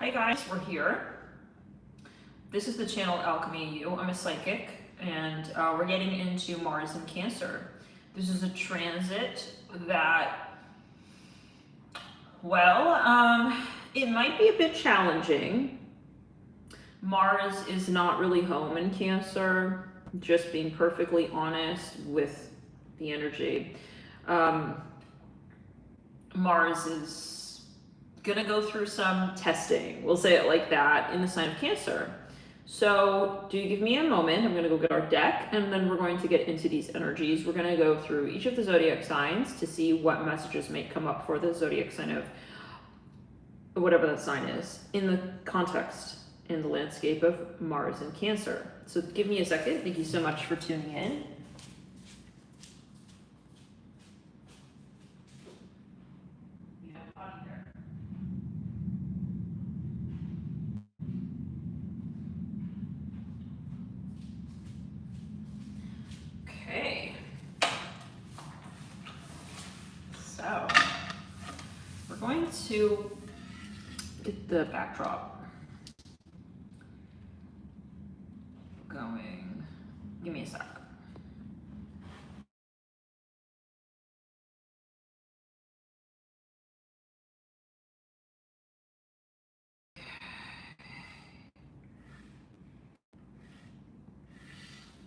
Hi guys, we're here. This is the channel Alchemy You. I'm a psychic, and we're getting into Mars and Cancer. This is a transit that, well, it might be a bit challenging. Mars is not really home in Cancer, just being perfectly honest with the energy. Mars is gonna go through some testing, we'll say it like that, in the sign of Cancer. So do give me a moment. I'm gonna go get our deck, and then we're going to get into these energies. We're gonna go through each of the zodiac signs to see what messages may come up for the zodiac sign of whatever that sign is in the context, in the landscape of Mars and Cancer. So give me a second. Thank you so much for tuning in. Okay. So we're going to get the backdrop going. Give me a sec.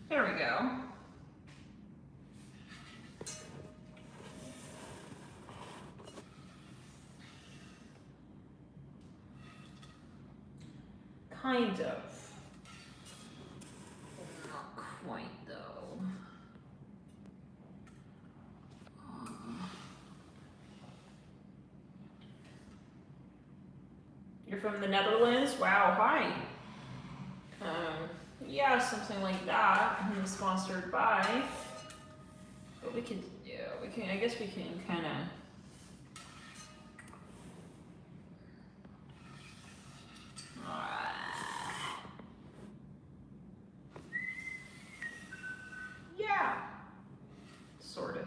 There we go. Kind of. Not quite, though. You're from the Netherlands? Wow, hi. Yeah, something like that. I'm sponsored by. But we could, yeah, we can, I guess we can kind of. Yeah, sort of.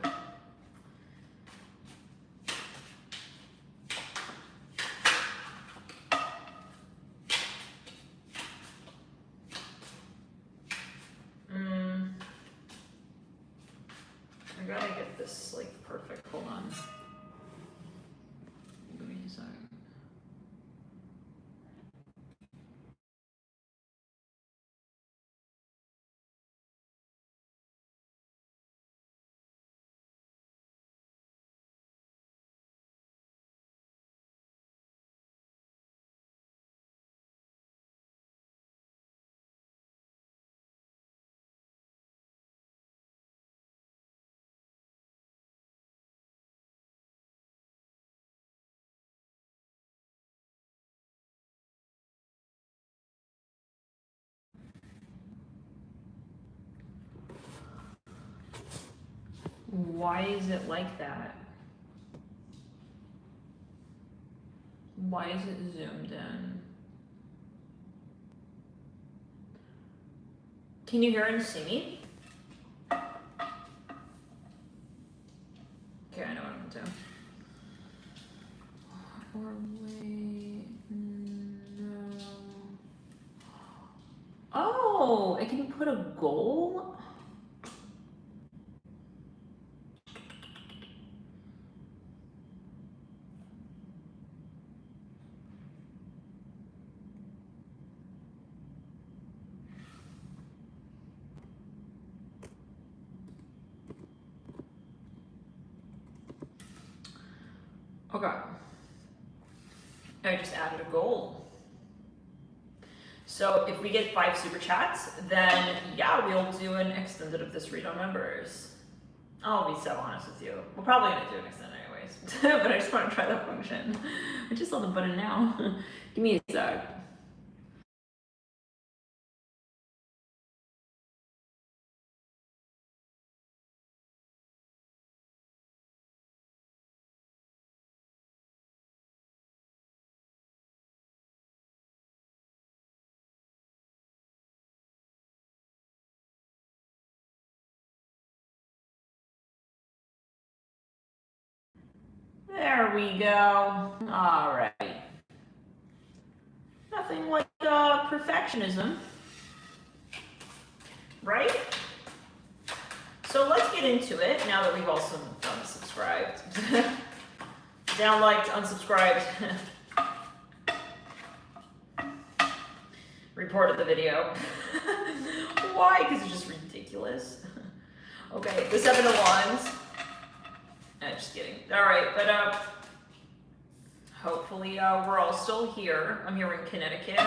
I gotta get this like perfect. Hold on. Give me a second. Why is it like that? Why is it zoomed in? Can you hear and see me? Okay, I know what I'm gonna do. Or wait, no. Oh, I can put a goal? Okay. I just added a goal. So if we get 5 super chats, then yeah, we'll do an extended of this read on members. I'll be so honest with you. We're probably gonna do an extended anyways, but I just want to try that function. I just saw the button now. Give me a sec. There we go. All right. Nothing like perfectionism, right? So let's get into it now that we've also unsubscribed. Down, liked, unsubscribed. Reported the video. Why? Because it's just ridiculous. Okay, the 7 of Wands. Just kidding. All right, but hopefully we're all still here. I'm here in Connecticut.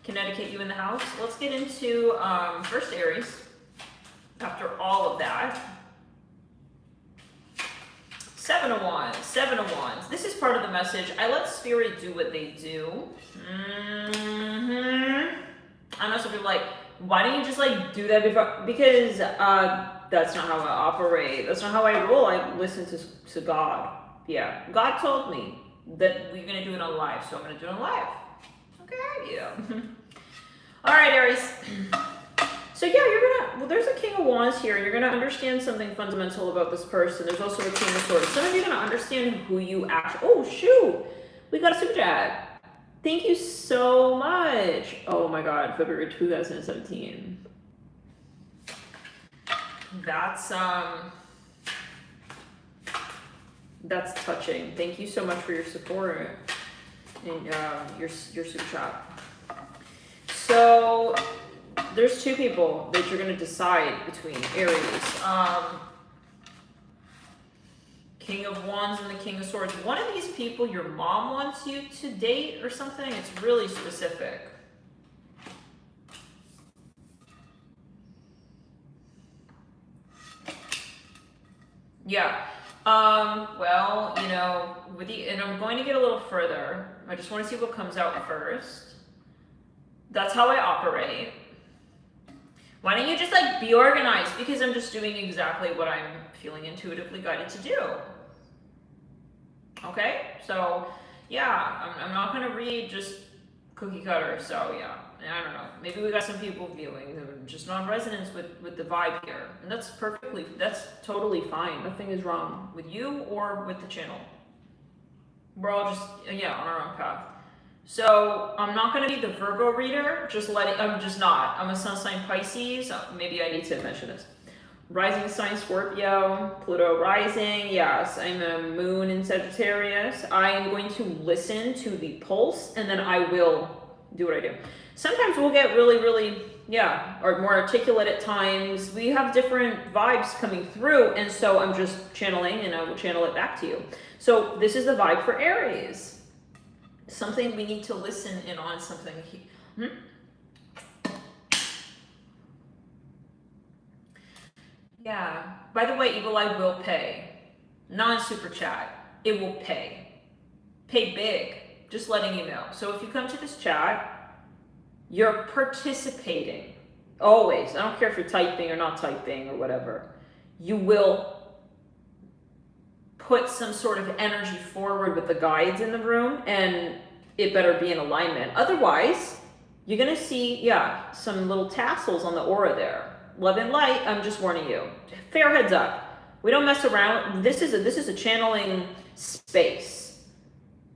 Connecticut, you in the house. Let's get into first Aries. After all of that. 7 of Wands, 7 of Wands. This is part of the message. I let Spirit do what they do. I know some people are like, why don't you just like do that before? Because that's not how I operate. That's not how I roll. I listen to God. Yeah, God told me that we're gonna do it on live, so I'm gonna do it on live. Okay, yeah. All right, Aries. So yeah, well, there's a King of Wands here. You're gonna understand something fundamental about this person. There's also a King of Swords. Some of you are gonna understand who you actually. Oh shoot, we got a super chat. Thank you so much. Oh my God, February 2017. That's touching. Thank you so much for your support and your super chat. So there's two people that you're gonna decide between, Aries. King of Wands and the King of Swords. One of these people, your mom wants you to date or something. It's really specific. Yeah. Well, you know, and I'm going to get a little further. I just want to see what comes out first. That's how I operate. Why don't you just like be organized? Because I'm just doing exactly what I'm feeling intuitively guided to do. Okay, so yeah, I'm not gonna read just cookie cutter. So yeah, I don't know. Maybe we got some people viewing who are just not in resonance with the vibe here, and that's totally fine. Nothing is wrong with you or with the channel. We're all just on our own path. So I'm not going to be the Virgo reader, I'm just not. I'm a sun sign Pisces, maybe I need to mention this. Rising sign Scorpio, Pluto rising, yes, I'm a moon in Sagittarius. I am going to listen to the pulse and then I will do what I do. Sometimes we'll get really, really, or more articulate at times. We have different vibes coming through and so I'm just channeling and I will channel it back to you. So this is the vibe for Aries. Something we need to listen in on, something. Yeah. By the way, Evil Eye will pay. Non-super chat. It will pay. Pay big. Just letting you know. So if you come to this chat, you're participating. Always. I don't care if you're typing or not typing or whatever. You will put some sort of energy forward with the guides in the room and it better be in alignment. Otherwise, you're gonna see, some little tassels on the aura there. Love and light, I'm just warning you. Fair heads up. We don't mess around. This is a channeling space.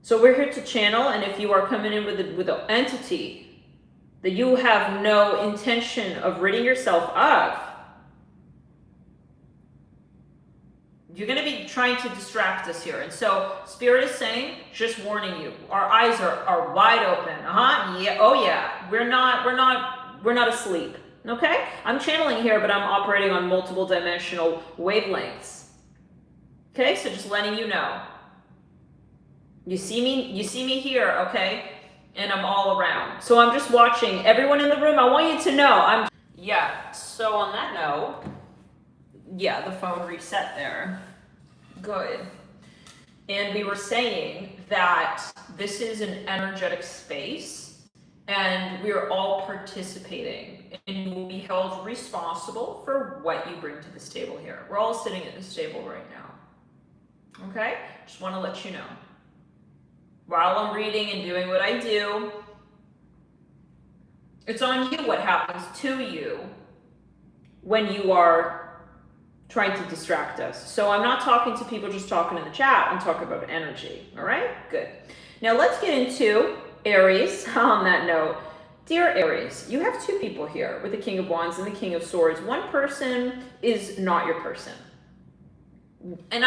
So we're here to channel, and if you are coming in with an entity that you have no intention of ridding yourself of, you're going to be trying to distract us here. And so Spirit is saying, just warning you, our eyes are wide open. Yeah. Oh yeah. We're not asleep. Okay? I'm channeling here, but I'm operating on multiple dimensional wavelengths. Okay? So just letting you know. You see me here, okay? And I'm all around. So I'm just watching everyone in the room. I want you to know so on that note, the phone reset there. Good. And we were saying that this is an energetic space and we are all participating and you will be held responsible for what you bring to this table here. We're all sitting at this table right now. Okay? Just want to let you know. While I'm reading and doing what I do, it's on you what happens to you when you are trying to distract us. So I'm not talking to people just talking in the chat. I'm talking about energy. All right? Good. Now let's get into Aries, on that note, dear Aries, you have two people here with the King of Wands and the King of Swords. One person is not your person. And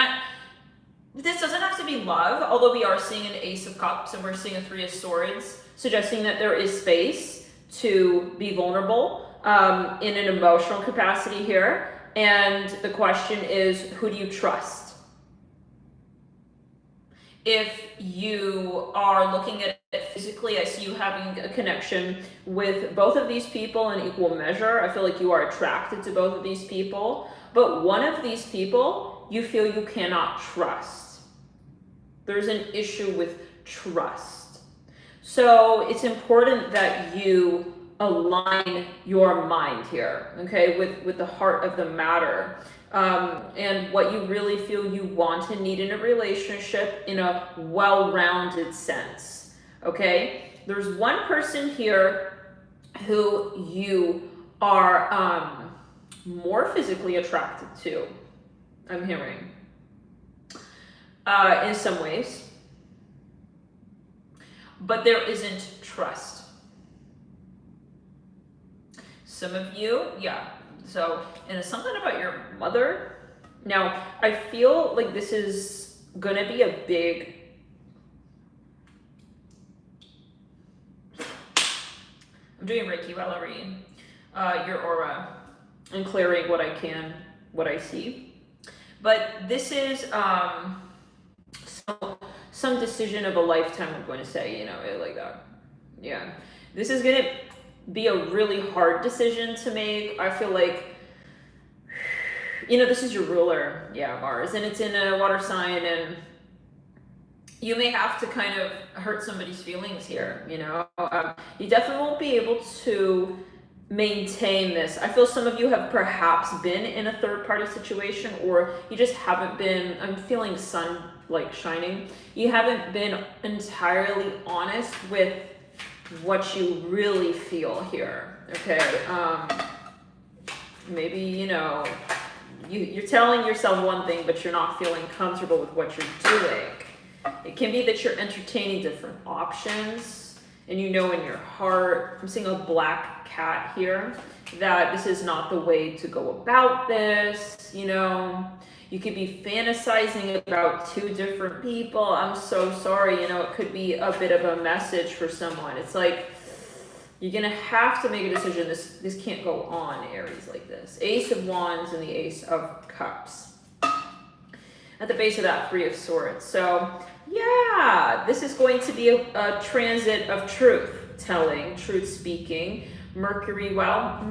this doesn't have to be love, although we are seeing an Ace of Cups and we're seeing a Three of Swords, suggesting that there is space to be vulnerable in an emotional capacity here. And the question is, who do you trust? If you are looking at it physically, I see you having a connection with both of these people in equal measure. I feel like you are attracted to both of these people, but one of these people you feel you cannot trust. There's an issue with trust. So it's important that you align your mind here, okay, with the heart of the matter. And what you really feel you want and need in a relationship in a well-rounded sense, okay? There's one person here who you are more physically attracted to, I'm hearing, in some ways, but there isn't trust. Some of you, yeah. So, and it's something about your mother. Now, I feel like this is gonna be a big, I'm doing Reiki while I read your aura and clearing what I can, what I see. But this is some decision of a lifetime, I'm going to say, you know, like that. Yeah. This is gonna be a really hard decision to make. I feel like, you know, this is your ruler, yeah, Mars, and it's in a water sign, and you may have to kind of hurt somebody's feelings here, you know. You definitely won't be able to maintain this. I feel some of you have perhaps been in a third-party situation, or you just haven't been, I'm feeling sun like shining, you haven't been entirely honest with what you really feel here, okay? Maybe, you know, you're telling yourself one thing, but you're not feeling comfortable with what you're doing. It can be that you're entertaining different options, and you know in your heart, I'm seeing a black cat here, that this is not the way to go about this, you know. You could be fantasizing about two different people. I'm so sorry, you know, it could be a bit of a message for someone. It's like, you're gonna have to make a decision. This can't go on, Aries, like this. Ace of Wands and the Ace of Cups. At the base of that, Three of Swords. So, yeah, this is going to be a transit of truth telling, truth speaking. Mercury, well,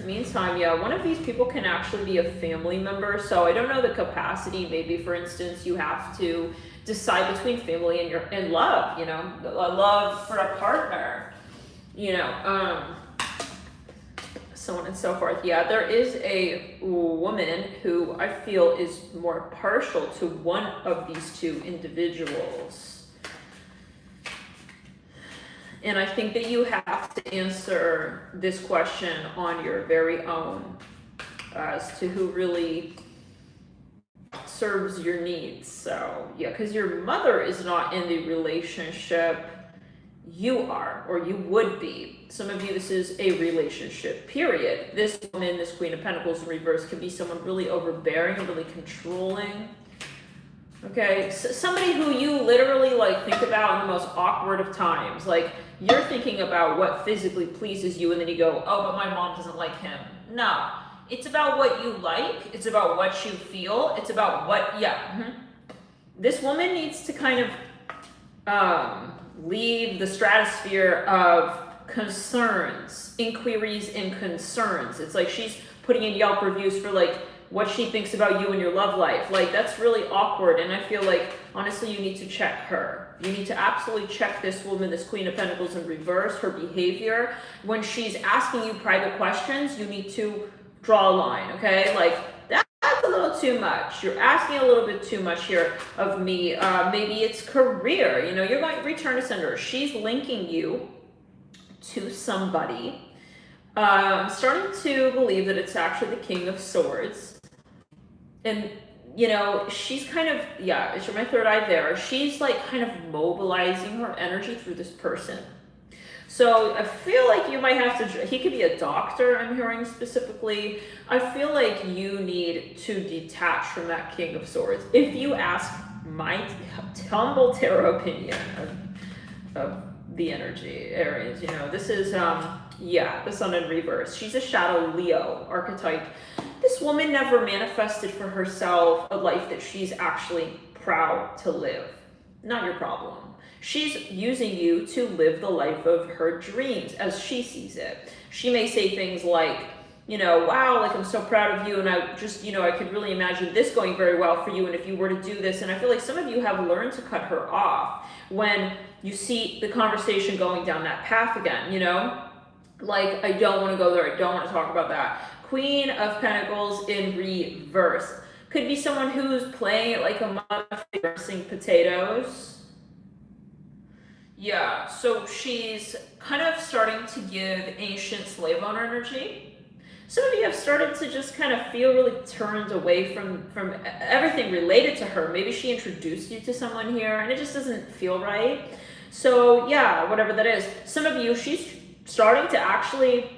meantime, yeah, one of these people can actually be a family member. So I don't know the capacity. Maybe, for instance, you have to decide between family and love, you know, love for a partner, you know, so on and so forth. Yeah, there is a woman who I feel is more partial to one of these two individuals. And I think that you have to answer this question on your very own as to who really serves your needs. So, yeah, because your mother is not in the relationship, you are, or you would be. Some of you, this is a relationship, period. This woman, this Queen of Pentacles in reverse, could be someone really overbearing and really controlling. Okay, so somebody who you literally like think about in the most awkward of times. Like, you're thinking about what physically pleases you, and then you go, oh, but my mom doesn't like him. No, it's about what you like. It's about what you feel. It's about what, This woman needs to kind of leave the stratosphere of concerns, inquiries and concerns. It's like she's putting in Yelp reviews for like what she thinks about you and your love life. Like, that's really awkward. And I feel like, honestly, you need to check her. You need to absolutely check this woman, this Queen of Pentacles in reverse, her behavior. When she's asking you private questions, you need to draw a line, okay? Like, that's a little too much. You're asking a little bit too much here of me. Maybe it's career. You know, you're going to return to sender. She's linking you to somebody. I'm starting to believe that it's actually the King of Swords. And, you know, she's kind of, yeah, it's my third eye there. She's like kind of mobilizing her energy through this person. So I feel like you might have to, he could be a doctor, I'm hearing specifically. I feel like you need to detach from that King of Swords. If you ask my humble tarot opinion of the energy, Aries, you know, this is, yeah, the Sun in reverse. She's a shadow Leo archetype. This woman never manifested for herself a life that she's actually proud to live. Not your problem. She's using you to live the life of her dreams as she sees it. She may say things like, you know, wow, like I'm so proud of you, and I just, you know, I could really imagine this going very well for you, and if you were to do this. And I feel like some of you have learned to cut her off when you see the conversation going down that path again, you know? Like, I don't want to go there, I don't want to talk about that. Queen of Pentacles in reverse. Could be someone who's playing it like a mother reversing potatoes. Yeah, so she's kind of starting to give ancient slave owner energy. Some of you have started to just kind of feel really turned away from everything related to her. Maybe she introduced you to someone here and it just doesn't feel right. So yeah, whatever that is. Some of you, she's starting to actually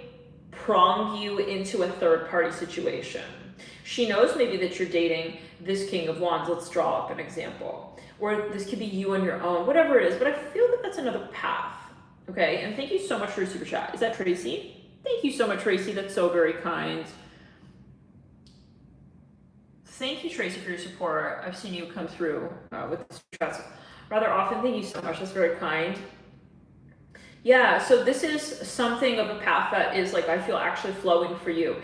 prong you into a third party situation. She knows maybe that you're dating this King of Wands. Let's draw up an example. Or this could be you on your own, whatever it is. But I feel that that's another path. Okay, and thank you so much for your super chat. Is that Tracy? Thank you so much, Tracy. That's so very kind. Thank you, Tracy, for your support. I've seen you come through with the super chats rather often. Thank you so much. That's very kind. Yeah, so this is something of a path that is like, I feel actually flowing for you.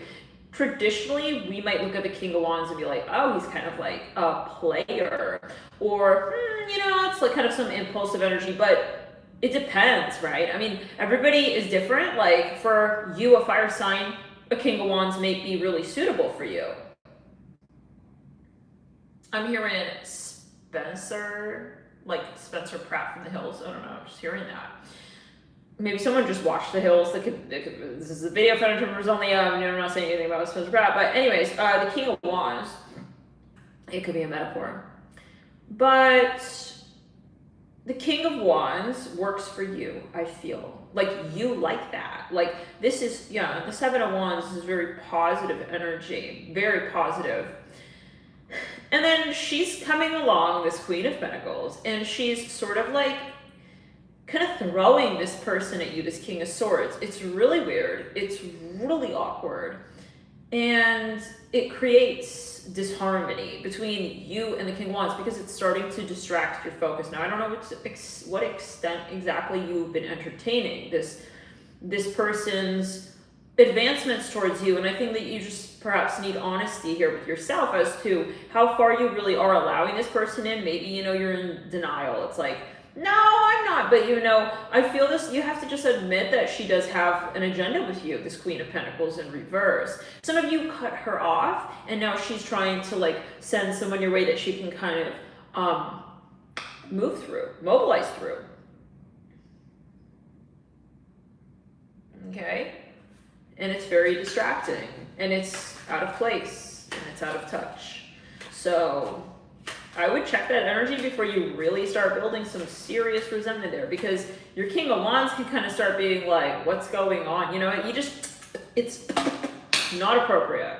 Traditionally, we might look at the King of Wands and be like, oh, he's kind of like a player. Or, you know, it's like kind of some impulsive energy, but it depends, right? I mean, everybody is different. Like for you, a fire sign, a King of Wands may be really suitable for you. I'm hearing Spencer, like Spencer Pratt from The Hills. I don't know, I'm just hearing that. Maybe someone just watched The Hills. This is a video footage members only. I'm not saying anything about Spencer Pratt, but anyways, the King of Wands. It could be a metaphor, but the King of Wands works for you. I feel like you like that. Like this is, yeah, the Seven of Wands is very positive energy, very positive. And then she's coming along, this Queen of Pentacles, and she's sort of like kind of throwing this person at you, this King of Swords. It's really weird. It's really awkward. And it creates disharmony between you and the King of Wands because it's starting to distract your focus. Now, I don't know what extent exactly you've been entertaining this person's advancements towards you. And I think that you just perhaps need honesty here with yourself as to how far you really are allowing this person in. Maybe, you know, you're in denial. It's like, no, I'm not. But, you know, I feel this, you have to just admit that she does have an agenda with you, this Queen of Pentacles in reverse. Some of you cut her off, and now she's trying to, like, send someone your way that she can kind of move through, mobilize through. Okay? And it's very distracting, and it's out of place, and it's out of touch. So I would check that energy before you really start building some serious resentment there, because your King of Wands can kind of start being like, what's going on? You know, it's not appropriate.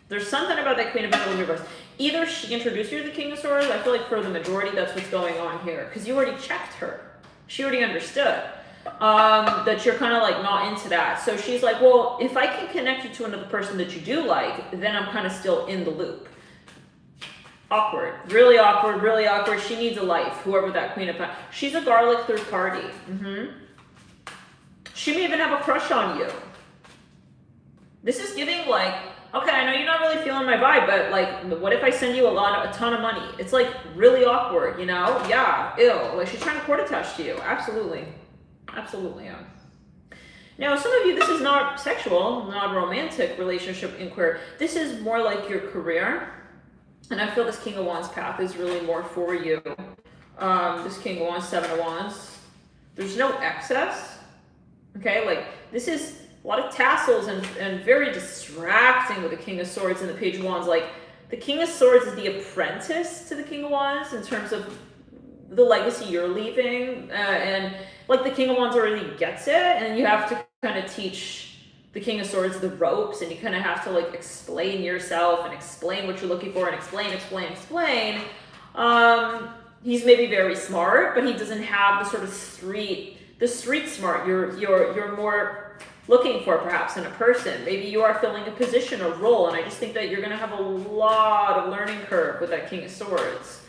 There's something about that Queen of Pentacles in reverse. Either she introduced you to the King of Swords, I feel like for the majority that's what's going on here, because you already checked her. She already understood that you're kind of like not into that. So she's like, well, if I can connect you to another person that you do like, then I'm kind of still in the loop. Awkward, really awkward, really awkward. She needs a life, whoever that Queen of Pentacles. She's a garlic third party. She may even have a crush on you. This is giving like, okay, I know you're not really feeling my vibe, but like, what if I send you a ton of money? It's like really awkward, you know? Yeah, ew. Like she's trying to court attach to you. Absolutely. Absolutely, yeah. Now, some of you, this is not sexual, not romantic relationship inquiry. This is more like your career. And I feel this King of Wands path is really more for you. This King of Wands, Seven of Wands. There's no excess. Okay, like this is a lot of tassels and very distracting with the King of Swords and the Page of Wands. Like the King of Swords is the apprentice to the King of Wands in terms of the legacy you're leaving, and like the King of Wands already gets it, and you have to kind of teach the King of Swords the ropes, and you kind of have to like explain yourself and explain what you're looking for and explain. He's maybe very smart, but he doesn't have the sort of street smart you're more looking for perhaps in a person. Maybe you are filling a position or role, and I just think that you're going to have a lot of learning curve with that King of Swords.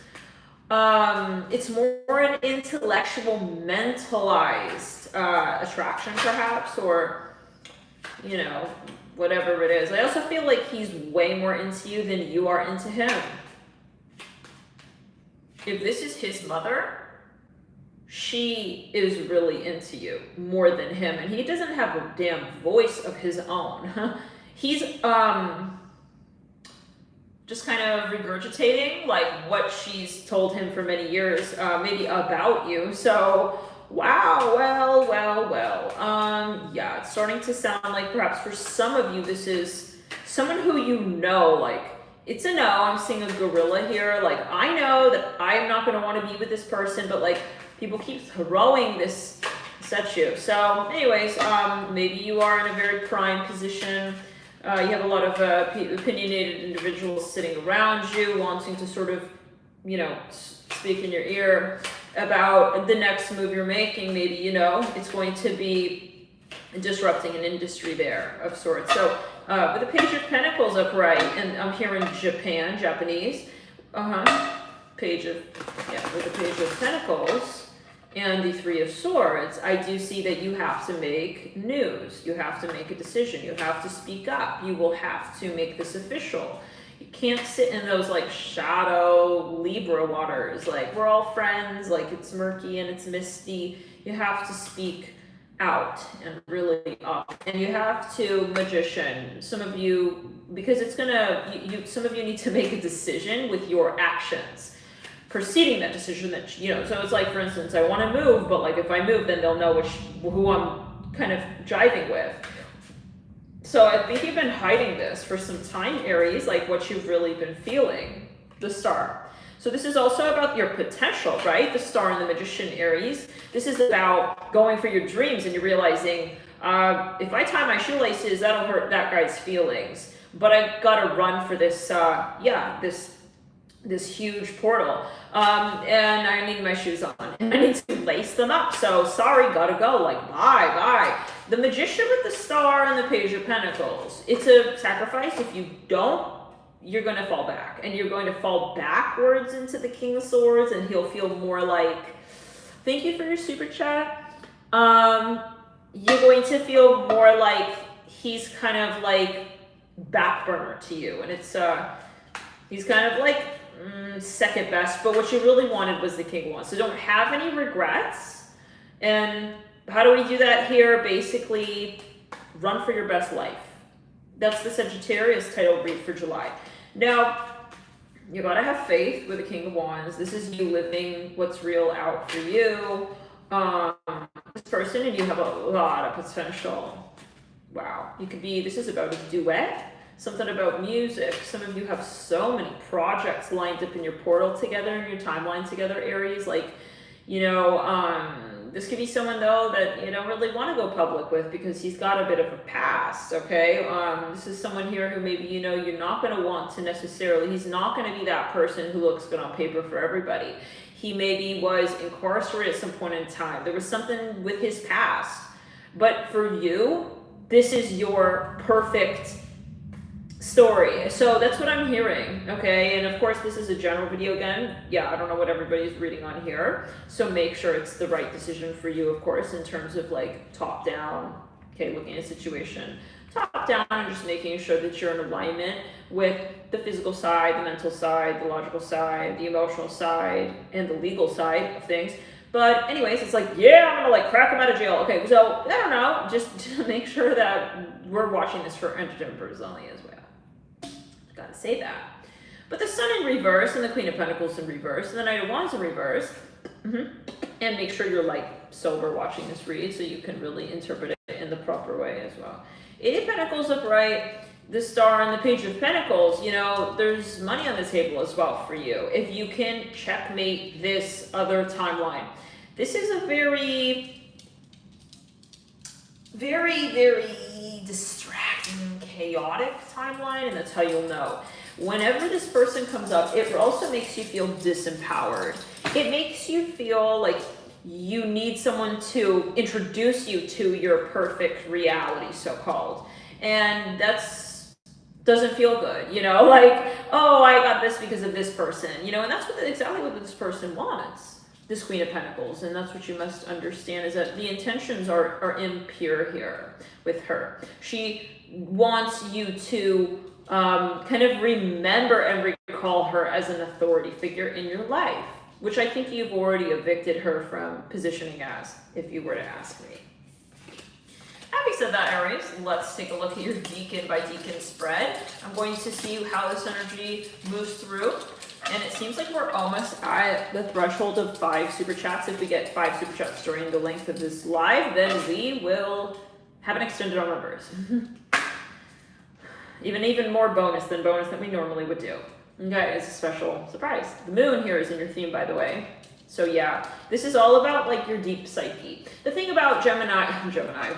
It's more an intellectual, mentalized attraction perhaps, or, you know, whatever it is. I also feel like he's way more into you than you are into him. If this is his mother, she is really into you more than him, and he doesn't have a damn voice of his own. He's just kind of regurgitating like what she's told him for many years, maybe about you. So wow, well, yeah, it's starting to sound like perhaps for some of you this is someone who you know, like, it's a no. I'm seeing a gorilla here. Like, I know that I'm not going to want to be with this person, but like people keep throwing this at you. So anyways, maybe you are in a very prime position. You have a lot of opinionated individuals sitting around you wanting to sort of, you know, speak in your ear about the next move you're making. Maybe, you know, it's going to be disrupting an industry there of sorts. So with the Page of Pentacles upright, and I'm hearing Japanese, with the Page of Pentacles and the Three of Swords, I do see that you have to make news. You have to make a decision. You have to speak up. You will have to make this official. You can't sit in those like shadow Libra waters. Like, we're all friends. Like, it's murky and it's misty. You have to speak out and really up. And you have to, Magician, some of you, because it's gonna, some of you need to make a decision with your actions preceding that decision that, you know, so it's like, for instance, I want to move, but like if I move, then they'll know who I'm kind of jiving with. So I think you've been hiding this for some time, Aries, like what you've really been feeling, the Star. So this is also about your potential, right? The Star and the Magician, Aries. This is about going for your dreams, and you're realizing, if I tie my shoelaces, that'll hurt that guy's feelings. But I've got to run for this, this huge portal, and I need my shoes on, and I need to lace them up. So sorry, gotta go. Like, bye. The Magician with the Star and the Page of Pentacles. It's a sacrifice. If you don't, you're going to fall back, and you're going to fall backwards into the King of Swords, and he'll feel more like, thank you for your super chat. You're going to feel more like he's kind of like back burner to you, and it's he's kind of like second best, but what you really wanted was the King of Wands. So don't have any regrets. And how do we do that here? Basically, run for your best life. That's the Sagittarius title read for July. Now, you gotta have faith with the King of Wands. This is you living what's real out for you. This person, and you have a lot of potential. Wow. You could be, this is about a duet. Something about music. Some of you have so many projects lined up in your portal together, in your timeline together, Aries. Like, you know, this could be someone, though, that you don't really want to go public with because he's got a bit of a past, okay? This is someone here who maybe, you know, you're not going to want to necessarily, he's not going to be that person who looks good on paper for everybody. He maybe was incarcerated at some point in time. There was something with his past. But for you, this is your perfect story. So that's what I'm hearing, okay? And of course, this is a general video again. Yeah, I don't know what everybody's reading on here. So make sure it's the right decision for you, of course, in terms of like top down, okay, looking at a situation. Top down and just making sure that you're in alignment with the physical side, the mental side, the logical side, the emotional side, and the legal side of things. But anyways, it's like, yeah, I'm gonna like crack him out of jail. Okay, so I don't know, just to make sure that we're watching this for entertainment purposes only as well. Gotta say that. But the Sun in reverse and the Queen of Pentacles in reverse and the Knight of Wands in reverse. And make sure you're like sober watching this read so you can really interpret it in the proper way as well. Eight of Pentacles upright, the Star and the Page of Pentacles, you know, there's money on the table as well for you. If you can checkmate this other timeline. This is a very, very, very distracting, chaotic timeline, and that's how you'll know. Whenever this person comes up, it also makes you feel disempowered. It makes you feel like you need someone to introduce you to your perfect reality, so-called. And that's doesn't feel good, you know, like, oh, I got this because of this person, you know, and that's exactly what this person wants, this Queen of Pentacles. And that's what you must understand, is that the intentions are impure here with her. She wants you to kind of remember and recall her as an authority figure in your life, which I think you've already evicted her from positioning as, if you were to ask me. Having said that, Aries, let's take a look at your deacon by deacon spread. I'm going to see how this energy moves through. And it seems like we're almost at the threshold of 5 super chats. If we get 5 super chats during the length of this live, then we will have an extended on numbers. even more bonus than we normally would do. Okay, it's a special surprise. The moon here is in your theme, by the way. So yeah, this is all about like your deep psyche. The thing about Gemini,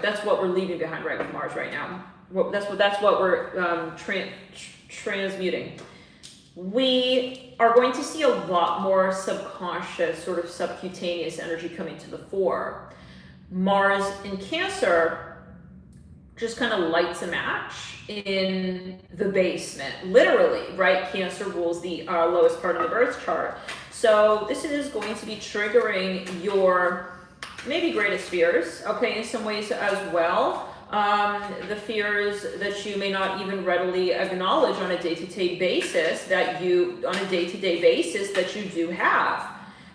that's what we're leaving behind right with Mars right now. That's what we're transmuting. We are going to see a lot more subconscious, sort of subcutaneous energy coming to the fore. Mars in Cancer just kind of lights a match in the basement, literally, right? Cancer rules the lowest part of the birth chart. So this is going to be triggering your maybe greatest fears, okay, in some ways as well. The fears that you may not even readily acknowledge on a day-to-day basis that you do have.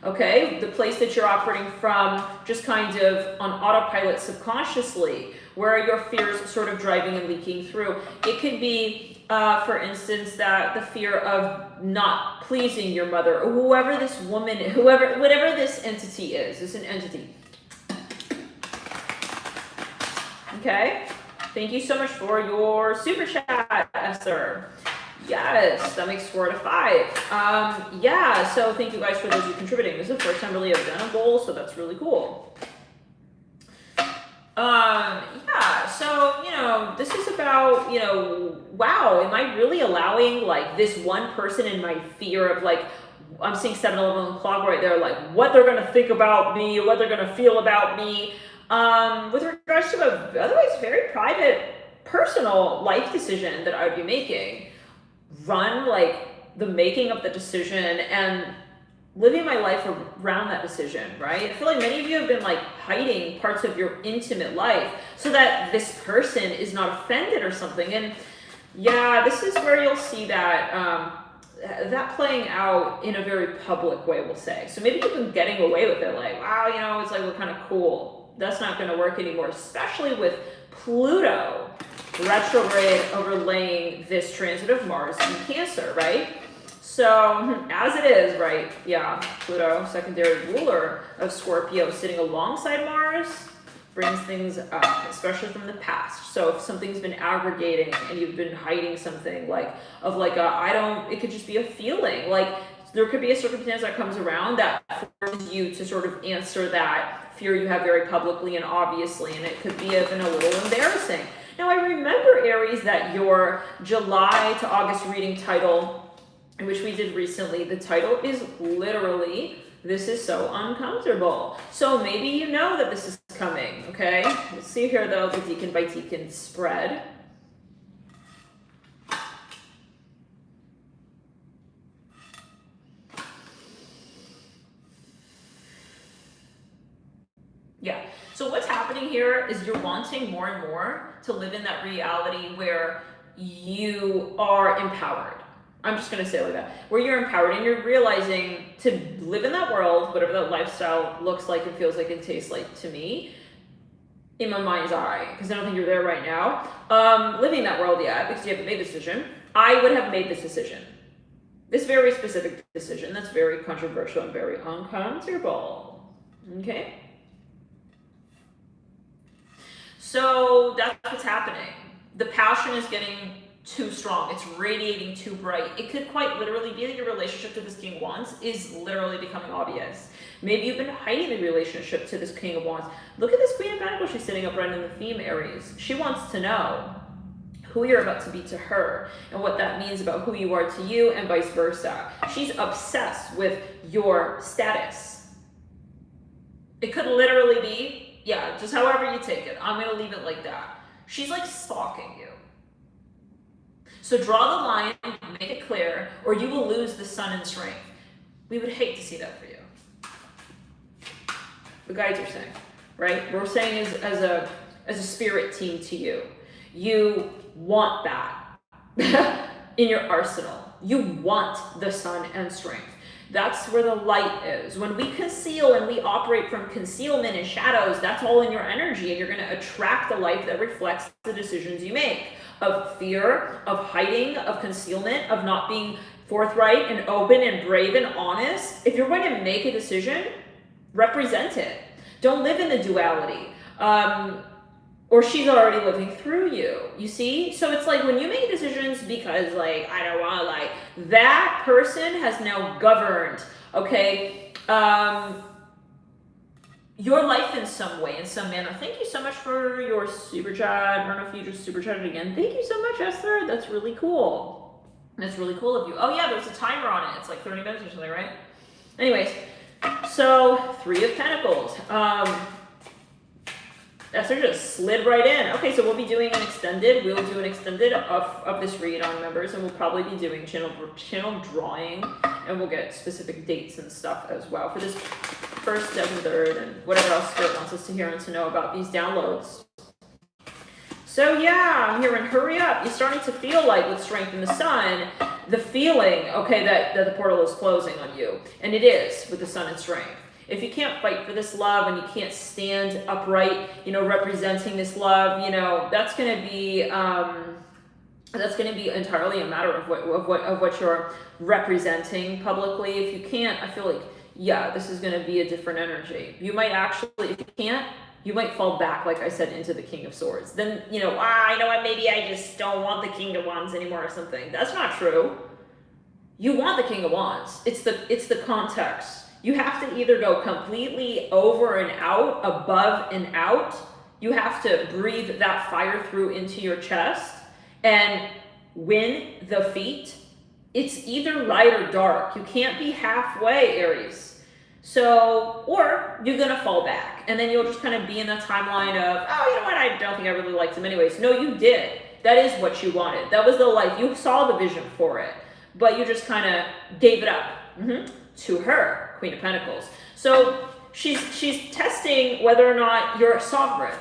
Okay, the place that you're operating from just kind of on autopilot subconsciously, where your fears sort of driving and leaking through. It could be, for instance, that the fear of not pleasing your mother, or whoever this woman, whatever this entity is, it's an entity. Okay, thank you so much for your super chat, Esther. Yes, that makes 4 out of 5. Yeah, so thank you guys for those who are contributing. This is the first time really I've done a goal, so that's really cool. Yeah, so, you know, this is about, you know, wow, am I really allowing like this one person in my fear of like, I'm seeing 7-11 o'clock right there, like what they're going to think about me, what they're going to feel about me, with regards to a otherwise very private, personal life decision that I would be making. Run like the making of the decision and living my life around that decision, right? I feel like many of you have been like hiding parts of your intimate life so that this person is not offended or something. And yeah, this is where you'll see that that playing out in a very public way, we'll say. So maybe you've been getting away with it, like, wow, you know, it's like we're kind of cool. That's not going to work anymore, especially with Pluto retrograde overlaying this transit of Mars in Cancer, right? So, as it is, right, yeah, Pluto, secondary ruler of Scorpio, sitting alongside Mars, brings things up, especially from the past. So if something's been aggregating and you've been hiding something, it could just be a feeling, like there could be a circumstance that comes around that forces you to sort of answer that fear you have very publicly and obviously, and it could be even a little embarrassing. Now, I remember, Aries, that your July to August reading title, which we did recently, the title is literally, "This is so uncomfortable." So maybe you know that this is coming, okay? Let's see here, though, the deacon by deacon spread. Yeah, so what's happening here is you're wanting more and more to live in that reality where you are empowered. I'm just going to say it like that, where you're empowered and you're realizing to live in that world, whatever that lifestyle looks like and feels like and tastes like to me, in my mind's eye, because I don't think you're there right now, living that world yet, because you haven't made the decision. I would have made this decision. This very specific decision that's very controversial and very uncomfortable. Okay? So that's what's happening. The passion is getting too strong. It's radiating too bright. It could quite literally be that your relationship to this King of Wands is literally becoming obvious. Maybe you've been hiding the relationship to this King of Wands. Look at this Queen of Pentacles. She's sitting up right in the theme, Aries. She wants to know who you're about to be to her and what that means about who you are to you and vice versa. She's obsessed with your status. It could literally be, yeah, just however you take it. I'm going to leave it like that. She's like stalking you. So draw the line, make it clear, or you will lose the sun and strength. We would hate to see that for you. The guides are saying, right? We're saying as a spirit team to you, you want that in your arsenal. You want the sun and strength. That's where the light is. When we conceal and we operate from concealment and shadows, that's all in your energy, and you're going to attract a life that reflects the decisions you make. Of fear, of hiding, of concealment, of not being forthright and open and brave and honest. If you're going to make a decision, represent it. Don't live in the duality. Or she's already living through you. You see? So it's like when you make decisions because like, I don't want to like, that person has now governed, okay, your life in some way, in some manner. Thank you so much for your super chat. I don't know if you just super chatted again. Thank you so much, Esther. That's really cool. That's really cool of you. Oh yeah, there's a timer on it. It's like 30 minutes or something, right? Anyways, so 3 of Pentacles. Esther just slid right in. Okay, so we'll be doing an extended. We'll do an extended of this read on members, and we'll probably be doing channel drawing, and we'll get specific dates and stuff as well for this first, second, third, and whatever else Spirit wants us to hear and to know about these downloads. So yeah, I'm hearing hurry up. You're starting to feel like with strength in the sun, the feeling, okay, that the portal is closing on you. And it is with the sun and strength. If you can't fight for this love and you can't stand upright, you know, representing this love, you know, that's going to be entirely a matter of what you're representing publicly. If you can't, I feel like, yeah, this is going to be a different energy. You might actually, if you can't, you might fall back, like I said, into the King of Swords. Then, you know, you know what, maybe I just don't want the King of Wands anymore or something. That's not true. You want the King of Wands. It's the context. You have to either go completely over and out, above and out. You have to breathe that fire through into your chest and win the feat. It's either light or dark. You can't be halfway, Aries. So, or you're going to fall back. And then you'll just kind of be in the timeline of, oh, you know what, I don't think I really liked him anyways. No, you did. That is what you wanted. That was the life. You saw the vision for it. But you just kind of gave it up to her, Queen of Pentacles. So she's testing whether or not you're sovereign.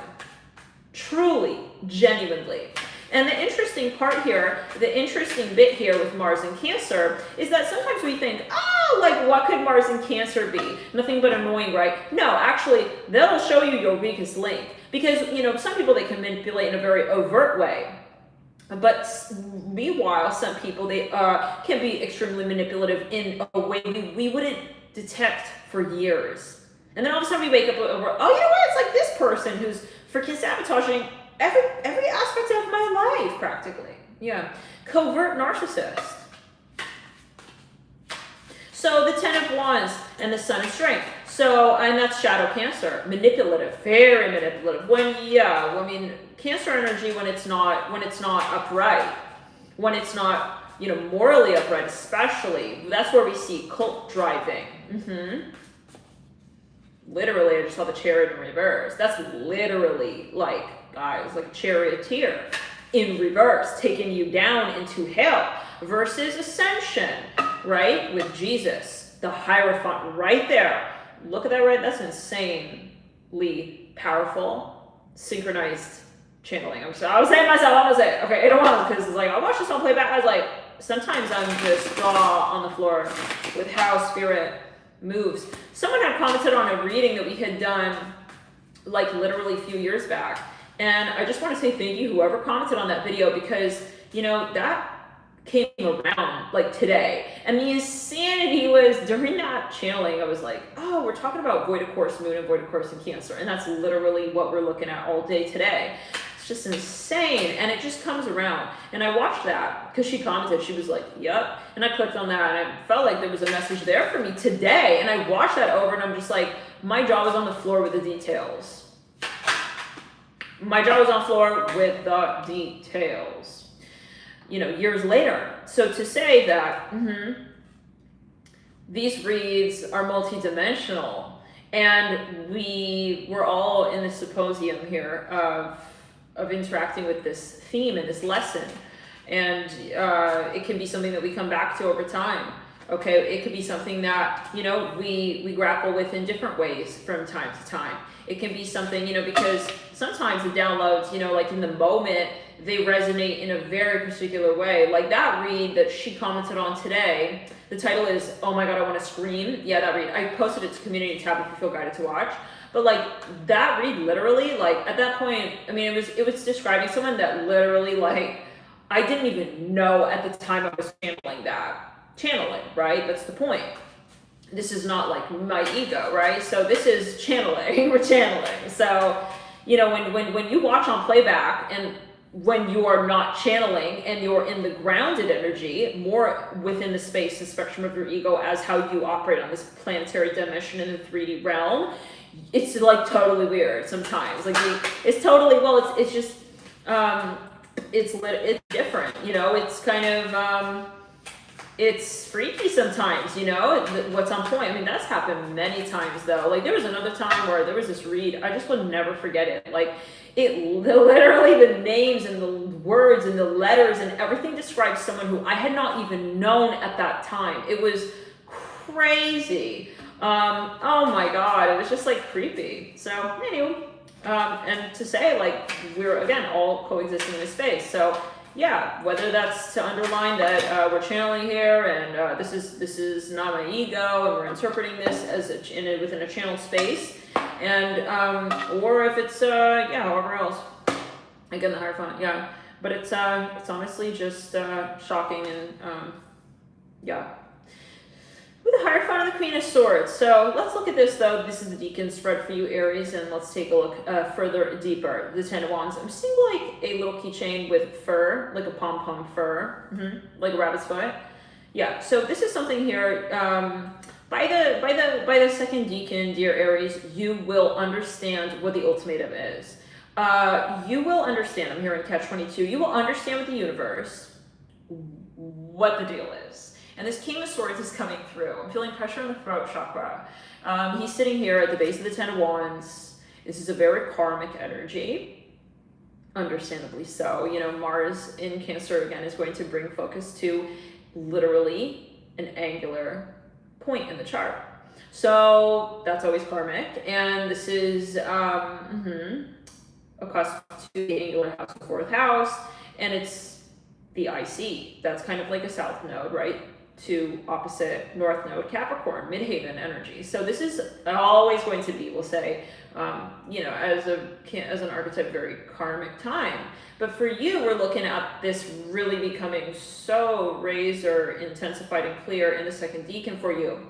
Truly, genuinely. And the interesting part here, the interesting bit here with Mars and Cancer is that sometimes we think, oh, like what could Mars and Cancer be? Nothing but annoying, right? No, actually, they'll show you your weakest link. Because, you know, some people, they can manipulate in a very overt way. But meanwhile, some people, they can be extremely manipulative in a way we wouldn't detect for years. And then all of a sudden we wake up, oh, you know what? It's like this person who's freaking sabotaging every aspect of my life, practically. Yeah. Covert narcissist. So the 10 of Wands and the Sun of Strength. So, and that's Shadow Cancer. Manipulative, very manipulative. I mean, Cancer energy when it's not upright, when it's not, you know, morally upright, especially, that's where we see cult driving. Literally, I just saw the Chariot in reverse. That's literally like, guys, like a charioteer in reverse, taking you down into hell versus ascension, right? With Jesus, the Hierophant right there. Look at that, right? That's insanely powerful, synchronized channeling. I was saying to myself, I'm gonna say, okay, I don't want to, because it's like, I watch this on playback. I was like, sometimes I'm just jaw on the floor with how spirit moves. Someone had commented on a reading that we had done, like literally a few years back. And I just want to say thank you, whoever commented on that video, because, you know, that came around like today. And the insanity was during that channeling, I was like, oh, we're talking about Void of Course Moon and Void of Course in Cancer. And that's literally what we're looking at all day today. It's just insane. And it just comes around. And I watched that because she commented, she was like, yep. And I clicked on that and I felt like there was a message there for me today. And I watched that over and I'm just like, my jaw was on the floor with the details. My jaw was on the floor with the details. You know, years later. So to say that these reads are multidimensional, and we were all in the symposium here of interacting with this theme and this lesson, and it can be something that we come back to over time. Okay, it could be something that, you know, we grapple with in different ways from time to time. It can be something, you know, because sometimes the downloads, you know, like in the moment, they resonate in a very particular way. Like that read that she commented on today, the title is, oh my God, I want to scream. Yeah, that read. I posted it to community tab if you feel guided to watch. But like that read literally, like at that point, I mean, it was describing someone that literally, like, I didn't even know at the time I was channeling, right? That's the point. This is not like my ego, right? So this is channeling, we're channeling. So, you know, when you watch on playback and when you are not channeling and you're in the grounded energy, more within the space and spectrum of your ego as how you operate on this planetary dimension in the 3D realm, it's like totally weird sometimes. Like it's totally, well, it's just, it's different, you know, it's kind of, it's freaky sometimes, you know, what's on point. I mean, that's happened many times though. Like there was another time where there was this read, I just will never forget it. Like literally the names and the words and the letters and everything describes someone who I had not even known at that time. It was crazy. Oh my God, it was just like creepy. So anyway, and to say like, we're again, all coexisting in this space. So yeah, whether that's to underline that we're channeling here, and this is not my ego, and we're interpreting this as within a channel space, and or if it's yeah, however else, again the Hierophant, yeah, but it's honestly just shocking and yeah. With the Hierophant and the Queen of Swords. So let's look at this though. This is the Deacon spread for you, Aries, and let's take a look further deeper. The Ten of Wands. I'm seeing like a little keychain with fur, like a pom-pom fur, like a rabbit's foot. Yeah. So this is something here. By the second Deacon, dear Aries, you will understand what the ultimatum is. You will understand. I'm hearing catch 22. You will understand with the universe what the deal is. And this King of Swords is coming through. I'm feeling pressure in the throat chakra. He's sitting here at the base of the Ten of Wands. This is a very karmic energy, understandably so. You know, Mars in Cancer, again, is going to bring focus to literally an angular point in the chart. So that's always karmic. And this is across to the angular house, the fourth house. And it's the IC. That's kind of like a south node, right? To opposite north node, Capricorn, Midheaven energy. So this is always going to be, we'll say, you know, as an archetype, very karmic time. But for you, we're looking at this really becoming so razor intensified and clear in the second Deacon for you.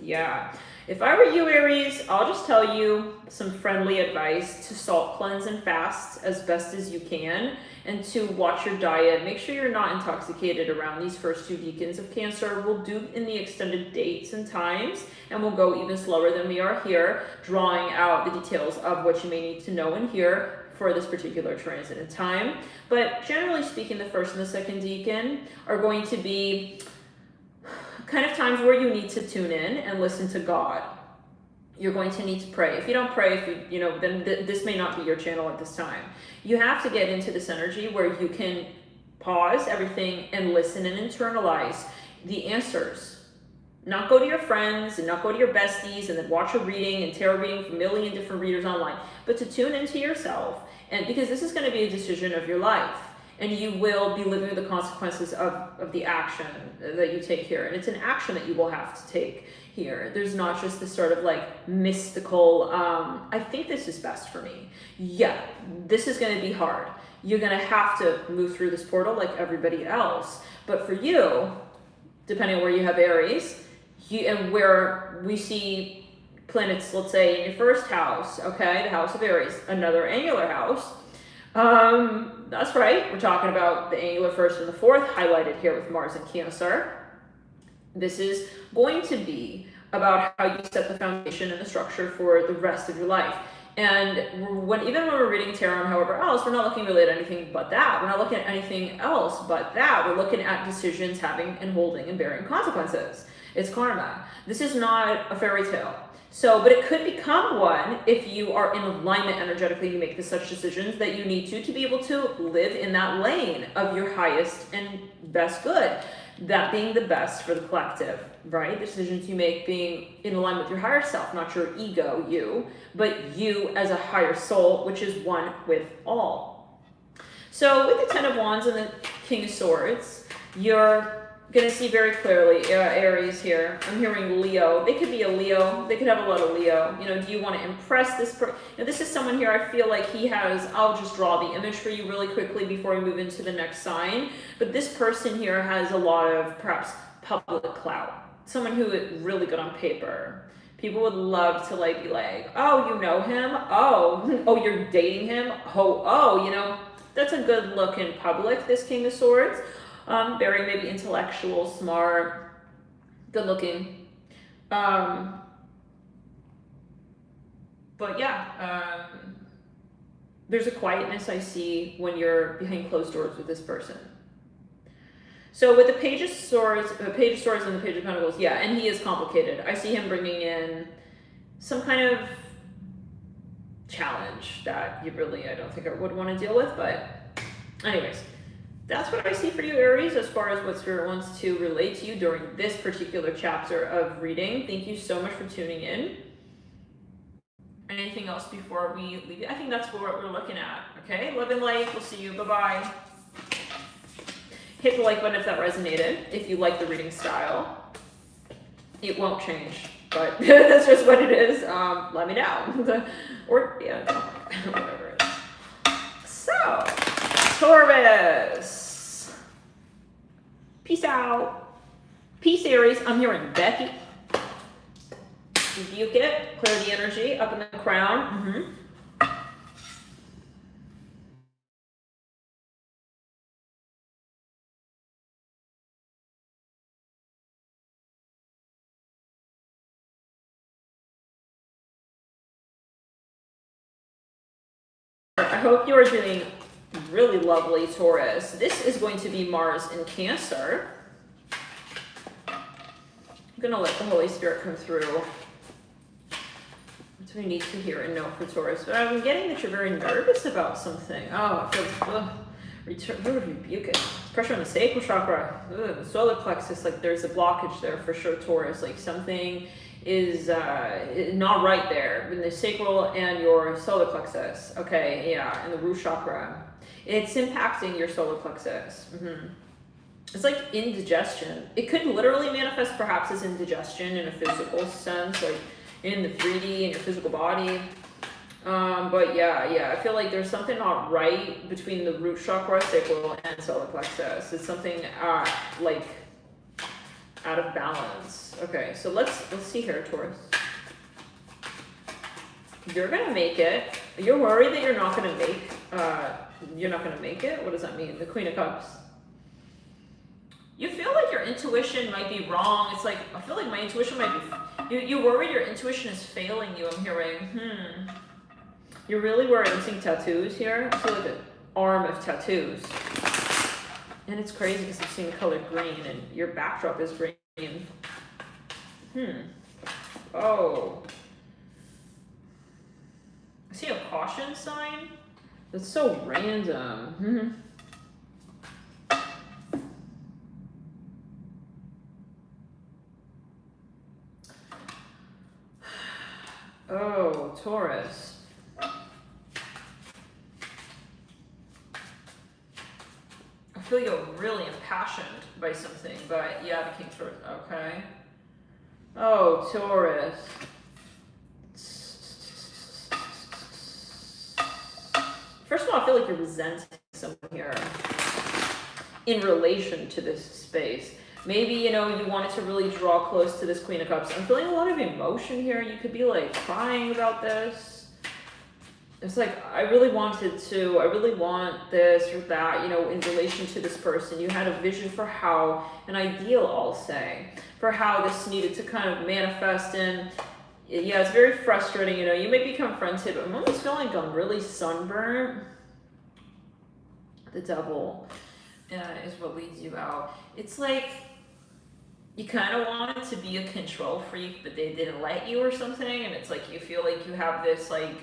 Yeah. If I were you, Aries, I'll just tell you some friendly advice to salt cleanse and fast as best as you can, and to watch your diet. Make sure you're not intoxicated around these first two Deacons of Cancer. We'll do in the extended dates and times, and we'll go even slower than we are here, drawing out the details of what you may need to know and hear for this particular transit in time. But generally speaking, the first and the second Deacon are going to be kind of times where you need to tune in and listen to God. You're going to need to pray. If you don't pray, you know, then this may not be your channel at this time. You have to get into this energy where you can pause everything and listen and internalize the answers. Not go to your friends and not go to your besties and then watch a reading and tarot reading from a million different readers online, but to tune into yourself. And because this is going to be a decision of your life. And you will be living the consequences of the action that you take here. And it's an action that you will have to take here. There's not just this sort of like mystical, I think this is best for me. Yeah, this is going to be hard. You're going to have to move through this portal like everybody else. But for you, depending on where you have Aries, and where we see planets, let's say in your first house, okay, the house of Aries, another angular house, That's right. We're talking about the angular first and the fourth, highlighted here with Mars and Cancer. This is going to be about how you set the foundation and the structure for the rest of your life. And even when we're reading tarot and however else, we're not looking really at anything but that. We're not looking at anything else but that. We're looking at decisions having and holding and bearing consequences. It's karma. This is not a fairy tale. So, but it could become one if you are in alignment energetically, you make such decisions that you need to be able to live in that lane of your highest and best good. That being the best for the collective, right? The decisions you make being in alignment with your higher self, not your ego, you, but you as a higher soul, which is one with all. So with the Ten of Wands and the King of Swords, you're going to see very clearly Aries here. I'm hearing Leo. They could be a Leo. They could have a lot of Leo. You know, do you want to impress this person? You know, this is someone here, I feel like he has, I'll just draw the image for you really quickly before we move into the next sign. But this person here has a lot of perhaps public clout. Someone who is really good on paper. People would love to like be like, oh, you know him? Oh, you're dating him? Oh, you know, that's a good look in public, this King of Swords. Very maybe intellectual, smart, good looking. But yeah, there's a quietness I see when you're behind closed doors with this person. So with the Page of Swords and the Page of Pentacles, yeah, and he is complicated. I see him bringing in some kind of challenge that you really, I don't think I would want to deal with, but anyways. That's what I see for you, Aries, as far as what Spirit wants to relate to you during this particular chapter of reading. Thank you so much for tuning in. Anything else before we leave? I think that's what we're looking at. Okay, love and light. We'll see you. Bye-bye. Hit the like button if that resonated. If you like the reading style, it won't change, but that's just what it is. Let me know. Or, yeah, whatever it is. So... Taurus. Peace out. Peace, Aries. I'm hearing Becky. Rebuke it. Clear the energy up in the crown. I hope you are doing really lovely, Taurus. This is going to be Mars in Cancer. I'm gonna let the Holy Spirit come through. What do we need to hear and know for Taurus? But I'm getting that you're very nervous about something. Oh, it feels, rebuke it. Pressure on the sacral chakra, the solar plexus, like there's a blockage there for sure, Taurus. Like something is not right there in the sacral and your solar plexus. Okay, yeah, and the root chakra. It's impacting your solar plexus. It's like indigestion. It could literally manifest perhaps as indigestion in a physical sense, like in the 3D, in your physical body. But yeah, I feel like there's something not right between the root chakra, sacral, and solar plexus. It's something like out of balance. Okay, so let's see here, Taurus. You're gonna make it. You're worried that you're not gonna make it? What does that mean? The Queen of Cups. You feel like your intuition might be wrong. It's like, I feel like my intuition might be... You're worried your intuition is failing you, I'm hearing. You're really worried. I'm seeing tattoos here. I feel like an arm of tattoos. And it's crazy because I'm seeing the color green and your backdrop is green. Oh. I see a caution sign. That's so random. Oh, Taurus. I feel you're really impassioned by something, but yeah, the King's Swords. Okay. Oh, Taurus. First of all, I feel like you're resenting someone here in relation to this space. Maybe, you know, you wanted to really draw close to this Queen of Cups. I'm feeling a lot of emotion here. You could be like crying about this. it's like, I really want this or that, you know, in relation to this person. You had a vision for how, an ideal, I'll say, for how this needed to kind of manifest in. Yeah, it's very frustrating, you know, you may be confronted, but I'm almost feeling like I'm really sunburned. The devil is what leads you out. It's like, you kind of wanted to be a control freak, but they didn't let you or something, and it's like, you feel like you have this, like,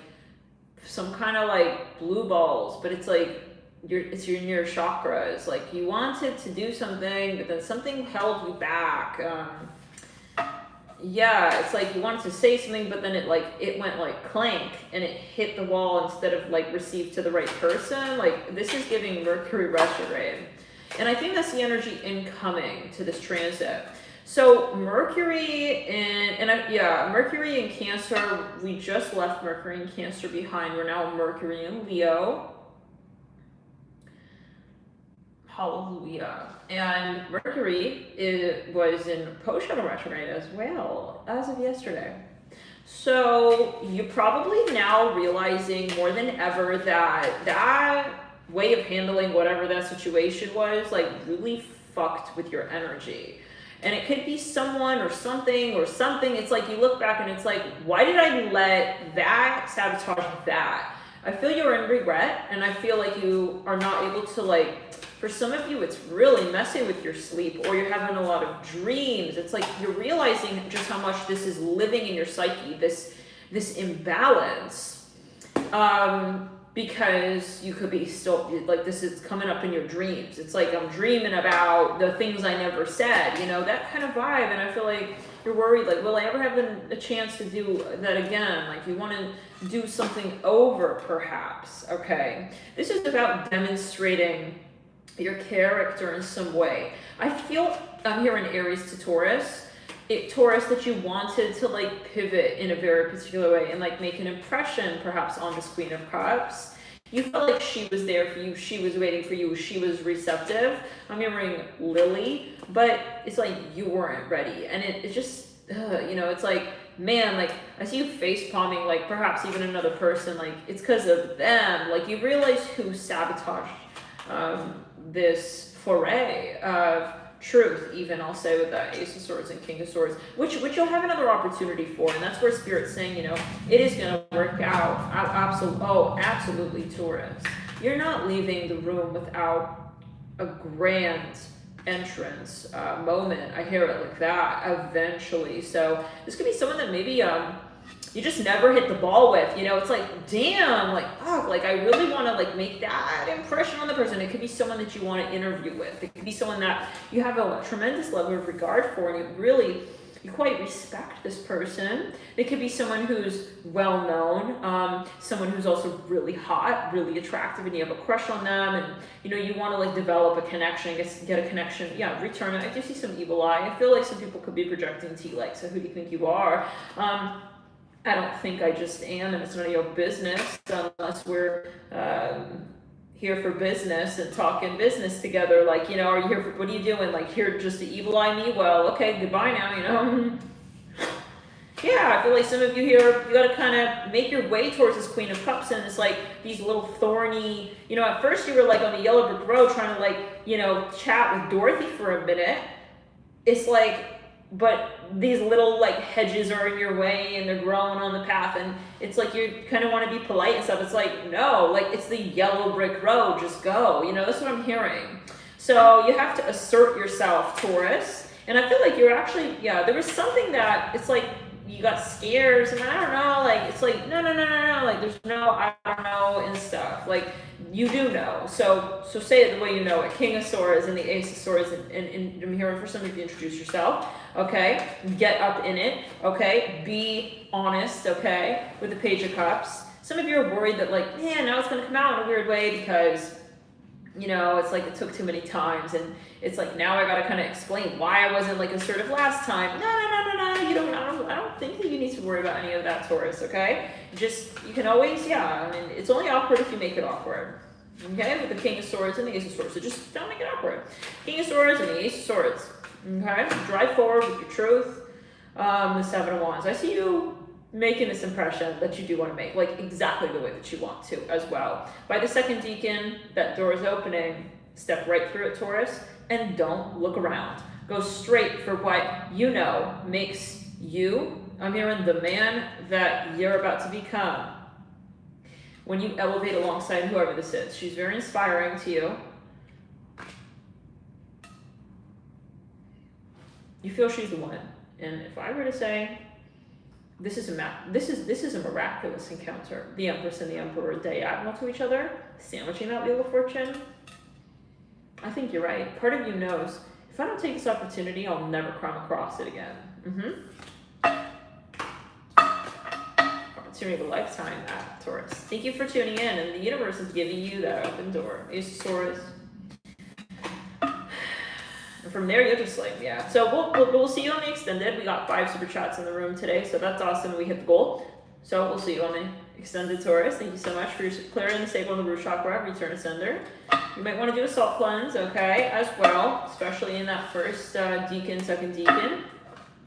some kind of like blue balls, but it's like it's in your chakras. Like, you wanted to do something, but then something held you back. Yeah, it's like you wanted to say something, but then it went like clank and it hit the wall instead of like received to the right person. Like, this is giving Mercury retrograde, and I think that's the energy incoming to this transit. So Mercury Mercury in Cancer, we just left Mercury in Cancer behind. We're now Mercury in Leo. Hallelujah. And Mercury was in post-shuttle retrograde as well, as of yesterday. So you're probably now realizing more than ever that way of handling whatever that situation was, like, really fucked with your energy. And it could be someone or something. It's like you look back and it's like, why did I let that sabotage that? I feel you're in regret, and I feel like you are not able to, like, for some of you, it's really messing with your sleep, or you're having a lot of dreams. It's like you're realizing just how much this is living in your psyche, this imbalance. Because you could be still, like, this is coming up in your dreams. It's like, I'm dreaming about the things I never said, you know, that kind of vibe. And I feel like you're worried, like, will I ever have a chance to do that again? Like, you want to do something over, perhaps, okay? This is about demonstrating your character in some way. I feel I'm hearing Aries to Taurus. Taurus, that you wanted to, like, pivot in a very particular way and, like, make an impression perhaps on this Queen of Cups. You felt like she was there for you, she was waiting for you, she was receptive. I'm hearing Lily, but it's like you weren't ready, and it just you know, it's like, man, like, I see you face palming, like, perhaps even another person, like, it's because of them. Like, you realize who sabotaged this foray of truth, even, I'll say, with that Ace of Swords and King of Swords, which you'll have another opportunity for, and that's where Spirit's saying, you know, it is going to work out. Absolutely, Taurus. You're not leaving the room without a grand entrance moment. I hear it like that, eventually. So this could be someone that maybe you just never hit the ball with, you know. It's like, damn, like, fuck, like, I really want to, like, make that impression on the person. It could be someone that you want to interview with. It could be someone that you have a tremendous level of regard for, and you quite respect this person. It could be someone who's well known, someone who's also really hot, really attractive, and you have a crush on them, and, you know, you want to, like, develop a connection, get a connection. Yeah, return it. I do see some evil eye. I feel like some people could be projecting to you, like, so who do you think you are? I don't think I just am, and it's none of your business unless we're here for business and talking business together. Like, you know, are you here for, what are you doing? Like, here just to evil eye me? Well, okay, goodbye now, you know. Yeah, I feel like some of you here, you got to kind of make your way towards this Queen of Cups, and it's like these little thorny, you know, at first you were like on the yellow brick road trying to, like, you know, chat with Dorothy for a minute. It's like, but these little, like, hedges are in your way and they're growing on the path, and it's like you kind of want to be polite and stuff. It's like, no, like, it's the yellow brick road, just go, you know. That's what I'm hearing. So you have to assert yourself, Taurus. And I feel like you're actually, yeah, there was something that, it's like you got scares, and I don't know, like, it's like, no, like, there's no, I don't know, and stuff. Like, you do know. So say it the way you know it. King of Swords and the Ace of Swords, and I'm hearing for some of you, introduce yourself, okay? Get up in it, okay? Be honest, okay? With the Page of Cups. Some of you are worried that, like, man, now it's going to come out in a weird way because, you know, it's like it took too many times, and it's like, now I gotta kind of explain why I wasn't, like, assertive last time. No, you don't. I don't think that you need to worry about any of that, Taurus. Okay, just, you can always, yeah. I mean, it's only awkward if you make it awkward. Okay, with the King of Swords and the Ace of Swords, so just don't make it awkward. King of Swords and the Ace of Swords. Okay, drive forward with your truth. The Seven of Wands. I see you making this impression that you do want to make, like exactly the way that you want to as well. By the second decan, that door is opening, step right through it, Taurus, and don't look around. Go straight for what you know makes you, I'm hearing, the man that you're about to become. When you elevate alongside whoever this is, she's very inspiring to you. You feel she's the one. And if I were to say, this is a miraculous encounter. The Empress and the Emperor diagonal to each other, sandwiching that Wheel of Fortune. I think you're right. Part of you knows, if I don't take this opportunity, I'll never come across it again. Opportunity of a lifetime, Taurus. Thank you for tuning in, and the universe is giving you that open door. Ace of Taurus. And from there, you're just like, yeah. So we'll see you on the extended. We got 5 super chats in the room today, so that's awesome. We hit the goal. So we'll see you on the extended, Taurus. Thank you so much for clearing the sacral and the root chakra, return ascender. You might want to do a salt cleanse, okay, as well, especially in that first decan, second decan,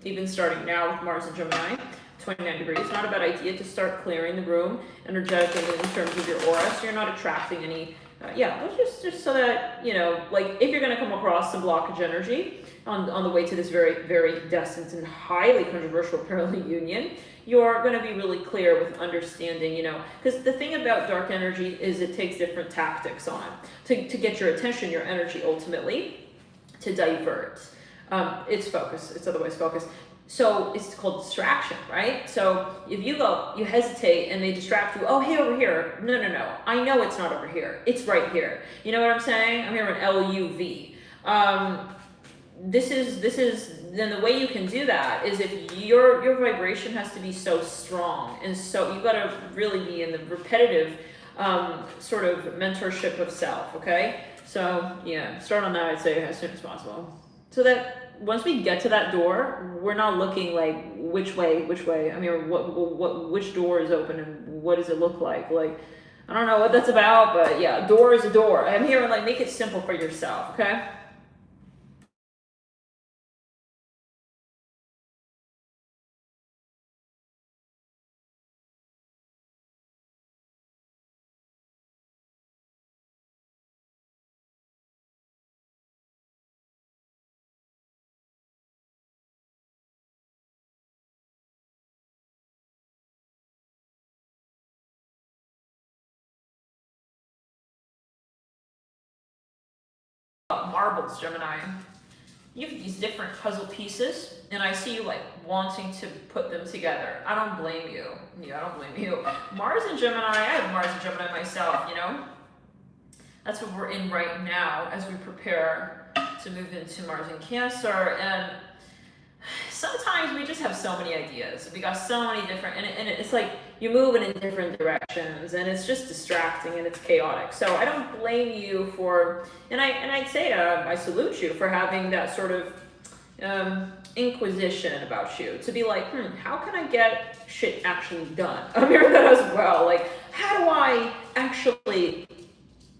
even starting now with Mars and Gemini. 29 degrees. It's not a bad idea to start clearing the room energetically in terms of your aura, so you're not attracting any. Just so that, you know, like if you're going to come across some blockage energy on the way to this very, very destined and highly controversial parallel union, you're going to be really clear with understanding, you know, because the thing about dark energy is it takes different tactics on to get your attention, your energy ultimately to divert. It's focus. It's otherwise focus. So it's called distraction, right? So if you hesitate and they distract you, oh, hey, over here. No. I know it's not over here. It's right here. You know what I'm saying? I'm hearing LUV. This is, then the way you can do that is if your vibration has to be so strong. And so you've got to really be in the repetitive sort of mentorship of self, okay? So yeah, start on that, I'd say, as soon as possible. So that once we get to that door, we're not looking like which way. I mean, which door is open and what does it look like? Like, I don't know what that's about, but yeah, a door is a door. I'm hearing like make it simple for yourself, okay? Marbles, Gemini. You have these different puzzle pieces, and I see you like wanting to put them together. I don't blame you. Yeah, I don't blame you. Mars and Gemini, I have Mars and Gemini myself, you know? That's what we're in right now as we prepare to move into Mars and Cancer. And sometimes we just have so many ideas. We got so many different, and it's like you're moving in different directions, and it's just distracting and it's chaotic. So I don't blame you for, and I'd say I salute you for having that sort of inquisition about you, to be like, how can I get shit actually done? I'm hearing that as well. Like, how do I actually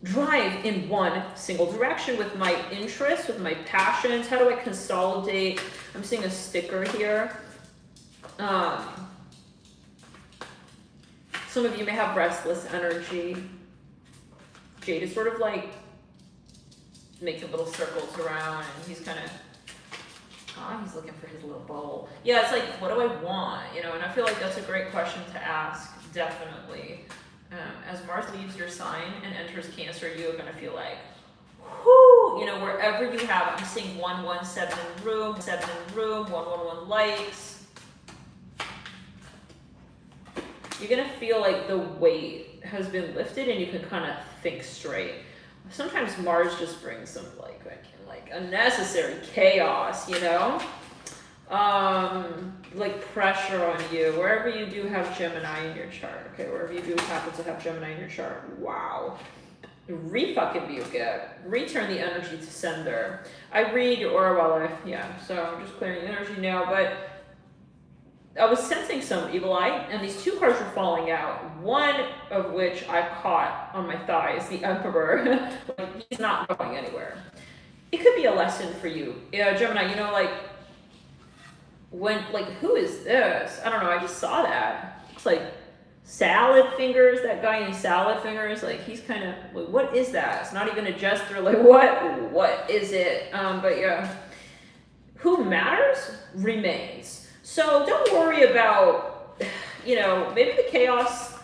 drive in one single direction with my interests, with my passions? How do I consolidate? I'm seeing a sticker here. Some of you may have restless energy. Jade is sort of like making little circles around, and he's kind of, he's looking for his little bowl. Yeah, it's like, what do I want? You know, and I feel like that's a great question to ask, definitely. As Mars leaves your sign and enters Cancer, you're going to feel like, whoo, you know, wherever you have, I'm seeing 117 in room, 7 in room, 111 likes. You're going to feel like the weight has been lifted and you can kind of think straight. Sometimes Mars just brings some like unnecessary chaos, you know? Like pressure on you, wherever you do have Gemini in your chart, okay, wherever you do happen to have Gemini in your chart, wow. Re-fucking-buke it. Return the energy to sender. I read your aura while so I'm just clearing the energy now, but I was sensing some evil eye, and these 2 cards were falling out, one of which I caught on my thighs, the Emperor. Like, he's not going anywhere. It could be a lesson for you. Gemini, you know, like, who is this? I don't know, I just saw that. It's like salad fingers, that guy in salad fingers, like he's kind of, like, what is that? It's not even a gesture, like what is it? But yeah, who matters remains. So don't worry about, maybe the chaos,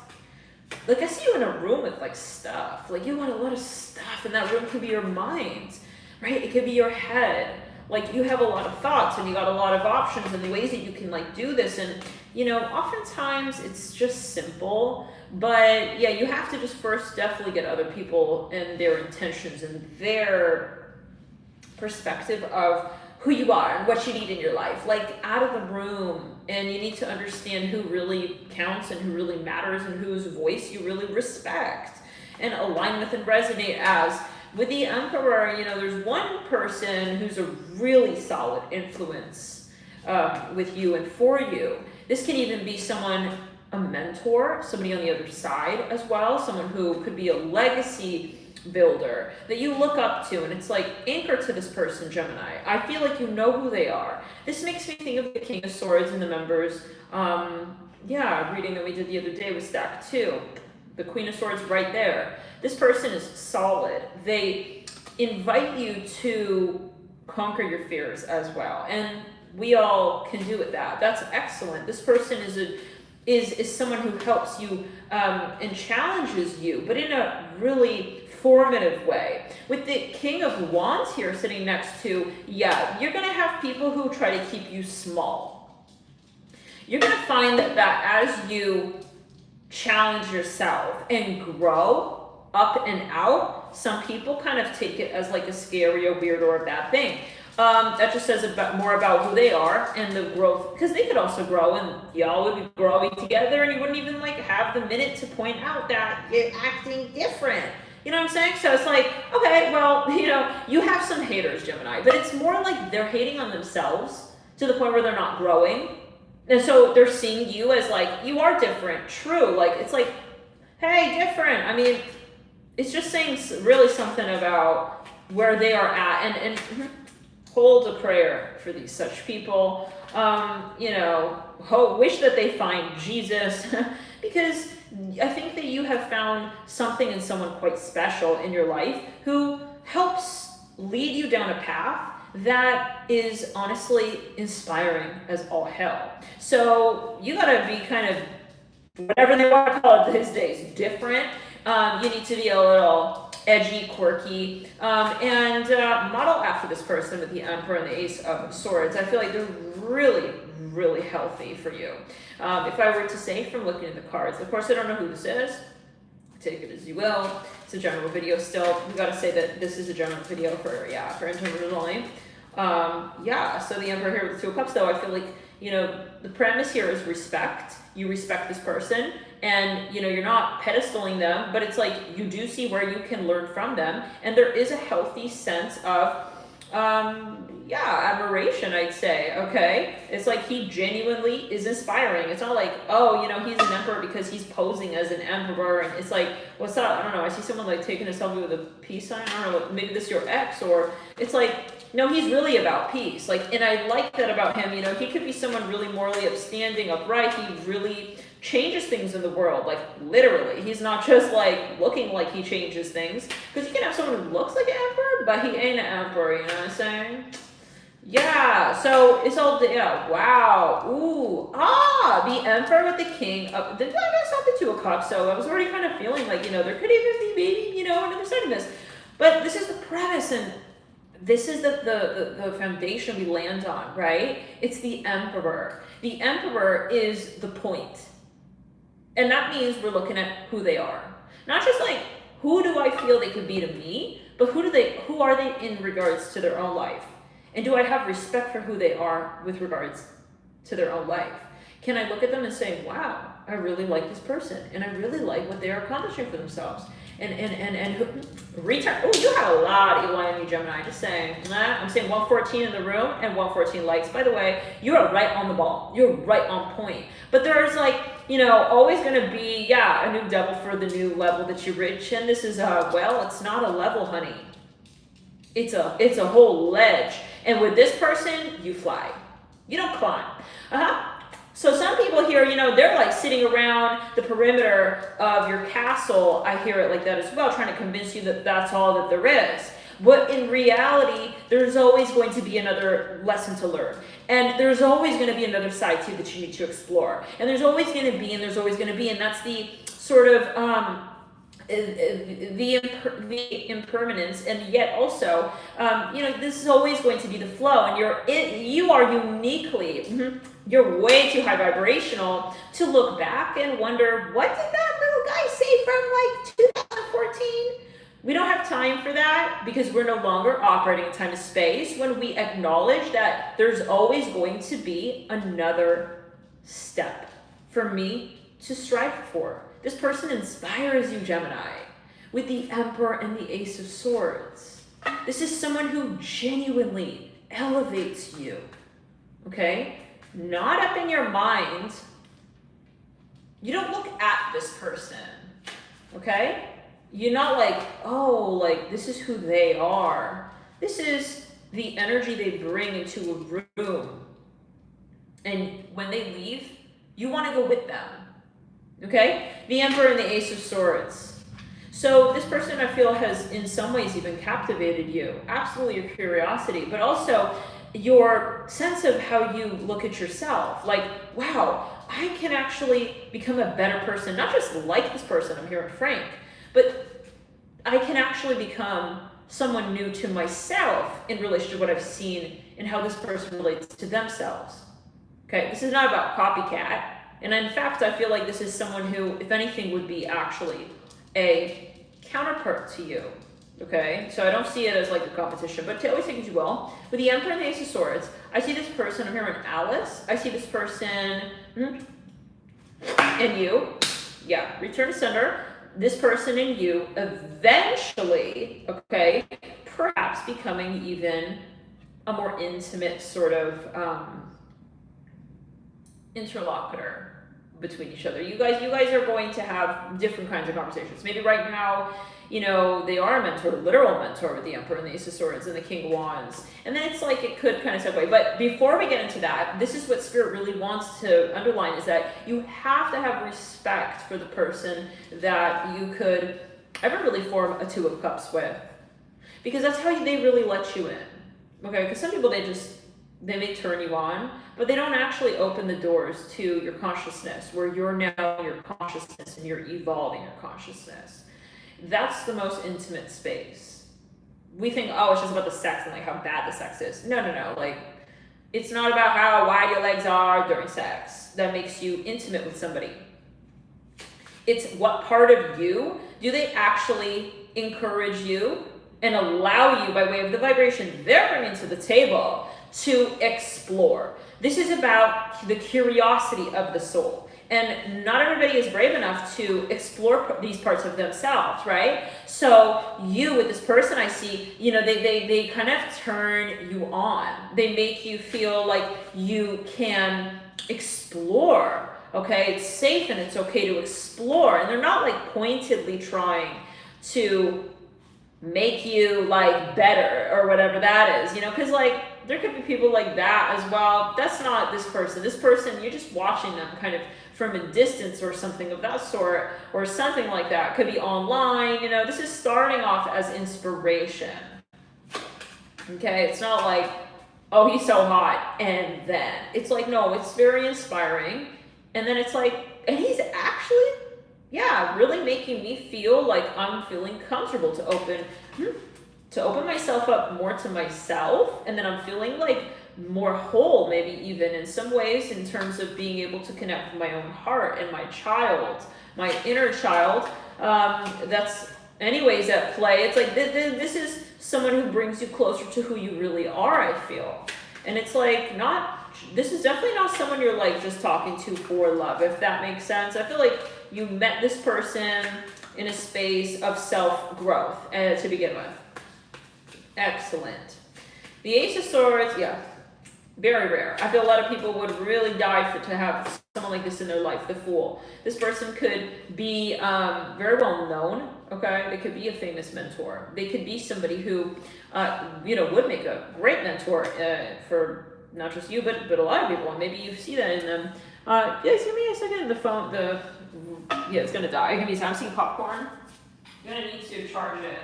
like I see you in a room with like stuff, like you want a lot of stuff, and that room could be your mind, right? It could be your head. Like you have a lot of thoughts and you got a lot of options and the ways that you can like do this. And, oftentimes it's just simple, but yeah, you have to just first definitely get other people and their intentions and their perspective of who you are and what you need in your life, like out of the room. And you need to understand who really counts and who really matters and whose voice you really respect and align with and resonate as. With the Emperor, there's one person who's a really solid influence with you and for you. This can even be someone, a mentor, somebody on the other side as well, someone who could be a legacy builder that you look up to, and it's like anchor to this person, Gemini. I feel like you know who they are. This makes me think of the King of Swords and the members. Reading that we did the other day with stack 2. The Queen of Swords right there. This person is solid. They invite you to conquer your fears as well. And we all can do with that. That's excellent. This person is someone who helps you and challenges you, but in a really formative way. With the King of Wands here sitting next to, you're going to have people who try to keep you small. You're going to find that as you challenge yourself and grow up and out, some people kind of take it as like a scary or weird or a bad thing. That just says more about who they are and the growth, because they could also grow and y'all would be growing together and you wouldn't even like have the minute to point out that you're acting different. You know what I'm saying? So it's like, okay, well, you have some haters, Gemini, but it's more like they're hating on themselves to the point where they're not growing. And so they're seeing you as like, you are different, true. Like, it's like, hey, different. I mean, it's just saying really something about where they are at, and hold a prayer for these such people. Wish that they find Jesus because I think that you have found something in someone quite special in your life who helps lead you down a path that is honestly inspiring as all hell. So you gotta be kind of, whatever they want to call it these days, different. You need to be a little edgy, quirky, and model after this person with the Emperor and the Ace of Swords. I feel like they're really, really healthy for you. If I were to say from looking at the cards, of course I don't know who this is. Take it as you will. It's a general video still. We gotta say that this is a general video for interpreters only. So the Emperor here with the 2 of Cups, though, I feel like, the premise here is respect. You respect this person, and, you're not pedestaling them, but it's like you do see where you can learn from them, and there is a healthy sense of, admiration, I'd say, okay? It's like he genuinely is inspiring. It's not like, he's an emperor because he's posing as an emperor, and it's like, what's up? I don't know, I see someone like taking a selfie with a peace sign, I don't know, maybe this is your ex, or it's like, no, he's really about peace. Like, and I like that about him, he could be someone really morally upstanding, upright, he really changes things in the world, like literally. He's not just like looking like he changes things, because you can have someone who looks like an emperor, but he ain't an emperor, you know what I'm saying? So it's all wow, ooh, the Emperor with the King of, I guess not the 2 of Cups, so I was already kind of feeling like, there could even be maybe, another side of this, but this is the premise, and this is the foundation we land on, right? It's the Emperor. The Emperor is the point. And that means we're looking at who they are. Not just like, who do I feel they could be to me, but who are they in regards to their own life? And do I have respect for who they are with regards to their own life? Can I look at them and say, wow, I really like this person, and I really like what they are accomplishing for themselves? And return. Oh, you have a lot of Eli and me, Gemini. Just saying. I'm saying 114 in the room and 114 likes. By the way, you are right on the ball. You're right on point. But there's like, always going to be, a new double for the new level that you reach. And this is, it's not a level, honey. It's a whole ledge. And with this person, you fly. You don't climb. So some people here, you know, they're like sitting around the perimeter of your castle. I hear it like that as well, trying to convince you that that's all that there is. But in reality, there's always going to be another lesson to learn. And there's always going to be another side to you that you need to explore. And there's always going to be, and that's the sort of the impermanence, and yet also, you know, this is always going to be the flow, and you are uniquely, you're way too high vibrational to look back and wonder, what did that little guy say from like 2014? We don't have time for that because we're no longer operating in time and space when we acknowledge that there's always going to be another step for me to strive for. This person inspires you, Gemini, with the Emperor and the Ace of Swords. This is someone who genuinely elevates you, okay? Not up in your mind. You don't look at this person, okay? You're not like, oh, like this is who they are. This is the energy they bring into a room. And when they leave, you want to go with them. Okay? The Emperor and the Ace of Swords. So this person, I feel, has in some ways even captivated you. Absolutely your curiosity, but also your sense of how you look at yourself. Like, wow, I can actually become a better person. Not just like this person, I'm hearing Frank, but I can actually become someone new to myself in relation to what I've seen and how this person relates to themselves. Okay? This is not about copycat. And in fact, I feel like this is someone who, if anything, would be actually a counterpart to you, okay? So I don't see it as like a competition, but always take it as you will. With the Emperor and the Ace of Swords, I see this person, I'm hearing Alice, I see this person, and you, yeah, return to sender, this person and you eventually, okay, perhaps becoming even a more intimate sort of interlocutor between each other. You guys are going to have different kinds of conversations. Maybe right now, you know, they are a mentor, literal mentor with the Emperor and the Ace of Swords and the King of Wands. And then it's like it could kind of segue. But before we get into that, this is what Spirit really wants to underline, is that you have to have respect for the person that you could ever really form a Two of Cups with. Because that's how they really let you in. Okay? Because some people, they may turn you on, but they don't actually open the doors to your consciousness, where you're now your consciousness and you're evolving your consciousness. That's the most intimate space. We think, oh, it's just about the sex and like how bad the sex is. No. Like, it's not about how wide your legs are during sex that makes you intimate with somebody. It's what part of you do they actually encourage you and allow you, by way of the vibration they're bringing to the table, to explore. This is about the curiosity of the soul. And not everybody is brave enough to explore these parts of themselves, right? So you, with this person I see, you know, they kind of turn you on. They make you feel like you can explore, okay? It's safe and it's okay to explore. And they're not like pointedly trying to make you like better or whatever that is, you know, because like there could be people like that as well. That's not this person. This person, you're just watching them kind of from a distance or something of that sort, or something like that. Could be online, you know. This is starting off as inspiration. Okay, it's not like, oh, he's so hot, and then it's like, no, it's very inspiring, and then it's like, and he's actually, yeah, really making me feel like I'm feeling comfortable to open myself up more to myself, and then I'm feeling like more whole, maybe even in some ways, in terms of being able to connect with my own heart and my child, my inner child. That's anyways at play. It's like this is someone who brings you closer to who you really are, I feel. And it's like this is definitely not someone you're like just talking to for love, if that makes sense. I feel like you met this person in a space of self-growth to begin with. Excellent. The Ace of Swords, yeah, very rare. I feel a lot of people would really die to have someone like this in their life, the Fool. This person could be very well known, okay? They could be a famous mentor. They could be somebody who, you know, would make a great mentor for not just you, but a lot of people, and maybe you see that in them. Yeah, give me a second. The phone, yeah, it's gonna die. I'm seeing popcorn. You're gonna need to charge it.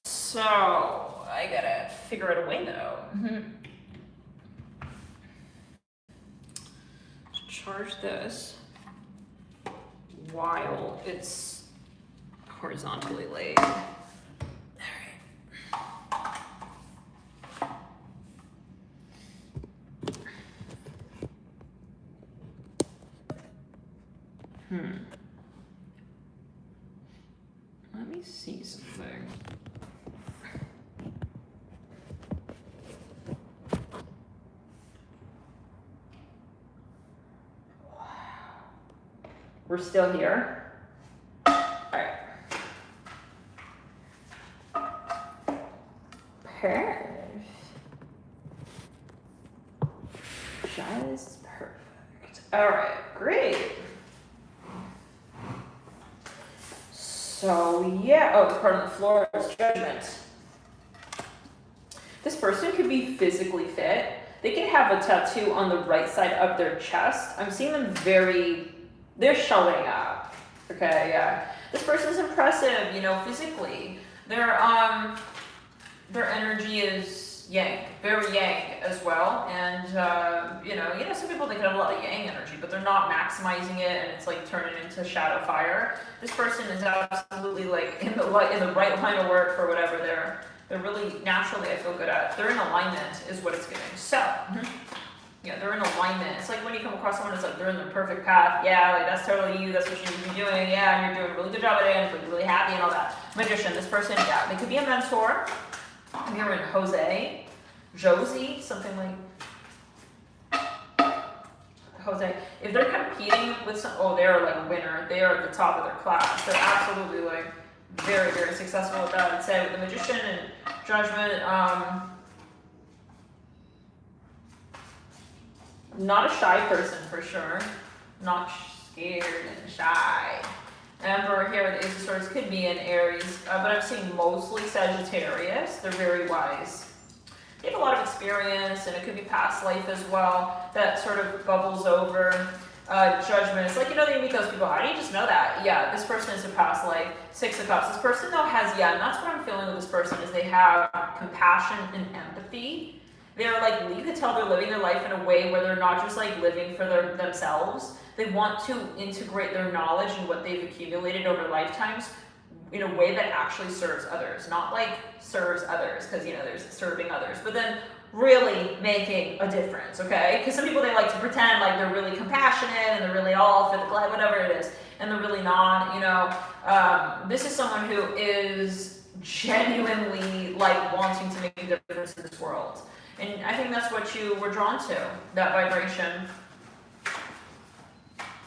So I gotta figure out a way though. Charge this while it's horizontally laid. All right. Let me see something. We're still here. All right. Perfect. Just perfect. All right, great. So yeah, oh, the part on the floor is judgment. This person could be physically fit. They can have a tattoo on the right side of their chest. I'm seeing them they're showing up. Okay, yeah. This person's impressive, physically. Their energy is yang, very yang as well. And some people, they can have a lot of yang energy, but they're not maximizing it, and it's like turning into shadow fire. This person is absolutely like in the right line of work for whatever they're really naturally, I feel good at. They're in alignment is what it's giving. So. Yeah, they're in alignment. It's like when you come across someone that's like, they're in the perfect path. Yeah, like that's totally you. That's what you should be doing. Yeah, and you're doing a really good job at it, and you're really happy and all that. Magician, this person, yeah, they could be a mentor. You're in Josie, something like Jose. If they're competing with they're like a winner. They are at the top of their class. They're absolutely like very, very successful with that. I'd say with the magician and judgment, not a shy person for sure. Not scared and shy. Emperor here with the Ace of Swords could be an Aries, but I'm seeing mostly Sagittarius. They're very wise. They have a lot of experience, and it could be past life as well. That sort of bubbles over. Judgment. It's like, you meet those people. How do you just know that? Yeah, this person is a past life. Six of Cups. This person though has, and that's what I'm feeling with this person, is they have compassion and empathy. They're like, you could tell they're living their life in a way where they're not just like living for themselves. They want to integrate their knowledge and what they've accumulated over lifetimes in a way that actually serves others. Not like serves others, because there's serving others, but then really making a difference, okay? Because some people, they like to pretend like they're really compassionate and they're really all for the glad, whatever it is, and they're really not, This is someone who is genuinely like wanting to make a difference in this world. And I think that's what you were drawn to, that vibration.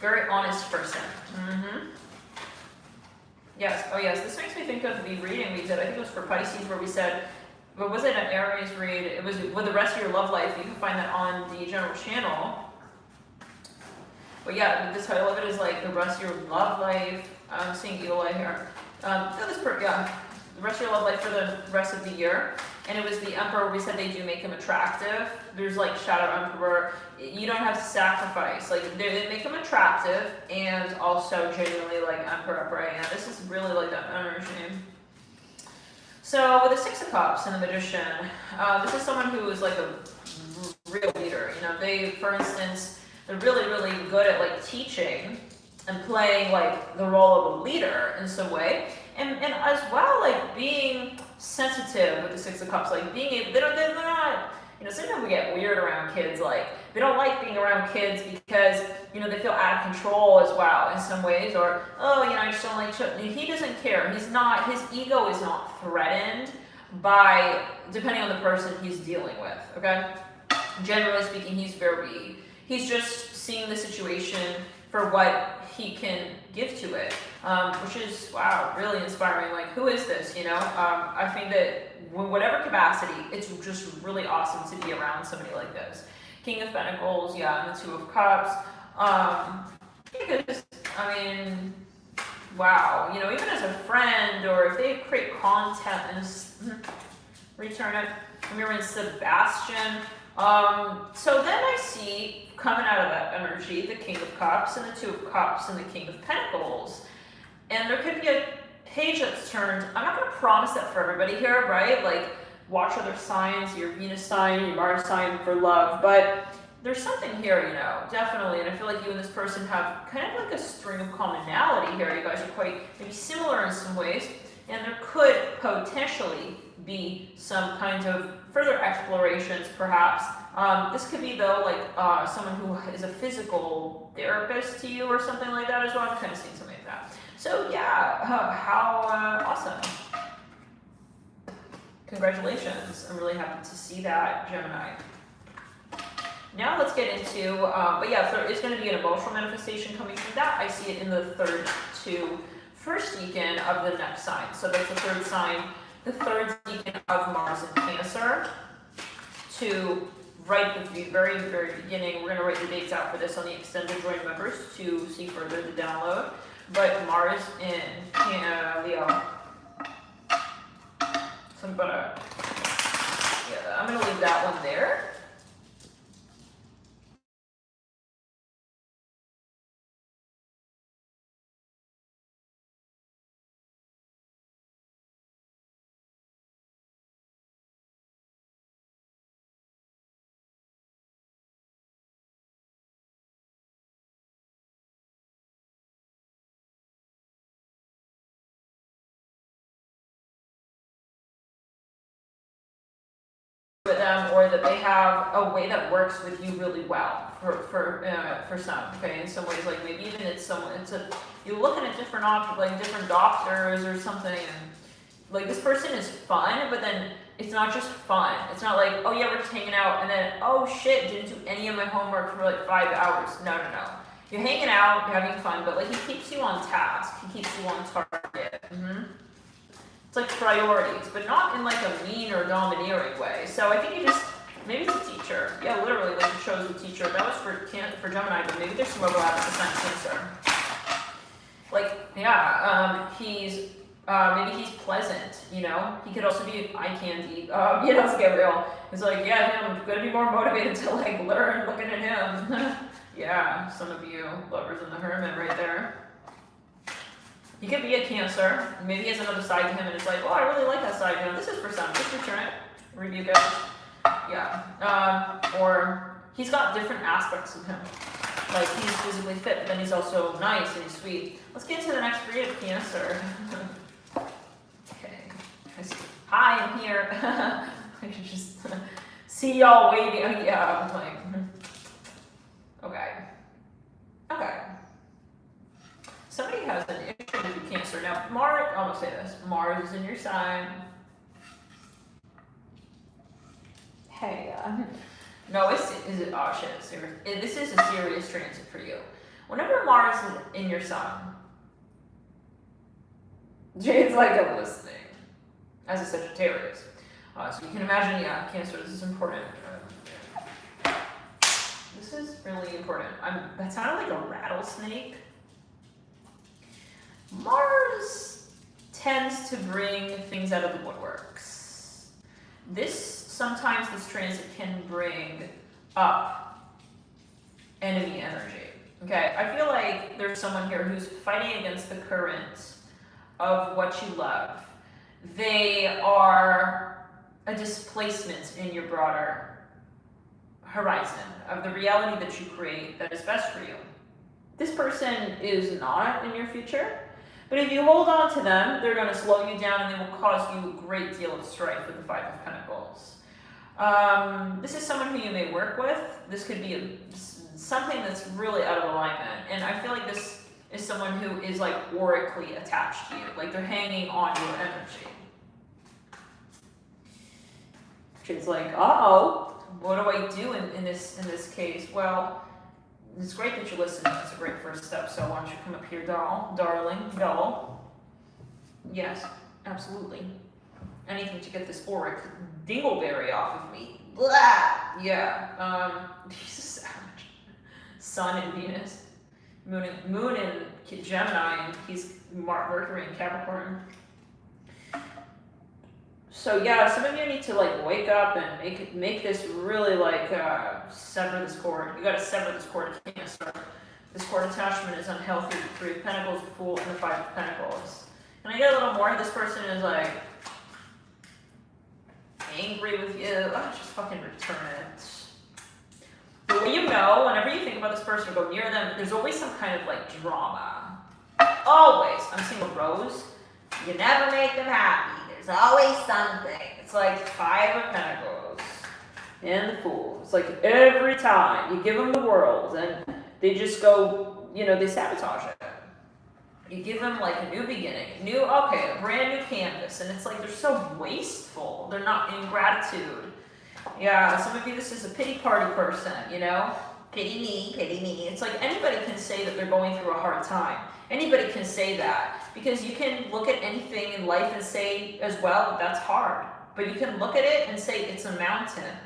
Very honest person. Yes, oh yes, this makes me think of the reading we did. I think it was for Pisces, where we said, but was it an Aries read? It was with the rest of your love life. You can find that on the general channel. But yeah, the title of it is like the rest of your love life. I'm seeing Eagle Eye here. The rest of your love life for the rest of the year. And it was the Emperor. We said they do make him attractive. There's like Shadow Emperor. You don't have to sacrifice. Like they make him attractive, and also genuinely like Emperor. Yeah, this is really like that energy. So with the Six of Cups and the Magician, this is someone who is like a real leader. They, for instance, they're really, really good at like teaching and playing like the role of a leader in some way. And as well, like being sensitive with the Six of Cups, like being able, they're not, sometimes we get weird around kids, like they don't like being around kids because, they feel out of control as well in some ways, or, I just don't like children. He doesn't care. His ego is not threatened by, depending on the person he's dealing with, okay? Generally speaking, he's just seeing the situation for what he can give to it. which is, wow, really inspiring. Like, who is this, you know? I think that whatever capacity, it's just really awesome to be around somebody like this. King of Pentacles, yeah, and the Two of Cups. Because, I mean, wow, you know, even as a friend, or if they create content and just return it. We're in Sebastian. So then I see coming out of that energy the King of Cups and the Two of Cups and the King of Pentacles. And there could be a page that's turned. I'm not going to promise that for everybody here, right? Like, watch other signs, your Venus sign, your Mars sign for love. But there's something here, you know, definitely. And I feel like you and this person have kind of like a string of commonality here. You guys are quite maybe similar in some ways. And there could potentially be some kind of further explorations, perhaps. This could be, though, like someone who is a physical therapist to you or something like that as well. I'm kind of seeing something like that. So, yeah, how awesome. Congratulations. I'm really happy to see that, Gemini. Now let's get into, but yeah, if there is going to be an emotional manifestation coming from that, I see it in the third to first decan of the next sign. So that's the third sign, the third decan of Mars in Cancer. To right at the very, very beginning, we're going to write the dates out for this on the extended join members to see further the download. But Mars in Leo. So I'm gonna leave that one there. With them, or that they have a way that works with you really well for some. Okay, in some ways, like maybe even you're looking at different options, like different doctors or something, and like this person is fun, but then it's not just fun. It's not like, oh yeah, we're just hanging out, and then oh shit, didn't do any of my homework for like 5 hours. No. You're hanging out, you're having fun, but like he keeps you on task. He keeps you on target. It's like priorities, but not in like a mean or domineering way. So I think maybe it's a teacher. Yeah, literally, like you chose the teacher. That was for Gemini, but maybe there's some overlap with the sign Cancer. Like, yeah, maybe he's pleasant, you know? He could also be eye candy, you know, to get real. It's like, yeah, I'm gonna be more motivated to like learn looking at him. Yeah, some of you lovers in the Hermit right there. He could be a Cancer. Maybe he has another side to him, and it's like, oh, I really like that side. You know, this is for some. Just return it. Review it. Yeah. Or he's got different aspects of him. Like he's physically fit, but then he's also nice and he's sweet. Let's get to the next breed of Cancer. Okay. Hi, I'm here. I can just see y'all waiting. Yeah. I'm like. Okay. Somebody has an issue with Cancer. Now, Mars, I'm going to say this. Mars is in your sign. Hey, no, this is a serious transit for you. Whenever Mars is in your sign, Jade's like, I'm listening, as a Sagittarius. So you can imagine, yeah, Cancer, this is important. This is really important. That sounded like a rattlesnake. Mars tends to bring things out of the woodworks. Sometimes this transit can bring up enemy energy. Okay, I feel like there's someone here who's fighting against the current of what you love. They are a displacement in your broader horizon of the reality that you create that is best for you. This person is not in your future. But if you hold on to them, they're going to slow you down and they will cause you a great deal of strife with the Five of Pentacles. This is someone who you may work with. This could be something that's really out of alignment. And I feel like this is someone who is like aurically attached to you. Like they're hanging on your energy. It's like, uh-oh, what do I do in this case? Well, It's great that you're listening. It's a great first step. So why don't you come up here, darling, doll? Yes, absolutely. Anything to get this auric dingleberry off of me. Blah! Yeah. He's a savage. Sun and Venus. Moon in Gemini, and he's Mercury in Capricorn. So yeah, some of you need to like wake up and make this really like sever this cord. You got to sever this cord to Cancer. This cord attachment is unhealthy. The Three of Pentacles, the Fool, and the Five of Pentacles. Can I get a little more? This person is like angry with you. Oh, just fucking return it. But when you know, whenever you think about this person or go near them, there's always some kind of like drama. Always. I'm seeing a rose. You never make them happy. There's always something. It's like Five of Pentacles and the Fool. It's like every time you give them the world and they just go, you know, they sabotage it. You give them like a new beginning, a brand new canvas, and it's like they're so wasteful. They're not in gratitude. Yeah, some of you, this is a pity party person, you know? Pity me, pity me. It's like anybody can say that they're going through a hard time. Anybody can say that because you can look at anything in life and say as well that that's hard. But you can look at it and say it's a mountain.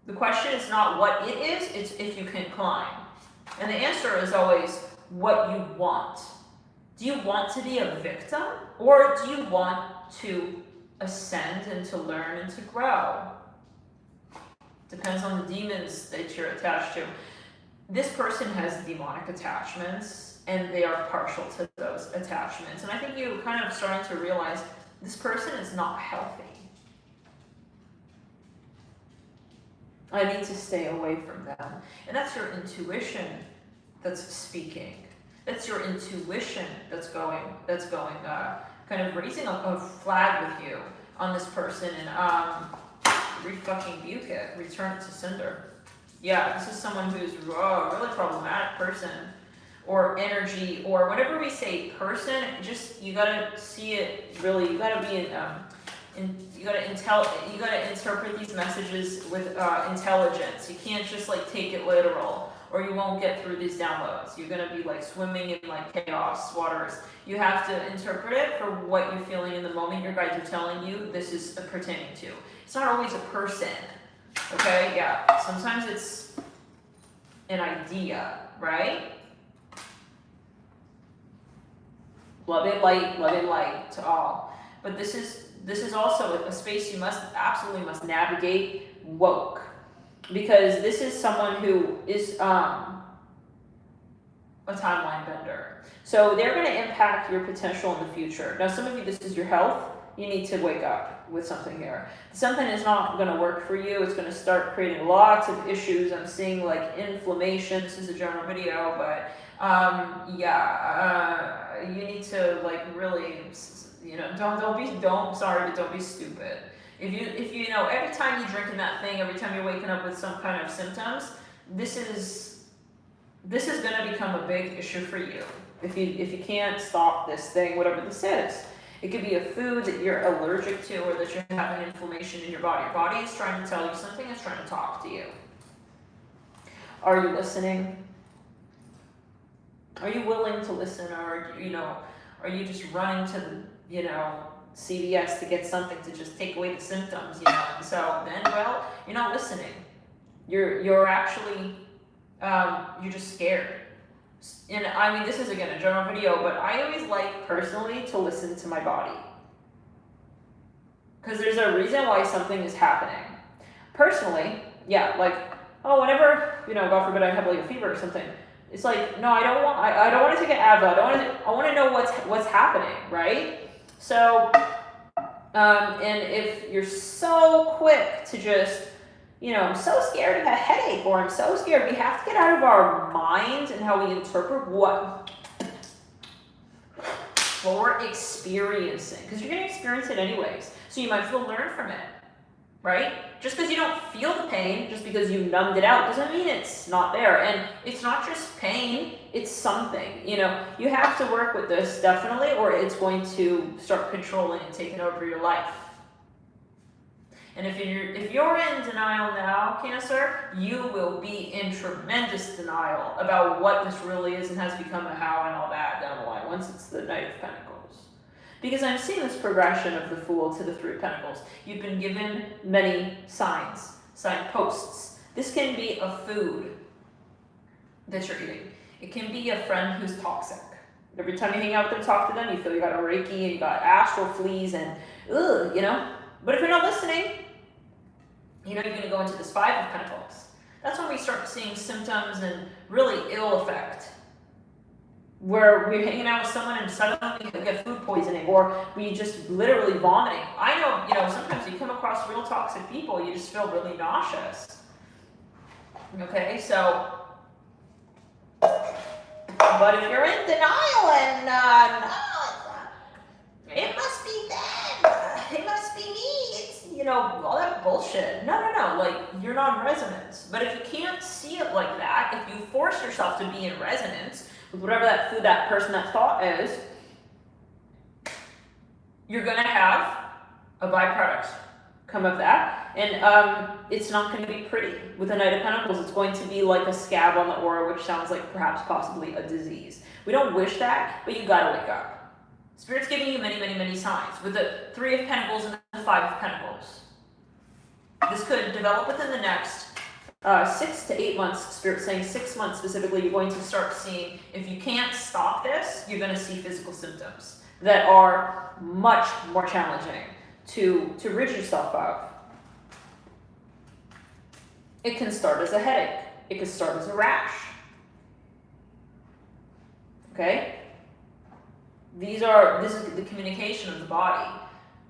The question is not what it is, it's if you can climb. And the answer is always what you want. Do you want to be a victim, or do you want to ascend and to learn and to grow? Depends on the demons that you're attached to. This person has demonic attachments, and they are partial to those attachments. And I think you're kind of starting to realize this person is not healthy. I need to stay away from them. And that's your intuition that's speaking. That's your intuition that's going kind of raising a flag with you on this person and re-fucking-buke it, return it to sender. Yeah, this is someone who's a really problematic person or energy, or whenever we say person, just you gotta see it really. You gotta be you gotta interpret these messages with intelligence. You can't just like take it literal, or you won't get through these downloads. You're gonna be like swimming in like chaos waters. You have to interpret it for what you're feeling in the moment. Your guides are telling you this is pertaining to. It's not always a person, okay? Yeah, sometimes it's an idea, right? Love it light to all. But this is also a space you absolutely must navigate woke. Because this is someone who is a timeline bender. So they're going to impact your potential in the future. Now, some of you, this is your health. You need to wake up with something here. Something is not going to work for you. It's going to start creating lots of issues. I'm seeing like inflammation. This is a general video, but you need to like really, you know, don't be stupid. If you know, every time you're drinking that thing, every time you're waking up with some kind of symptoms, this is going to become a big issue for you. If you can't stop this thing, whatever this is. It could be a food that you're allergic to, or that you're having inflammation in your body. Your body is trying to tell you something, it's trying to talk to you. Are you listening? Are you willing to listen, or are you just running to CVS to get something to just take away the symptoms, And so then, well, you're not listening. You're actually you're just scared. And I mean, this is again a general video, but I always like personally to listen to my body. Because there's a reason why something is happening. Personally, yeah, like, oh, whenever, God forbid I have like a fever or something, it's like, no, I don't want to take an Advil. I want to know what's happening, right? So, and if you're so quick to just, I'm so scared of a headache, or I'm so scared, we have to get out of our mind and how we interpret what we're experiencing, because you're going to experience it anyways. So you might as well learn from it, right? Just because you don't feel the pain, just because you numbed it out, doesn't mean it's not there. And it's not just pain, it's something. You have to work with this, definitely, or it's going to start controlling and taking over your life. And if you're in denial now, Cancer, you will be in tremendous denial about what this really is and has become a how and all that down the line once it's the Knight of Pentacles. Because I'm seeing this progression of the Fool to the Three of Pentacles. You've been given many signs, signposts. This can be a food that you're eating. It can be a friend who's toxic. Every time you hang out with them, talk to them, you feel you got a Reiki and you got astral fleas and ugh, you know? But if you're not listening, you know you're going to go into this Five of Pentacles. That's when we start seeing symptoms and really ill effect. Where we're hanging out with someone and suddenly we get food poisoning, or we just literally vomiting. I know, you know, sometimes you come across real toxic people, you just feel really nauseous. Okay, so, but if you're in denial and no, it must be them, it must be me, it's, you know, all that bullshit. No, like, you're not in resonance. But if you can't see it like that, if you force yourself to be in resonance with whatever that food, that person, that thought is, you're going to have a byproduct come of that. And it's not going to be pretty. With the Knight of Pentacles, it's going to be like a scab on the aura, which sounds like perhaps possibly a disease. We don't wish that, but you got to wake up. Spirit's giving you many, many, many signs. With the Three of Pentacles and the Five of Pentacles, this could develop within the next 6 to 8 months. Spirit's saying 6 months specifically, you're going to start seeing, if you can't stop this, you're going to see physical symptoms that are much more challenging to rid yourself of. It can start as a headache. It can start as a rash. Okay? This is the communication of the body.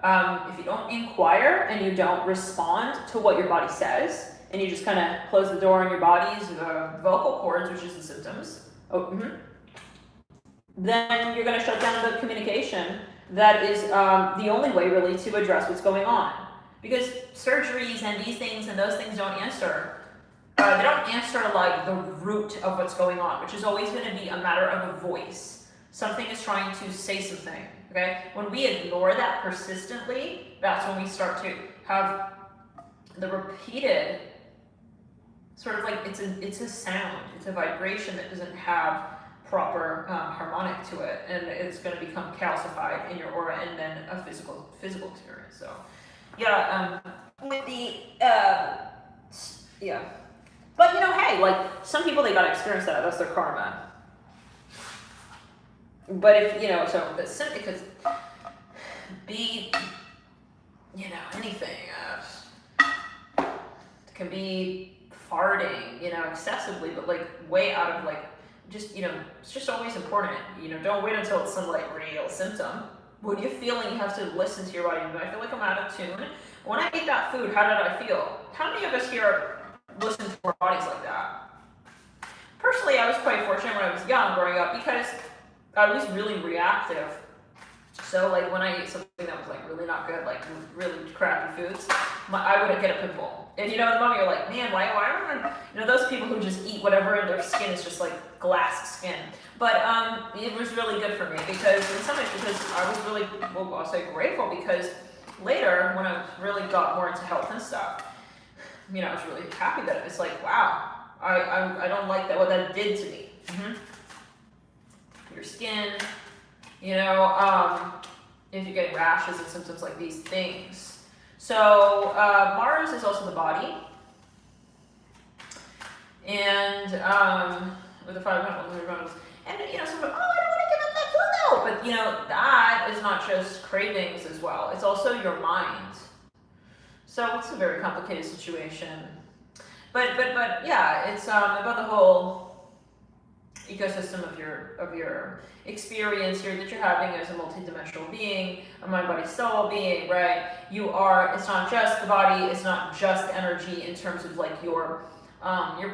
If you don't inquire and you don't respond to what your body says, and you just kind of close the door on your body's vocal cords, which is the symptoms, then you're going to shut down the communication. That is the only way really to address what's going on. Because surgeries and these things and those things don't answer. They don't answer like the root of what's going on, which is always going to be a matter of a voice. Something is trying to say something, okay? When we ignore that persistently, that's when we start to have the repeated, sort of like it's a sound, it's a vibration that doesn't have proper harmonic to it, and it's going to become calcified in your aura and then a physical experience. So, yeah, with the, yeah. But, you know, hey, like, some people, they got to experience that. That's their karma. But if, you know, so the symptom could be, you know, anything. It can be farting, you know, excessively, but, like, way out of, like, just, you know, it's just always important. You know, don't wait until it's some, like, real symptom. When you're feeling, you have to listen to your body. I feel like I'm out of tune. When I ate that food, how did I feel? How many of us here listen to our bodies like that? Personally, I was quite fortunate when I was young growing up because I was really reactive. So like when I ate something that was like really not good, like really crappy foods, I would get a pimple. And you know, in the moment you're like, man, why am I, you know, those people who just eat whatever and their skin is just like glass skin. But it was really good for me because in some ways, because I was really, well, I'll say grateful because later when I really got more into health and stuff, you know, I was really happy that it's like, wow, I don't like that, what that did to me. Your skin, you know, if you're getting rashes and symptoms like these things. So Mars is also the body. And with the Five of Pentacles, and you know, someone, oh, I don't want to give up that food now. But you know, that is not just cravings as well. It's also your mind. So it's a very complicated situation. But yeah, it's about the whole ecosystem of your experience here that you're having as a multidimensional being, a mind, body, soul being, right? You are, it's not just the body, it's not just energy in terms of like your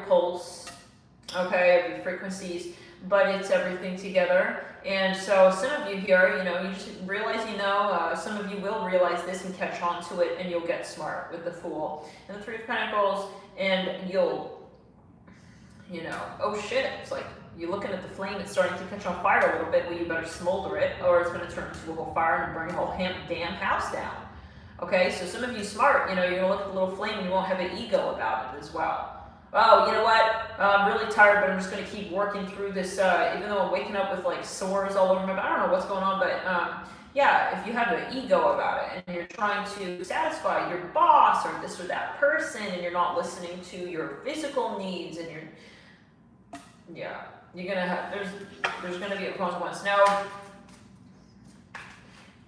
pulse, okay, your frequencies, but it's everything together. And so some of you here, you know, you just realize, you know, some of you will realize this and catch on to it, and you'll get smart with the Fool and the Three of Pentacles, and you'll, you know, oh shit, it's like, you're looking at the flame, it's starting to catch on fire a little bit, well, you better smolder it, or it's going to turn into a whole fire and burn the whole damn house down. Okay, so some of you smart, you know, you're gonna look at the little flame and you won't have an ego about it as well. Oh, you know what? I'm really tired, but I'm just gonna keep working through this, even though I'm waking up with like sores all over my body. I don't know what's going on, but yeah, if you have an ego about it and you're trying to satisfy your boss or this or that person and you're not listening to your physical needs and yeah, you're gonna have, there's gonna be a consequence. Now,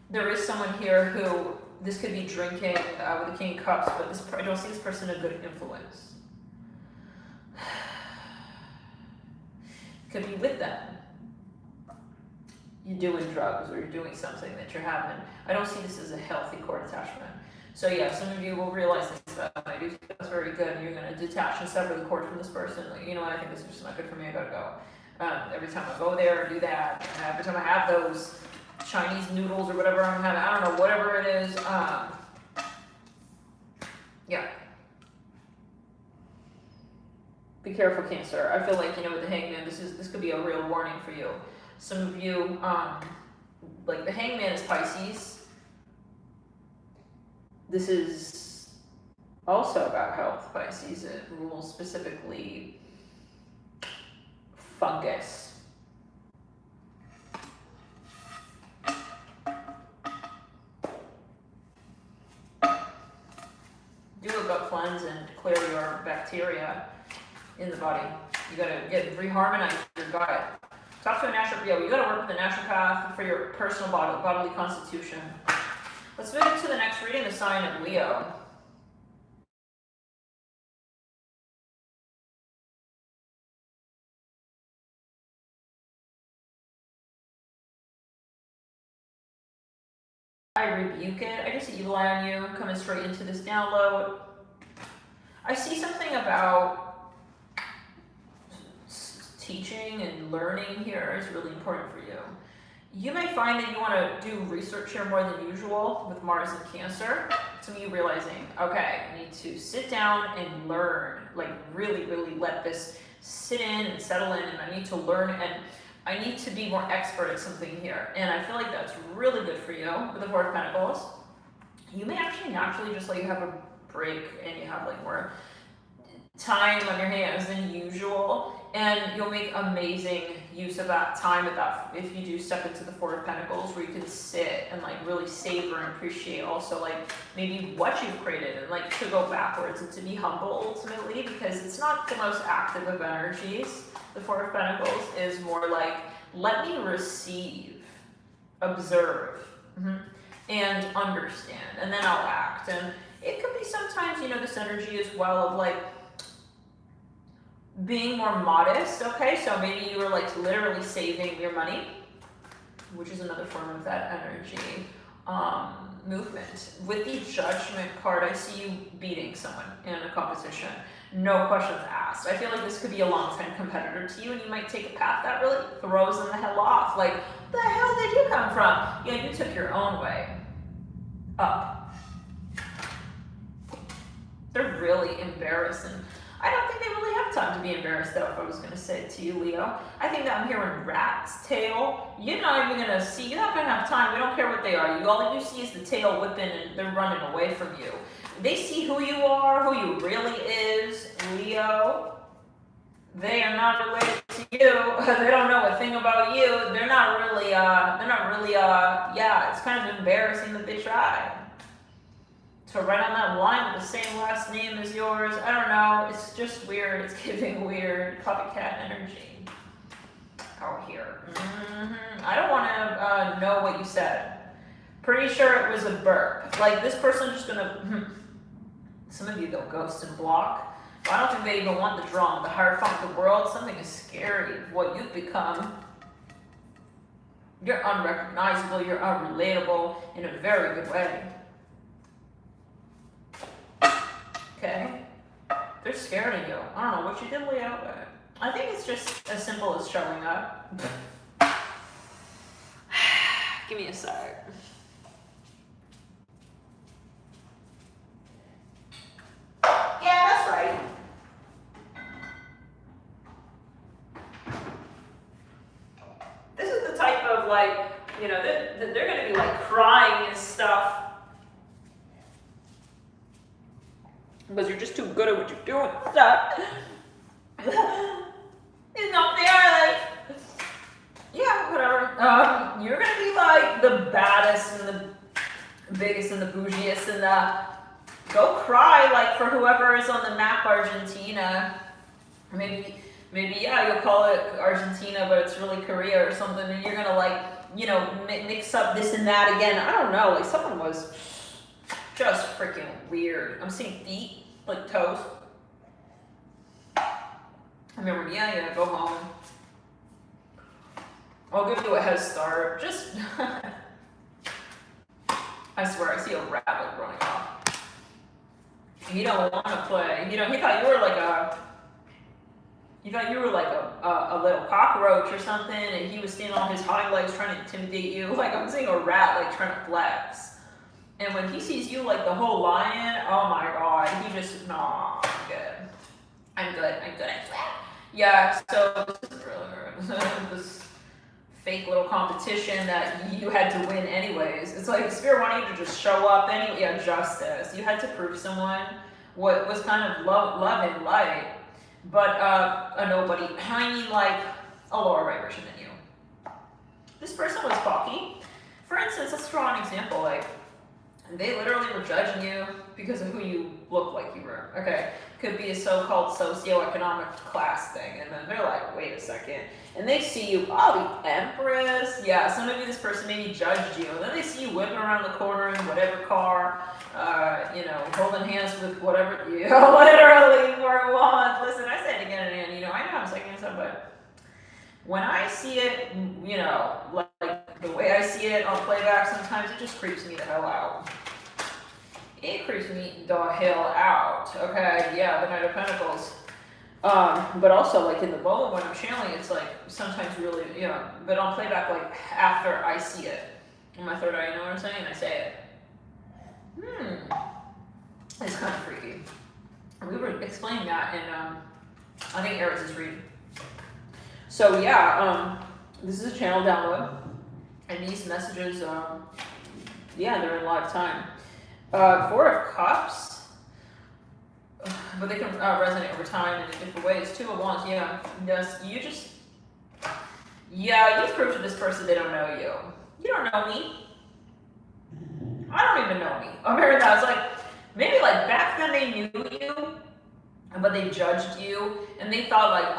there is someone here who, this could be drinking with the King of Cups, but I don't see this person a good influence. Could be with them. You're doing drugs or you're doing something that you're having. I don't see this as a healthy cord attachment. So yeah, some of you will realize this stuff. I do think that's very good. And you're going to detach and sever the cord from this person. Like, you know what, I think this is just not good for me. I gotta go. Every time I go there or do that, every time I have those Chinese noodles or whatever I'm having, I don't know, whatever it is. Yeah. Be careful, Cancer. I feel like, you know, with the Hangman, this could be a real warning for you. Some of you, like the Hangman is Pisces. This is also about health, Pisces. It rules specifically fungus. Do a gut cleanse and clear your bacteria in the body. You gotta reharmonize your gut. Talk to a naturopath. You gotta work with a naturopath for your personal bodily constitution. Let's move into the next reading, the sign of Leo. I rebuke it. I just evil eye on you, coming straight into this download. I see something about teaching and learning here is really important for you. You may find that you want to do research here more than usual with Mars and Cancer. Some of you realizing, okay, I need to sit down and learn, like really, really let this sit in and settle in, and I need to learn, and I need to be more expert at something here. And I feel like that's really good for you with the Four of Pentacles. You may actually naturally just like have a break and you have like more time on your hands than usual, and you'll make amazing use of that time with that if you do step into the Four of Pentacles, where you can sit and like really savor and appreciate also like maybe what you've created, and like to go backwards and to be humble ultimately, because it's not the most active of energies. The Four of Pentacles is more like, let me receive, observe, and understand, and then I'll act. And it could be sometimes, you know, this energy as well of like being more modest, okay? So maybe you were like literally saving your money, which is another form of that energy movement. With the Judgment card, I see you beating someone in a competition. No questions asked. I feel like this could be a long-time competitor to you, and you might take a path that really throws them the hell off. Like, the hell did you come from? You know, you took your own way up. They're really embarrassing. I don't think they really have time to be embarrassed, though, if I was going to say it to you, Leo. I think that I'm hearing rat's tail. You're not even going to see, you're not going to have time. We don't care what they are. All you see is the tail whipping, and they're running away from you. They see who you are, who you really is, Leo. They are not related to you. They don't know a thing about you. They're not really, yeah, it's kind of embarrassing that they tried to write on that line with the same last name as yours. I don't know. It's just weird. It's giving weird copycat energy out here. I don't want to know what you said. Pretty sure it was a burp. Like, this person's just going to... Some of you go ghost and block. But I don't think they even want the drama, the hierophant of the world. Something is scary of what you've become. You're unrecognizable. You're unrelatable in a very good way. Okay? They're scared of you. I don't know what you did, Leo, but I think it's just as simple as showing up. Give me a sec. Yeah, that's right. This is the type of, like, you know, they're going to be, like, crying and stuff because you're just too good at what you're doing. Stop. It's not fair, like, yeah, whatever. You're gonna be like the baddest and the biggest and the bougiest and go cry like for whoever is on the map, Argentina. Maybe yeah, you'll call it Argentina, but it's really Korea or something, and you're gonna like, you know, mix up this and that again. I don't know, like someone was just freaking weird. I'm seeing feet, like toes. I remember, yeah, go home. I'll give you a head start. Just, I swear, I see a rabbit running off. He don't want to play. You know, he thought you were like a little cockroach or something, and he was standing on his hind legs trying to intimidate you. Like, I'm seeing a rat, like, trying to flex. And when he sees you like the whole lion, oh my god, he just, nah, I'm good. Yeah, so this is really this fake little competition that you had to win anyways. It's like Spirit wanted you to just show up anyway. Yeah, justice. You had to prove someone what was kind of love and light, but a nobody, tiny like a lower vibration than you. This person was cocky. For instance, let's draw an example. Like, they literally were judging you because of who you look like you were. Okay, could be a so-called socioeconomic class thing, and then they're like, wait a second, and they see you, oh, the Empress. Yeah, so maybe this person maybe judged you, and then they see you whipping around the corner in whatever car, you know, holding hands with whatever you literally want. Listen, I say it again and again. You know, I know I'm saying this, but when I see it, you know, like the way I see it on playback, sometimes it just creeps me the hell out. It creeps me the hell out. Okay, yeah, the Knight of Pentacles. But also, like, in the moment when I'm channeling, it's like sometimes really, you know, but on playback, like after I see it. In my third eye, you know what I'm saying? I say it. It's kind of freaky. We were explaining that in, I think Eris' reading. So yeah, this is a channel download, and these messages, yeah, they're in live time. Four of Cups, but they can resonate over time in different ways. Two of Wands, yeah, yes, you just, yeah, you prove to this person they don't know you. You don't know me. I don't even know me. I remember that. It's like, maybe like back then they knew you, but they judged you, and they thought like,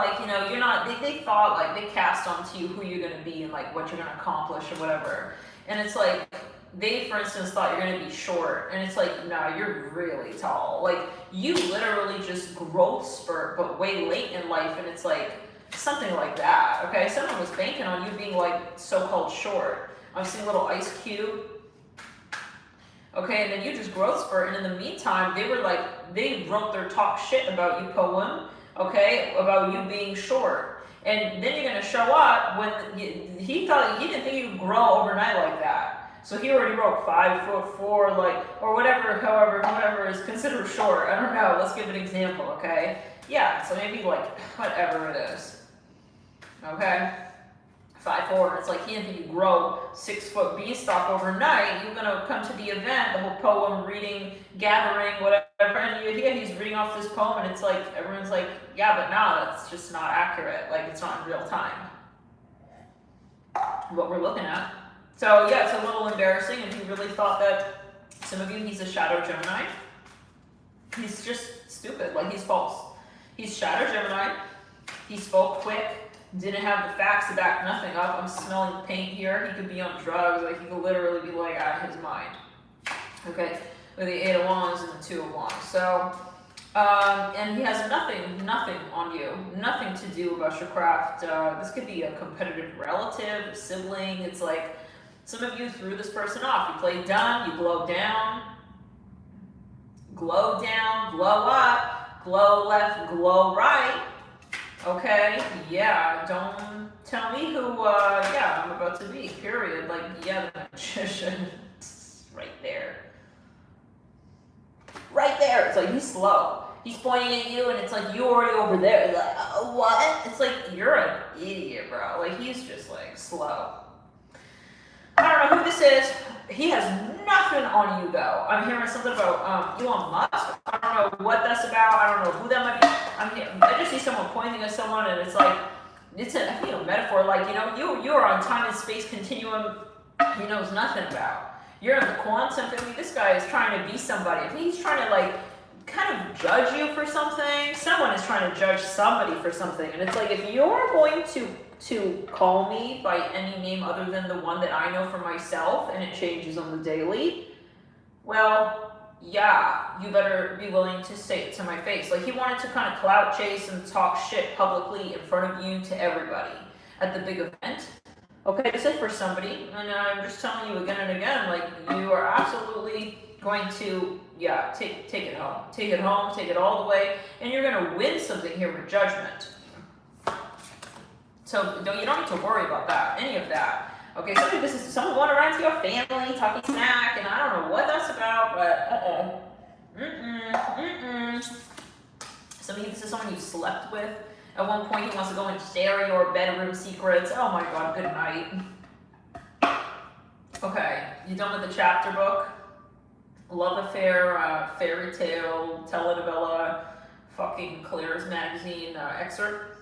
like, you know, you're not, they thought like, they cast onto you who you're going to be and like what you're going to accomplish or whatever. And it's like, they, for instance, thought you're going to be short, and it's like, nah, you're really tall. Like, you literally just growth spurt, but way late in life, and it's like, something like that, okay? Someone was banking on you being like, so-called short. I'm seeing a little ice cube. Okay, and then you just growth spurt, and in the meantime, they were like, they wrote their talk shit about you poem, okay, about you being short. And then you're gonna show up when he thought, he didn't think you could grow overnight like that. So he already wrote 5'4", like, or whatever, whatever is considered short. I don't know, let's give an example, okay? Yeah, so maybe like, whatever it is, okay? 5'4", it's like he didn't think you grow 6 foot beanstalk overnight. You're gonna come to the event, the whole poem reading, gathering, whatever, and he's reading off this poem, and it's like, everyone's like, yeah, but no, that's just not accurate. Like, it's not in real time. What we're looking at. So yeah, it's a little embarrassing, and he really thought that, some of you, he's a shadow Gemini. He's just stupid, like he's false. He's shadow Gemini. He spoke quick. Didn't have the facts to back nothing up. I'm smelling paint here. He could be on drugs. Like, he could literally be like out of his mind. Okay, with the 8 of Wands and the 2 of Wands. So, and he has nothing on you. Nothing to do about your craft. This could be a competitive relative, a sibling. It's like, some of you threw this person off. You played dumb, you glow down, glow up, glow left, glow right. Okay, yeah, don't tell me who, yeah, I'm about to be, period. Like, yeah, the magician, right there. Right there, it's like, he's slow. He's pointing at you, and it's like, you're already over there. It's like, what? It's like, you're an idiot, bro. Like, he's just, like, slow. I don't know who this is. He has nothing on you though. I'm hearing something about Elon Musk. I don't know what that's about. I don't know who that might be. I just see someone pointing at someone, and it's like it's a metaphor. Like you are on time and space continuum. He knows nothing about. You're in the quantum. I mean, this guy is trying to be somebody. If he's trying to like kind of judge you for something, someone is trying to judge somebody for something, and it's like if you're going to call me by any name other than the one that I know for myself, and it changes on the daily, well, yeah, you better be willing to say it to my face. Like he wanted to kind of clout chase and talk shit publicly in front of you to everybody at the big event. Okay, this is for somebody, and I'm just telling you again and again, like you are absolutely going to, take it home. Take it home, take it all the way, and you're going to win something here with judgment. So you don't need to worry about that, any of that. Okay, so someone went around to your family talking smack, and I don't know what that's about, but this is someone you slept with. At one point, he wants to go and share your bedroom secrets. Oh my God, good night. Okay, you done with the chapter book? Love affair, fairy tale, telenovela, fucking Claire's magazine excerpt.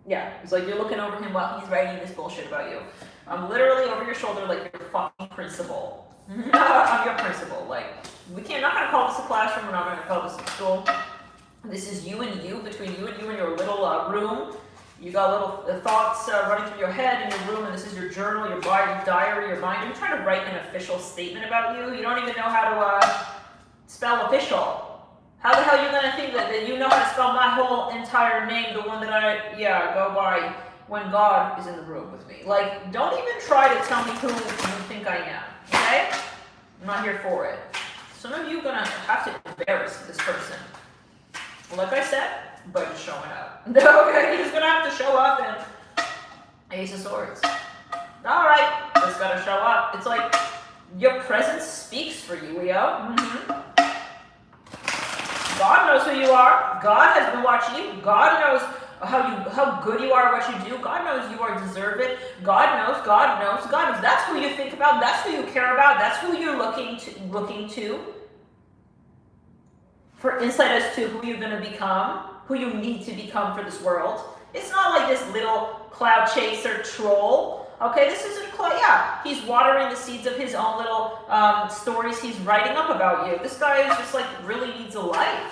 Yeah, it's like you're looking over him while he's writing this bullshit about you. I'm literally over your shoulder like your fucking principal. I'm your principal. Like, not gonna call this a classroom, we're not gonna call this a school. This is you and you, between you and your little room. You got little thoughts running through your head in your room, and this is your journal, your diary, your mind. You're trying to write an official statement about you. You don't even know how to spell official. How the hell are you going to think that you know how to spell my whole entire name, the one that I, go by when God is in the room with me? Like, don't even try to tell me who you think I am, okay? I'm not here for it. Some of you are going to have to embarrass this person. Like I said, by just showing up. Okay, you're just going to have to show up and Ace of Swords. All right, just got to show up. It's like your presence speaks for you, Leo. God knows who you are. God has been watching you. God knows how good you are at what you do. God knows you are deserving. God knows. That's who you think about. That's who you care about. That's who you're looking to for insight as to who you're going to become, who you need to become for this world. It's not like this little cloud chaser troll. Okay, this is he's watering the seeds of his own little stories he's writing up about you. This guy is just like really needs a life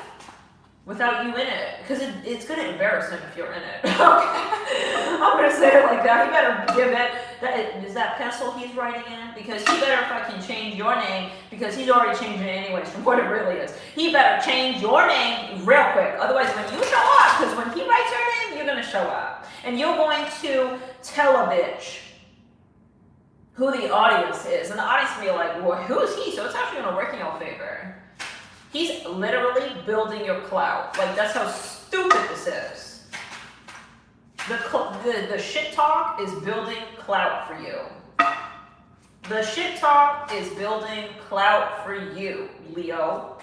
without you in it, because it's going to embarrass him if you're in it. Okay, I'm going to say it like that. He better give it. Is that pencil he's writing in? Because he better fucking change your name, because he's already changing it anyways from what it really is. He better change your name real quick. Otherwise, when you show up, because when he writes your name, you're going to show up. And you're going to tell a bitch who the audience is. And the audience will be like, well, who is he? So it's actually going to work in your favor. He's literally building your clout. Like, that's how stupid this is. The shit talk is building clout for you. The shit talk is building clout for you, Leo.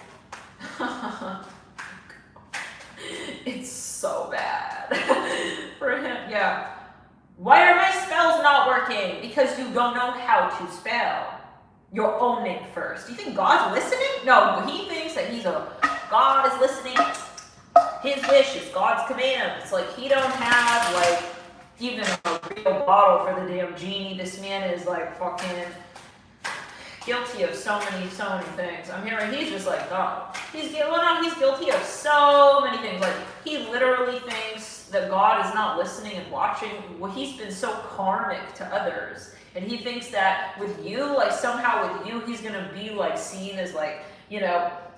It's so bad. For him, yeah. Why are my spells not working? Because you don't know how to spell your own name first. Do you think God's listening? No, but he thinks that God is listening. His wish is God's command. It's like he don't have like even a real bottle for the damn genie. This man is like fucking guilty of so many things. I'm hearing he's just like God. He's guilty of so many things. Like he literally thinks that God is not listening and watching. Well, he's been so karmic to others. And he thinks that with you, like somehow with you, he's gonna be like seen as like, the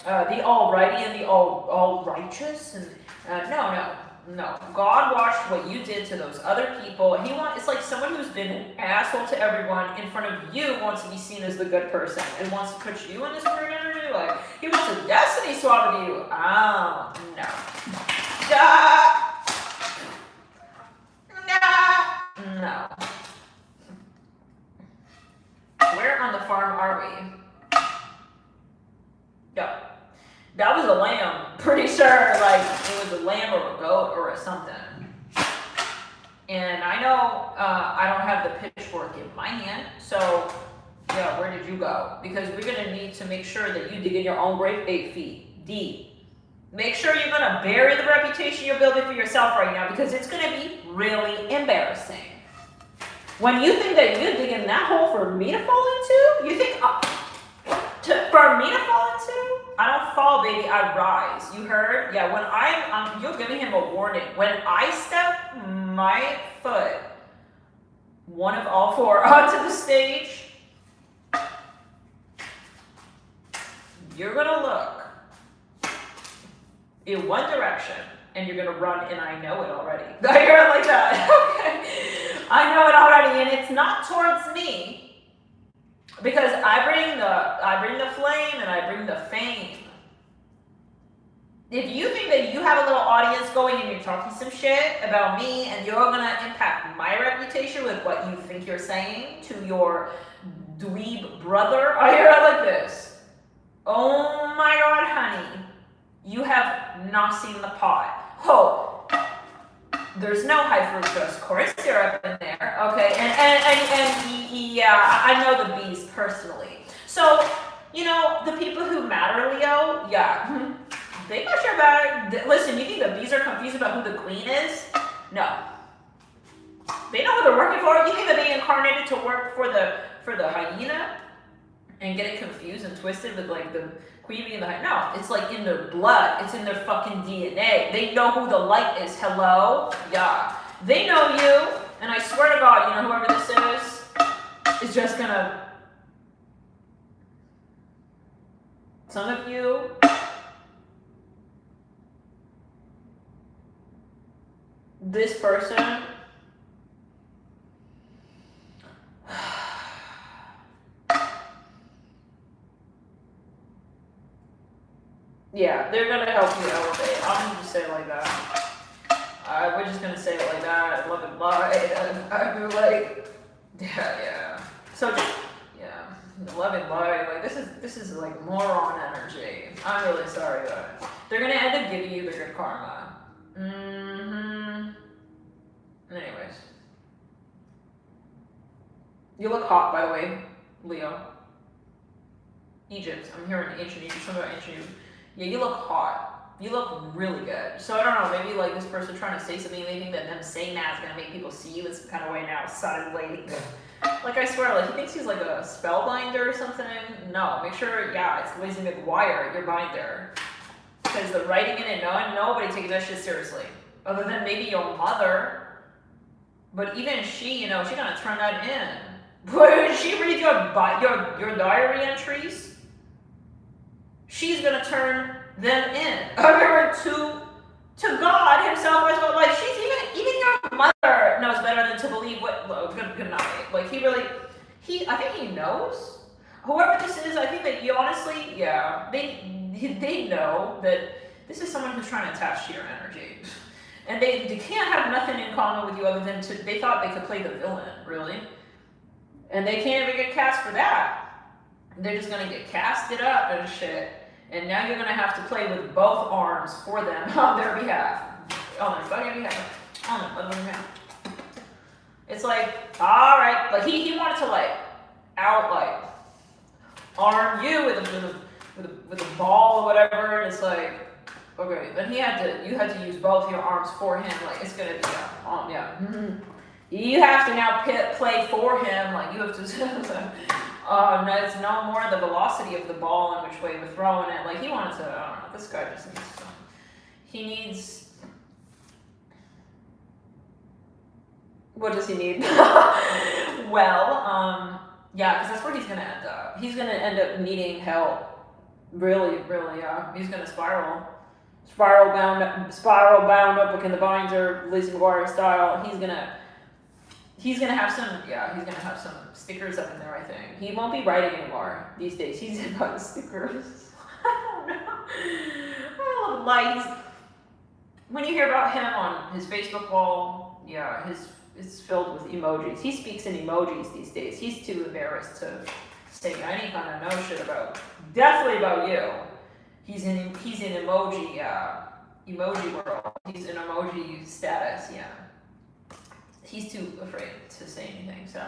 alrighty and the all righteous. And no. God watched what you did to those other people. And it's like someone who's been an asshole to everyone in front of you wants to be seen as the good person and wants to put you in this weird energy. Like he wants to destiny swap with you. Oh no. No. Where on the farm are we? Yeah. That was a lamb. Pretty sure, like, it was a lamb or a goat or something. And I know I don't have the pitchfork in my hand, so, you go, because we're gonna need to make sure that you dig in your own grave 8 feet deep. Make sure you're gonna bury the reputation you're building for yourself right now, because it's gonna be really embarrassing. When you think that you're digging that hole for me to fall into, you think, for me to fall into? I don't fall, baby, I rise. You heard? Yeah, when you're giving him a warning. When I step my foot, one of all four, onto the stage, you're gonna look in one direction and you're gonna run, and I know it already. I hear it like that. Okay. I know it already, and it's not towards me, because I bring the flame and I bring the fame. If you think that you have a little audience going and you're talking some shit about me and you're gonna impact my reputation with what you think you're saying to your dweeb brother, I hear it like this. Oh my God, honey, you have not seen the pot. Oh, there's no high fructose corn syrup in there, okay? And yeah, I know the bees personally. So, you know, the people who matter, Leo, yeah, they got your back. Listen, you think the bees are confused about who the queen is? No. They know who they're working for. You think that they incarnated to work for the hyena and get it confused and twisted with like the queen being the hyena? No, it's like in their blood. It's in their fucking DNA. They know who the light is. Hello? Yeah. They know you, and I swear to God, you know, whoever this is just gonna... Some of you... This person... Yeah, they're gonna help you elevate. I'm gonna just say it like that. We're just gonna say it like that. Love and light. I'd be like, yeah. So just, yeah, love and light. Like this is like moron energy. I'm really sorry about it. They're gonna end up giving you the good karma. Anyways, you look hot, by the way, Leo. Egypt. I'm hearing ancient Egypt. Something about ancient Egypt. Yeah, you look hot. You look really good. So I don't know, maybe like this person trying to say something, they think that them saying that is gonna make people see you in some kind of way now, suddenly. Like I swear, like he thinks he's like a spellbinder or something. No, make sure, yeah, it's Lizzie McGuire, your binder. Because the writing in it, nobody taking that shit seriously. Other than maybe your mother. But even she, you know, she's gonna turn that in. When she reads your diary entries, she's gonna turn them in. To God himself as well. Like even your mother knows better than to believe what good night. Like I think he knows. Whoever this is, I think that you honestly, yeah, they know that this is someone who's trying to attach to your energy. And they can't have nothing in common with you other than they thought they could play the villain, really. And they can't even get cast for that. They're just gonna get casted up and shit. And now you're gonna have to play with both arms for them on their behalf. On their fucking behalf. On their fucking behalf. It's like, alright, like he wanted to like arm you with a ball or whatever, and it's like, okay, then you had to use both your arms for him, like it's gonna be You have to now play for him, like you have to no, it's no more the velocity of the ball and which way we're throwing it. Like he wanted to, I don't know, this guy just needs to, what does he need? Well, yeah, because that's where he's gonna end up. He's gonna end up needing help. Really, yeah. He's gonna spiral bound up like in the binder, Lizzie McGuire style. He's gonna have some stickers up in there, I think. He won't be writing anymore these days. He's about stickers. I don't know. I love lights. When you hear about him on his Facebook wall, yeah, it's filled with emojis. He speaks in emojis these days. He's too embarrassed to say any kind of no shit definitely about you. He's in emoji world. He's in emoji status, yeah. He's too afraid to say anything, so.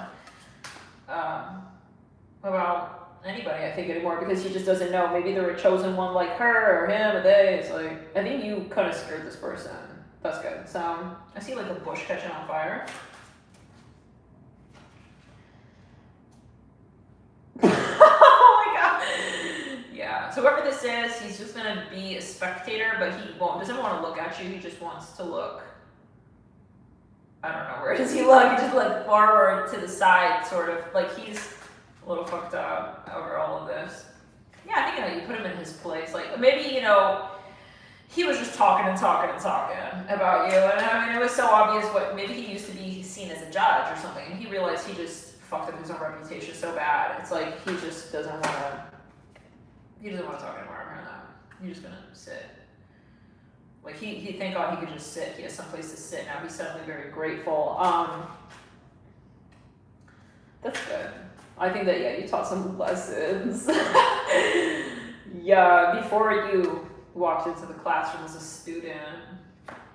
About anybody, I think, anymore, because he just doesn't know. Maybe they're a chosen one like her or him or they. It's like, I think you kind of scared this person. That's good. So I see like a bush catching on fire. Oh my god. Yeah. So whoever this is, he's just gonna be a spectator, but he doesn't want to look at you. He just wants to look. I don't know, where does he look? He just like forward to the side, sort of like he's a little fucked up over all of this. Yeah, I think you put him in his place. Like maybe he was just talking about you, and I mean it was so obvious. What maybe he used to be seen as a judge or something, and he realized he just fucked up his own reputation so bad. It's like he just doesn't want to. He doesn't want to talk anymore. He's just gonna sit. Like he thank God he could just sit. He has someplace to sit now. He's suddenly very grateful. That's good. I think that you taught some lessons. Yeah, before you walked into the classroom as a student,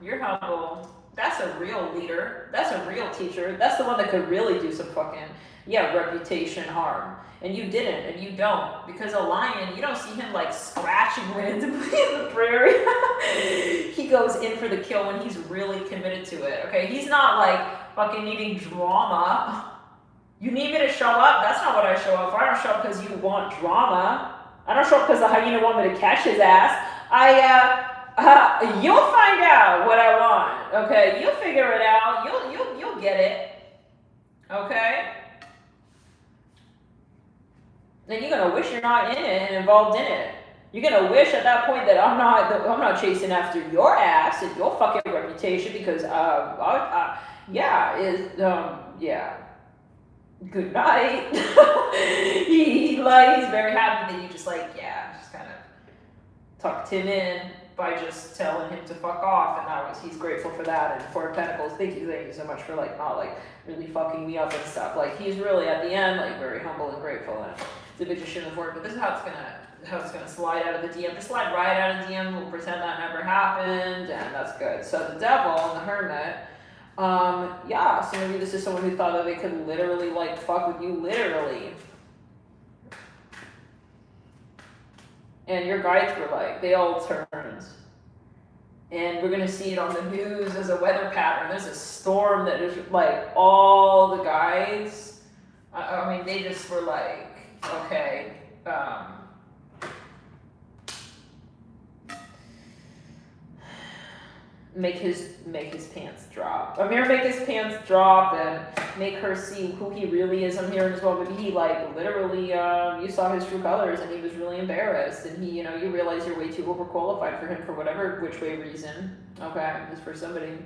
you're humble. That's a real leader. That's a real teacher. That's the one that could really do some fucking reputation harm. And you didn't, and you don't, because a lion, you don't see him like scratching randomly in the prairie. He goes in for the kill when he's really committed to it. Okay, he's not like fucking needing drama. You need me to show up? That's not what I show up for. I don't show up because you want drama. I don't show up because the hyena want me to catch his ass. You'll find out what I want. Okay, you'll figure it out. You'll get it. Okay. Then you're gonna wish you're not in it and involved in it. You're gonna wish at that point that I'm not chasing after your ass and your fucking reputation because good night. He's very happy that you just kind of tucked him in by just telling him to fuck off, and he's grateful for that. And Four of Pentacles, thank you so much for not really fucking me up and stuff. He's really at the end very humble and grateful, and the magician of work. But this is how it's gonna slide out of the DM. Just slide right out of the DM. We'll pretend that never happened, and that's good. So the devil and the hermit. So maybe this is someone who thought that they could literally fuck with you, literally. And your guides were they all turned. And we're gonna see it on the news as a weather pattern. There's a storm that is all the guides. I mean, they just were okay. Make his pants drop. I'm here to make his pants drop and make her see who he really is. I'm hearing as well, maybe he literally you saw his true colors and he was really embarrassed, and he you realize you're way too overqualified for him for whatever which way reason. Okay, just for somebody.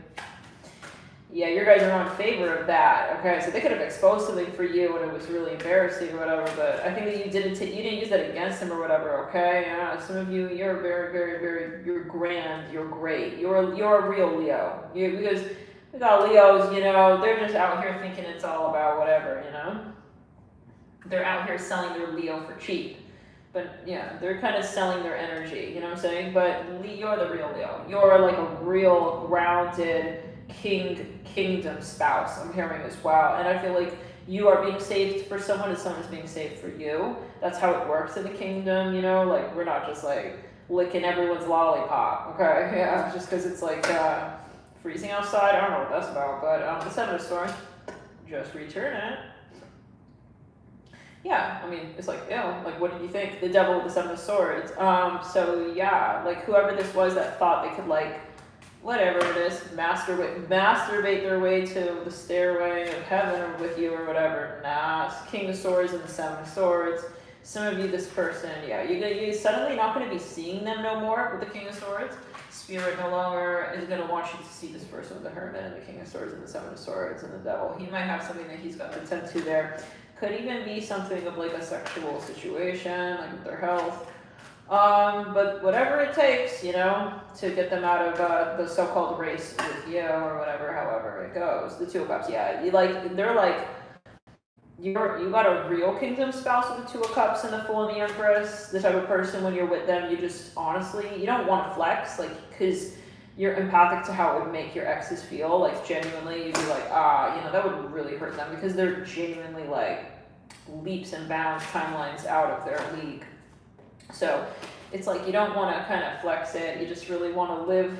Yeah, your guys are not in favor of that. Okay, so they could have exposed something for you and it was really embarrassing or whatever, but I think that you didn't use that against him or whatever, okay? Yeah, some of you, you're very, very, very, you're grand, you're great. You're a real Leo. Because we got Leos, they're just out here thinking it's all about whatever, They're out here selling their Leo for cheap. But yeah, they're kind of selling their energy, you know what I'm saying? But you're the real Leo. You're a real grounded kingdom spouse, I'm hearing as well. And I feel you are being saved for someone and someone's being saved for you. That's how it works in the kingdom, we're not just licking everyone's lollipop, okay? Yeah, just because it's freezing outside. I don't know what that's about, but the Seven of Swords, just return it. Yeah, I mean, it's what did you think? The devil with the Seven of Swords. So yeah, whoever this was that thought they could whatever it is, masturbate their way to the stairway of heaven or with you or whatever. Nah, it's King of Swords and the Seven of Swords. Some of you, this person, you're suddenly not going to be seeing them no more with the King of Swords. Spirit no longer is going to want you to see this person with the Hermit and the King of Swords and the Seven of Swords and the Devil. He might have something that he's got to tend to there. Could even be something of a sexual situation, with their health. But whatever it takes, to get them out of the so-called race with you or whatever, however it goes. The Two of Cups, yeah. You got a real kingdom spouse with the Two of Cups and the Fool and the Empress. The type of person when you're with them, you just honestly, you don't want to flex, because you're empathic to how it would make your exes feel. Genuinely, you'd be that would really hurt them because they're genuinely leaps and bounds timelines out of their league. So it's like you don't want to kind of flex it. You just really want to live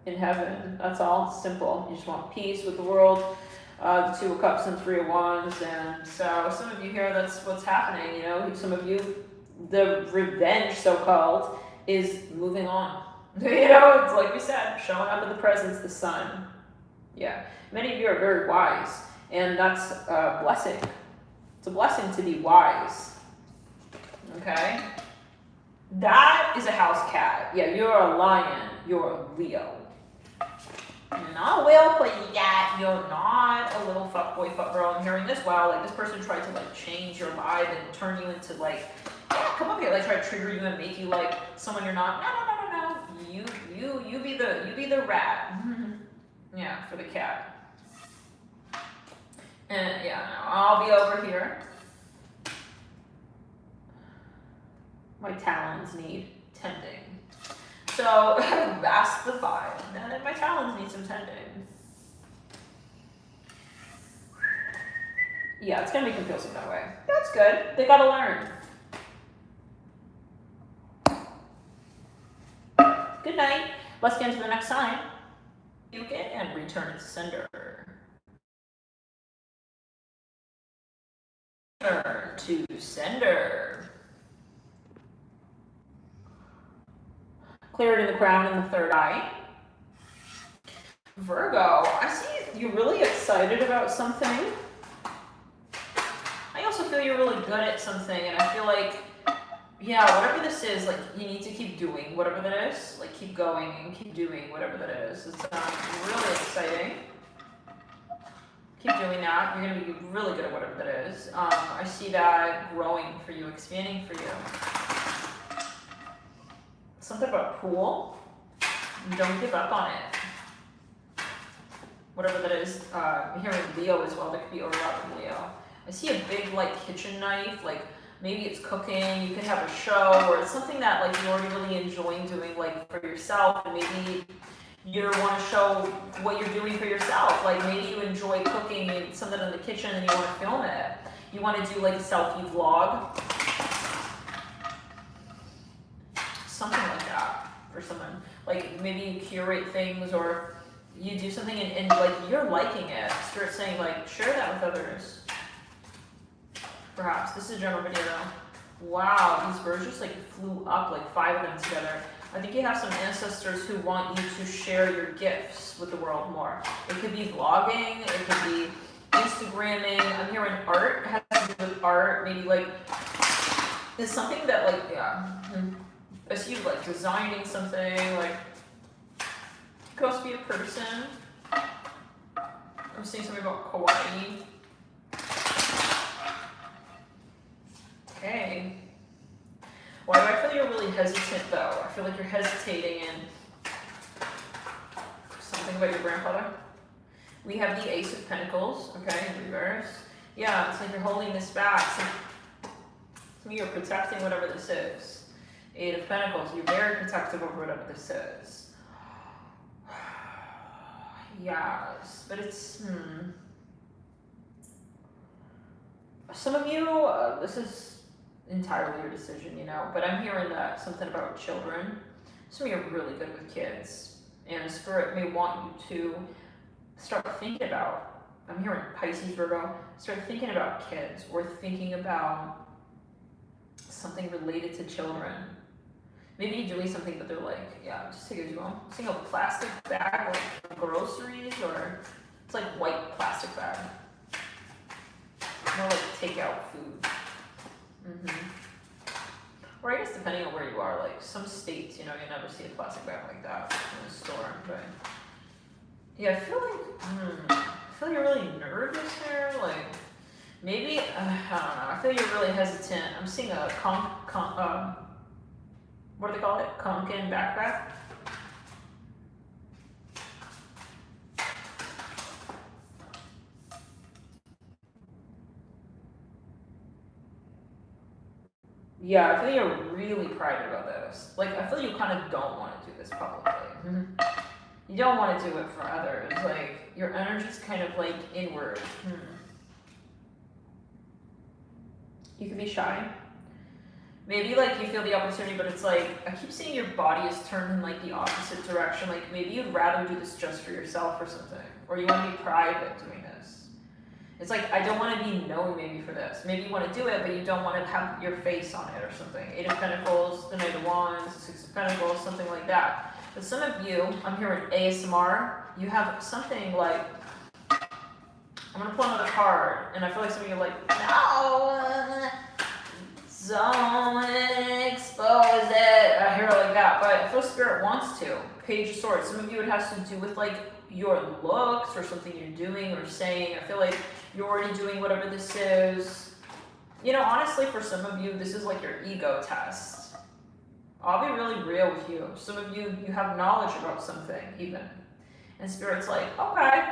in heaven. That's all. It's simple. You just want peace with the world. The Two of Cups and Three of Wands. And so some of you here, that's what's happening. You know, some of you, the revenge, so-called, is moving on. You know, it's like we said, showing up in the presence, the sun. Yeah. Many of you are very wise, and that's a blessing. It's a blessing to be wise. Okay? That is a house cat. Yeah, you're a lion. You're a Leo. You're not a whale pussycat. You're not a little fuckboy, fuckgirl. I'm hearing this. Wow, like this person tried to like change your vibe and turn you into like, yeah, come up here. Like try to trigger you and make you like someone you're not. No. You be the rat. Yeah, for the cat. And yeah, no, I'll be over here. My talons need tending. So that's the vibe. And my talons need some tending. Yeah, it's gonna make them feel some that way. That's good. They gotta learn. Good night. Let's get into the next sign. You get and return to sender. Return to sender. Clear it in the crown and the third eye. Virgo, I see you're really excited about something. I also feel you're really good at something, and I feel like, yeah, whatever this is, like, you need to keep doing whatever that is. Like, keep going and keep doing whatever that is. It's really exciting. Keep doing that. You're going to be really good at whatever that is. I see that growing for you, expanding for you. Something about pool. Don't give up on it. Whatever that is. I'm hearing Leo as well. There could be overlap with Leo. I see a big, like, kitchen knife, like, maybe it's cooking, you could have a show, or it's something that like you're already really enjoying doing like for yourself, and maybe you want to show what you're doing for yourself. Like maybe you enjoy cooking and something in the kitchen and you want to film it. You want to do like a selfie vlog. Something like that for someone. Like maybe you curate things or you do something and like you're liking it. Start saying like, share that with others. Perhaps. This is a general video though. Wow, these birds just like flew up, like 5 of them together. I think you have some ancestors who want you to share your gifts with the world more. It could be vlogging, it could be Instagramming. I'm hearing art, it has to do with art. Maybe like, it's something that like, yeah. I see you like designing something, like, it could also be a person. I'm seeing something about Kawaii. Okay. Why do I feel you're really hesitant though? I feel like you're hesitating in something about your grandfather. We have the Ace of Pentacles, okay, in reverse. Yeah, it's like you're holding this back. So you're protecting whatever this is. 8 of Pentacles, you're very protective over whatever this is. Yes, but it's, Some of you, this is entirely your decision, you know, but I'm hearing that something about children. Some of you are really good with kids, and Spirit may want you to start thinking about, I'm hearing Pisces, Virgo, start thinking about kids or thinking about something related to children. Maybe you're doing something that they're like, yeah, just take it as you want. Seeing a plastic bag, like groceries, or it's like white plastic bag. More like takeout food. Or I guess depending on where you are, like some states, you know, you never see a plastic bag like that in a store. But yeah, I feel like you're really nervous here. Like maybe I don't know. I feel you're really hesitant. I'm seeing a what do they call it? Conkin backpack. Yeah, I feel you're really private about this. Like, I feel you kind of don't want to do this publicly. You don't want to do it for others. Like, your energy's kind of like inward. You can be shy. Maybe like you feel the opportunity, but it's like, I keep seeing your body is turned in like the opposite direction. Like maybe you'd rather do this just for yourself or something. Or you want to be private doing this. It's like, I don't want to be known maybe for this. Maybe you want to do it, but you don't want to have your face on it or something. 8 of Pentacles, the Knight of Wands, 6 of Pentacles, something like that. But some of you, I'm hearing ASMR, you have something like, I'm going to pull another card, and I feel like some of you are like, no, don't expose it. I hear it like that, but I feel Spirit wants to. Page of Swords. Some of you it has to do with like your looks or something you're doing or saying. I feel like you're already doing whatever this is. You know, honestly, for some of you, this is like your ego test. I'll be really real with you. Some of you, you have knowledge about something even. And Spirit's like, okay.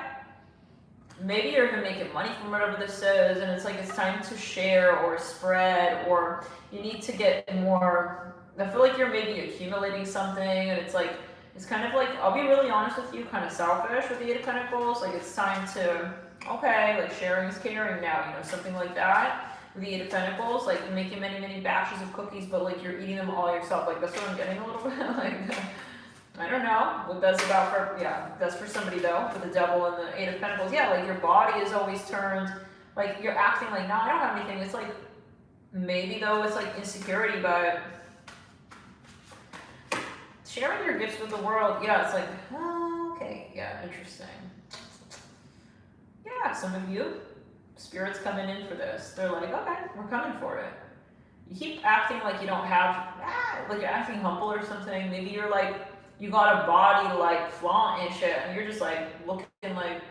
Maybe you're even making money from whatever this is, and it's like it's time to share or spread, or you need to get more. I feel like you're maybe accumulating something, and it's like, it's kind of like, I'll be really honest with you, kind of selfish with the 8 of Pentacles. Like it's time to, okay, like sharing is caring now, you know, something like that. With the 8 of Pentacles, like making many, many batches of cookies, but like you're eating them all yourself. Like that's what I'm getting a little bit. Like, I don't know what that's about for, yeah, that's for somebody though, for the Devil and the 8 of Pentacles. Yeah, like your body is always turned, like you're acting like, no, I don't have anything. It's like, maybe though it's like insecurity, but sharing your gifts with the world, yeah, it's like, oh, okay, yeah, interesting. Yeah, some of you, Spirit's coming in for this. They're like, okay, we're coming for it. You keep acting like you don't have, like you're acting humble or something. Maybe you're like, you got a body to like flaunt and shit, and you're just like looking like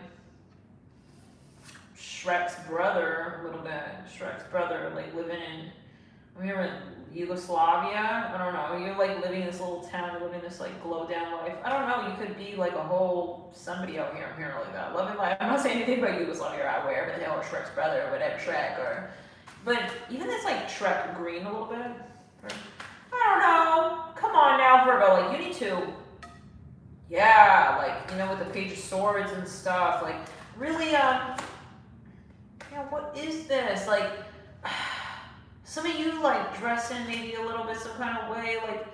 Shrek's brother a little bit. Shrek's brother, like living in, I'm here in Yugoslavia. I don't know. You're like living in this little town, living this like glow down life. I don't know. You could be like a whole somebody out here. I'm hearing like that. Loving life. I'm not saying anything about Yugoslavia or wherever the hell, or Shrek's brother or whatever, Shrek or. But even this like Shrek green a little bit. I don't know. Come on now, Virgo. Like, you need to, yeah, like, you know, with the Page of Swords and stuff. Like, really, yeah, what is this? Like, some of you, like, dress in maybe a little bit some kind of way. Like,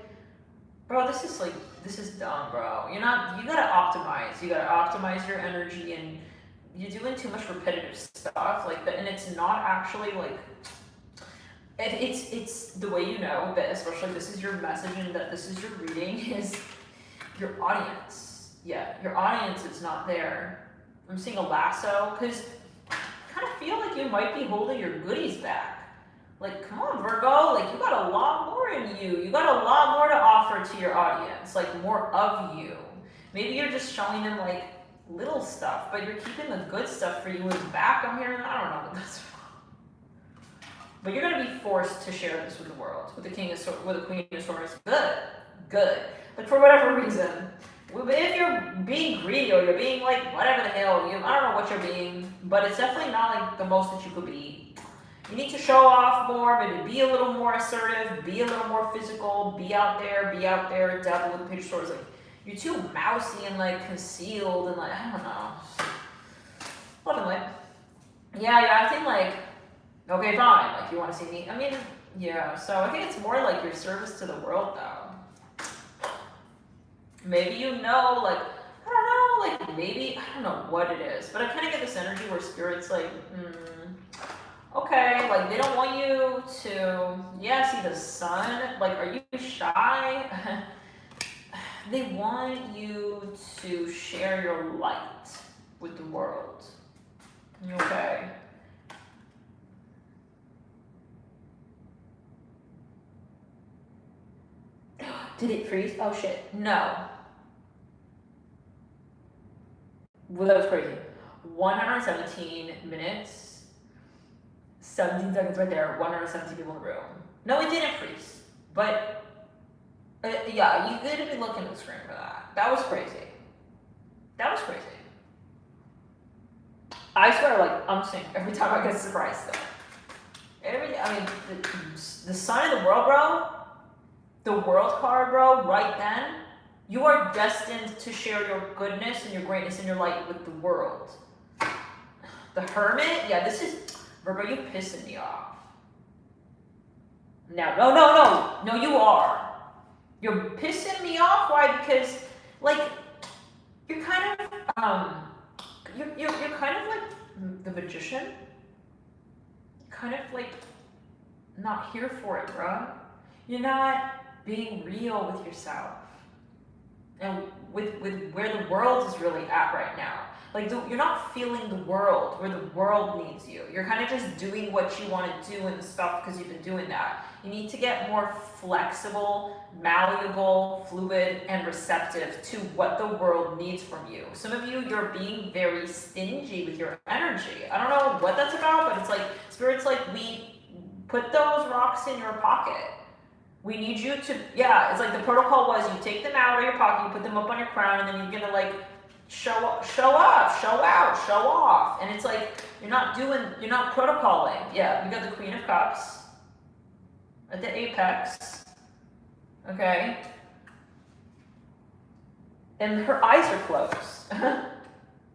bro, this is, like, this is dumb, bro. You're not, you gotta optimize. You gotta optimize your energy, and you're doing too much repetitive stuff. Like, and it's not actually, like, it's the way you know that, especially this is your message and that this is your reading, is your audience. Yeah, your audience is not there. I'm seeing a lasso, because I kind of feel like you might be holding your goodies back. Like, come on, Virgo, like you got a lot more in you. You got a lot more to offer to your audience, like more of you. Maybe you're just showing them like little stuff, but you're keeping the good stuff for you in the back. I'm hearing, I don't know what that's. But you're going to be forced to share this with the world, with the King of Swords, with the Queen of Swords. Good. But for whatever reason, if you're being greedy or you're being like whatever the hell, I don't know what you're being, but it's definitely not like the most that you could be. You need to show off more, maybe be a little more assertive, be a little more physical, be out there, Devil with the Page of Swords. Like, you're too mousy and like concealed and like, I don't know. Loving life. Yeah, you're acting like, okay, fine, like you want to see me. I mean, yeah, so I think it's more like your service to the world though. Maybe you know, like, I don't know, like maybe, I don't know what it is, but I kind of get this energy where Spirit's like, okay, like they don't want you to, yeah, see the sun, like are you shy? They want you to share your light with the world. Okay. Did it freeze? Oh shit, no. Well, that was crazy. 117 minutes, 17 seconds right there, 117 people in the room. No, it didn't freeze, but yeah, you could be looking at the screen for that. That was crazy. That was crazy. I swear, like, I'm saying, every time I get surprised though. I mean, the sign of the world, bro, the world card, bro, right then, you are destined to share your goodness and your greatness and your light with the world. The Hermit, yeah, this is, Virgo, you pissing me off. Now, no, you are. You're pissing me off. Why? Because, like, you're kind of, you're kind of like the magician. Kind of like not here for it, bruh. You're not being real with yourself and with where the world is really at right now. Like, you're not feeling the world where the world needs you. You're kind of just doing what you want to do and stuff because you've been doing that. You need to get more flexible, malleable, fluid, and receptive to what the world needs from you. Some of you, you're being very stingy with your energy. I don't know what that's about, but it's like, Spirit's like, we put those rocks in your pocket. We need you to, yeah, it's like the protocol was you take them out of your pocket, you put them up on your crown, and then you're gonna like show up, show out, show off. And it's like, you're not protocoling. Yeah, you got the Queen of Cups at the apex, okay? And her eyes are closed.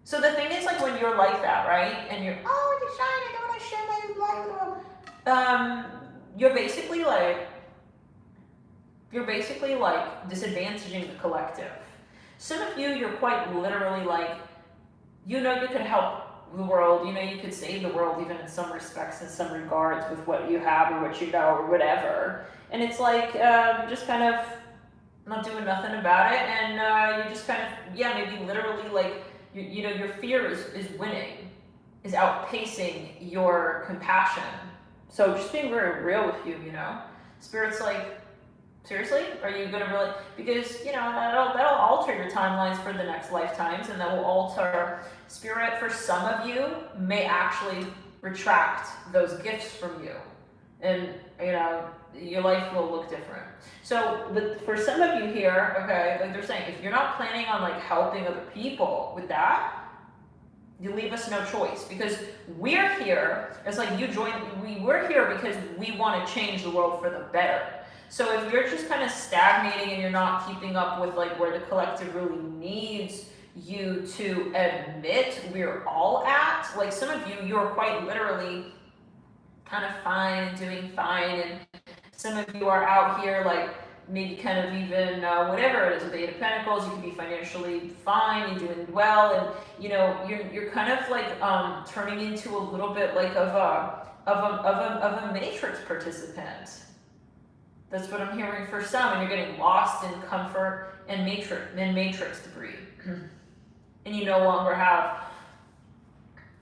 So the thing is, like, when you're like that, right? And you're, oh, it's shiny, I don't want to share my light. You're basically like disadvantaging the collective. Some of you, you're quite literally like, you know, you could help the world, you know, you could save the world even in some respects, in some regards, with what you have or what you know or whatever. And it's like, you're just kind of not doing nothing about it, and you just kind of, yeah, maybe literally like, you know, your fear is winning, is outpacing your compassion. So just being very real with you, you know. Spirit's like, seriously? Are you gonna really, because, you know, that'll alter your timelines for the next lifetimes, and that will alter Spirit for some of you may actually retract those gifts from you. And, you know, your life will look different. So, but for some of you here, okay, like they're saying, if you're not planning on like helping other people with that, you leave us no choice, because we're here. It's like we're here because we want to change the world for the better. So if you're just kind of stagnating and you're not keeping up with like where the collective really needs you to admit we're all at, like some of you, you're quite literally kind of fine and doing fine, and some of you are out here like maybe kind of even whatever it is, with the Eight of Pentacles, you can be financially fine and doing well, and you know you're kind of like turning into a little bit like of a matrix participant. That's what I'm hearing for some, and you're getting lost in comfort and matrix debris, and you no longer have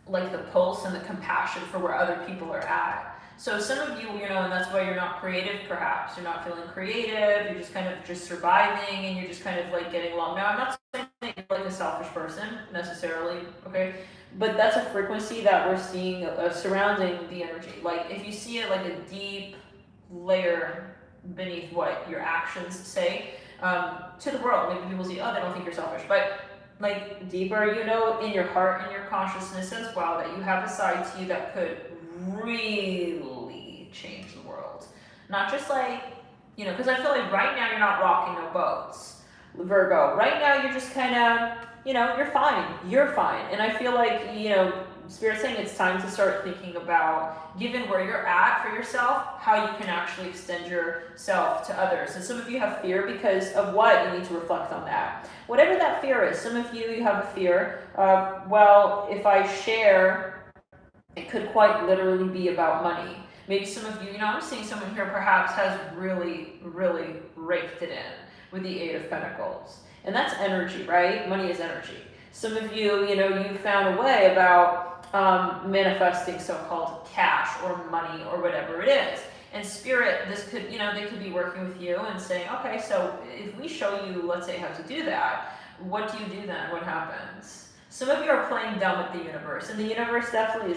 like the pulse and the compassion for where other people are at. So some of you, you know, and that's why you're not creative, perhaps. You're not feeling creative, you're just kind of just surviving, and you're just kind of like getting along. Now, I'm not saying that you're like a selfish person, necessarily, okay? But that's a frequency that we're seeing surrounding the energy. Like, if you see it like a deep layer beneath what your actions say to the world, maybe people see, oh, they don't think you're selfish, but like deeper, you know, in your heart and your consciousness as well, that you have a side to you that could really change the world. Not just like, you know, because I feel like right now you're not rocking no boats, Virgo. Right now you're just kind of, you know, you're fine. And I feel like, you know, Spirit's saying it's time to start thinking about, given where you're at for yourself, how you can actually extend yourself to others. And some of you have fear because of what? You need to reflect on that. Whatever that fear is, some of you have a fear of, well, if I share, it could quite literally be about money. Maybe some of you, you know, I'm seeing someone here perhaps has really, really raked it in with the Eight of Pentacles. And that's energy, right? Money is energy. Some of you, you know, you found a way about manifesting so-called cash or money or whatever it is. And Spirit, this could, you know, they could be working with you and saying, okay, so if we show you, let's say, how to do that, what do you do then? What happens? Some of you are playing dumb with the universe, and the universe definitely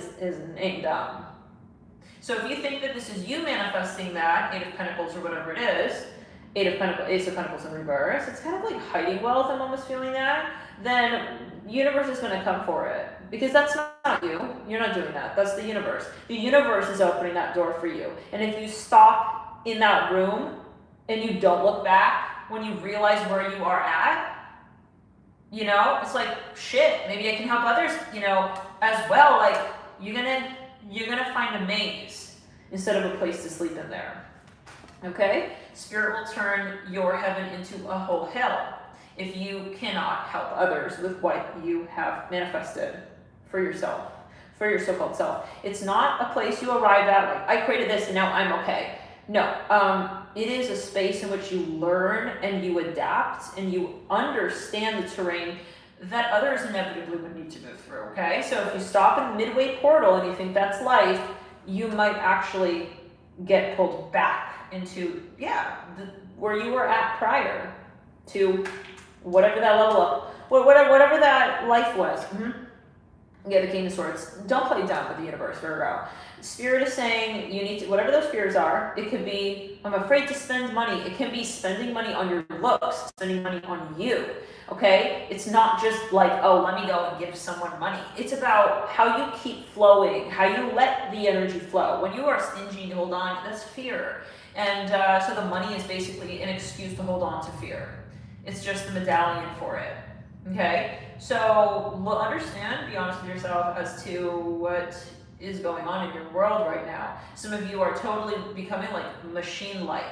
ain't dumb. So if you think that this is you manifesting that, Eight of Pentacles or whatever it is, Ace of Pentacles in reverse, it's kind of like hiding wealth, I'm almost feeling that, then the universe is going to come for it. Because that's not you. You're not doing that. That's the universe. The universe is opening that door for you. And if you stop in that room and you don't look back when you realize where you are at, you know, it's like, shit, maybe I can help others, you know, as well. Like, you're gonna find a maze instead of a place to sleep in there. Okay? Spirit will turn your heaven into a whole hell if you cannot help others with what you have manifested for yourself, for your so-called self. It's not a place you arrive at, like, I created this and now I'm okay. No, it is a space in which you learn and you adapt and you understand the terrain that others inevitably would need to move through, okay? So if you stop in the midway portal and you think that's life, you might actually get pulled back into, where you were at prior to whatever that level up, whatever that life was. Yeah, the King of Swords. Don't play dumb with the universe, Virgo. Spirit is saying you need to, whatever those fears are, it could be, I'm afraid to spend money. It can be spending money on your looks, spending money on you, okay? It's not just like, oh, let me go and give someone money. It's about how you keep flowing, how you let the energy flow. When you are stingy and hold on, that's fear. And so the money is basically an excuse to hold on to fear. It's just the medallion for it, okay? So understand, be honest with yourself as to what is going on in your world right now. Some of you are totally becoming like machine-like.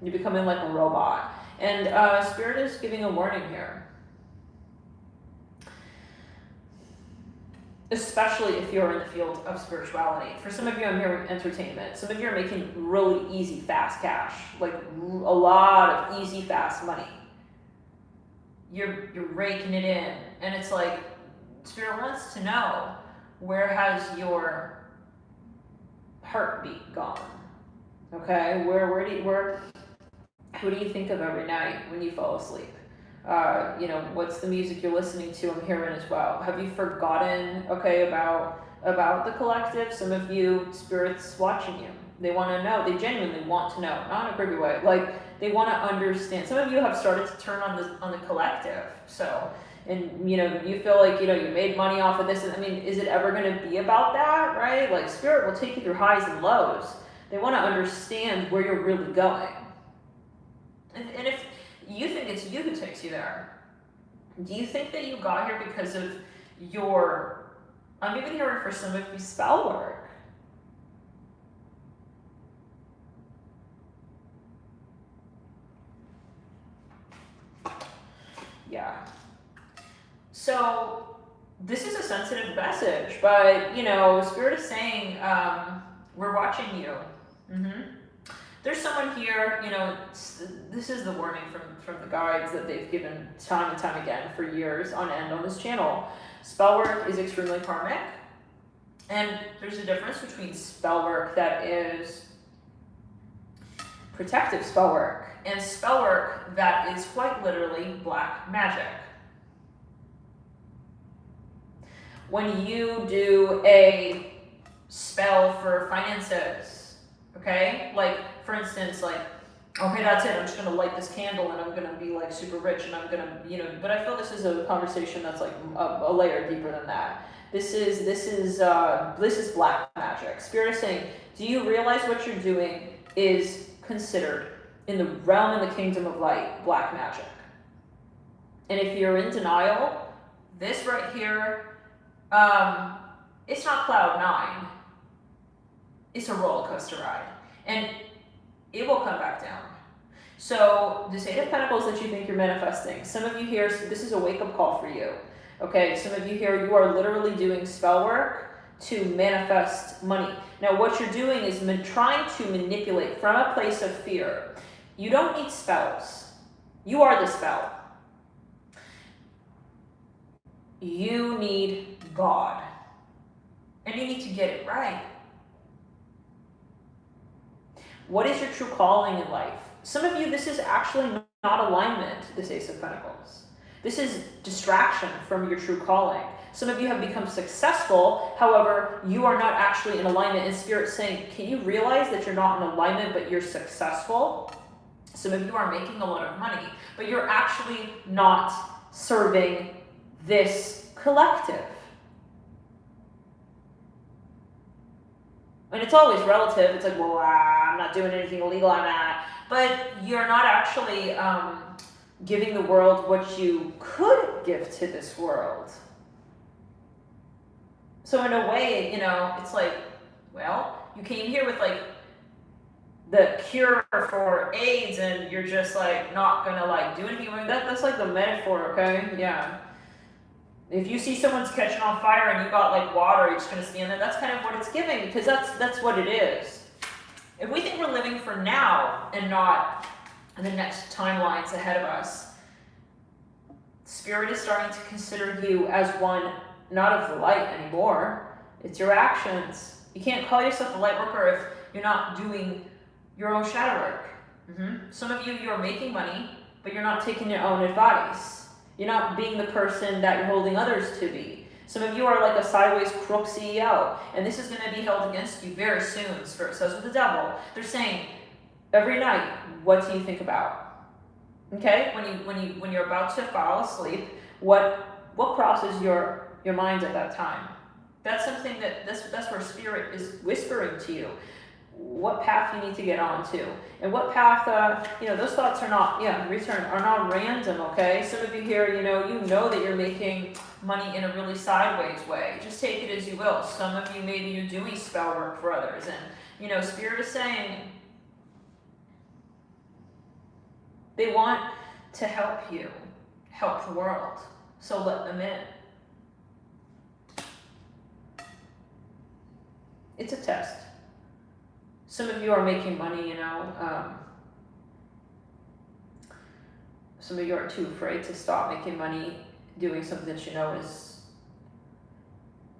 You're becoming like a robot. And Spirit is giving a warning here. Especially if you're in the field of spirituality. For some of you, I'm hearing entertainment. Some of you are making really easy, fast cash. Like a lot of easy, fast money. You're raking it in. And it's like, Spirit wants to know, where has your heartbeat gone? Okay, who do you think of every night when you fall asleep? What's the music you're listening to? I'm hearing as well. Have you forgotten, okay, about the collective? Some of you, Spirit's watching you. They want to know. They genuinely want to know, not in a creepy way. Like, they want to understand. Some of you have started to turn on the collective. So, and you feel like you made money off of this. I mean, is it ever going to be about that, right? Like, Spirit will take you through highs and lows. They want to understand where you're really going. And if you think it's you who takes you there, do you think that you got here because of your, I'm even hearing for some of you, spell work? Yeah. So this is a sensitive message, but Spirit is saying, we're watching you. There's someone here, this is the warning from the guides that they've given time and time again for years on end on this channel. Spell work is extremely karmic, and there's a difference between spell work that is protective spell work and spell work that is quite literally black magic. When you do a spell for finances, okay? Like, for instance, like, okay, that's it. I'm just going to light this candle and I'm going to be like super rich and I'm going to, but I feel this is a conversation that's like a layer deeper than that. This is black magic. Spirit is saying, do you realize what you're doing is considered in the realm and the kingdom of light, black magic? And if you're in denial, this right here, it's not cloud nine. It's a roller coaster ride. And it will come back down. So this Eight of Pentacles that you think you're manifesting, some of you here, this is a wake-up call for you. Okay, some of you here, you are literally doing spell work to manifest money. Now what you're doing is trying to manipulate from a place of fear. You don't need spells. You are the spell. You need God. And you need to get it right. What is your true calling in life? Some of you, this is actually not alignment, this Ace of Pentacles. This is distraction from your true calling. Some of you have become successful, however, you are not actually in alignment. And Spirit's saying, can you realize that you're not in alignment, but you're successful? Some of you are making a lot of money, but you're actually not serving this collective. And it's always relative. It's like, well, I'm not doing anything illegal, I'm not. But you're not actually giving the world what you could give to this world. So in a way, it's like, well, you came here with like the cure for AIDS and you're just like not gonna like do anything. I mean, that's like the metaphor, okay? Yeah. If you see someone's catching on fire and you got like water, you're just gonna stand there. That's kind of what it's giving, because that's what it is. If we think we're living for now and not the next timelines ahead of us, Spirit is starting to consider you as one not of the light anymore. It's your actions. You can't call yourself a light worker if you're not doing your own shadow work. Some of you are making money, but you're not taking your own advice. You're not being the person that you're holding others to be. Some of you are like a sideways crook CEO, and this is going to be held against you very soon. Spirit says with the devil. They're saying every night, what do you think about? Okay, when you're about to fall asleep, what crosses your mind at that time? That's something that's where Spirit is whispering to you what path you need to get onto, and what path those thoughts are not are not random. Okay, some of you here, you know that you're making money in a really sideways way. Just take it as you will. Some of you, maybe you're doing spell work for others, and Spirit is saying they want to help you, help the world, so let them in. It's a test. Some of you are making money, some of you are too afraid to stop making money doing something that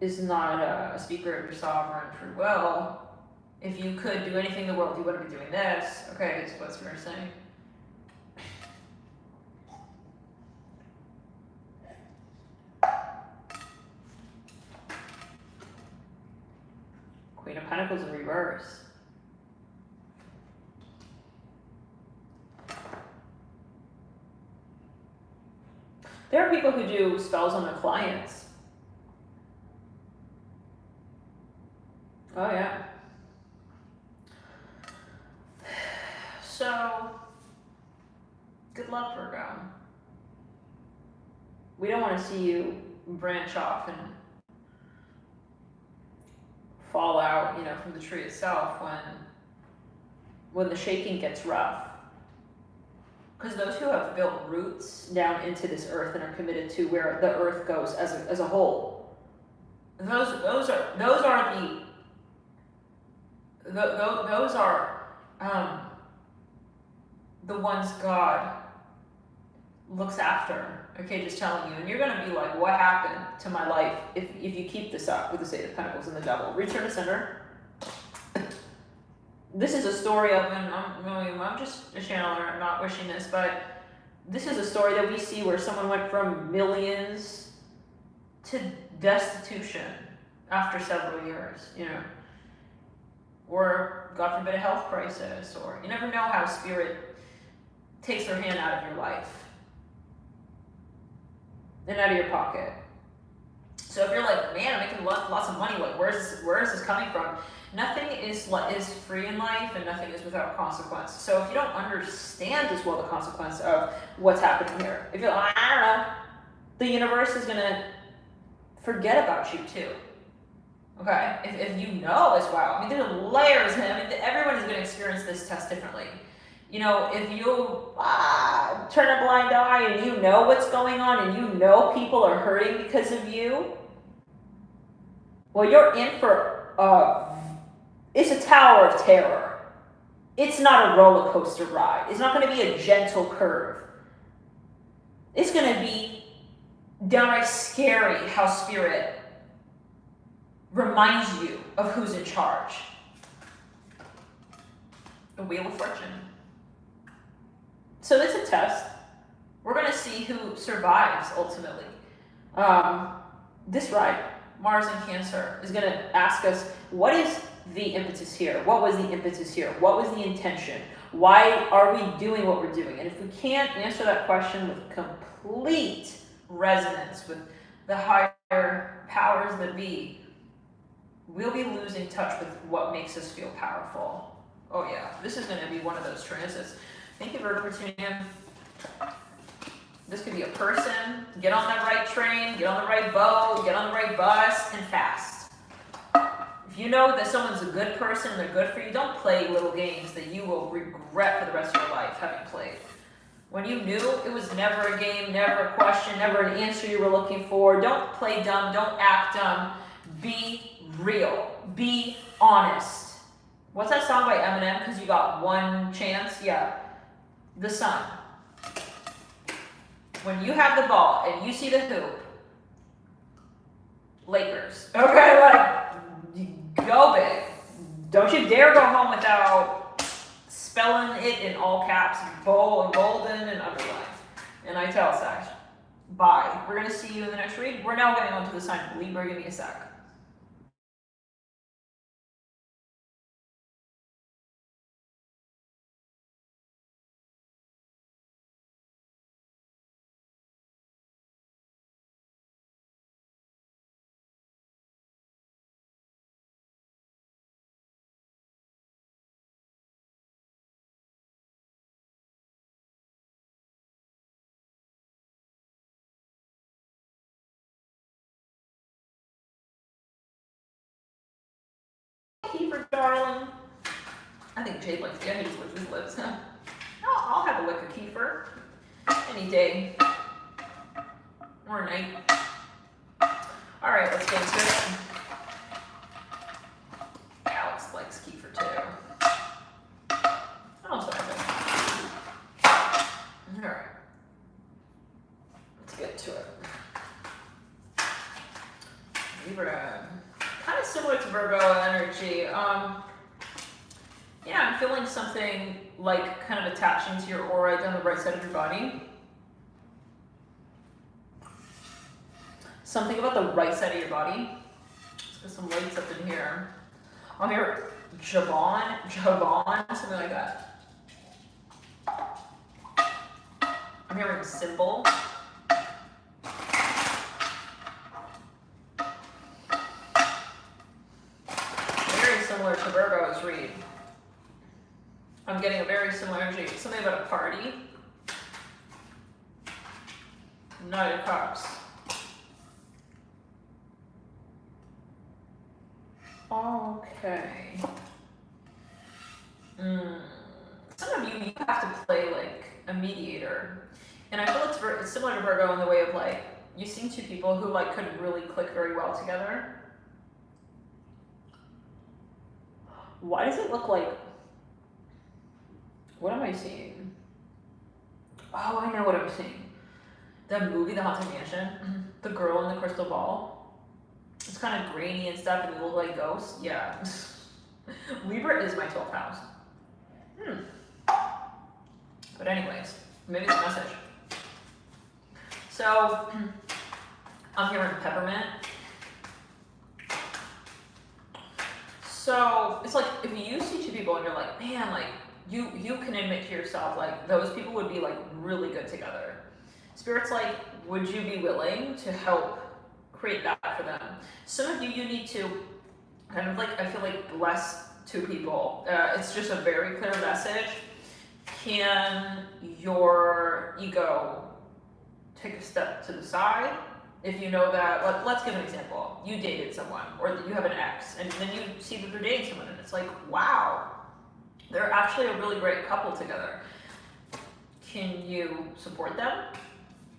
is not a speaker of your sovereign free will. If you could do anything in the world, you wouldn't be doing this. Okay, is what Spirit is saying. Queen of Pentacles in reverse. There are people who do spells on their clients. Oh, yeah. So, good luck, Virgo. We don't want to see you branch off and fall out, from the tree itself when the shaking gets rough. Because those who have built roots down into this earth and are committed to where the earth goes as a whole, those are the ones God looks after. Okay, just telling you, and you're gonna be like, what happened to my life if you keep this up with the Eight of Pentacles and the Devil? Return to center. This is a story of, and I'm just a channeler, I'm not wishing this, but this is a story that we see where someone went from millions to destitution after several years, or God forbid a health crisis, or you never know how Spirit takes their hand out of your life and out of your pocket. So if you're like, man, I'm making lots of money, like where is this coming from? Nothing is free in life, and nothing is without consequence. So if you don't understand as well the consequence of what's happening here, if you're like, I don't know, the universe is gonna forget about you too. Okay, if you know as well. I mean, there's layers, and everyone is gonna experience this test differently. If you turn a blind eye and you know what's going on and people are hurting because of you, well, you're in for it's a tower of terror. It's not a roller coaster ride. It's not going to be a gentle curve. It's going to be downright scary how Spirit reminds you of who's in charge. The Wheel of Fortune. So it's a test. We're going to see who survives ultimately. This ride, Mars and Cancer, is going to ask us, what is the impetus here? What was the impetus here? What was the intention? Why are we doing what we're doing? And if we can't answer that question with complete resonance with the higher powers that be, we'll be losing touch with what makes us feel powerful. Oh yeah, this is going to be one of those transits. Thank you, Virgo, for tuning in. This could be a person. Get on that right train, get on the right boat, get on the right bus, and fast. If you know that someone's a good person and they're good for you, don't play little games that you you will regret for the rest of your life having played. When you knew it was never a game, never a question, never an answer you were looking for. Don't play dumb, don't act dumb. Be real, be honest. What's that song by Eminem? Because you got one chance? Yeah, The Sun. When you have the ball and you see the hoop, Lakers. Okay, like, go big. Don't you dare go home without spelling it in all caps, bold and golden and underline and italicized. Bye. We're going to see you in the next read. We're now getting on to the sign of Libra. Give me a sec. Keeper, darling. I think Jade likes the onions with his lips. I'll have a lick of kefir any day or night. All right, let's get into it. Alex likes kefir too. Oh, sorry. All right, let's get to it. Libra. Kind of similar to Virgo energy. Yeah, I'm feeling something like kind of attaching to your aura down the right side of your body. Something about the right side of your body. Let's get some lights up in here. I'm here, Javon, something like that. I'm hearing symbol. Similar to Virgo's read. I'm getting a very similar energy. Something about a party. Knight of Cups. Okay. Some of you have to play like a mediator. And I feel it's similar to Virgo in the way of like, you've seen two people who like could really click very well together. Why does it look like, what am I seeing? Oh, I know what I'm seeing. That movie, The Haunted Mansion, the girl in the crystal ball. It's kind of grainy and stuff and they look like ghosts. Yeah. Libra is my 12th house. But anyways, maybe it's a message. So, I'm hearing peppermint. So it's like if you see two people and you're like, man, like you can admit to yourself, like those people would be like really good together. Spirit's like, would you be willing to help create that for them? Some of you need to kind of like, I feel like bless two people. It's just a very clear message. Can your ego take a step to the side? If you know that, let's give an example. You dated someone, or you have an ex, and then you see that they're dating someone, and it's like, wow, they're actually a really great couple together. Can you support them?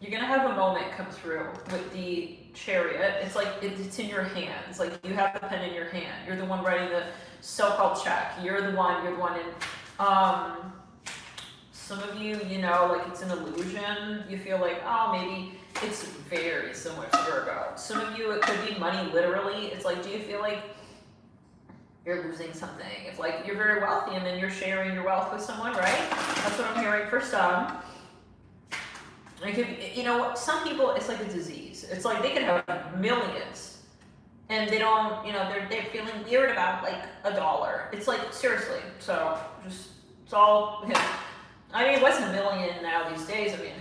You're gonna have a moment come through with the Chariot. It's like, it's in your hands. Like you have the pen in your hand. You're the one writing the so-called check. You're the one in, some of you, you know, like it's an illusion. You feel like, oh, maybe it's very similar to Virgo. Some of you, it could be money literally. It's like, do you feel like you're losing something? If like you're very wealthy and then you're sharing your wealth with someone, right? That's what I'm hearing for some. Like, you know, some people, it's like a disease. It's like they can have millions and they don't, you know, they're feeling weird about like $1. It's like, seriously. So just, it's all, you know, I mean, what's a million now these days? I mean,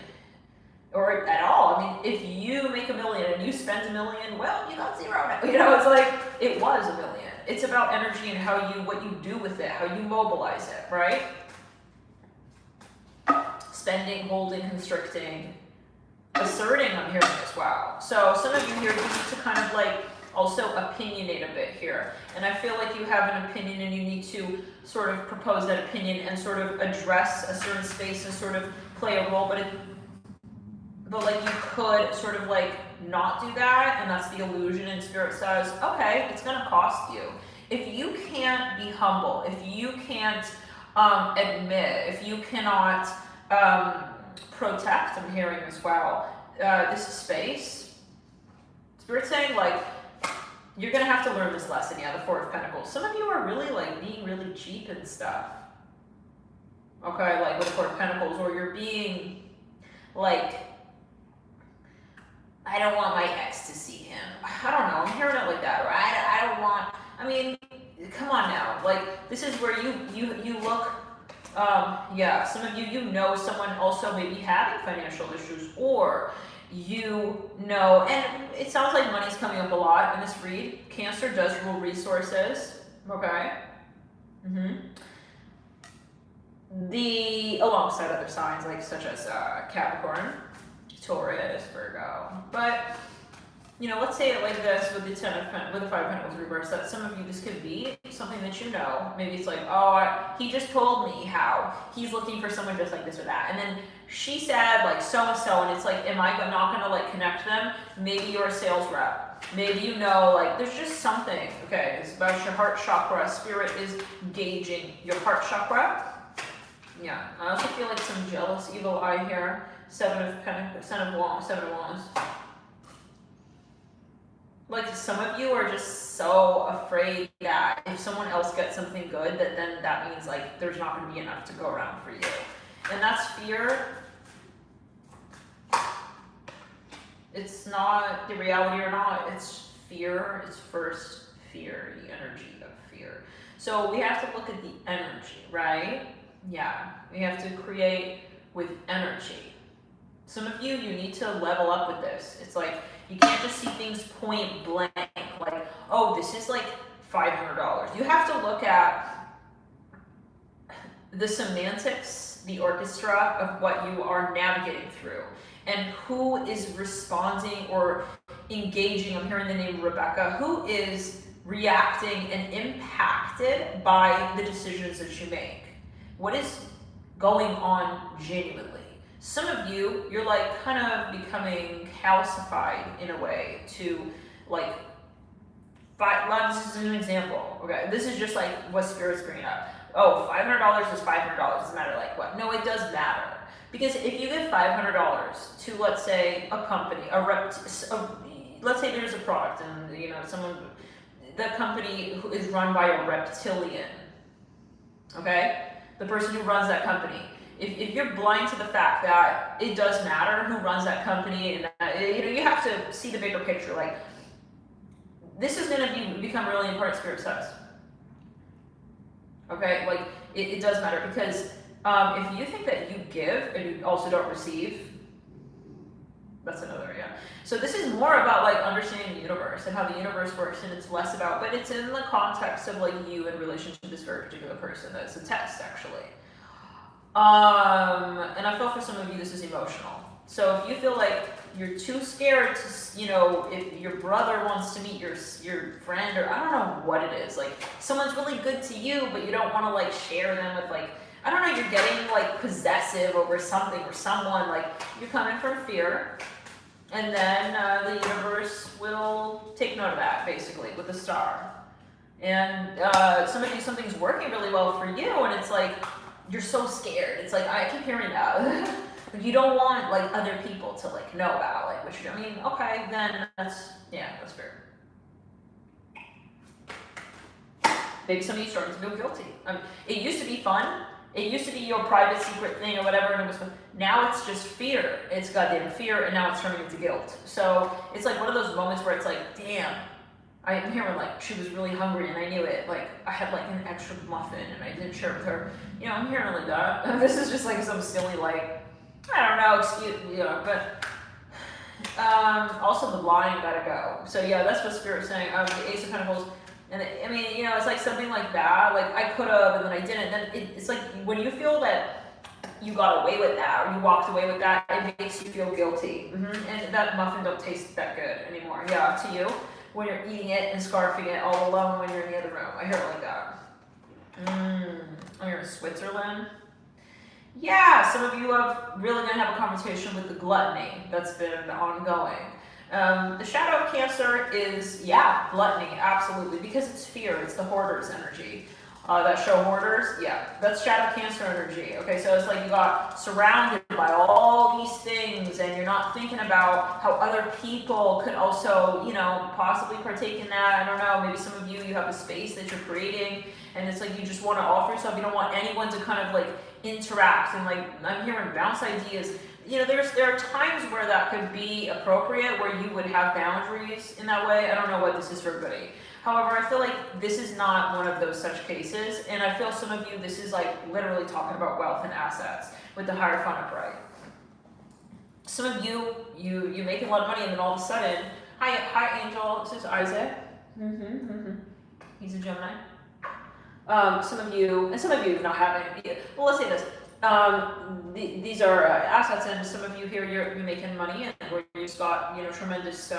or at all. I mean, if you make $1 million and you spend $1 million, well, you got 0 now. You know, it's like, it was $1 million. It's about energy and how you, what you do with it, how you mobilize it, right? Spending, holding, constricting, asserting, I'm hearing as well. So some of you here, you need to kind of like also opinionate a bit here. And I feel like you have an opinion and you need to sort of propose that opinion and sort of address a certain space and sort of play a role, but like you could sort of like not do that, and that's the illusion, and Spirit says, okay, it's gonna cost you. If you can't be humble, if you can't admit, if you cannot protect, I'm hearing as well, this space, Spirit's saying like, you're gonna have to learn this lesson. Yeah, the Four of Pentacles. Some of you are really like being really cheap and stuff. Okay, like with Four of Pentacles, or you're being like, I don't want my ex to see him. I don't know, I'm hearing it like that, right? I don't want, I mean, come on now. Like, this is where you look, yeah, some of you know someone also may be having financial issues, or you know, and it sounds like money's coming up a lot in this read. Cancer does rule resources, okay? Alongside other signs, like such as Capricorn, Taurus, Virgo. But, you know, let's say it like this with the with the Five of Pentacles reversed, that some of you, this could be something that you know. Maybe it's like, oh, he just told me how he's looking for someone just like this or that. And then she said like so-and-so, and it's like, am I not gonna like connect them? Maybe you're a sales rep. Maybe you know, like, there's just something. Okay, it's about your heart chakra. Spirit is gauging your heart chakra. Yeah, I also feel like some jealous evil eye here. Seven of Wands. Like, some of you are just so afraid that if someone else gets something good, then that means like there's not going to be enough to go around for you. And that's fear. It's not the reality or not, it's fear. It's first fear, the energy of fear. So we have to look at the energy, right? Yeah, we have to create with energy. Some of you need to level up with this. It's like, you can't just see things point blank, like, oh, this is like $500. You have to look at the semantics, the orchestra of what you are navigating through, and who is responding or engaging. I'm hearing the name Rebecca. Who is reacting and impacted by the decisions that you make? What is going on genuinely? Some of you, you're like kind of becoming calcified in a way to like, this is an example, okay? This is just like what Spirit's bringing up. Oh, $500 is $500, doesn't matter like what. No, it does matter. Because if you give $500 to, let's say, a company, let's say there's a product and, you know, the company who is run by a reptilian, okay? The person who runs that company. If you're blind to the fact that it does matter who runs that company, and that, you know, you have to see the bigger picture. Like, this is going to become really important, Spirit says. Okay, like it does matter, because if you think that you give and you also don't receive, that's another, yeah. So this is more about like understanding the universe and how the universe works, and it's less about, but it's in the context of like you in relation to this very particular person. That's a test, actually. And I feel for some of you this is emotional. So if you feel like you're too scared to, you know, if your brother wants to meet your friend, or I don't know what it is, like someone's really good to you, but you don't want to like share them with, like, I don't know, you're getting like possessive over something or someone, like you're coming from fear, and then the universe will take note of that, basically, with the star. And some of you, something's working really well for you, and it's like, you're so scared. It's like, I keep hearing that. You don't want like other people to like know about like what you're doing. I mean, okay, then that's fair. Maybe some of you starting to feel guilty. It used to be fun. It used to be your private secret thing or whatever, and it was fun. Now it's just fear. It's goddamn fear, and now it's turning into guilt. So it's like one of those moments where it's like, damn, I'm hearing like she was really hungry and I knew it. Like I had like an extra muffin and I didn't share it with her. You know, I'm hearing like that. This is just like some silly like, I don't know, excuse, you know, but also the lying gotta go. So yeah, that's what Spirit's saying. The Ace of Pentacles, and I mean, you know, it's like something like that. Like I could have, and then I didn't. Then it's like when you feel that you got away with that, or you walked away with that, it makes you feel guilty. And that muffin don't taste that good anymore. Yeah, to you. when you're eating it and scarfing it all alone when you're in the other room. I hear it like that. I'm here in Switzerland. Yeah, some of you are really going to have a conversation with the gluttony that's been ongoing. The shadow of Cancer is, yeah, gluttony, absolutely, because it's fear. It's the hoarder's energy. That show Hoarders, yeah, that's shadow Cancer energy. Okay, so it's like you got surrounded by all these things and you're not thinking about how other people could also, you know, possibly partake in that. I don't know, maybe some of you have a space that you're creating and it's like you just want to offer yourself. You don't want anyone to kind of like interact and like, I'm hearing bounce ideas. You know, there are times where that could be appropriate, where you would have boundaries in that way. I don't know what this is for everybody. However, I feel like this is not one of those such cases, and I feel some of you, this is like literally talking about wealth and assets with the Hierophant upright. Some of you, you make a lot of money, and then all of a sudden, hi Angel, this is Isaac. He's a Gemini. Some of you, and some of you not having, well, let's say this. These are assets, and some of you here, you're making money, and where you've got, you know, tremendous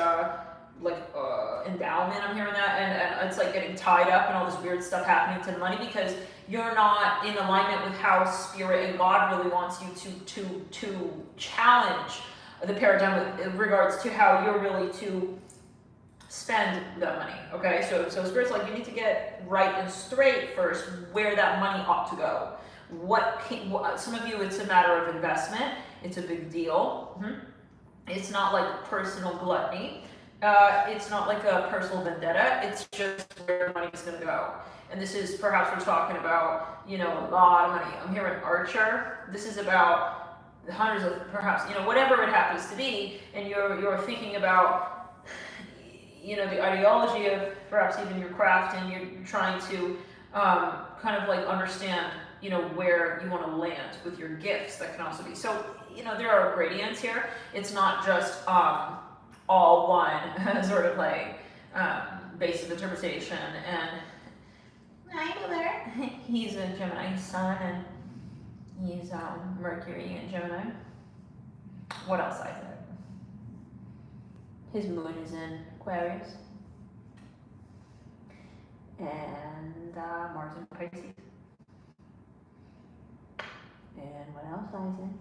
endowment. I'm hearing that, and it's like getting tied up and all this weird stuff happening to the money because you're not in alignment with how Spirit and God really wants you to challenge the paradigm in regards to how you're really to spend the money. Okay, so Spirit's like, you need to get right and straight first where that money ought to go. Some of you, it's a matter of investment. It's a big deal. It's not like personal gluttony. It's not like a personal vendetta. It's just where money is going to go. And this is perhaps we're talking about, you know, a lot of money. I'm hearing Archer. This is about hundreds of, perhaps, you know, whatever it happens to be. And you're thinking about, you know, the ideology of perhaps even your craft, and you're trying to kind of like understand, you know, where you want to land with your gifts. That can also be. So, you know, there are gradients here. It's not just all one sort of like base of interpretation. And hi there. He's a Gemini sun, and he's Mercury in Gemini. What else I said? His moon is in Aquarius. And Mars in Pisces. And what else, Isaac?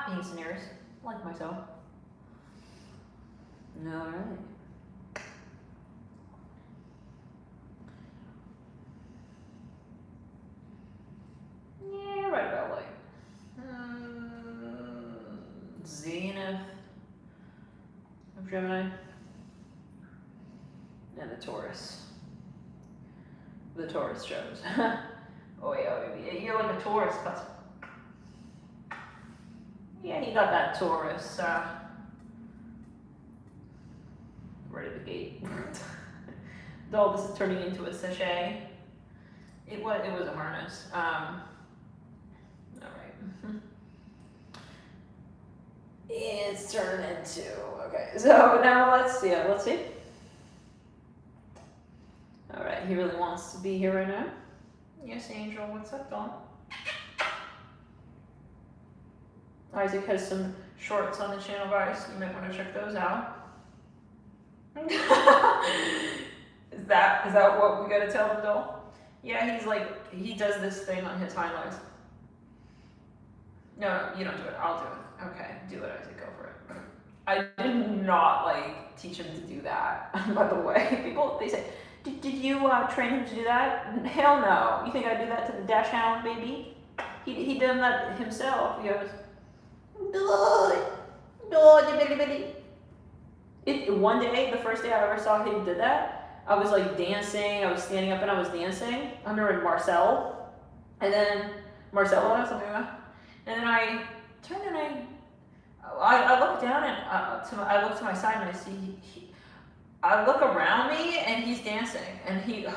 Being scenarios, like myself. Alright. Yeah, right about like Zenith of Gemini. And the Taurus. The Taurus shows. Oh yeah, you're like a Taurus cousin. Yeah, he got that Taurus right at the gate. Though this is turning into a sachet. It was a harness. All right. It's turned into, okay. So now let's see. All right, he really wants to be here right now. Yes, Angel, what's up, Dawn? Isaac has some shorts on the channel, guys. You might want to check those out. Is that what we gotta tell him, though? Yeah, he does this thing on his highlights. No, you don't do it. I'll do it. Okay, do it, Isaac. Go for it. I did not like teach him to do that. By the way, people they say, did you train him to do that? Hell no. You think I do that to the dash hound, baby? He done that himself. He goes, one day, the first day I ever saw him did that, I was like dancing. I was standing up and I was dancing under Marcel, and then Marcella, something like that. And then I turned and I look down and I look to my side and I see I look around me and he's dancing and yeah,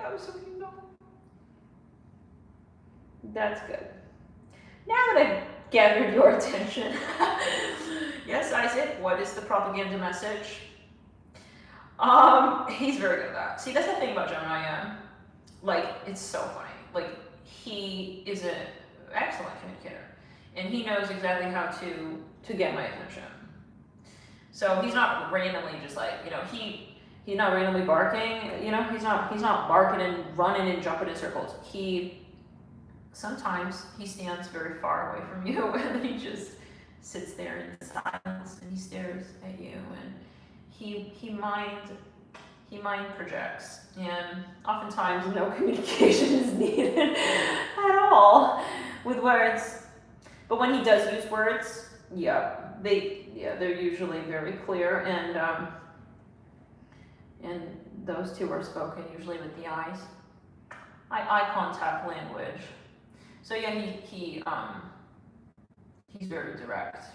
I was so cute. That's good. Now that I've gathered your attention, yes, Isaac, what is the propaganda message? He's very good at that. See, that's the thing about Gemini. Like, it's so funny. Like, he is an excellent communicator, and he knows exactly how to get my attention. So he's not randomly just like, he's not randomly barking, he's not barking and running and jumping in circles. Sometimes he stands very far away from you and then he just sits there in silence and he stares at you, and he mind projects, and oftentimes no communication is needed at all with words. But when he does use words, they're usually very clear, and those two are spoken usually with the eyes. Eye contact language. So yeah, he's very direct,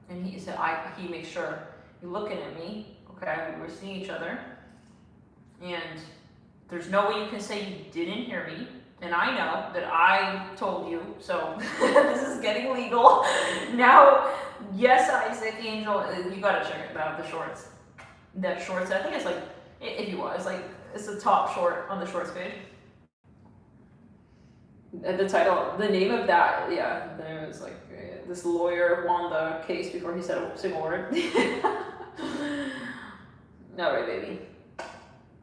and he makes sure you're looking at me. Okay, we're seeing each other, and there's no way you can say you didn't hear me, and I know that I told you, so this is getting legal. Now, yes, Isaac, Angel, you gotta check it out, the shorts. That shorts, I think it's like, if you want, it's the top short on the shorts page. The title, the name of that, there was like, this lawyer won the case before he said a single word. All right, baby.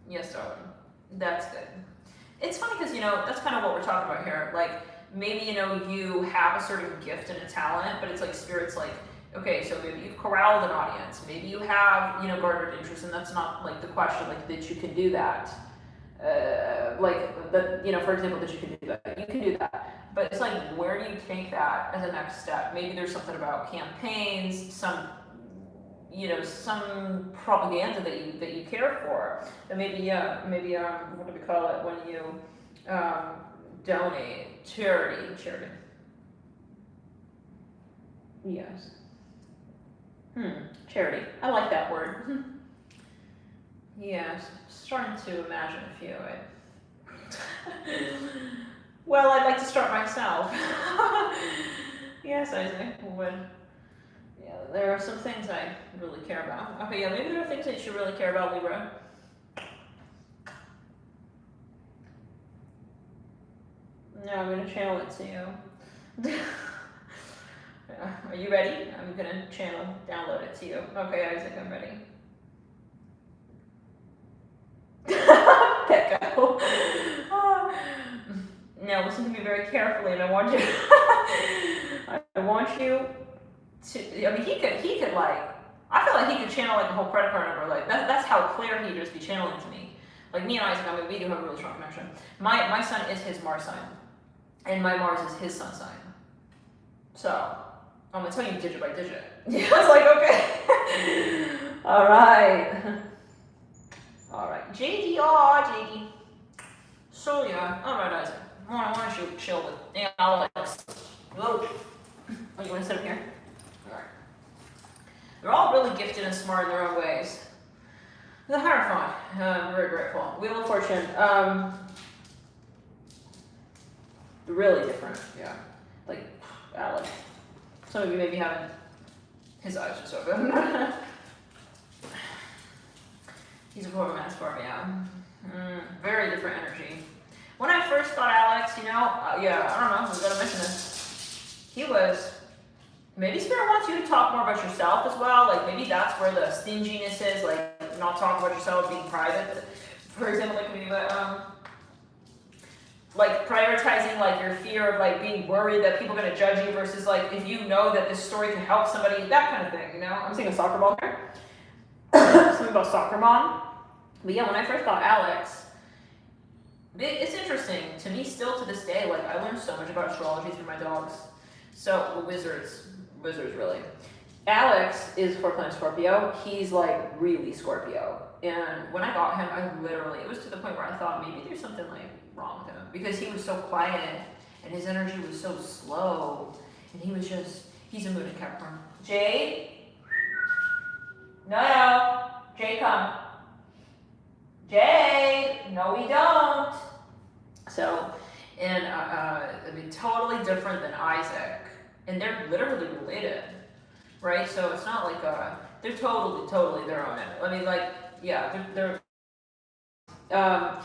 Yes, darling. That's good. It's funny because, that's kind of what we're talking about here. Like, maybe, you have a certain gift and a talent, but it's like Spirit's like, okay, so maybe you've corralled an audience. Maybe you have, garnered interest, and that's not, like, the question, like, that you can do that. For example, that you can do that. You can do that. But it's like, where do you take that as a next step? Maybe there's something about campaigns, some propaganda that you care for, and maybe what do we call it when you donate, charity. Yes. Charity. I like that word. Yes. Starting to imagine a few. Well, I'd like to start myself. Yes, Isaac. There are some things I really care about. Okay, maybe there are things that you really care about, Libra. No, I'm going to channel it to you. Are you ready? I'm going to download it to you. Okay, Isaac, I'm ready. Petco. Now, listen to me very carefully, and I want you to, he could like, I feel like he could channel like a whole credit card number. Like that's how clear he'd just be channeling to me. Like me and Isaac, we do have a really strong connection. My sun is his Mars sign, and my Mars is his sun sign. So I'm gonna tell you digit by digit. I was like, okay. All right. JD. So yeah, all right, Isaac. I want you to chill with Alex. Whoa. Oh, you want to sit up here? All right. They're all really gifted and smart in their own ways. The Hierophant. I'm very grateful. Wheel of Fortune. Really different. Yeah. Like Alex. Some of you maybe haven't. His eyes are so good. He's a quarterman Scorpio. Very different energy. When I first got Alex, I don't know, we gotta mention this. He was, maybe Spirit wants you to talk more about yourself as well. Like maybe that's where the stinginess is, like not talking about yourself, being private. For example, like prioritizing like your fear of like being worried that people are gonna judge you versus like if you know that this story can help somebody, that kind of thing, I'm seeing a soccer ball here. Something about soccer mom. But yeah, when I first got Alex, it's interesting to me still to this day. Like I learned so much about astrology through my dogs. So wizards really. Alex is 4th planet Scorpio. He's like really Scorpio. And when I got him, it was to the point where I thought maybe there's something like wrong with him because he was so quiet and his energy was so slow, and he's a moon in Capricorn. Jade, no, Jade, come. Jade, no, we don't. So, and totally different than Isaac, and they're literally related, right? So it's not like they're totally their own. They're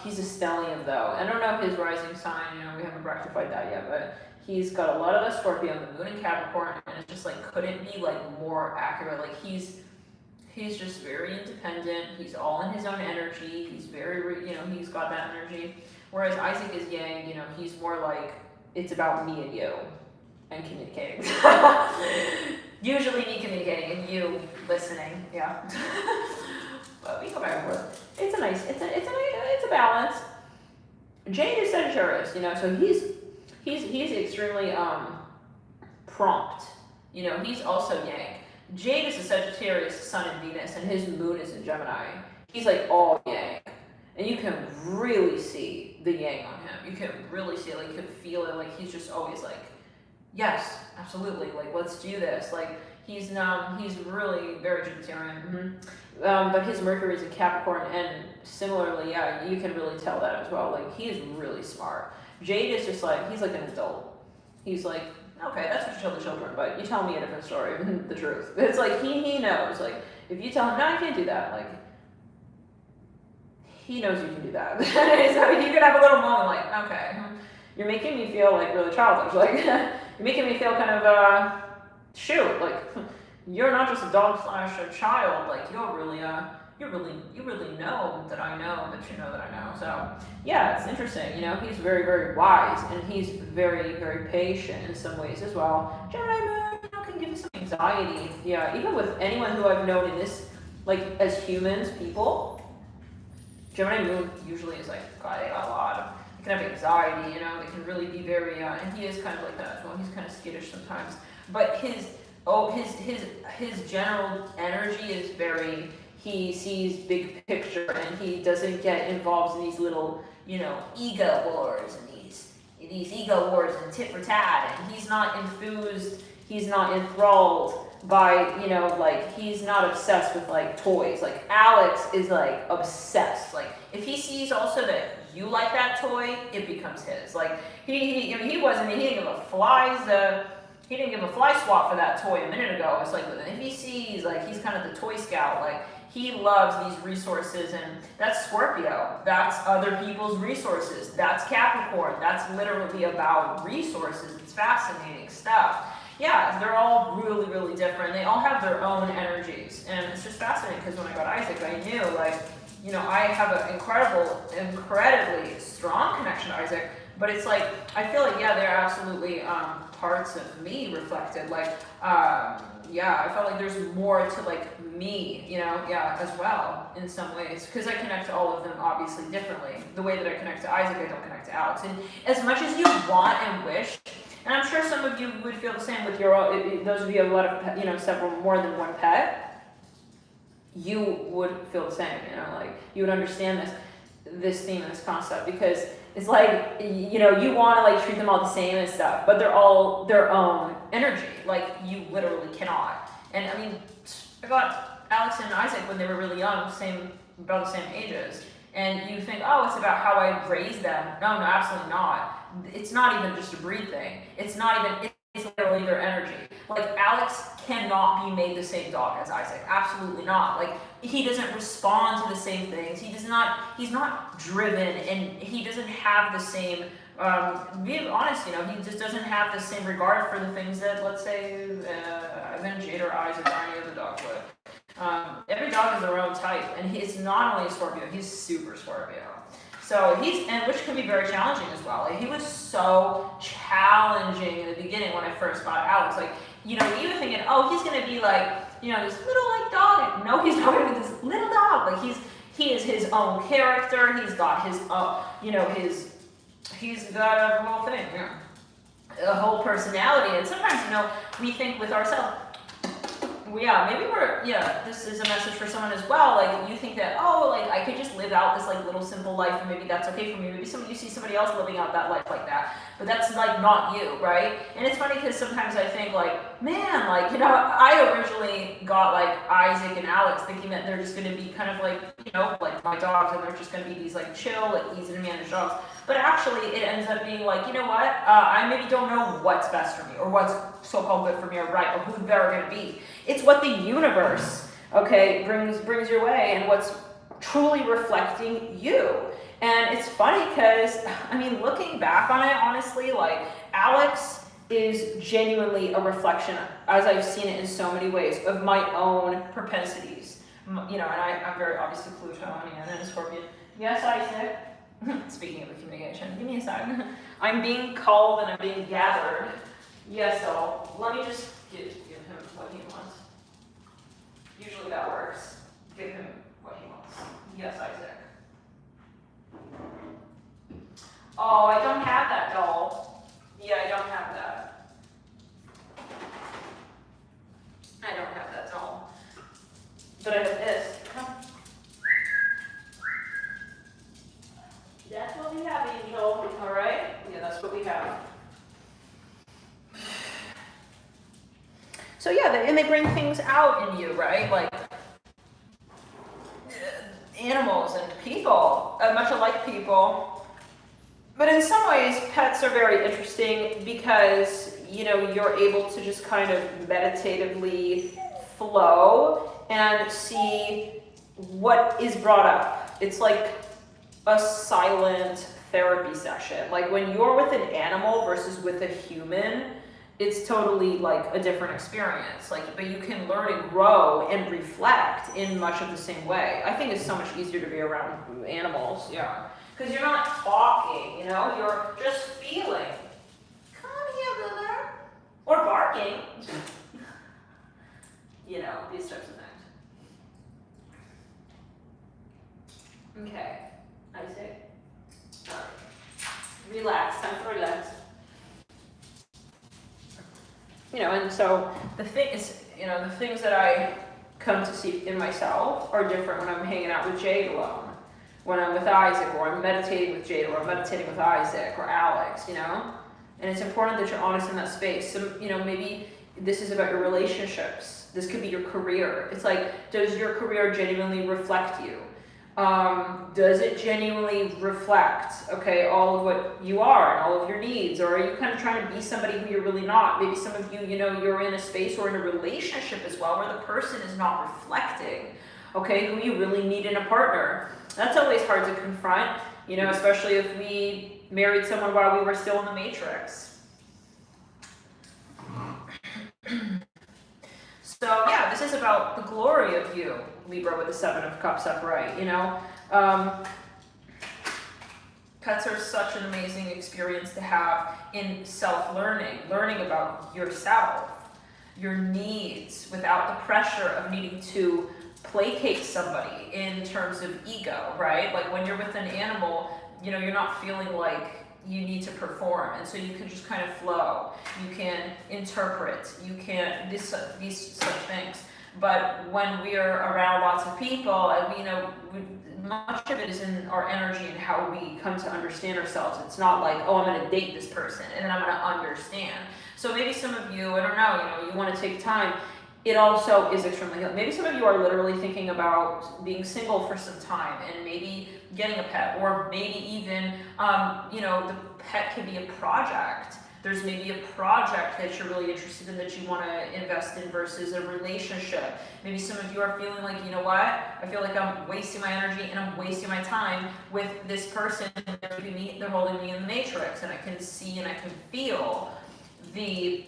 He's a stellium though. I don't know his rising sign, you know, we haven't rectified that yet, but he's got a lot of the Scorpio, the moon in Capricorn, and it's just like couldn't be like more accurate. Like he's just very independent. He's all in his own energy. He's very, you know, he's got that energy. Whereas Isaac is Yang, you know, he's more like, it's about me and you and communicating. Usually me communicating and you listening, yeah. But we go back and forth. It's a nice, it's a balance. Jade is Sagittarius, you know, so he's extremely prompt. You know, he's also Yang. Jade is a Sagittarius, Sun and Venus, and his moon is in Gemini. He's like all Yang. And you can really see the Yang on him. You can really see it, like you can feel it, like he's just always like, yes, absolutely, like let's do this. Like he's really very Jupiterian. But his Mercury is in Capricorn, and similarly, yeah, you can really tell that as well. Like he is really smart. Jade is just like, he's like an adult. He's like, okay, that's what you tell the children, but you tell me a different story, the truth. It's like, he knows, like, if you tell him, no, I can't do that, like, he knows you can do that. So you can have a little moment like, okay, you're making me feel like really childish, like, you're making me feel kind of, shoot, like, you're not just a dog slash a child, like, you really know that I know that you know that I know. So yeah, it's interesting. You know, he's very, very wise, and he's very, very patient in some ways as well. Gemini moon, you know, can give you some anxiety. Yeah, even with anyone who I've known in this, like as humans, people, Gemini moon usually is like, God, they got a lot of, they can have anxiety. You know, they can really be very, and he is kind of like that as well. He's kind of skittish sometimes, but his general energy is very. He sees big picture, and he doesn't get involved in these little, you know, ego wars and these ego wars and tit for tat. And he's not enthused. He's not enthralled by, you know, like he's not obsessed with like toys. Like Alex is like obsessed. Like if he sees also that you like that toy, it becomes his. Like he didn't give a flies. He didn't give a fly swat for that toy a minute ago. It's like if he sees, like he's kind of the toy scout, like he loves these resources, and that's Scorpio. That's other people's resources. That's Capricorn. That's literally about resources. It's fascinating stuff. Yeah, they're all really, really different. They all have their own energies, and it's just fascinating because when I got Isaac, I knew, like, you know, I have an incredibly strong connection to Isaac. But it's like, I feel like, yeah, they're absolutely parts of me reflected. Like, yeah, I felt like there's more to like me, you know, yeah, as well in some ways. Because I connect to all of them obviously differently. The way that I connect to Isaac, I don't connect to Alex. And as much as you want and wish, and I'm sure some of you would feel the same with your, those of you who have a lot of, you know, several, more than one pet, you would feel the same, you know, like you would understand this theme and this concept, because it's like, you know, you want to like treat them all the same and stuff, but they're all their own energy. Like you literally cannot. And I mean, I got Alex and Isaac when they were really young, about the same ages. And you think, oh, it's about how I raised them. No, absolutely not. It's not even just a breed thing. It's not even, it's literally their energy. Like Alex cannot be made the same dog as Isaac. Absolutely not. Like he doesn't respond to the same things. He's not driven, and he doesn't have the same, being honest, you know, he just doesn't have the same regard for the things that, let's say, Ivan, Jade, or Isaac, or any other dog would. Every dog is their own type, and he's not only a Scorpio, he's super Scorpio. So which can be very challenging as well. Like he was so challenging in the beginning when I first got Alex. Like, you know, you were thinking, oh, he's gonna be like, you know, this little like dog. No, he's not gonna be this little dog. Like he is his own character. He's got his, you know, he's got a whole thing, yeah, a whole personality. And sometimes, you know, we think with ourselves, this is a message for someone as well. Like you think that, oh, like I could just live out this like little simple life, and maybe that's okay for me. Maybe you see somebody else living out that life like that, but that's like not you, right? And it's funny because sometimes I think like, man, like, you know, I originally got like Isaac and Alex thinking that they're just going to be kind of like, you know, like my dogs, and they're just going to be these like chill, like easy to manage dogs. But actually it ends up being like, you know what, I maybe don't know what's best for me, or what's so-called good for me, or right, or who they're going to be. It's what the universe, okay, brings your way, and what's truly reflecting you. And it's funny because, I mean, looking back on it, honestly, like, Alex is genuinely a reflection, as I've seen it in so many ways, of my own propensities. You know, and I'm very obviously Plutonian and a Scorpion. Yes, Isaac. Speaking of the communication, give me a second. I'm being called and I'm being gathered. Yes, doll. Let me just give him what he wants. Usually that works. Give him what he wants. Yes, Isaac. Oh, I don't have that doll. Yeah, I don't have that. I don't have that doll. But I have this. That's what we have, Angel. All right? Yeah, that's what we have. So yeah, and they bring things out in you, right? Like animals and people, much alike people. But in some ways, pets are very interesting because, you know, you're able to just kind of meditatively flow and see what is brought up. It's like a silent therapy session. Like when you're with an animal versus with a human, it's totally like a different experience. Like, but you can learn and grow and reflect in much of the same way. I think it's so much easier to be around animals, yeah. Because you're not talking, you know, you're just feeling. Come here, brother. Or barking. You know, these types of things. Okay. Isaac. Relax. Time to relax. You know, and so the thing is, you know, the things that I come to see in myself are different when I'm hanging out with Jade alone. When I'm with Isaac, or I'm meditating with Jade, or I'm meditating with Isaac, or Alex, you know? And it's important that you're honest in that space. So, you know, maybe this is about your relationships. This could be your career. It's like, does your career genuinely reflect you? Does it genuinely reflect, okay, all of what you are and all of your needs? Or are you kind of trying to be somebody who you're really not? Maybe some of you, you know, you're in a space or in a relationship as well where the person is not reflecting, okay, who you really need in a partner. That's always hard to confront, you know, especially if we married someone while we were still in the Matrix. So yeah, this is about the glory of you, Libra, with the Seven of Cups upright, you know. Pets are such an amazing experience to have in self-learning, learning about yourself, your needs, without the pressure of needing to placate somebody in terms of ego, right? Like when you're with an animal, you know, you're not feeling like you need to perform, and so you can just kind of flow. You can interpret. You can these such things. But when we are around lots of people, you know, much of it is in our energy and how we come to understand ourselves. It's not like, oh, I'm going to date this person and then I'm going to understand. So maybe some of you, I don't know, you know, you want to take time. It also is extremely healing. Maybe some of you are literally thinking about being single for some time and maybe getting a pet, or maybe even, you know, the pet can be a project. There's maybe a project that you're really interested in that you want to invest in versus a relationship. Maybe some of you are feeling like, you know what? I feel like I'm wasting my energy and I'm wasting my time with this person. They're holding me in the Matrix, and I can see and I can feel the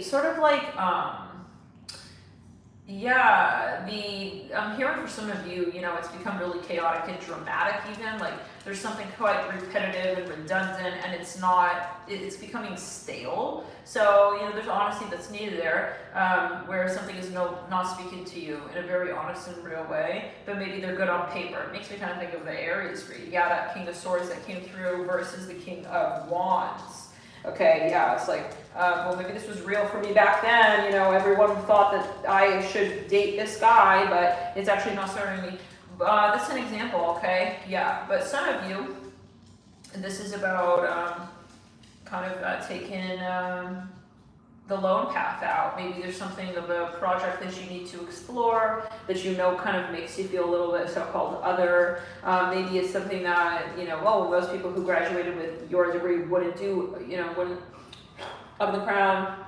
sort of like, I'm hearing for some of you, you know, it's become really chaotic and dramatic even, like there's something quite repetitive and redundant, and it's becoming stale. So, you know, there's honesty that's needed there, where something is not speaking to you in a very honest and real way, but maybe they're good on paper. It makes me kind of think of the Aries read. Yeah, that King of Swords that came through versus the King of Wands. Okay, yeah, it's like, well, maybe this was real for me back then, you know, everyone thought that I should date this guy, but it's actually not serving me. That's an example, okay? Yeah, but some of you, this is about kind of taking the lone path out. Maybe there's something of a project that you need to explore that you know kind of makes you feel a little bit so-called other. Maybe it's something that, you know, oh, those people who graduated with your degree wouldn't do, you know, wouldn't, up in the crown,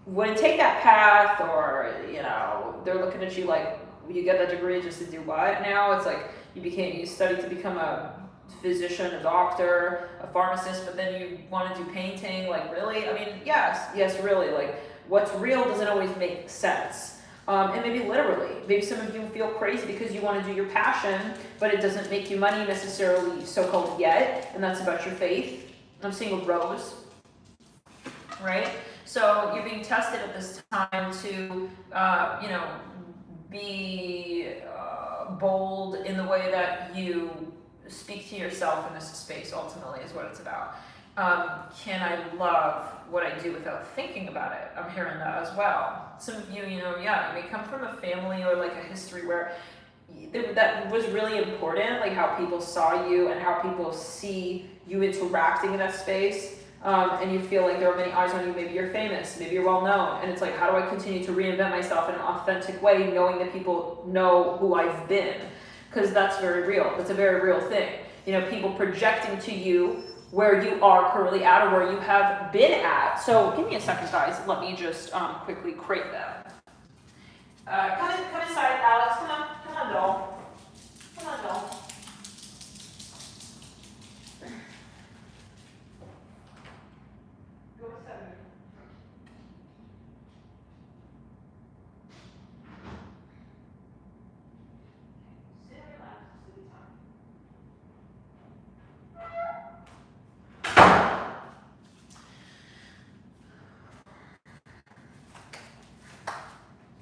wouldn't take that path, or, you know, they're looking at you like, you get that degree just to do what now? It's like, you studied to become a physician, a doctor, a pharmacist, but then you want to do painting. Like, really? I mean, yes, really. Like, what's real doesn't always make sense. And maybe literally, maybe some of you feel crazy because you want to do your passion, but it doesn't make you money necessarily, so-called, yet, and that's about your faith. I'm seeing a rose, right? So you're being tested at this time to, be bold in the way that you speak to yourself in this space, ultimately, is what it's about. Can I love what I do without thinking about it? I'm hearing that as well. Some of you, you may come from a family or like a history where that was really important, like how people saw you and how people see you interacting in that space. And you feel like there are many eyes on you. Maybe you're famous, maybe you're well known, and it's like, how do I continue to reinvent myself in an authentic way, knowing that people know who I've been? Because that's very real. That's a very real thing. People projecting to you where you are currently at or where you have been at. So give me a second, guys. Let me just quickly create that. Come inside, Alex. Come on, doll. Come on, doll. Go inside. Sit and relax. Sit time.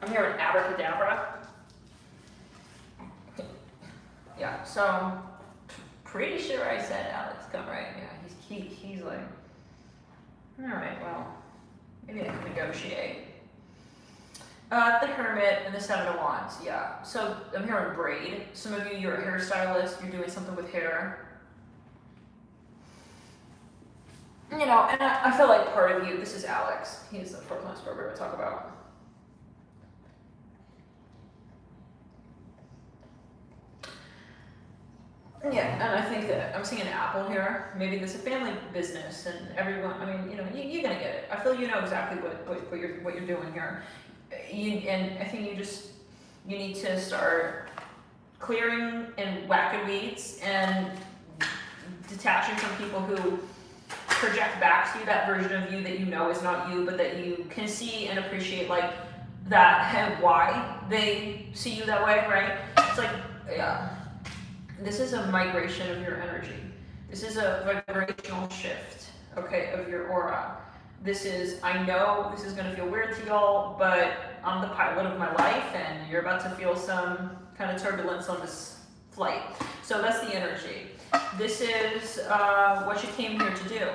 I'm hearing abracadabra. Yeah, so pretty sure I said Alex come right. Yeah, he's like, all right, well, maybe I can negotiate. The Hermit and the Seven of Wands, yeah. So I'm hearing braid. Some of you, you're a hairstylist, you're doing something with hair. And I feel like part of you, this is Alex. He's the fourth one we're going to talk about. Yeah, and I think that I'm seeing an apple here. Maybe there's a family business, and everyone. I mean, you're gonna get it. I feel you know exactly what you're doing here. And I think you need to start clearing and whacking weeds and detaching from people who project back to you that version of you that you know is not you, but that you can see and appreciate, like that and why they see you that way, right? It's like, yeah. This is a migration of your energy. This is a vibrational shift, okay, of your aura. I know this is gonna feel weird to y'all, but I'm the pilot of my life and you're about to feel some kind of turbulence on this flight. So that's the energy. This is what you came here to do.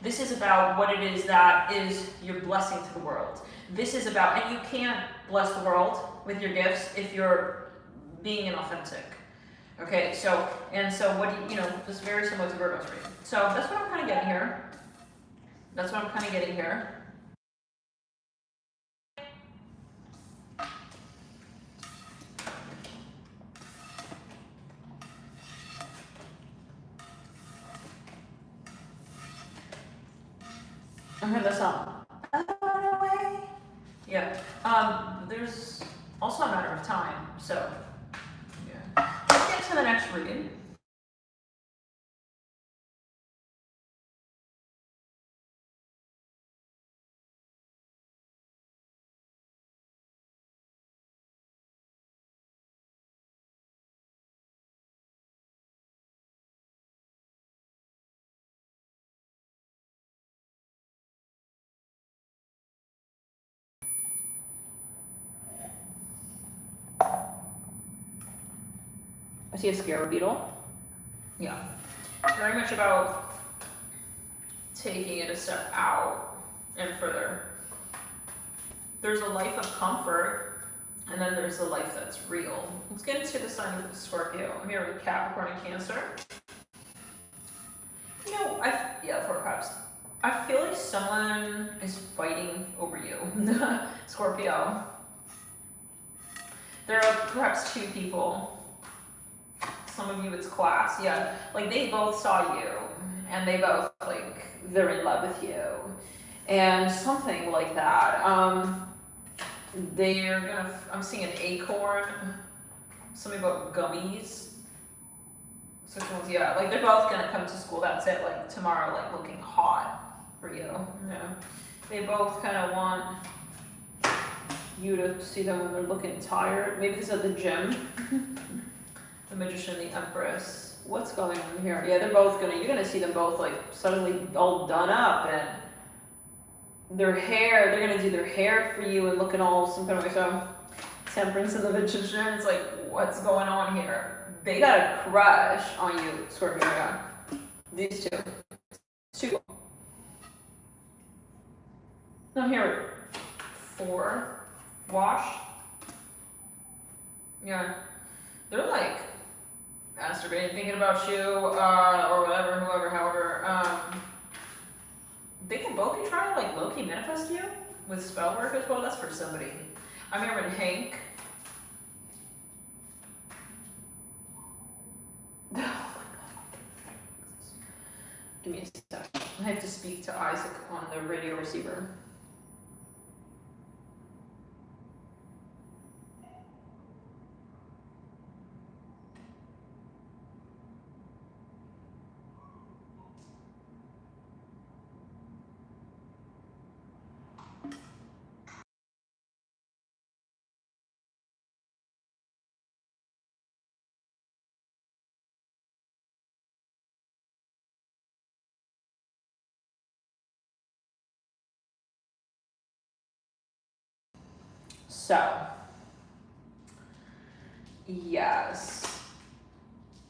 This is about what it is that is your blessing to the world. This is about, and you can't bless the world with your gifts if you're being inauthentic. Okay, so what do this is very similar to Virgo's reading. So that's what I'm kind of getting here. I'm hearing the song. Yeah. There's also a matter of time, so yeah. Let's get to the next reading. I see a scarab beetle. Yeah. Very much about taking it a step out and further. There's a life of comfort, and then there's a life that's real. Let's get into the sign of Scorpio. I'm here with Capricorn and Cancer. Four cups. I feel like someone is fighting over you, Scorpio. There are perhaps two people. Some of you it's class, yeah. Like they both saw you and they both they're in love with you. And something like that. I'm seeing an acorn, something about gummies. 6 months, yeah. Like they're both gonna come to school. That's it. Like tomorrow, like looking hot for you. Yeah. They both kind of want you to see them when they're looking tired. Maybe this is at the gym. The Magician, the Empress. What's going on here? Yeah, they're both you're gonna see them both like suddenly all done up and their hair, they're gonna do their hair for you and looking all some kind of way. So Temperance and the Magician, it's like, what's going on here? They got a crush on you, Scorpio. Yeah. These two. I'm here 4. Wash. Yeah. They're like masturbating, thinking about you, or whatever, whoever, however. They can both be trying to like low-key manifest you with spell work as well. That's for somebody. I'm here with Hank. Oh my god. Give me a sec. I have to speak to Isaac on the radio receiver. So, yes,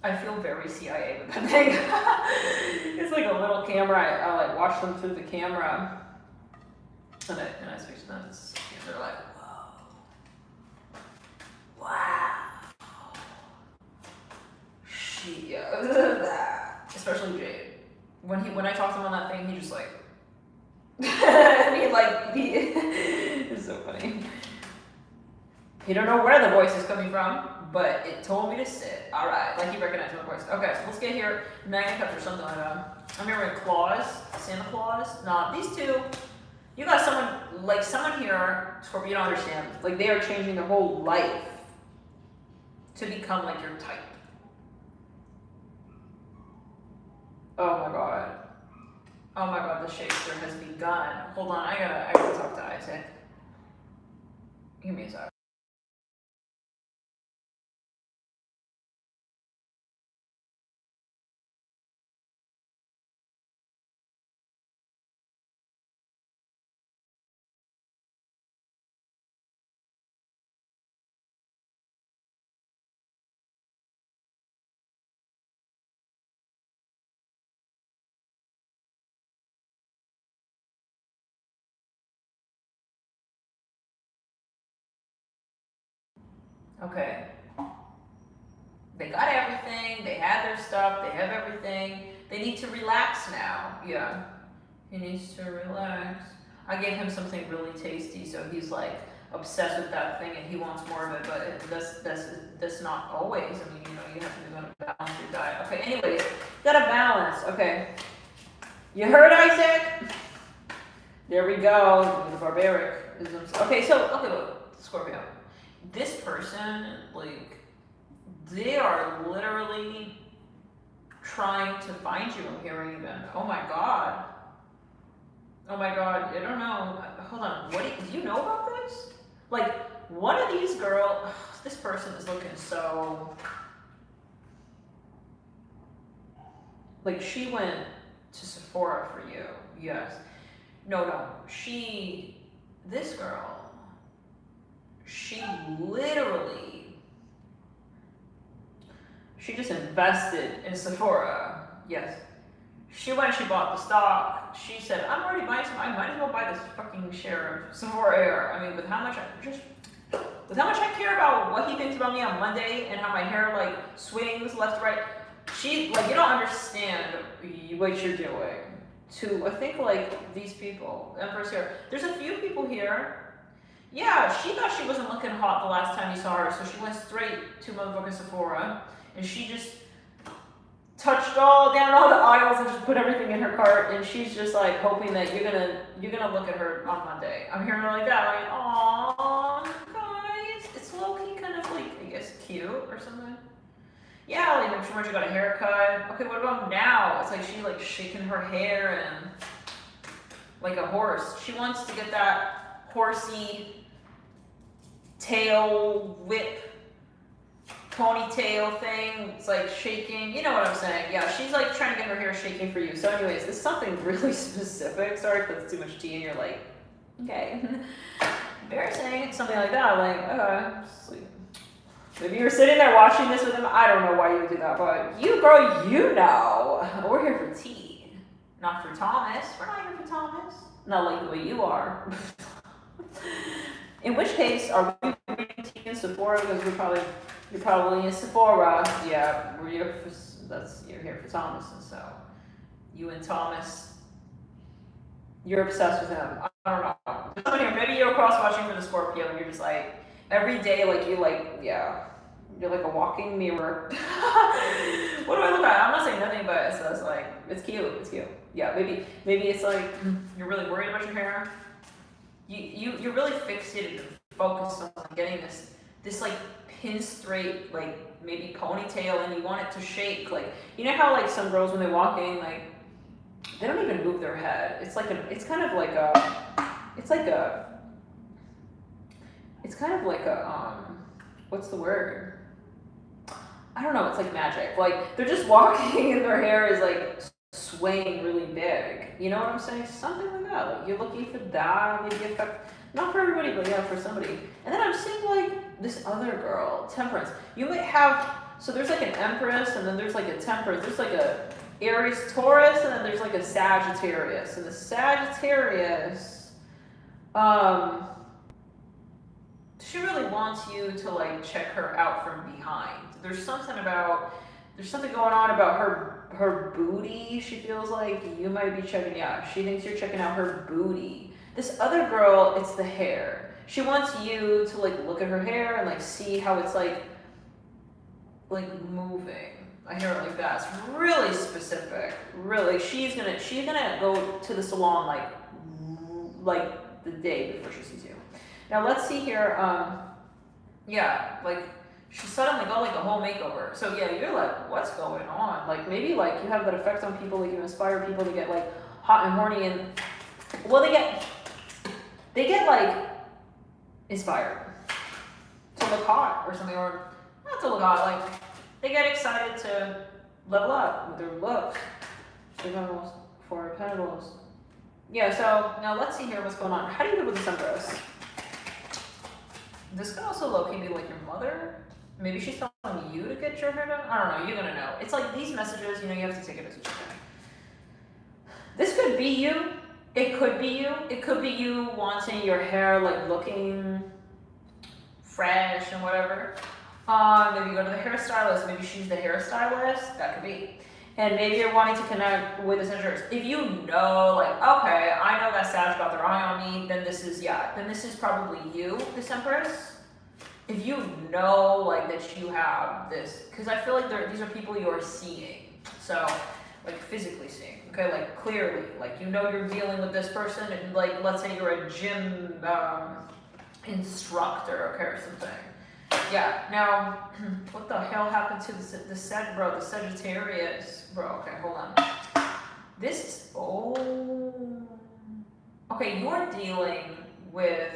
I feel very CIA with that thing. It's like a little camera. I like watch them through the camera, and I speak to them. And they're like, whoa, wow, she, especially Jade. When I talk to him on that thing, he just like, it's so funny. He don't know where the voice is coming from, but it told me to sit. All right, like he recognized my voice. Okay, let's get here. Magna Cups or something like that. I'm here with Claus, Santa Claus. Nah, these two, you got someone here, Scorpio, you don't understand. Like they are changing their whole life to become like your type. Oh my god. Oh my god, the Shakespeare has begun. Hold on, I gotta talk to Isaac. Give me a sec. Okay. They got everything, they had their stuff, they have everything. They need to relax now. Yeah. He needs to relax. I gave him something really tasty, so he's like obsessed with that thing and he wants more of it, but that's not always. I mean, you have to balance your diet. Okay, anyways, gotta balance. Okay. You heard, Isaac? There we go. The barbaric. Okay, look, Scorpio. This person, like, they are literally trying to find you. I'm hearing even. Oh my god. Oh my god. I don't know. Hold on. Do you know about this? Like, one of these girls. This person is looking so. Like, she went to Sephora for you. Yes. No. This girl. She literally. She just invested in Sephora. Yes. She went and she bought the stock. She said, I'm already buying some. I might as well buy this fucking share of Sephora Air. I mean, with how much I care about what he thinks about me on Monday and how my hair like swings left to right. You don't understand what you're doing. I think like these people, Empress here. There's a few people here. Yeah, she thought she wasn't looking hot the last time you saw her, so she went straight to motherfucking Sephora, and she just touched down all the aisles and just put everything in her cart, and she's just like hoping that you're gonna look at her on Monday. I'm hearing her like that, like, aw, guys, it's low-key kind of like, I guess, cute or something. Yeah, like maybe she wants to got a haircut. Okay, what about now? It's like she like shaking her hair and like a horse. She wants to get that horsey tail whip ponytail thing. It's like shaking. You know what I'm saying? Yeah, she's like trying to get her hair shaking for you. So anyways, this is something really specific. Sorry if that's too much tea and you're like, okay. Embarrassing, something like that. Like, sleep. Maybe you're sitting there watching this with him. I don't know why you would do that, but you, girl, you know. We're here for tea, not for Thomas. We're not here for Thomas. Not like the way you are. In which case, are we reading tea in Sephora? Because you're probably in Sephora. Yeah, you're here for Thomas, and so you and Thomas, you're obsessed with him. I don't know. Someone here, maybe you're cross watching for the Scorpio, and you're just like every day, like you like, yeah. You're like a walking mirror. What do I look at? I'm not saying nothing, but it's like, it's cute, it's cute. Yeah, maybe it's like, you're really worried about your hair. You're really fixated and focused on getting this like pin straight, like maybe ponytail, and you want it to shake. Like, you know how like some girls when they walk in, like, they don't even move their head. It's kind of like a, what's the word? I don't know, it's like magic. Like, they're just walking and their hair is like swaying really big. You know what I'm saying? Something like that. Like, you're looking for that, maybe affect, not for everybody, but yeah, for somebody. And then I'm seeing like this other girl, Temperance. You might have, so there's like an Empress, and then there's like a Temperance. There's like a Aries Taurus, and then there's like a Sagittarius. And the Sagittarius, she really wants you to like check her out from behind. There's something going on about her booty. She feels like you might be checking, yeah, she thinks you're checking out her booty. This other girl, it's the hair. She wants you to like look at her hair and like see how it's like moving. I hear it like that. It's really specific. Really, she's gonna go to the salon like the day before she sees you. Now let's see here. Yeah, like she suddenly got like a whole makeover. So yeah, you're like, what's going on? Like maybe like you have that effect on people, like you inspire people to get like hot and horny, and well, they get like inspired to look hot or something, or not to look hot, like they get excited to level up with their look. Four Pentacles. Yeah, so now let's see here what's going on. How do you live with this Empress? This could also low-key be like your mother. Maybe she's telling you to get your hair done. I don't know, you're gonna know. It's like these messages, you know, you have to take it as you can. This could be you. It could be you. It could be you wanting your hair like looking fresh and whatever. Maybe you go to the hairstylist. Maybe she's the hairstylist. That could be. And maybe you're wanting to connect with the Sagittarius. If you know, like, okay, I know that Sag got their eye on me, then this is probably you, this Empress. If you know, like, that you have this, because I feel like these are people you're seeing. So, like, physically seeing, okay, like, clearly, like, you know you're dealing with this person, and, like, let's say you're a gym instructor, okay, or something. Yeah, now, what the hell happened to the Sagittarius? Bro, okay, hold on. Okay, you're dealing with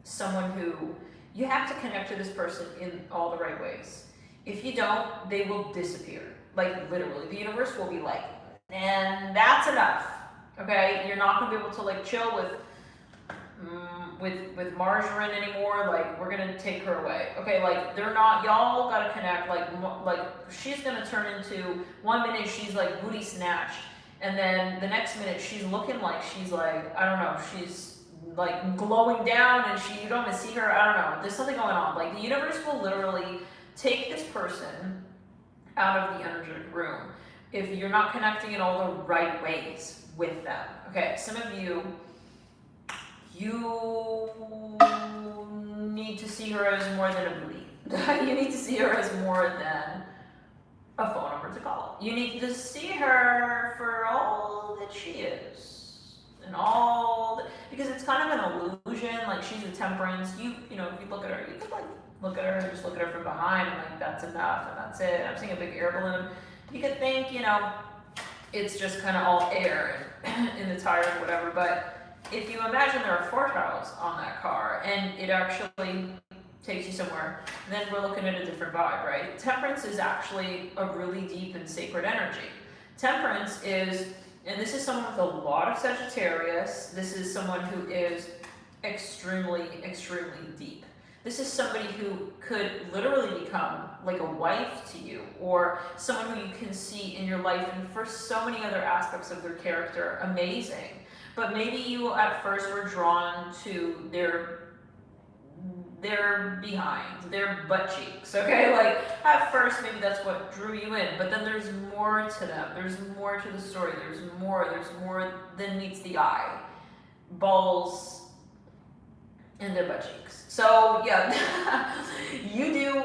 someone who, you have to connect to this person in all the right ways. If you don't, they will disappear. Like, literally, the universe will be like, and that's enough, okay? You're not gonna be able to, like, chill with margarine anymore. Like, we're gonna take her away, okay? Like, they're not, y'all gotta connect. Like she's gonna turn into, one minute she's like booty snatched, and then the next minute she's looking like she's like, I don't know, she's like glowing down, and you don't even see her. I don't know, there's something going on. Like, the universe will literally take this person out of the energetic room if you're not connecting in all the right ways with them, okay? Some of you need to see her as more than a booty. You need to see her as more than a phone number to call. You need to see her for all that she is. And because it's kind of an illusion. Like, she's a Temperance. You know, if you look at her, you could like look at her, just look at her from behind, and like, that's enough, and that's it. I'm seeing a big air balloon. You could think, you know, it's just kind of all air in the tire or whatever, but if you imagine there are 4 tiles on that car, and it actually takes you somewhere, then we're looking at a different vibe, right? Temperance is actually a really deep and sacred energy. Temperance is, and this is someone with a lot of Sagittarius, this is someone who is extremely, extremely deep. This is somebody who could literally become like a wife to you, or someone who you can see in your life, and for so many other aspects of their character, amazing. But maybe you at first were drawn to their behind, their butt cheeks, okay? Like, at first, maybe that's what drew you in, but then there's more to them. There's more to the story. There's more than meets the eye. Balls and their butt cheeks. So, yeah, you do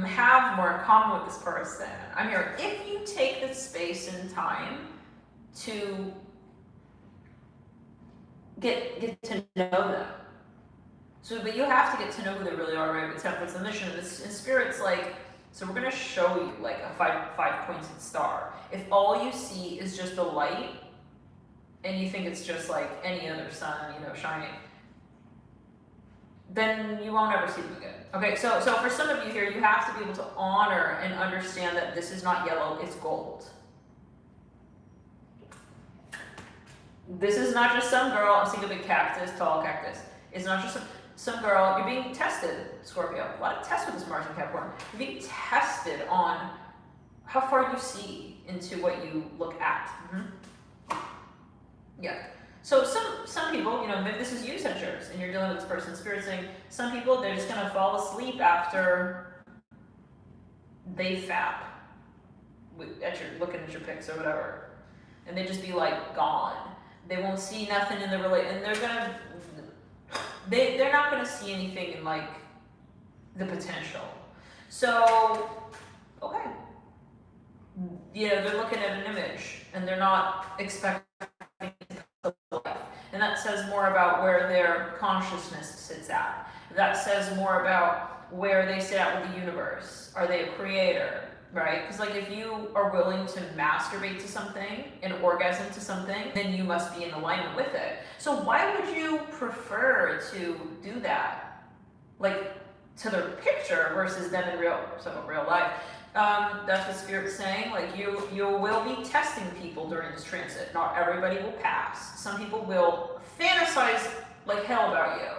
have more in common with this person. I'm here. If you take the space and time to get to know them. So, but you have to get to know who they really are, right? With Temperance and Mission, and Spirit's like, so we're gonna show you like a five-pointed star. If all you see is just the light, and you think it's just like any other sun, you know, shining, then you won't ever see them again. Okay, so for some of you here, you have to be able to honor and understand that this is not yellow, it's gold. This is not just some girl, I'm seeing a big cactus, tall cactus. It's not just some girl, you're being tested, Scorpio. A lot of tests with this Mars and Capricorn. You're being tested on how far you see into what you look at. Yeah. So some people, you know, maybe this is you, Sagittarius, and you're dealing with this person, Spirit saying, some people, they're just gonna fall asleep after they fap, looking at your pics or whatever, and they just be like gone. They won't see nothing in the and they're not gonna see anything in like the potential. So, okay, you know, they're looking at an image and they're not expecting life. And that says more about where their consciousness sits at. That says more about where they sit at with the universe. Are they a creator, right? Because like if you are willing to masturbate to something and orgasm to something, then you must be in alignment with it. So why would you prefer to do that, like to their picture versus them in real life? That's what Spirit's saying. Like you will be testing people during this transit. Not everybody will pass. Some people will fantasize like hell about you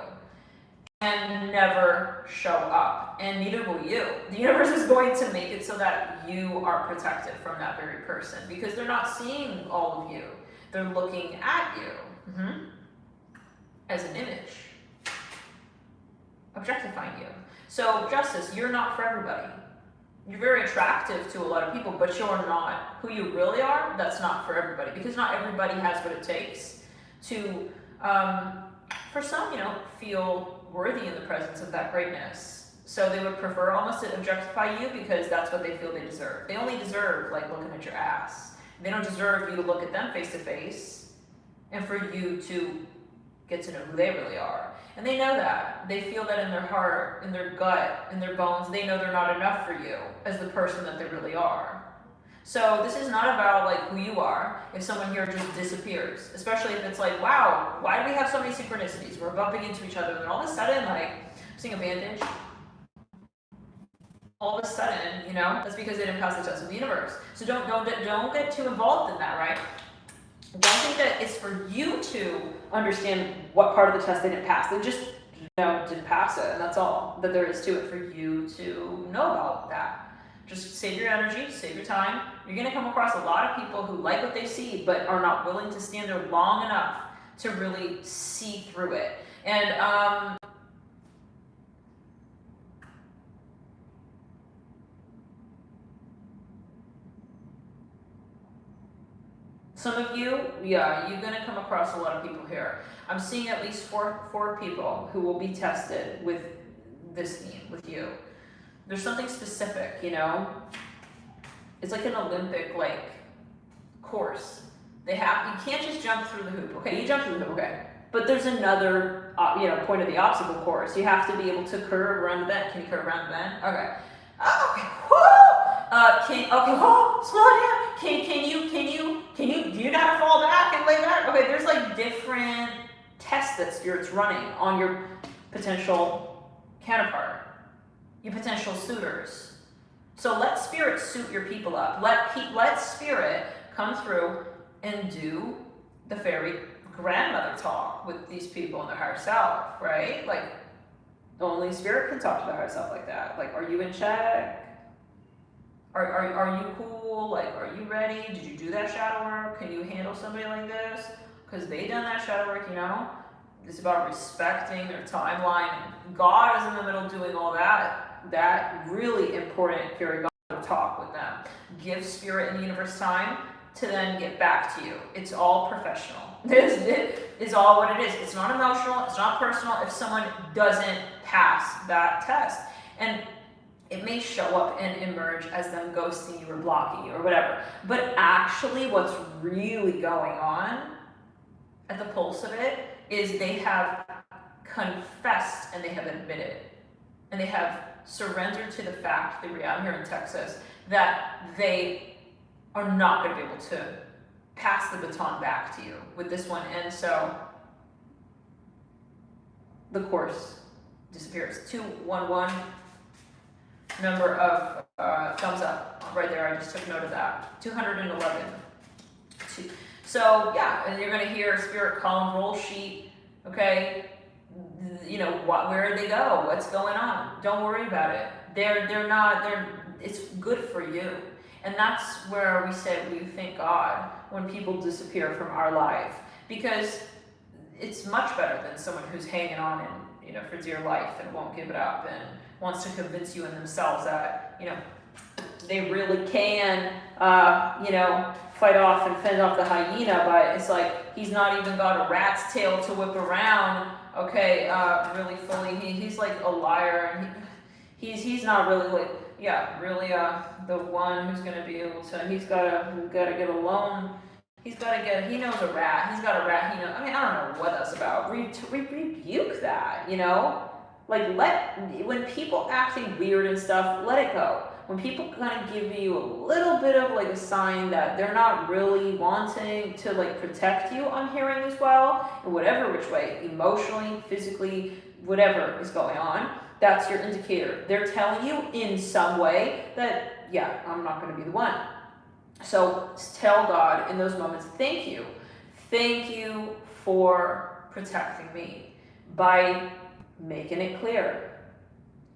and never show up, and neither will you. The universe is going to make it so that you are protected from that very person, because they're not seeing all of you. They're looking at you as an image, objectifying you. So Justice, you're not for everybody. You're very attractive to a lot of people, but you're not who you really are. That's not for everybody, because not everybody has what it takes to, for some, you know, feel worthy in the presence of that greatness. So they would prefer almost to objectify you because that's what they feel they deserve. They only deserve like looking at your ass. They don't deserve you to look at them face to face and for you to get to know who they really are. And they know that. They feel that in their heart, in their gut, in their bones. They know they're not enough for you as the person that they really are. So this is not about like who you are if someone here just disappears, especially if it's like, wow, why do we have so many synchronicities? We're bumping into each other, and then all of a sudden, like, I'm seeing a bandage. All of a sudden, you know, that's because they didn't pass the test of the universe. So don't get too involved in that, right? Don't think that it's for you to understand what part of the test they didn't pass. They just, you know, didn't pass it, and that's all that there is to it for you to know about that. Just save your energy, save your time. You're gonna come across a lot of people who like what they see, but are not willing to stand there long enough to really see through it. And some of you, yeah, you're gonna come across a lot of people here. I'm seeing at least four people who will be tested with this theme, with you. There's something specific, you know? It's like an Olympic, like, course. You can't just jump through the hoop. Okay, you jump through the hoop, okay. But there's another, point of the obstacle course. You have to be able to curve around the bend. Can you curve around the bend? Okay. Oh, okay. Slow down. Do you know how to fall back and lay back? Okay, there's like different tests that Spirit's running on your potential counterpart, your potential suitors. So let Spirit suit your people up. Let Spirit come through and do the fairy grandmother talk with these people in their higher self, right? Like, only Spirit can talk to their higher self like that. Like, are you in check? Are you cool? Like, are you ready? Did you do that shadow work? Can you handle somebody like this? Because they done that shadow work, It's about respecting their timeline. God is in the middle doing all that really important fairy God talk with them. Give Spirit and the universe time to then get back to you. It's all professional. It is all what it is. It's not emotional. It's not personal if someone doesn't pass that test. And it may show up and emerge as them ghosting you or blocking you or whatever. But actually what's really going on at the pulse of it is they have confessed and they have admitted and they have surrendered to the fact, the reality here in Texas, that they are not going to be able to pass the baton back to you with this one. And so the course disappears. 211, number of thumbs up right there. I just took note of that. 211. So yeah, and you're going to hear Spirit column roll sheet. Okay, where they go? What's going on? Don't worry about it. It's good for you. And that's where we say we thank God when people disappear from our life, because it's much better than someone who's hanging on and for dear life and won't give it up and wants to convince you in themselves that they really can fight off and fend off the hyena, but it's like he's not even got a rat's tail to whip around. Okay, really fully. He's like a liar, and he's not really like. Yeah, really, the one who's gonna be able to. He's gotta get a loan. He knows a rat. He's got a rat. I don't know what that's about. Rebuke that, Like, when people acting weird and stuff, let it go. When people kind of give you a little bit of like a sign that they're not really wanting to like protect you, I'm hearing as well, in whatever which way, emotionally, physically, whatever is going on. That's your indicator. They're telling you in some way that, yeah, I'm not going to be the one. So tell God in those moments, thank you. Thank you for protecting me by making it clear.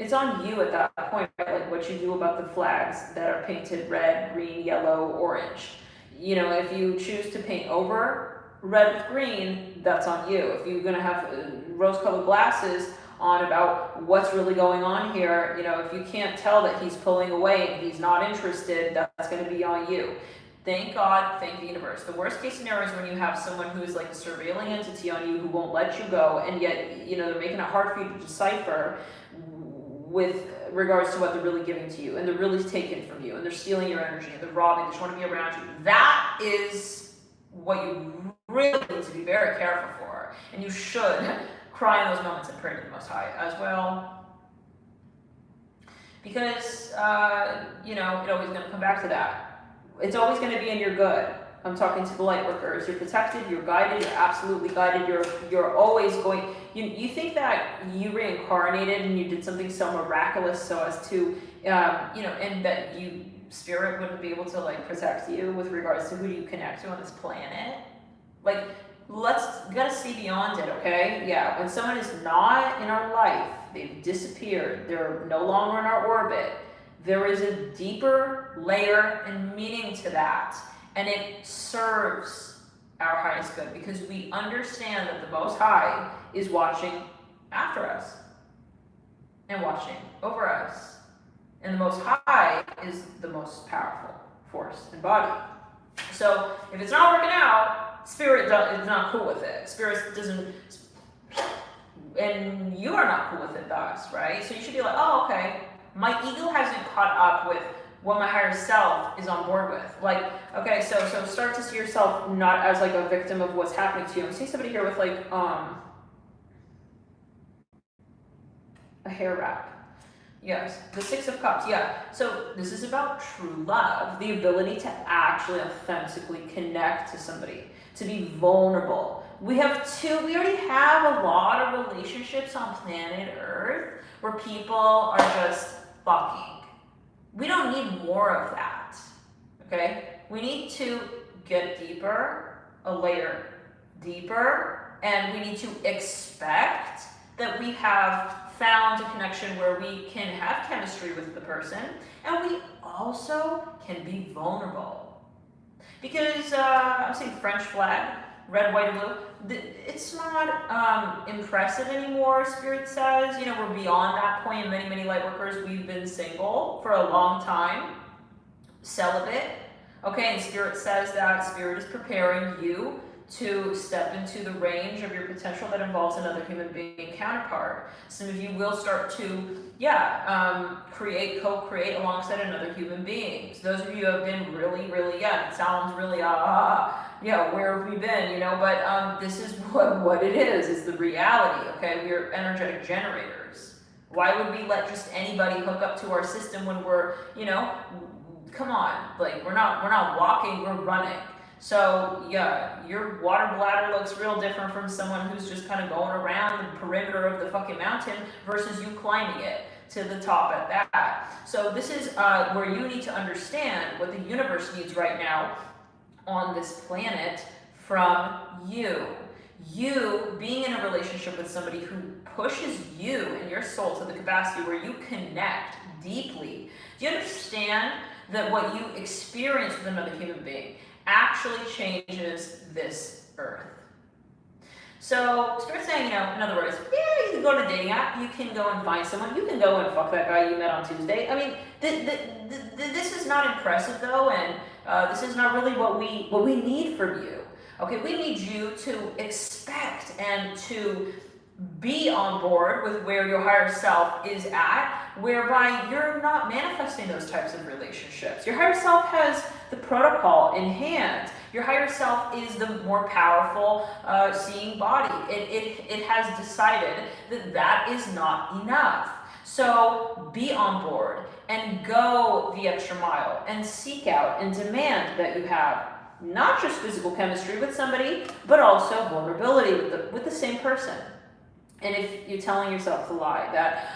It's on you at that point, right? Like what you do about the flags that are painted red, green, yellow, orange. If you choose to paint over red with green, that's on you. If you're going to have rose-colored glasses on about what's really going on here, if you can't tell that he's pulling away and he's not interested, that's going to be on you. Thank God, thank the universe. The worst case scenario is when you have someone who's like a surveilling entity on you who won't let you go, and yet, they're making it hard for you to decipher with regards to what they're really giving to you, and they're really taking from you, and they're stealing your energy, and they're robbing, they just want to be around you. That is what you really need to be very careful for, and you should cry in those moments and pray to the Most High as well, because it always going to come back to that. It's always going to be in your good. I'm talking to the light workers. You're protected, you're guided, you're absolutely guided, you're always going. You think that you reincarnated and you did something so miraculous so as to, and that Spirit wouldn't be able to like protect you with regards to who you connect to on this planet. Like, gotta see beyond it, okay? Yeah, when someone is not in our life, they've disappeared, they're no longer in our orbit, there is a deeper layer and meaning to that. And it serves our highest good because we understand that the Most High is watching after us and watching over us. And the Most High is the most powerful force and body. So if it's not working out, Spirit is not cool with it. Spirit doesn't, and you are not cool with it thus, right? So you should be like, oh, okay, my ego hasn't caught up with what my higher self is on board with. Like, Okay, so start to see yourself not as like a victim of what's happening to you. I see somebody here with like a hair wrap. Yes, the Six of Cups, yeah. So this is about true love, the ability to actually authentically connect to somebody, to be vulnerable. We already have a lot of relationships on planet Earth where people are just fucking. We don't need more of that, okay? We need to get deeper, a layer deeper, and we need to expect that we have found a connection where we can have chemistry with the person, and we also can be vulnerable. Because I'm seeing French flag, red, white, and blue. It's not impressive anymore, Spirit says. You know, we're beyond that point. Many, many light workers, we've been single for a long time, celibate. Okay, and Spirit says that Spirit is preparing you to step into the range of your potential that involves another human being counterpart. Some of you will start to, co-create alongside another human being. So those of you who have been really, it sounds really, where have we been, but this is what it is the reality, okay? We're energetic generators. Why would we let just anybody hook up to our system when we're, come on, like we're not walking, we're running. So yeah, your water bladder looks real different from someone who's just kind of going around the perimeter of the fucking mountain versus you climbing it to the top at that. So this is where you need to understand what the universe needs right now on this planet from you. You being in a relationship with somebody who pushes you and your soul to the capacity where you connect deeply. Do you understand that what you experience with another human being actually changes this earth? So Spirit's saying, in other words, yeah, you can go to a dating app, you can go and find someone, you can go and fuck that guy you met on Tuesday. I mean, this is not impressive though, and this is not really what we need from you. Okay, we need you to expect and to be on board with where your higher self is at, whereby you're not manifesting those types of relationships. Your higher self has the protocol in hand. Your higher self is the more powerful seeing body. It has decided that is not enough. So be on board and go the extra mile and seek out and demand that you have not just physical chemistry with somebody, but also vulnerability with the same person. And if you're telling yourself the lie that,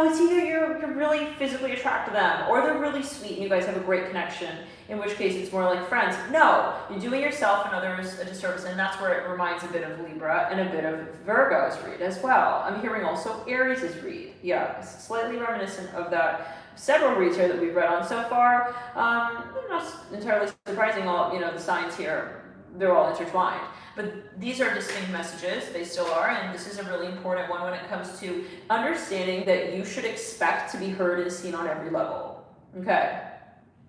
it's either you're really physically attracted to them or they're really sweet and you guys have a great connection, in which case it's more like friends. No, you're doing yourself and others a disservice, and that's where it reminds a bit of Libra and a bit of Virgo's read as well. I'm hearing also Aries' read. Yeah, it's slightly reminiscent of that. Several reads here that we've read on so far. Not entirely surprising, all the signs here, they're all intertwined. But these are distinct messages, they still are, and this is a really important one when it comes to understanding that you should expect to be heard and seen on every level. Okay.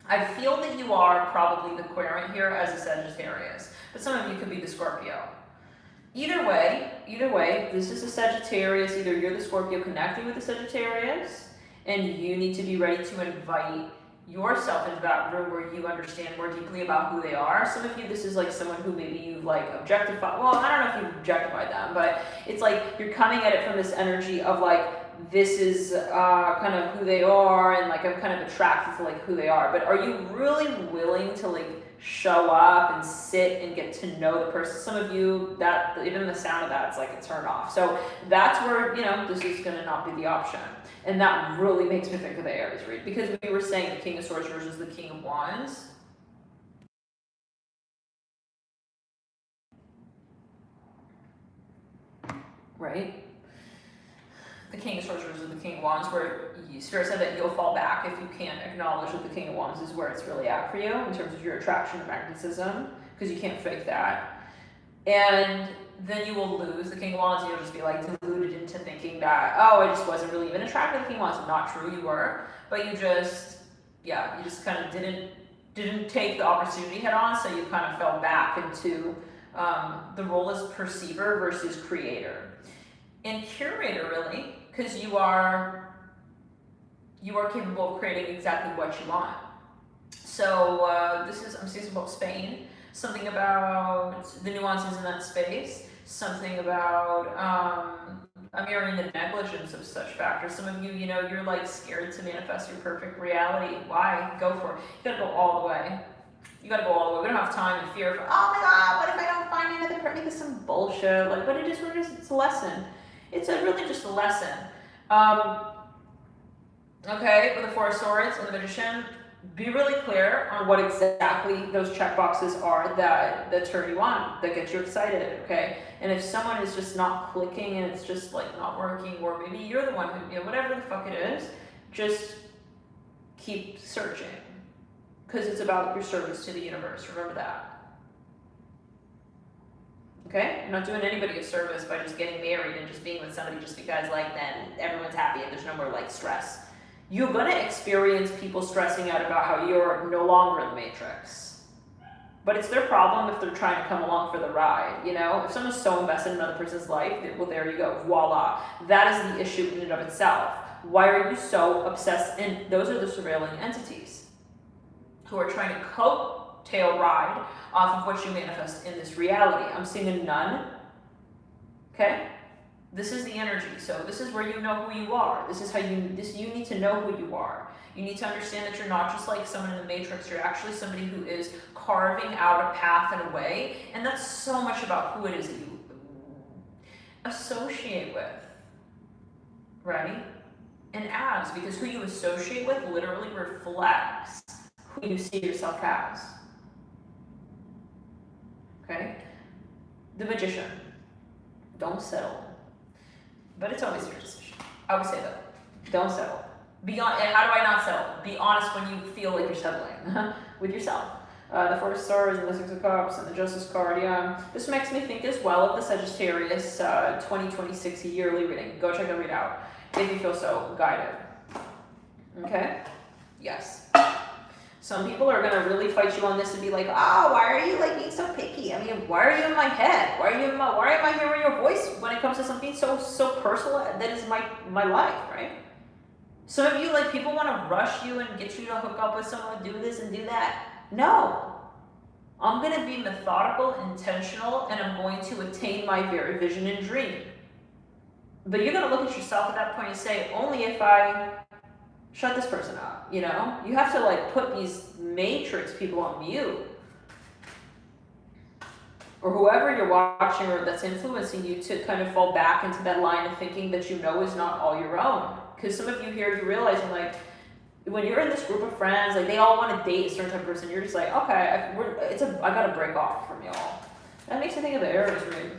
I feel that you are probably the querent here as a Sagittarius, but some of you could be the Scorpio. Either way, this is a Sagittarius. Either you're the Scorpio connecting with the Sagittarius, and you need to be ready to invite yourself into that room where you understand more deeply about who they are. Some of you, this is like someone who maybe you've like objectified. Well, I don't know if you've objectified them, but it's like you're coming at it from this energy of like, this is kind of who they are, and like I'm kind of attracted to like who they are. But are you really willing to like show up and sit and get to know the person? Some of you, that even the sound of that is like a turn off. So that's where, this is going to not be the option. And that really makes me think of the Aries read, because we were saying the King of Swords versus the King of Wands. Right? The King of Swords versus the King of Wands, where Spirit said that you'll fall back if you can't acknowledge that the King of Wands is where it's really at for you in terms of your attraction to magnetism, because you can't fake that. And then you will lose the King of Wands, and you'll just be like deluded into thinking that, I just wasn't really even attracted to the King of Wands. Not true, you were, but you just kind of didn't take the opportunity head on, so you kind of fell back into the role as perceiver versus creator. And curator, really, because you are capable of creating exactly what you want. So I'm seeing something about Spain, something about the nuances in that space, something about I'm hearing the negligence of such factors. Some of you, you're like scared to manifest your perfect reality. Why? Go for it. You gotta go all the way. You gotta go all the way. We don't have time and fear for, oh my god, what if I don't find another person? This is some bullshit. Like, but it's a lesson. It's really just a lesson. Okay, with the Four of Swords and the Magician, be really clear on what exactly those check boxes are that turn you on, that get you excited, okay? And if someone is just not clicking and it's just like not working, or maybe you're the one who, whatever the fuck it is, just keep searching. Because it's about your service to the universe, remember that. Okay? You're not doing anybody a service by just getting married and just being with somebody just because like then everyone's happy and there's no more like stress. You're gonna experience people stressing out about how you're no longer in the matrix. But it's their problem if they're trying to come along for the ride, If someone's so invested in another person's life, well, there you go, voila. That is the issue in and of itself. Why are you so obsessed? And those are the surveilling entities who are trying to coattail ride off of what you manifest in this reality. I'm seeing a nun, okay? This is the energy, so this is where you know who you are. This is how you need to know who you are. You need to understand that you're not just like someone in the matrix, you're actually somebody who is carving out a path and a way, and that's so much about who it is that you associate with, right? And as, because who you associate with literally reflects who you see yourself as. Okay? The Magician. Don't settle. But it's always your decision. I would say that. Don't settle. And how do I not settle? Be honest when you feel like you're settling with yourself. The Four of Swords and the Six of Cups and the Justice card, yeah. This makes me think as well of the Sagittarius 2026 yearly reading. Go check the readout if you feel so guided. Okay? Yes. Some people are going to really fight you on this and be like, oh, why are you like being so picky? I mean, why are you in my head? Why am I hearing your voice when it comes to something so personal that is my life, right? Some of you, like, people want to rush you and get you to hook up with someone, do this and do that. No. I'm going to be methodical, intentional, and I'm going to attain my very vision and dream. But you're going to look at yourself at that point and say, only if I shut this person up, You have to like put these matrix people on mute. Or whoever you're watching or that's influencing you to kind of fall back into that line of thinking that is not all your own. Because some of you here, you're realizing like, when you're in this group of friends, like they all want to date a certain type of person, you're just like, okay, I gotta break off from y'all. That makes me think of the Aries read.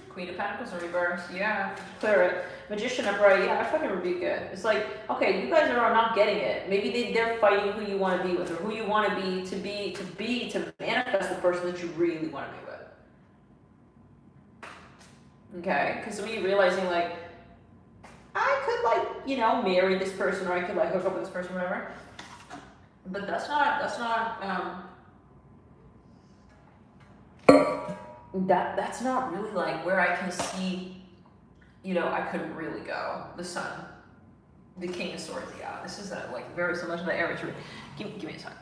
Queen of Pentacles in reverse, yeah, clear it. Magician upright, yeah, I fucking rebuke it. It's like, okay, you guys are not getting it. Maybe they're fighting who you want to be with, or who you want to be to manifest the person that you really want to be with. Okay, because some of you realizing like, I could like, marry this person, or I could like hook up with this person, whatever. But that's not that's not really like where I can see, I couldn't really go. The Sun, the King of Swords, yeah. This is like very similar to the Aries read. Give me a time.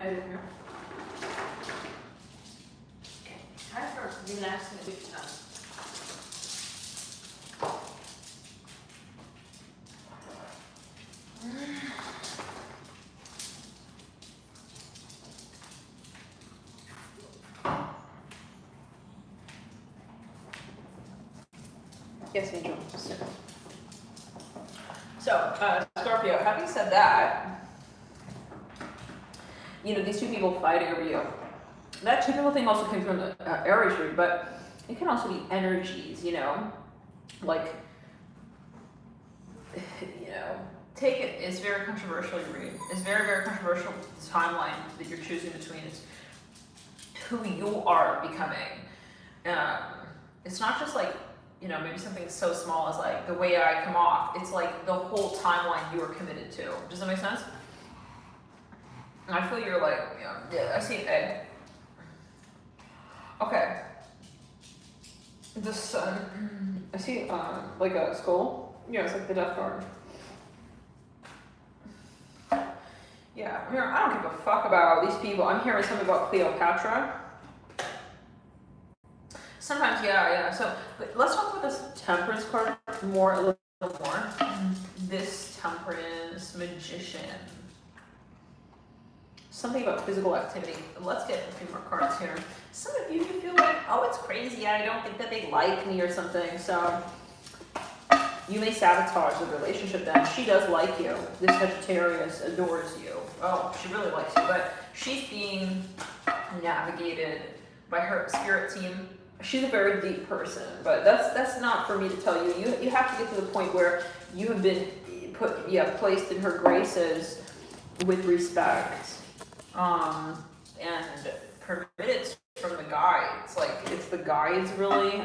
Over here. Okay, time for relaxing a bit. Yes, Angel. So, Scorpio, having said that, these two people fighting over you. That typical thing also came from the Aries read, but it can also be energies, like, take it. It's very controversial, you read. It's very, very controversial, the timeline that you're choosing between. It's who you are becoming. It's not just like, you know, maybe something so small as like the way I come off. It's like the whole timeline you are committed to. Does that make sense? I feel you're like, yeah, I see an egg. Okay. The sun. I see like a skull. Yeah, it's like the Death Guard. Yeah, I don't give a fuck about these people. I'm hearing something about Cleopatra. Sometimes, yeah. So, but let's talk about this Temperance card a little more. This Temperance Magician. Something about physical activity. Let's get a few more cards here. Some of you feel like, oh, it's crazy. I don't think that they like me or something. So you may sabotage the relationship then. She does like you. This Sagittarius adores you. Oh, she really likes you. But she's being navigated by her spirit team. She's a very deep person. But that's not for me to tell you. You have to get to the point where you have been placed in her graces with respect. And permitted from the guides. Like, it's the guides really.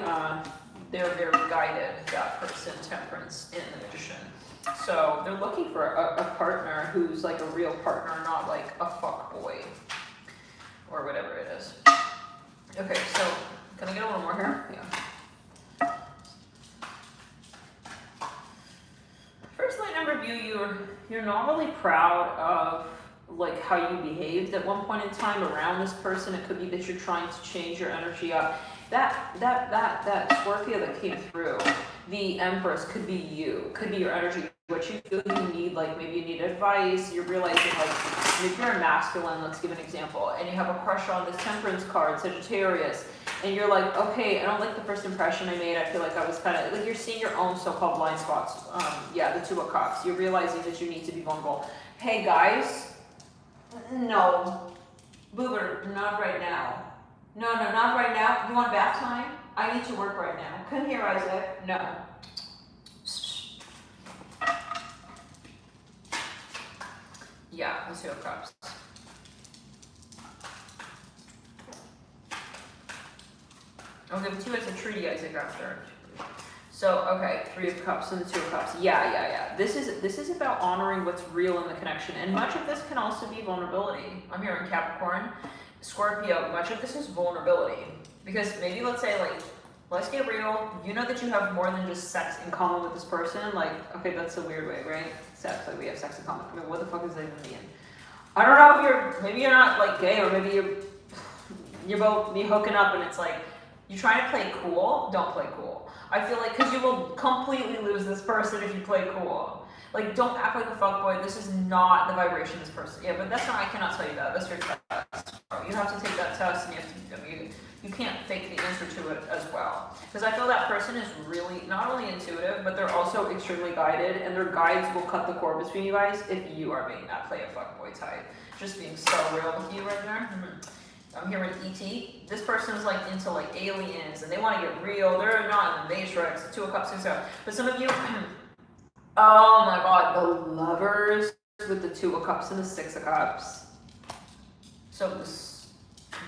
They're very guided, that person, Temperance and the Magician. So they're looking for a partner who's like a real partner, not like a fuck boy or whatever it is. Okay, so can I get a little more here? Yeah. First light number view, you're not really proud of like how you behaved at one point in time around this person. It could be that you're trying to change your energy up. That Scorpio that came through, the Empress, could be you, could be your energy, what you feel you need. Like maybe you need advice, you're realizing like, if you're a masculine, let's give an example, and you have a crush on this Temperance card, Sagittarius, and you're like, okay, I don't like the first impression I made, I feel like I was kind of, like you're seeing your own so-called blind spots. The Two of Cups, you're realizing that you need to be vulnerable. Hey guys, no, Boober, not right now. No, not right now. You want bath time? I need to work right now. Come here, Isaac. No. Yeah, the Two of Cups. I'll give it to you as a treaty, Isaac, after. So, okay, Three of Cups and the Two of Cups. Yeah. This is about honoring what's real in the connection. And much of this can also be vulnerability. I'm here in Capricorn. Scorpio, much of this is vulnerability. Because maybe let's say like, let's get real. You know that you have more than just sex in common with this person. Like, okay, that's a weird way, right? Sex, like we have sex in common. I mean, what the fuck does that even mean? I don't know if maybe you're not like gay, or maybe you're both be hooking up and it's like, you're trying to play cool, don't play cool. I feel like, because you will completely lose this person if you play cool. Like, don't act like a fuckboy. This is not the vibration of this person. Yeah, but that's not, I cannot tell you that. That's your test. You have to take that test, and you can't fake the answer to it as well. Because I feel that person is really not only intuitive, but they're also extremely guided, and their guides will cut the cord between you guys if you are being that play a fuckboy type. Just being so real with you right there. I'm here with E.T. This person is like into like aliens, and they want to get real. They're not in the Matrix. Two of Cups and stuff. But some of you, oh my God, the Lovers with the Two of Cups and the Six of Cups. So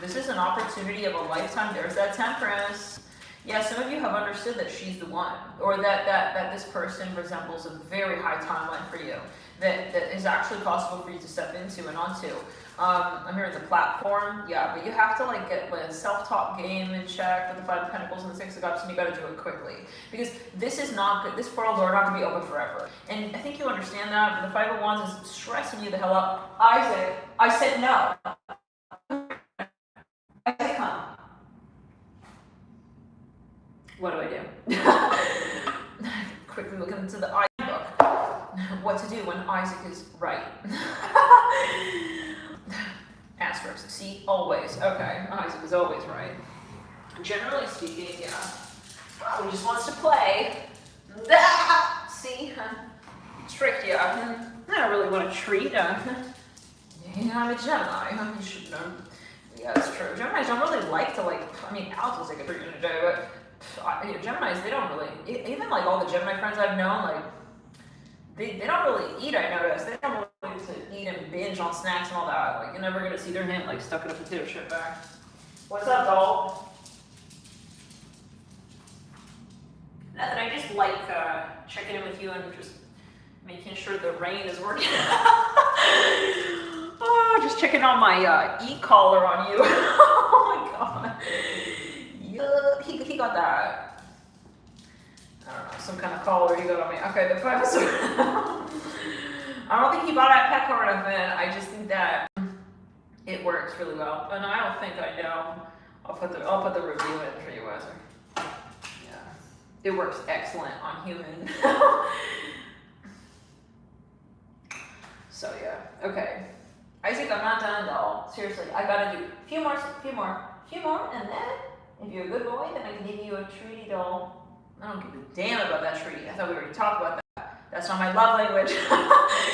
this is an opportunity of a lifetime. There's that Temperance. Yeah, some of you have understood that she's the one, or that this person resembles a very high timeline for you that is actually possible for you to step into and onto. I'm here at the platform, yeah, but you have to like get the self-talk game in check with the Five of Pentacles and the Six of Cups, and you got to do it quickly, because this is not good. This portal door not going to be open forever, and I think you understand that. But the Five of Wands is stressing you the hell up. Isaac, I said no. Isaac, come. What do I do? Quickly look into the eye book. What to do when Isaac is right. Asterisks. See, always. Okay, Isaac is always right. Generally speaking, yeah. Well, he just wants to play. See, tricked you. I don't really want to treat. Yeah, I'm a Gemini. You should know. Yeah, that's true. Geminis don't really like to I mean, Alex was like a 3 in a day, but Geminis, they don't really, even like all the Gemini friends I've known, like, they don't really eat, I noticed. They don't really to eat and binge on snacks and all that. Like, you're never going to see their hand, like, stuck in a potato chip bag. What's up, doll? Nothing, I just like checking in with you and just making sure the rain is working. Oh, just checking on my e-collar on you. Oh my god. Yeah, he got that. I don't know, some kind of collar he got on me. Okay, the 5 of Swords. I don't think he bought that Petco or nothing. I just think that it works really well. And I don't think I know. I'll put the review in for you, Weser. Yeah. It works excellent on human. So yeah. Okay. Isaac, I'm not done though. Seriously, I gotta do a few more, and then if you're a good boy, then I can give you a treaty doll. I don't give a damn about that treaty. I thought we already talked about that. That's not my love language.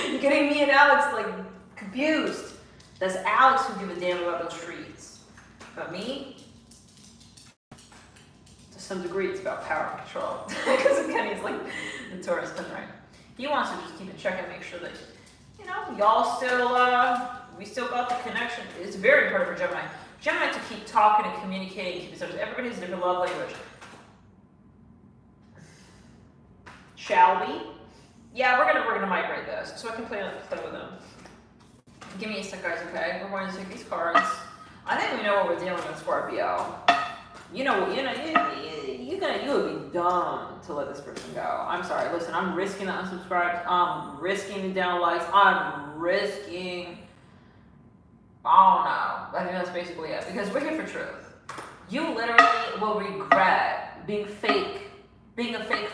You're getting me and Alex like confused. That's Alex who give a damn about those treats. But me, to some degree, it's about power and control. Because again, he's like the Taurus cousin, right? He wants to just keep in check and make sure that, you know, y'all still, we still got the connection. It's very important for Gemini. Gemini to keep talking and communicating, keep in touch. Everybody has a different love language. Shall we? Yeah, we're gonna migrate this so I can play with them. Give me a sec, guys. Okay, we're going to take these cards. I think we know what we're dealing with, Scorpio. You would be dumb to let this person go. I'm sorry. Listen, I'm risking the unsubscribes. I'm risking the down likes. I'm risking. I don't know. I think that's basically it because we're here for truth. You literally will regret being a fake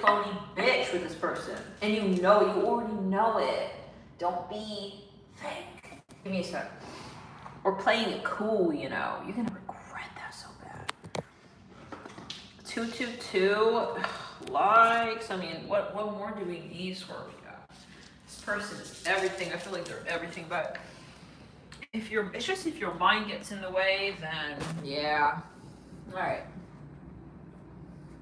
phony bitch with this person, and you already know it. Don't be fake. Give me a sec. Or playing it cool, you know. You're gonna regret that so bad. 222 likes. I mean, what more do we need, Scorpio? This person is everything. I feel like they're everything, but if your mind gets in the way, then yeah. Alright.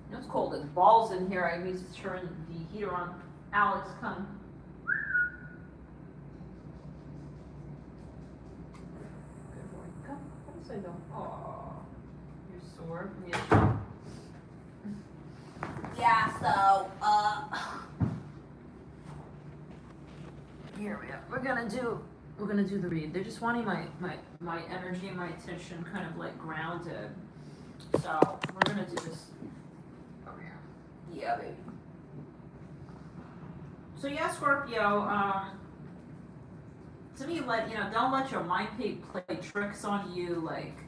You know it's cold. It's balls in here. I need to turn the heater on. Alex, come. I don't. Oh, you're sore. Yeah. So, here we go. We're gonna do the read. They're just wanting my energy and my attention kind of like grounded. So we're gonna do this over here. Yeah, baby. So yeah, Scorpio. To me, don't let your mind play tricks on you. Like,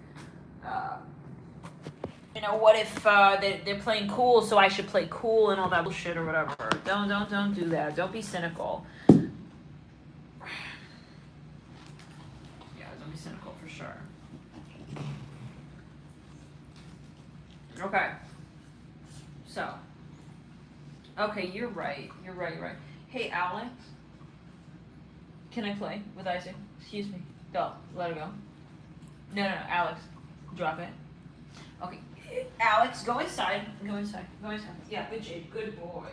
what if they're playing cool, so I should play cool and all that bullshit or whatever. Don't do that. Don't be cynical. Yeah, don't be cynical for sure. Okay. So. Okay, you're right. You're right. Hey, Alex. Can I play with Isaac? Excuse me. Go. Let it go. No, Alex. Drop it. Okay. Alex, go inside. Yeah, good Jade. Good boy.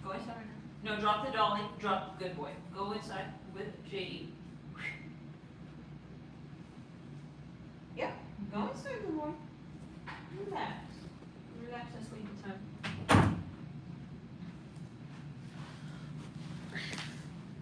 Go inside. No, drop the dolly. Drop. Good boy. Go inside with JD. Yeah. Go inside, good boy. Relax. Relax and sleep time.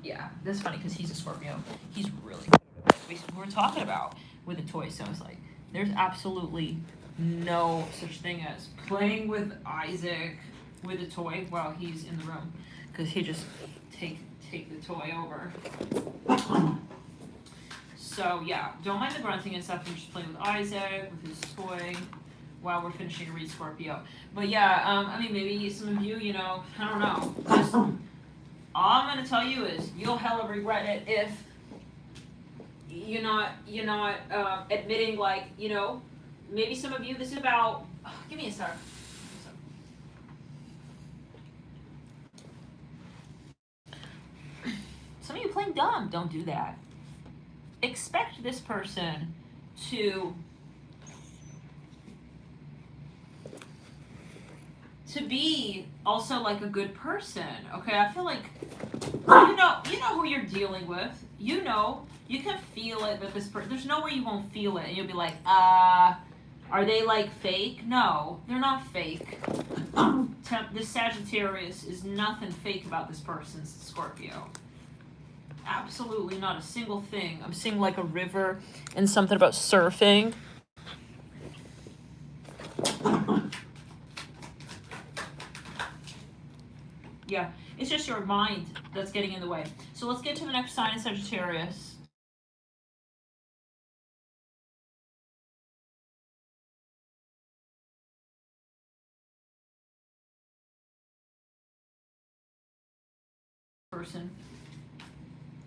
Yeah, that's funny because he's a Scorpio. He's really good at what we're talking about with the toys. So it's like, there's absolutely no such thing as playing with Isaac with a toy while he's in the room, because he just take the toy over. So yeah, don't mind the grunting and stuff. You're just playing with Isaac with his toy while we're finishing a read, Scorpio. But yeah, I mean, maybe some of you, I don't know. Just, all I'm gonna tell you is you'll hella regret it if you're not admitting, like, maybe some of you, this is about, give me a sec. Some of you playing dumb, don't do that. Expect this person to be also like a good person, okay? I feel like you know who you're dealing with. You can feel it, but this person, there's no way you won't feel it, and you'll be like, Are they like fake? No, they're not fake. This Sagittarius is nothing fake about this person's Scorpio. Absolutely not a single thing. I'm seeing like a river and something about surfing. Yeah, it's just your mind that's getting in the way. So let's get to the next sign in Sagittarius. Person.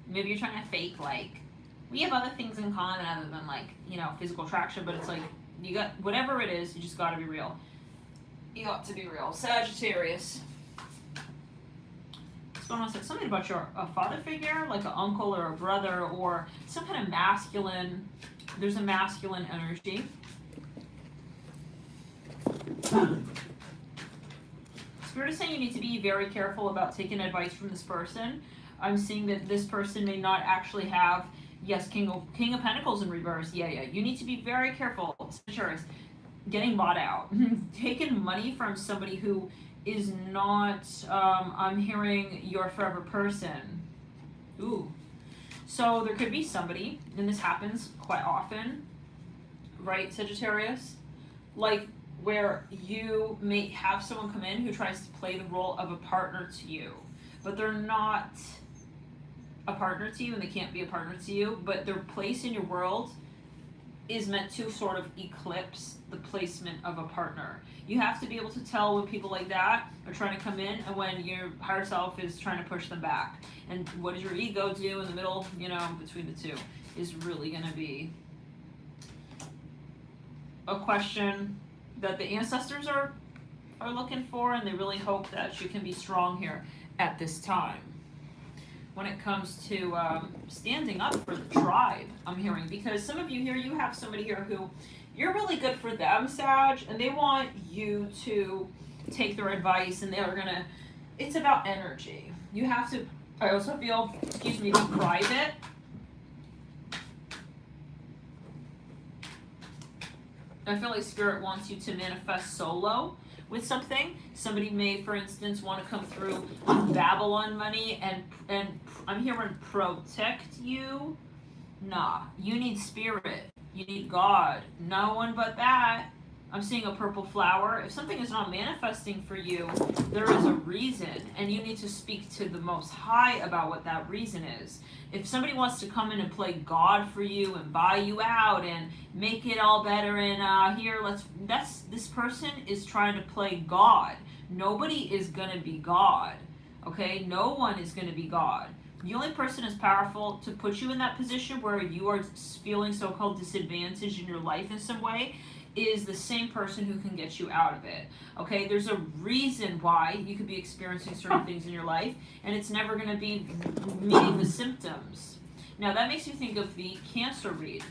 Maybe you're trying to fake, like, we have other things in common other than, like, you know, physical attraction, but it's like, you got, whatever it is, you just gotta be real. You got to be real. Sagittarius. What's going on? Like something about your father figure, like an uncle or a brother, or some kind of masculine, there's a masculine energy. Spirit is saying you need to be very careful about taking advice from this person. I'm seeing that this person may not actually have, yes, King of Pentacles in reverse. Yeah. You need to be very careful. Sagittarius, getting bought out. Taking money from somebody who is not, I'm hearing your forever person. Ooh. So there could be somebody, and this happens quite often, right, Sagittarius? Like, where you may have someone come in who tries to play the role of a partner to you, but they're not a partner to you and they can't be a partner to you, but their place in your world is meant to sort of eclipse the placement of a partner. You have to be able to tell when people like that are trying to come in and when your higher self is trying to push them back. And what does your ego do in the middle, you know, between the two, is really going to be a question that the ancestors are looking for, and they really hope that you can be strong here at this time. When it comes to standing up for the tribe, I'm hearing, because some of you here, you have somebody here who you're really good for them, Sag, and they want you to take their advice, and they are gonna, it's about energy. You have to, I also feel, excuse me, be private. I feel like Spirit wants you to manifest solo with something. Somebody may, for instance, want to come through on Babylon money and I'm hearing protect you. Nah, you need Spirit. You need God. No one but that. I'm seeing a purple flower. If something is not manifesting for you, there is a reason, and you need to speak to the Most High about what that reason is. If somebody wants to come in and play God for you and buy you out and make it all better and this person is trying to play God. Nobody is gonna be God, okay? No one is gonna be God. The only person is powerful to put you in that position where you are feeling so-called disadvantaged in your life in some way is the same person who can get you out of it. Okay, there's a reason why you could be experiencing certain things in your life, and it's never going to be meeting the symptoms. Now that makes me think of the Cancer read.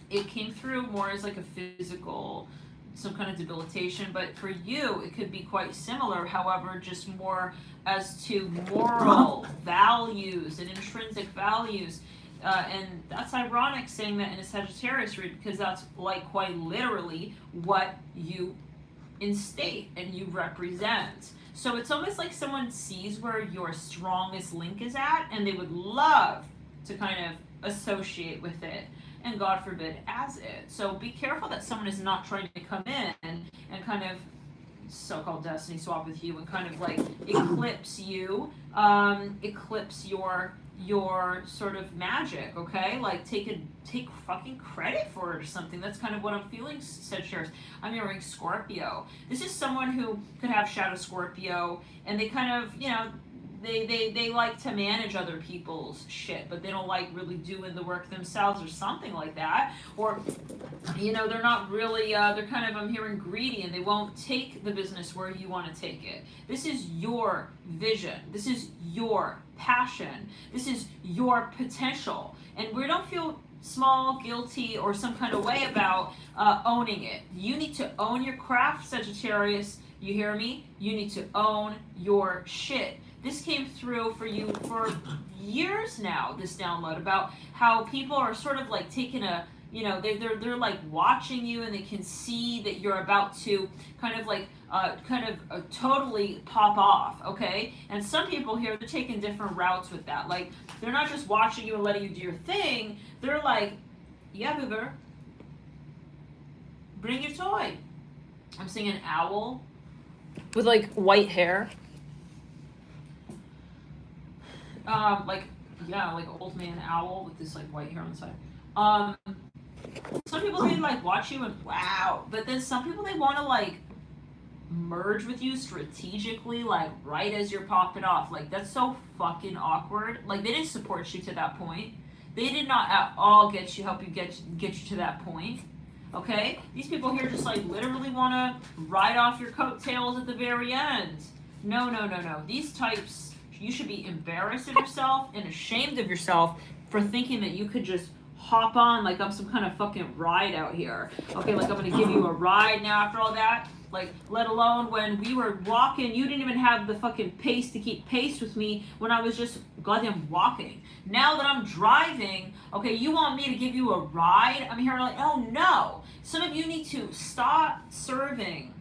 It came through more as like a physical, some kind of debilitation, but for you it could be quite similar, however, just more as to moral values and intrinsic values. And that's ironic saying that in a Sagittarius read, because that's like quite literally what you instate and you represent. So it's almost like someone sees where your strongest link is at, and they would love to kind of associate with it, and God forbid as it. So be careful that someone is not trying to come in and kind of so-called destiny swap with you and kind of like eclipse you, eclipse your sort of magic, okay? Like take fucking credit for it or something. That's kind of what I'm feeling, Sagittarius. I'm hearing Scorpio. This is someone who could have Shadow Scorpio, and they kind of, you know, they like to manage other people's shit, but they don't like really doing the work themselves or something like that. Or, you know, they're not really, they're kind of, I'm hearing greedy, and they won't take the business where you want to take it. This is your vision. This is your passion. This is your potential. And we don't feel small, guilty, or some kind of way about owning it. You need to own your craft, Sagittarius. You hear me? You need to own your shit. This came through for you for years now, this download, about how people are sort of like taking a they're like watching you, and they can see that you're about to kind of like totally pop off, okay? And some people here, they're taking different routes with that. Like, they're not just watching you and letting you do your thing. They're like, yeah, boober, bring your toy. I'm seeing an owl with like white hair. Like old man owl with this like white hair on the side. Some people, they like watch you and wow, but then some people, they want to like merge with you strategically, like right as you're popping off. Like, that's so fucking awkward. Like, they didn't support you to that point. They did not at all help you get you to that point. Okay? These people here just like literally want to ride off your coattails at the very end. No. These types, you should be embarrassed of yourself and ashamed of yourself for thinking that you could just hop on like I'm some kind of fucking ride out here. Okay, like I'm gonna give you a ride now after all that. Like, let alone when we were walking, you didn't even have the fucking pace to keep pace with me when I was just goddamn walking. Now that I'm driving, okay, you want me to give you a ride? I'm here like, oh no. Some of you need to stop serving.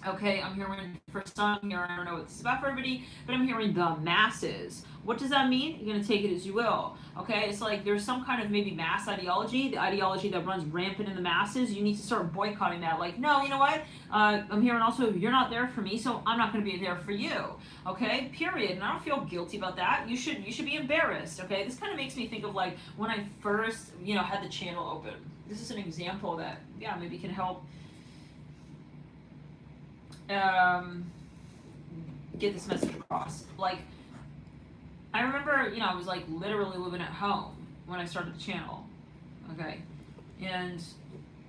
Okay, I'm hearing for some here, I don't know what this is about for everybody, but I'm hearing the masses. What does that mean? You're going to take it as you will. Okay, it's like there's some kind of maybe mass ideology, the ideology that runs rampant in the masses. You need to start boycotting that. Like, no, you know what? I'm hearing also, you're not there for me, so I'm not going to be there for you. Okay, period. And I don't feel guilty about that. You should be embarrassed. Okay, this kind of makes me think of like when I first, had the channel open. This is an example that, maybe can help get this message across. Like, I remember, I was like literally living at home when I started the channel. Okay, and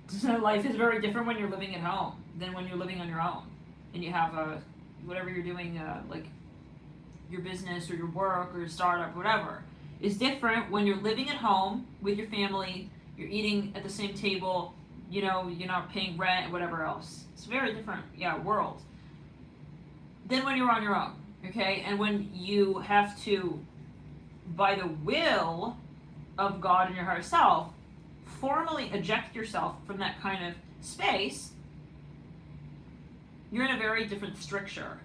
so life is very different when you're living at home than when you're living on your own, and you have whatever you're doing, like your business or your work or your startup, whatever, is different when you're living at home with your family. You're eating at the same table. You're not paying rent, whatever else. It's a very different, world than when you're on your own, okay? And when you have to, by the will of God and your higher self, formally eject yourself from that kind of space, you're in a very different stricture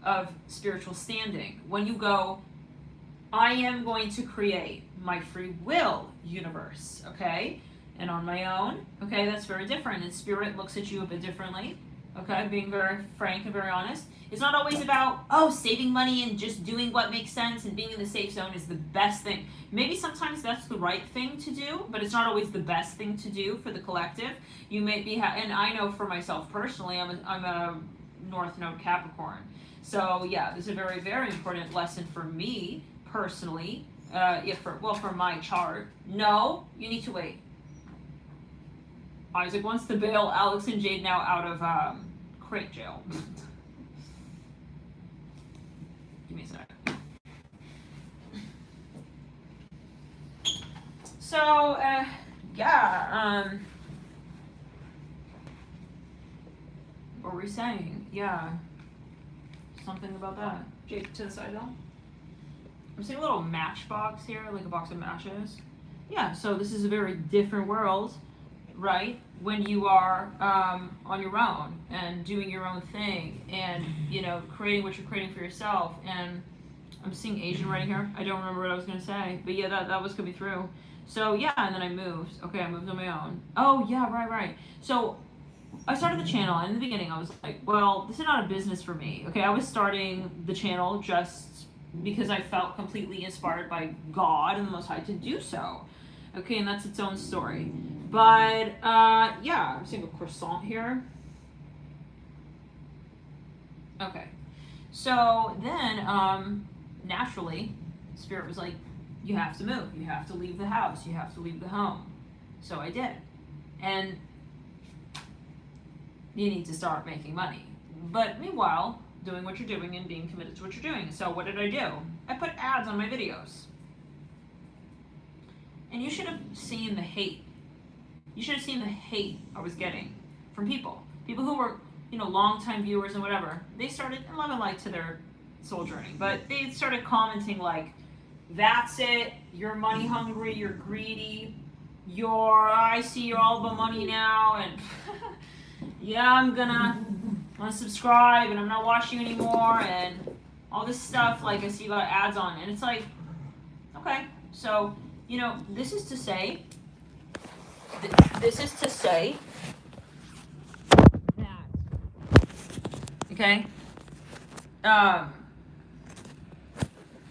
of spiritual standing. When you go, I am going to create my free will universe, okay? And on my own, okay, that's very different. And spirit looks at you a bit differently, okay? Being very frank and very honest. It's not always about, saving money and just doing what makes sense and being in the safe zone is the best thing. Maybe sometimes that's the right thing to do, but it's not always the best thing to do for the collective. You may be, and I know for myself personally, I'm a North Node Capricorn. So this is a very, very important lesson for me personally. For my chart. No, you need to wait. Isaac wants to bail Alex and Jade now out of crate jail. Give me a sec. So, what were we saying? Yeah. Something about that. Jade, to the side though. I'm seeing a little matchbox here, like a box of matches. Yeah, so this is a very different world, right? When you are on your own and doing your own thing and, creating what you're creating for yourself. And I'm seeing Asian right here. I don't remember what I was going to say, but that was coming through. So, and then I moved. Okay, I moved on my own. Oh, yeah, right. So, I started the channel, and in the beginning I was like, well, this is not a business for me. Okay, I was starting the channel just because I felt completely inspired by God and the Most High to do so. Okay, and that's its own story. But, I'm seeing a croissant here. Okay. So then, naturally, Spirit was like, you have to move. You have to leave the house. You have to leave the home. So I did. And you need to start making money. But meanwhile, doing what you're doing and being committed to what you're doing. So what did I do? I put ads on my videos. And you should have seen the hate. You should have seen the hate I was getting from people. People who were, long-time viewers and whatever. They started, and love and light to their soul journey, but they started commenting like, that's it, you're money hungry, you're greedy, I see you're all about money now, and yeah, I'm gonna unsubscribe, and I'm not watching you anymore, and all this stuff, like, I see you got ads on, and it's like, okay, so, you know, this is to say that, okay,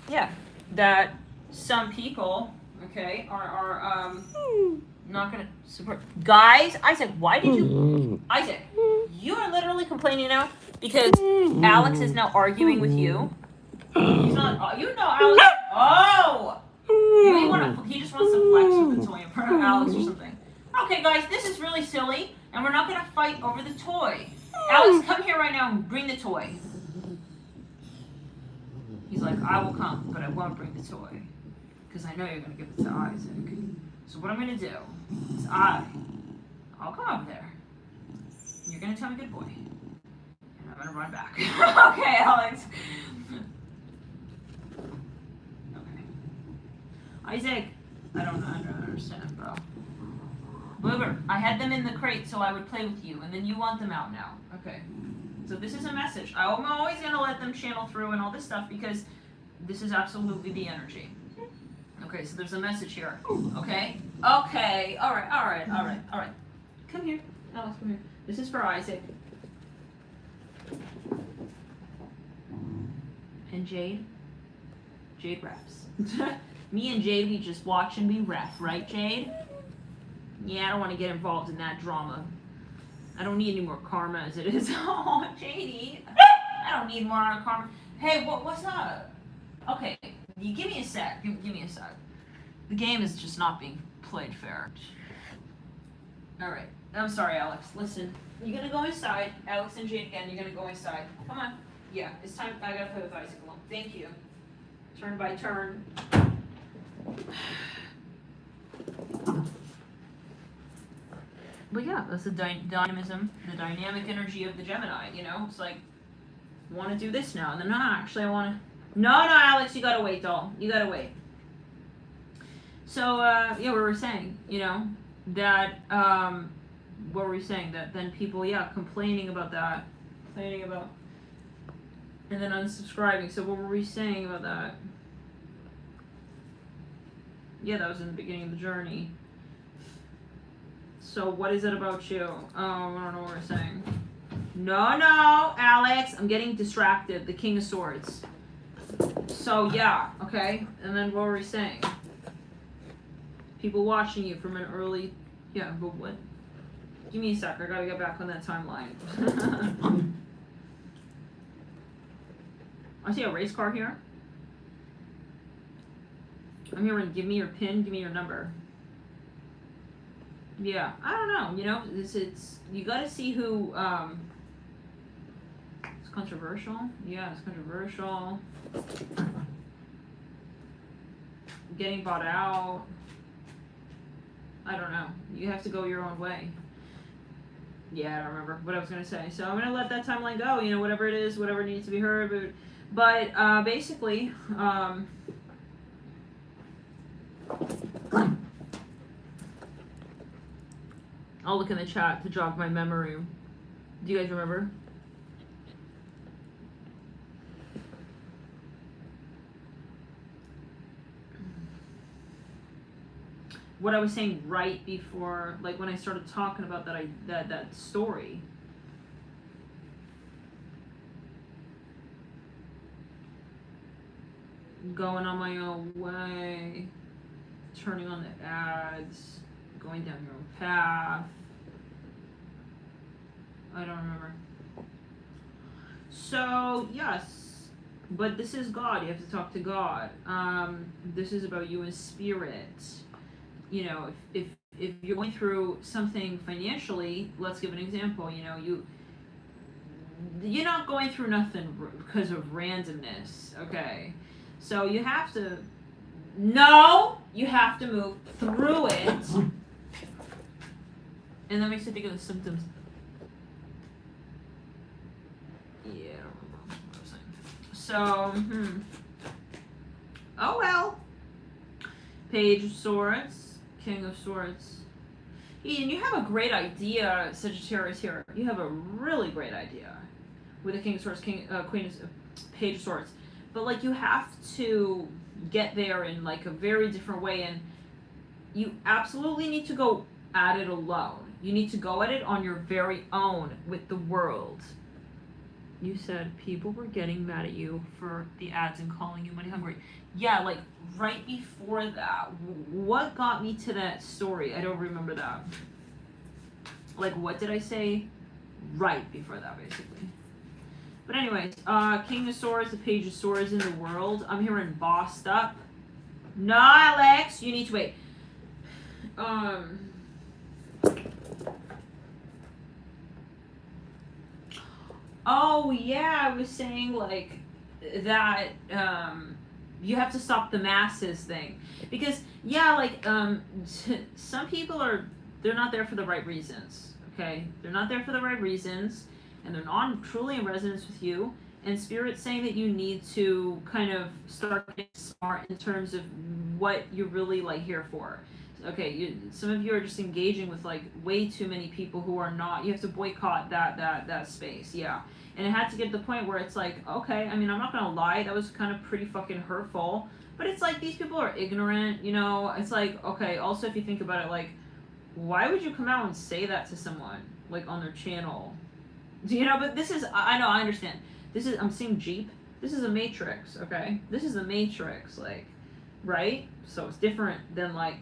yeah, that some people, okay, are not gonna support. Guys, Isaac, why did you, Isaac, you are literally complaining now because Alex is now arguing with you. He's not, you know, Alex, oh! He just wants to flex with the toy in front of Alex or something. Okay, guys, this is really silly, and we're not gonna fight over the toy. Alex, come here right now and bring the toy. He's like, I will come, but I won't bring the toy. Because I know you're gonna give it to Isaac. So what I'm gonna do is I'll come over there. You're gonna tell me good boy. And I'm gonna run back. Okay, Alex. Okay. Isaac, I don't understand, bro. Booger, I had them in the crate so I would play with you, and then you want them out now. Okay. So this is a message. I'm always gonna let them channel through and all this stuff because this is absolutely the energy. Okay, so there's a message here. Okay? Okay. Alright. Come here. Alex, come here. This is for Isaac. And Jade. Jade raps. Me and Jade, we just watch and we ref, right, Jade? Yeah, I don't want to get involved in that drama. I don't need any more karma as it is. Oh, Jadey. I don't need more karma. Hey, what's up? Okay, you give me a sec. Give me a sec. The game is just not being played fair. Alright. I'm sorry, Alex. Listen. You're gonna go inside. Alex and Jade again, you're gonna go inside. Come on. Yeah, it's time. I gotta play with Isaac alone. Thank you. Turn by turn. But yeah, that's the dynamism, the dynamic energy of the Gemini, you know? It's like, I want to do this now, and then, no, actually I want to... No, Alex, you gotta wait, doll. You gotta wait. So, yeah, what were we saying? You know, that, what were we saying? That then people, yeah, complaining about that. Complaining about... And then unsubscribing. So what were we saying about that? Yeah, that was in the beginning of the journey. So what is it about you? Oh, I don't know what we're saying. No, Alex. I'm getting distracted. The King of Swords. So, yeah. Okay. And then what were we saying? People watching you from an early... Yeah, but what? Give me a sec. I gotta get back on that timeline. I see a race car here. I'm hearing, give me your pin, give me your number. Yeah, I don't know, you know, it's you gotta see who, it's controversial. Yeah, it's controversial. Getting bought out. I don't know. You have to go your own way. Yeah, I don't remember what I was gonna say. So I'm gonna let that timeline go, you know, whatever it is, whatever needs to be heard, but basically, I'll look in the chat to jog my memory. Do you guys remember? What I was saying right before, like when I started talking about that story. Going on my own way, turning on the ads, going down your own path. I don't remember. So, yes, but this is God. You have to talk to God. This is about you in spirit. You know, if you're going through something financially, let's give an example. You know, you're not going through nothing because of randomness, okay? So you have to, you have to move through it. And that makes you think of the symptoms. Yeah, I don't remember what I was saying. So, oh well. Page of Swords, King of Swords. Ian, you have a great idea, Sagittarius here. You have a really great idea with the King of Swords, Queen of Page of Swords. But like you have to get there in like a very different way, and you absolutely need to go at it alone. You need to go at it on your very own with the world. You said people were getting mad at you for the ads and calling you money hungry. Yeah, like right before that. What got me to that story? I don't remember that. Like, what did I say right before that, basically? But anyways, King of Swords, the Page of Swords in the world. I'm hearing bossed up. No, Alex, you need to wait. Oh yeah, I was saying like that you have to stop the masses thing, because yeah, like some people they're not there for the right reasons. Okay, they're not there for the right reasons, and they're not truly in resonance with you. And Spirit's saying that you need to kind of start getting smart in terms of what you're really like here for. Okay, some of you are just engaging with like way too many people who are not. You have to boycott that space. Yeah, and it had to get to the point where it's like, okay, I mean, I'm not gonna lie, that was kind of pretty fucking hurtful. But it's like these people are ignorant, you know. It's like, okay. Also, if you think about it, like, why would you come out and say that to someone like on their channel? You know. But this is, I know, I understand. This is, I'm seeing Jeep. This is a Matrix. Okay, this is a Matrix, like, right? So it's different than like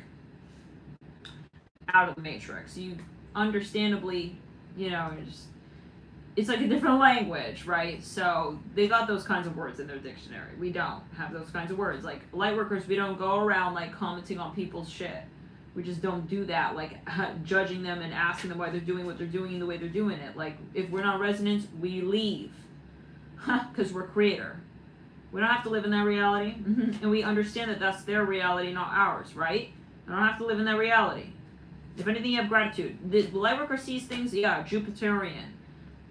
out of the Matrix. You understandably, you know, it's like a different language, right? So they got those kinds of words in their dictionary. We don't have those kinds of words. Like light workers, we don't go around like commenting on people's shit. We just don't do that, like judging them and asking them why they're doing what they're doing and the way they're doing it. Like if we're not resonant, we leave, because we're creator. We don't have to live in that reality, and we understand that that's their reality, not ours, right? I don't have to live in that reality. If anything, you have gratitude. The light worker sees things, yeah, Jupiterian,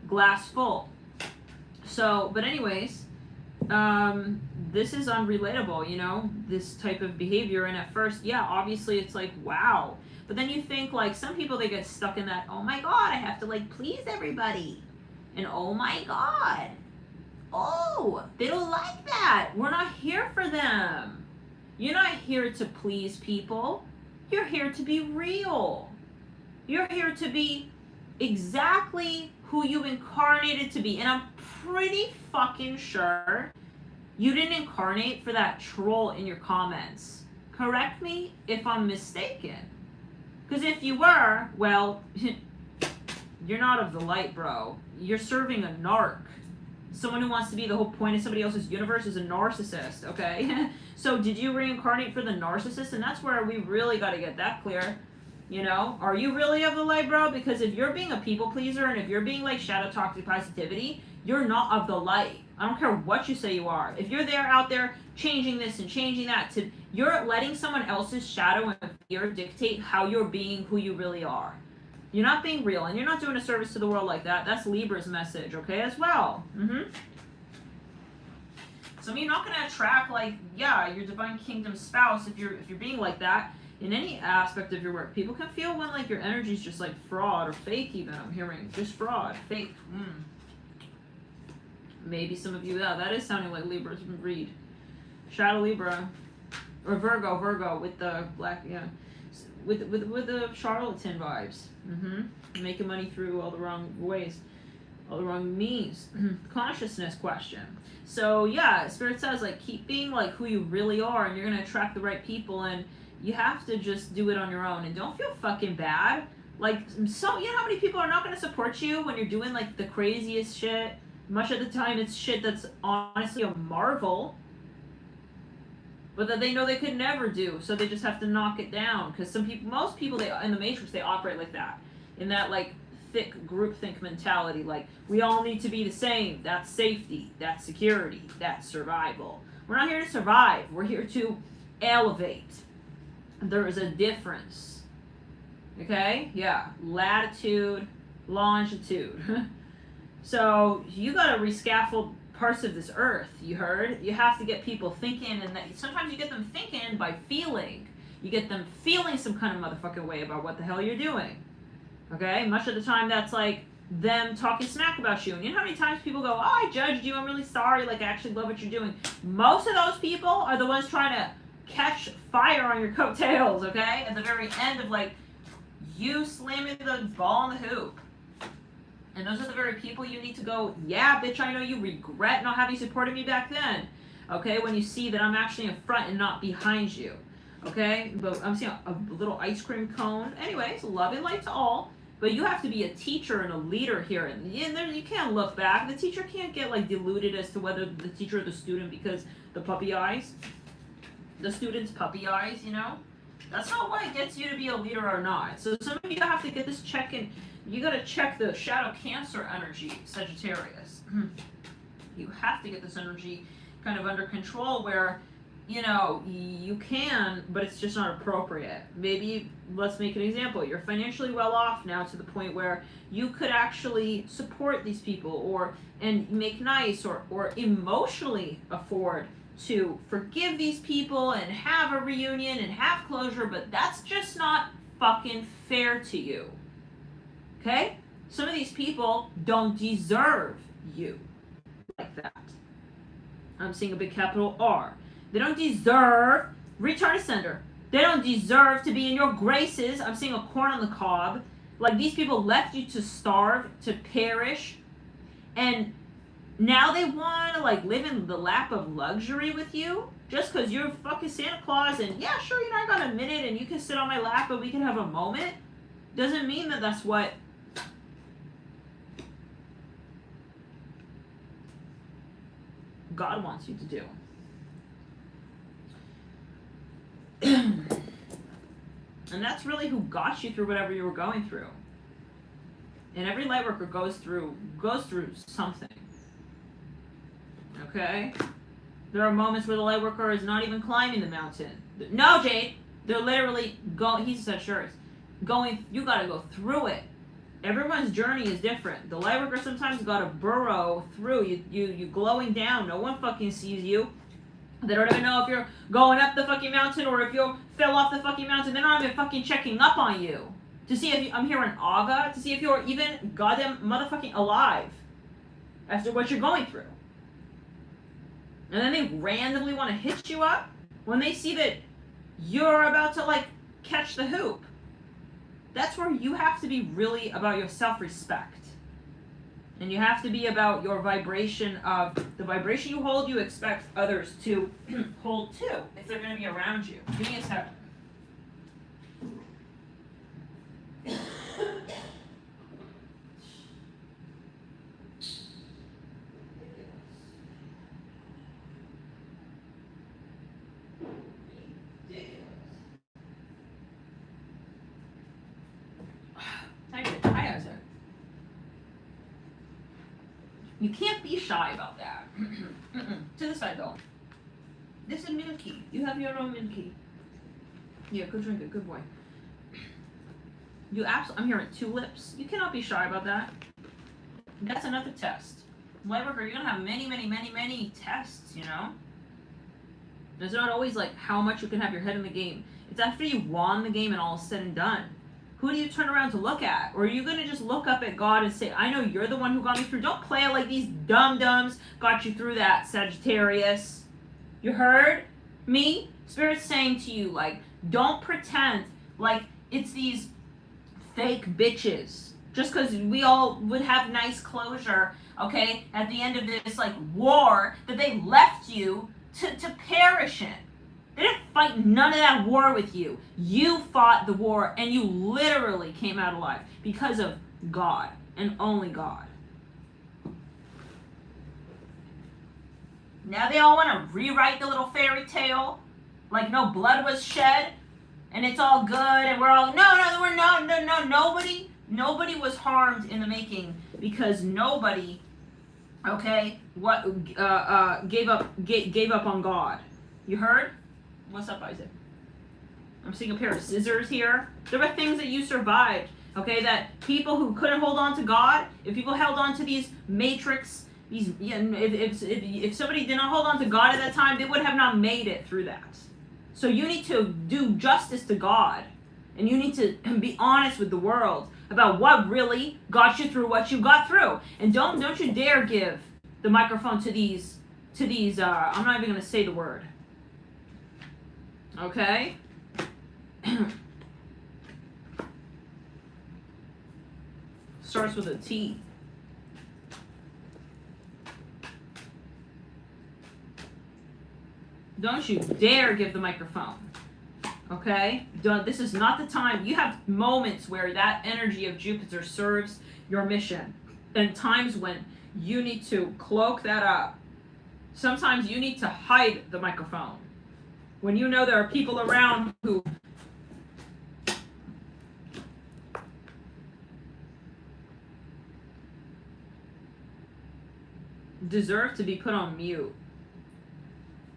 glass full. So, but anyways, this is unrelatable, you know, this type of behavior. And at first, yeah, obviously it's like, wow. But then you think like some people, they get stuck in that, oh my God, I have to like please everybody. And oh my God, oh, they don't like that. We're not here for them. You're not here to please people. You're here to be real. You're here to be exactly who you incarnated to be. And I'm pretty fucking sure you didn't incarnate for that troll in your comments. Correct me if I'm mistaken. Because if you were, well, you're not of the light, bro. You're serving a narc. Someone who wants to be the whole point of somebody else's universe is a narcissist, okay? So did you reincarnate for the narcissist? And that's where we really got to get that clear. You know, are you really of the light, bro? Because if you're being a people pleaser and if you're being like shadow toxic positivity, you're not of the light. I don't care what you say you are. If you're there out there changing this and changing that, you're letting someone else's shadow and fear dictate how you're being who you really are. You're not being real, and you're not doing a service to the world like that. That's Libra's message, okay, as well. So you're not going to attract, like, yeah, your divine kingdom spouse if you're being like that in any aspect of your work. People can feel when, like, your energy's just, like, fraud or fake even, I'm hearing. Just fraud, fake. Maybe some of you, yeah, that is sounding like Libra's read. Shadow Libra. Or Virgo with the black, yeah. With the charlatan vibes. Making money through all the wrong ways, all the wrong means. Consciousness question. So yeah, Spirit says like keep being like who you really are, and you're gonna attract the right people, and you have to just do it on your own, and don't feel fucking bad. Like, so you know how many people are not gonna support you when you're doing like the craziest shit? Much of the time it's shit that's honestly a marvel, but that they know they could never do, so they just have to knock it down. Because most people, they in the Matrix, they operate like that, in that like thick groupthink mentality. Like we all need to be the same. That's safety. That's security. That's survival. We're not here to survive. We're here to elevate. There is a difference. Okay? Yeah. Latitude, longitude. So you gotta rescaffold parts of this earth, you heard? You have to get people thinking, and that sometimes you get them thinking by feeling. You get them feeling some kind of motherfucking way about what the hell you're doing. Okay? Much of the time that's like them talking smack about you. And you know how many times people go, oh, I judged you, I'm really sorry, like I actually love what you're doing. Most of those people are the ones trying to catch fire on your coattails, okay? At the very end of like you slamming the ball in the hoop. And those are the very people you need to go, yeah, bitch, I know you regret not having supported me back then. Okay, when you see that I'm actually in front and not behind you. Okay, but I'm seeing a little ice cream cone. Anyways, love and light to all. But you have to be a teacher and a leader here. And you can't look back. The teacher can't get like deluded as to whether the teacher or the student, because the puppy eyes. The student's puppy eyes, you know? That's not what gets you to be a leader or not. So some of you have to get this check in. You got to check the shadow Cancer energy, Sagittarius. You have to get this energy kind of under control where, you know, you can, but it's just not appropriate. Maybe, let's make an example. You're financially well off now to the point where you could actually support these people and make nice or emotionally afford to forgive these people and have a reunion and have closure, but that's just not fucking fair to you. Okay? Some of these people don't deserve you like that. I'm seeing a big capital R. They don't deserve, return to sender. They don't deserve to be in your graces. I'm seeing a corn on the cob. Like, these people left you to starve, to perish, and now they want to like live in the lap of luxury with you just because you're fucking Santa Claus and yeah, sure, you're not gonna admit it and you can sit on my lap but we can have a moment. Doesn't mean that that's what God wants you to do. And that's really who got you through whatever you were going through. And every light worker goes through something. Okay? There are moments where the light worker is not even climbing the mountain. No, Jade! They're literally going, he said sure, going, you gotta go through it. Everyone's journey is different. The light worker sometimes gotta burrow through. You glowing down. No one fucking sees you. They don't even know if you're going up the fucking mountain or if you fell off the fucking mountain. They're not even fucking checking up on you. To see if I'm hearing Aga, to see if you're even goddamn motherfucking alive after what you're going through. And then they randomly want to hit you up when they see that you're about to like catch the hoop. That's where you have to be really about your self-respect. And you have to be about your vibration of the vibration you hold, you expect others to hold too, if they're going to be around you. Give me a second. You can't be shy about that. To the side though. This is Milky. You have your own Milky. Yeah, go drink it. Good boy. I'm hearing tulips. You cannot be shy about that. That's another test. Lightworker, you're gonna have many tests, you know? It's not always like how much you can have your head in the game. It's after you won the game and all is said and done. Who do you turn around to look at? Or are you going to just look up at God and say, I know you're the one who got me through. Don't play it like these dum-dums got you through that, Sagittarius. You heard me? Spirit's saying to you, like, don't pretend like it's these fake bitches. Just because we all would have nice closure, okay, at the end of this, like, war that they left you to perish in. They didn't fight none of that war with you. You fought the war and you literally came out alive because of God and only God. Now they all want to rewrite the little fairy tale like no blood was shed and it's all good and we're all, nobody was harmed in the making because nobody, okay, gave up on God. You heard? What's up, Isaac? I'm seeing a pair of scissors here. There were things that you survived, okay? That people who couldn't hold on to God, if people held on to these matrix, if somebody did not hold on to God at that time, they would have not made it through that. So you need to do justice to God. And you need to be honest with the world about what really got you through what you got through. And don't you dare give the microphone to these I'm not even going to say the word. Okay? Starts with a T. Don't you dare give the microphone. Okay? This is not the time. You have moments where that energy of Jupiter serves your mission. And times when you need to cloak that up. Sometimes you need to hide the microphone. When you know there are people around who deserve to be put on mute.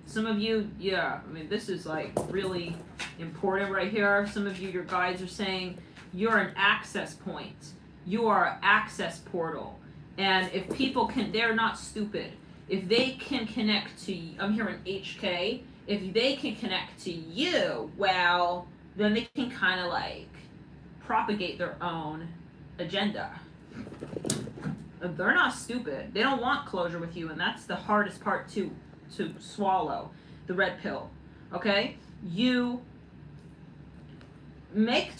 Some of you, yeah, I mean, this is like really important right here. Some of you, your guides are saying you're an access point. You are an access portal. And if people can, they're not stupid. If they can connect to, I'm hearing HK, if they can connect to you, well, then they can kind of like propagate their own agenda. They're not stupid. They don't want closure with you, and that's the hardest part to swallow, the red pill. Okay? You make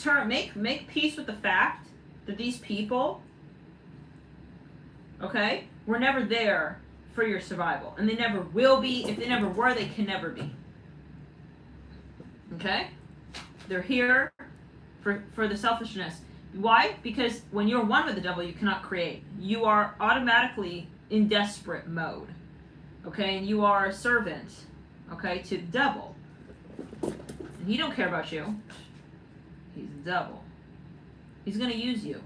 peace with the fact that these people, okay, were never there for your survival, and they never will be. If they never were, they can never be. Okay? They're here for the selfishness. Why? Because when you're one with the devil, you cannot create. You are automatically in desperate mode. Okay? And you are a servant, okay, to the devil. And he don't care about you. He's the devil. He's going to use you.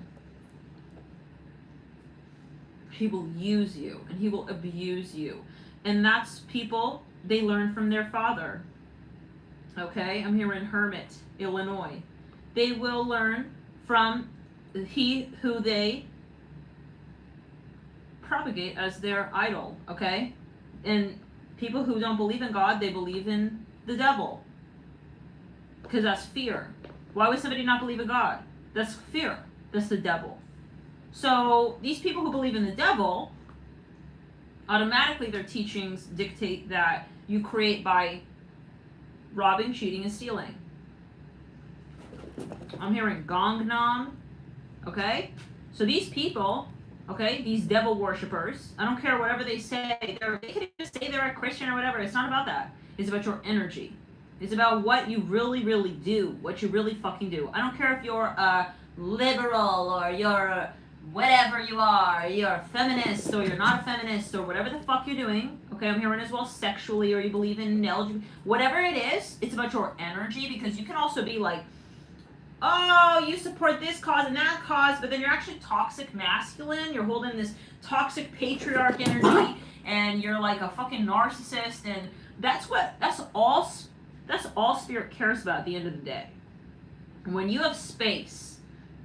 He will use you, and he will abuse you. And that's people, they learn from their father. Okay? I'm here in Hermit, Illinois. They will learn from he who they propagate as their idol. Okay? And people who don't believe in God, they believe in the devil. Because that's fear. Why would somebody not believe in God? That's fear. That's the devil. So these people who believe in the devil, automatically their teachings dictate that you create by robbing, cheating, and stealing. I'm hearing Gangnam, okay? So these people, okay, these devil worshippers, I don't care whatever they say, they can just say they're a Christian or whatever. It's not about that. It's about your energy. It's about what you really, really do, what you really fucking do. I don't care if you're a liberal or you're a whatever you are, you're a feminist or you're not a feminist or whatever the fuck you're doing, okay, I'm hearing as well sexually or you believe in LGBT, whatever it is, it's about your energy, because you can also be like, oh, you support this cause and that cause, but then you're actually toxic masculine, you're holding this toxic patriarch energy, and you're like a fucking narcissist, and that's all spirit cares about at the end of the day. When you have space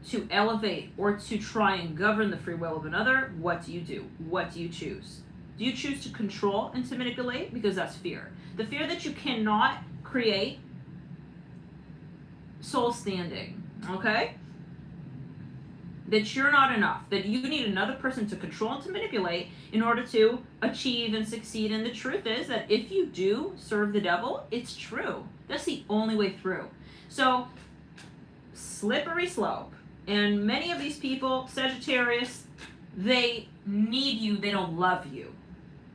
to elevate or to try and govern the free will of another, what do you do? What do you choose? Do you choose to control and to manipulate? Because that's fear. The fear that you cannot create soul standing, okay? That you're not enough, that you need another person to control and to manipulate in order to achieve and succeed. And the truth is that if you do serve the devil, it's true. That's the only way through. So, slippery slope. And many of these people, Sagittarius, they need you, they don't love you.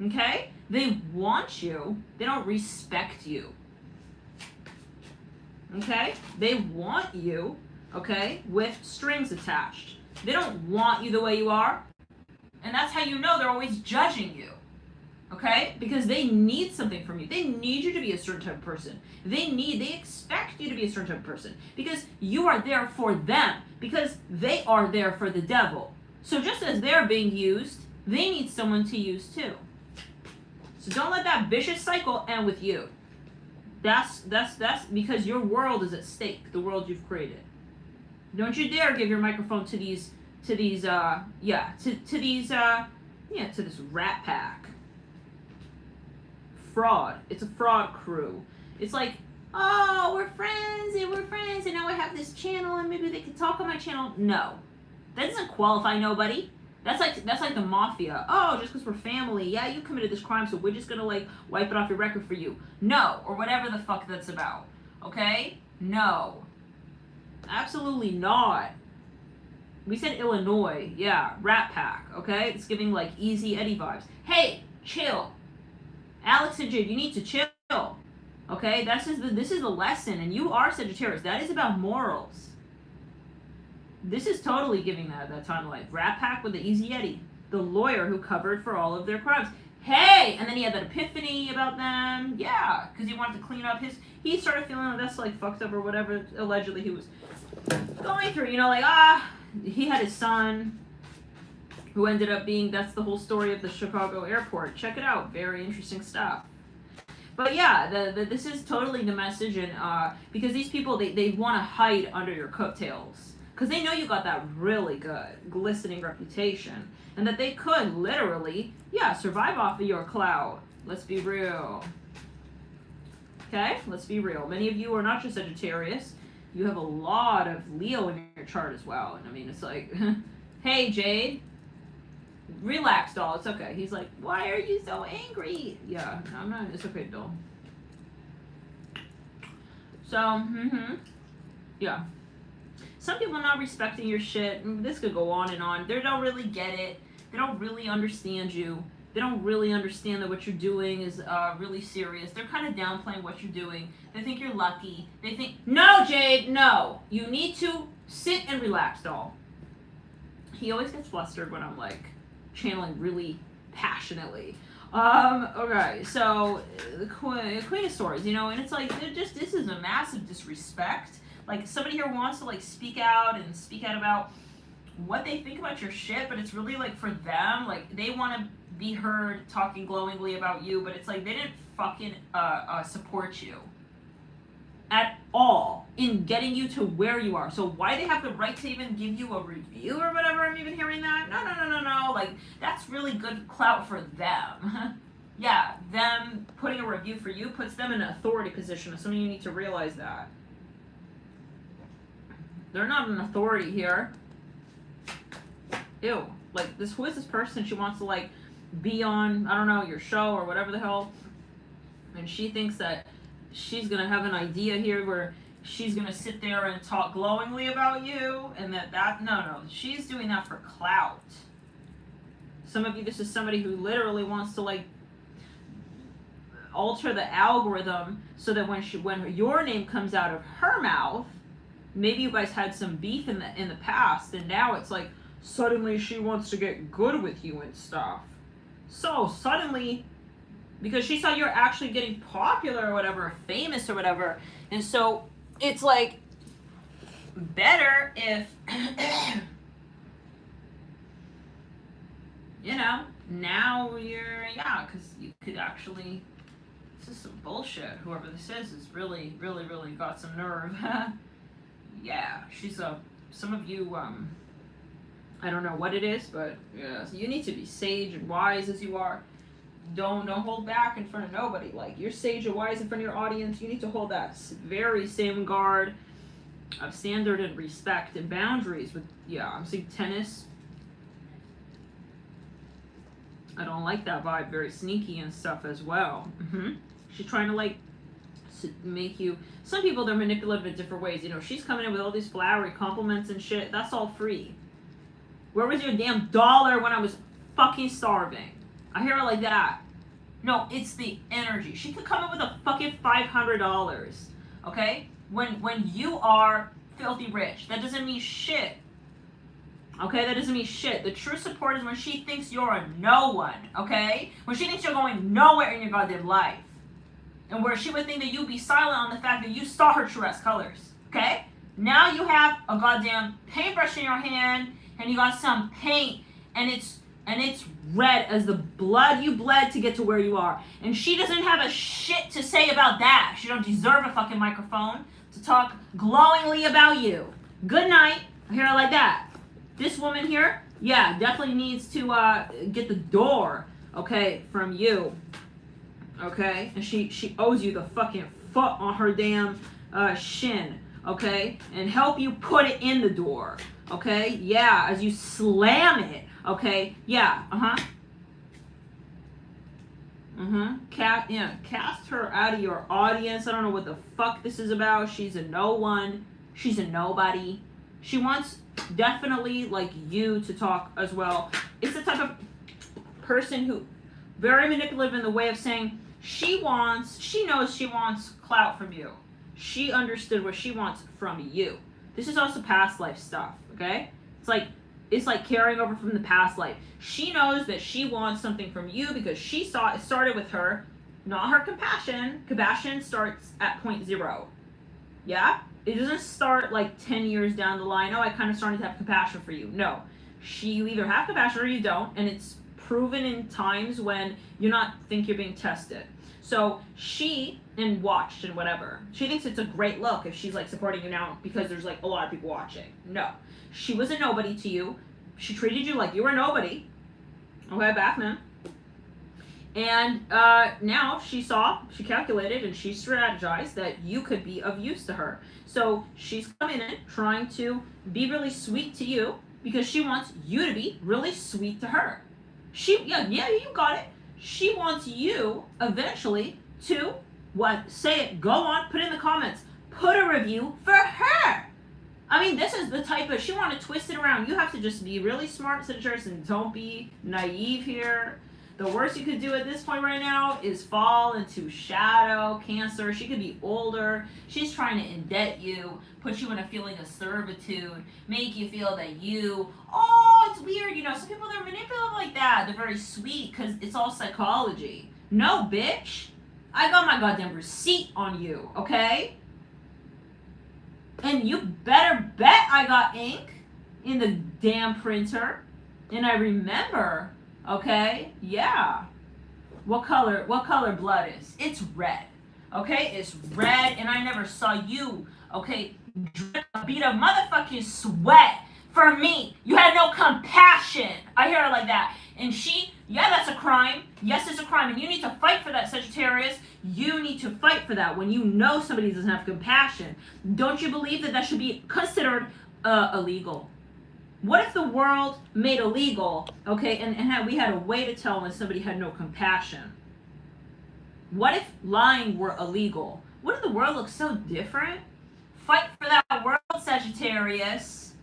Okay? They want you, they don't respect you. Okay? They want you, okay, with strings attached. They don't want you the way you are. And that's how you know they're always judging you. Okay? Because they need something from you. They need you to be a certain type of person. They expect you to be a certain type of person. Because you are there for them. Because they are there for the devil. So just as they're being used, they need someone to use too. So don't let that vicious cycle end with you. That's because your world is at stake, the world you've created. Don't you dare give your microphone to this rat pack. Fraud. It's a fraud crew. It's like oh, we're friends and now I have this channel and maybe they can talk on my channel. No, that doesn't qualify nobody. That's like the mafia. Oh, just because we're family, yeah, you committed this crime, so we're just gonna like wipe it off your record for you. No, or whatever the fuck that's about. Okay? No, absolutely not. We said Illinois, yeah, Rat Pack. Okay, it's giving like Easy Eddie vibes. Hey, chill, Alex and Jade, you need to chill. Okay, this is the lesson, and you are Sagittarius. That is about morals. This is totally giving that time of life. Rat Pack with the Easy Eddie, the lawyer who covered for all of their crimes. Hey, and then he had that epiphany about them. Yeah, because he wanted to clean up his. He started feeling like that's like fucked up or whatever. Allegedly, he was going through. You know, like he had his son, who ended up being. That's the whole story of the Chicago airport. Check it out. Very interesting stuff. But yeah, this is totally the message, and because these people they want to hide under your coattails. Because they know you got that really good, glistening reputation. And that they could literally, yeah, survive off of your clout. Let's be real. Okay? Let's be real. Many of you are not just Sagittarius. You have a lot of Leo in your chart as well. And I mean, it's like, hey, Jade. Relax, doll. It's okay. He's like, why are you so angry? Yeah, no, I'm not. It's okay, doll. So, yeah. Some people are not respecting your shit. This could go on and on. They don't really get it. They don't really understand you. They don't really understand that what you're doing is really serious. They're kind of downplaying what you're doing. They think you're lucky. They think, no, Jade, no. You need to sit and relax, doll. He always gets flustered when I'm like channeling really passionately. Okay, so the Queen of Swords, you know, and it's like, this is a massive disrespect. Like, somebody here wants to, like, speak out about what they think about your shit, but it's really, like, for them. Like, they want to be heard talking glowingly about you, but it's like they didn't fucking support you at all in getting you to where you are. So why they have the right to even give you a review or whatever? I'm even hearing that? No. Like, that's really good clout for them. Yeah, them putting a review for you puts them in an authority position. Some of you need to realize that. They're not an authority here. Ew. Like, who is this person? She wants to, like, be on, I don't know, your show or whatever the hell. And she thinks that she's going to have an idea here where she's going to sit there and talk glowingly about you. And no. She's doing that for clout. Some of you, this is somebody who literally wants to, like, alter the algorithm so that when your name comes out of her mouth, maybe you guys had some beef in the past, and now it's like suddenly she wants to get good with you and stuff. So suddenly, because she saw you're actually getting popular or whatever, famous or whatever, and so it's like better if you know, now you're, yeah, because you could actually, this is some bullshit. Whoever this is really got some nerve. Yeah, she's some of you, I don't know what it is, but yeah, so you need to be sage and wise as you are. Don't hold back in front of nobody. Like, you're sage and wise in front of your audience. You need to hold that very same guard of standard and respect and boundaries with, yeah, I'm seeing tennis. I don't like that vibe. Very sneaky and stuff as well. She's trying to, like, make you, some people, they're manipulative in different ways. You know, she's coming in with all these flowery compliments and shit. That's all free. Where was your damn dollar when I was fucking starving? I hear it like that. No, it's the energy. She could come in with a fucking $500. Okay? When you are filthy rich, that doesn't mean shit. Okay? That doesn't mean shit. The true support is when she thinks you're a no one. Okay? When she thinks you're going nowhere in your goddamn life. And where she would think that you'd be silent on the fact that you saw her true ass colors. Okay? Now you have a goddamn paintbrush in your hand, and you got some paint, and it's red as the blood you bled to get to where you are. And she doesn't have a shit to say about that. She don't deserve a fucking microphone to talk glowingly about you. Good night. I hear it like that. This woman here, yeah, definitely needs to get the door, okay, from you. okay? And she owes you the fucking foot on her damn shin, okay? And help you put it in the door, okay? Yeah, as you slam it, okay? Yeah, cast her out of your audience. I don't know what the fuck this is about. She's a no one. She's a nobody. She wants definitely like you to talk as well. It's the type of person who very manipulative in the way of saying she knows she wants clout from you. She understood what she wants from you. This is also past life stuff, okay? It's like carrying over from the past life. She knows that she wants something from you because she saw it started with her, not her compassion. Compassion starts at point zero. Yeah? It doesn't start like 10 years down the line. Oh, I kind of started to have compassion for you. No. You either have compassion or you don't, and it's proven in times when you not think you're being tested. So she, and watched and whatever, she thinks it's a great look if she's like supporting you now because there's like a lot of people watching. No. She was a nobody to you. She treated you like you were nobody. Okay, back then. And now she calculated, and she strategized that you could be of use to her. So she's coming in trying to be really sweet to you because she wants you to be really sweet to her. Yeah, you got it. She wants you eventually to, say it, go on, put it in the comments, put a review for her. I mean, this is the type of, she want to twist it around. You have to just be really smart, Sagittarius, and don't be naive here. The worst you could do at this point right now is fall into shadow, Cancer. She could be older. She's trying to indebt you, put you in a feeling of servitude, make you feel that it's weird, some people, they're manipulative like that. They're very sweet because it's all psychology. No, bitch. I got my goddamn receipt on you, okay? And you better bet I got ink in the damn printer. And I remember, okay? Yeah. What color blood is? It's red. Okay? It's red, and I never saw you, okay, drip a bead of motherfucking sweat for me. You had no compassion. I hear it like that. And that's a crime. Yes, it's a crime. And you need to fight for that, Sagittarius. You need to fight for that when you know somebody doesn't have compassion. Don't you believe that should be considered illegal? What if the world made illegal, okay, and we had a way to tell when somebody had no compassion? What if lying were illegal? Wouldn't the world look so different? Fight for that world, Sagittarius.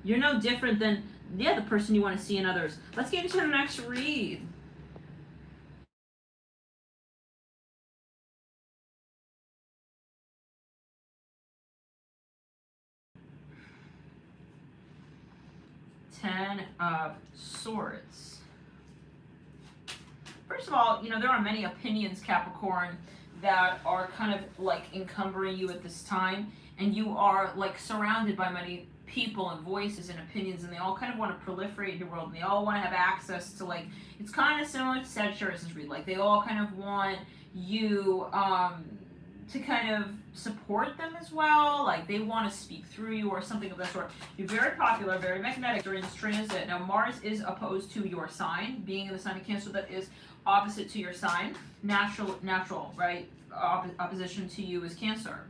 You're no different than the person you want to see in others. Let's get into the next read. Ten of Swords. First of all, there are many opinions, Capricorn, that are kind of like encumbering you at this time, and you are like surrounded by many people and voices and opinions, and they all kind of want to proliferate in your world, and they all want to have access to, like, it's kind of similar to Sagittarius' read, like they all kind of want you to kind of support them as well, like they want to speak through you or something of that sort. You're very popular, very magnetic during this transit. Now Mars is opposed to your sign, being in the sign of Cancer, that is opposite to your sign. Natural, right? Opposition to you is Cancer.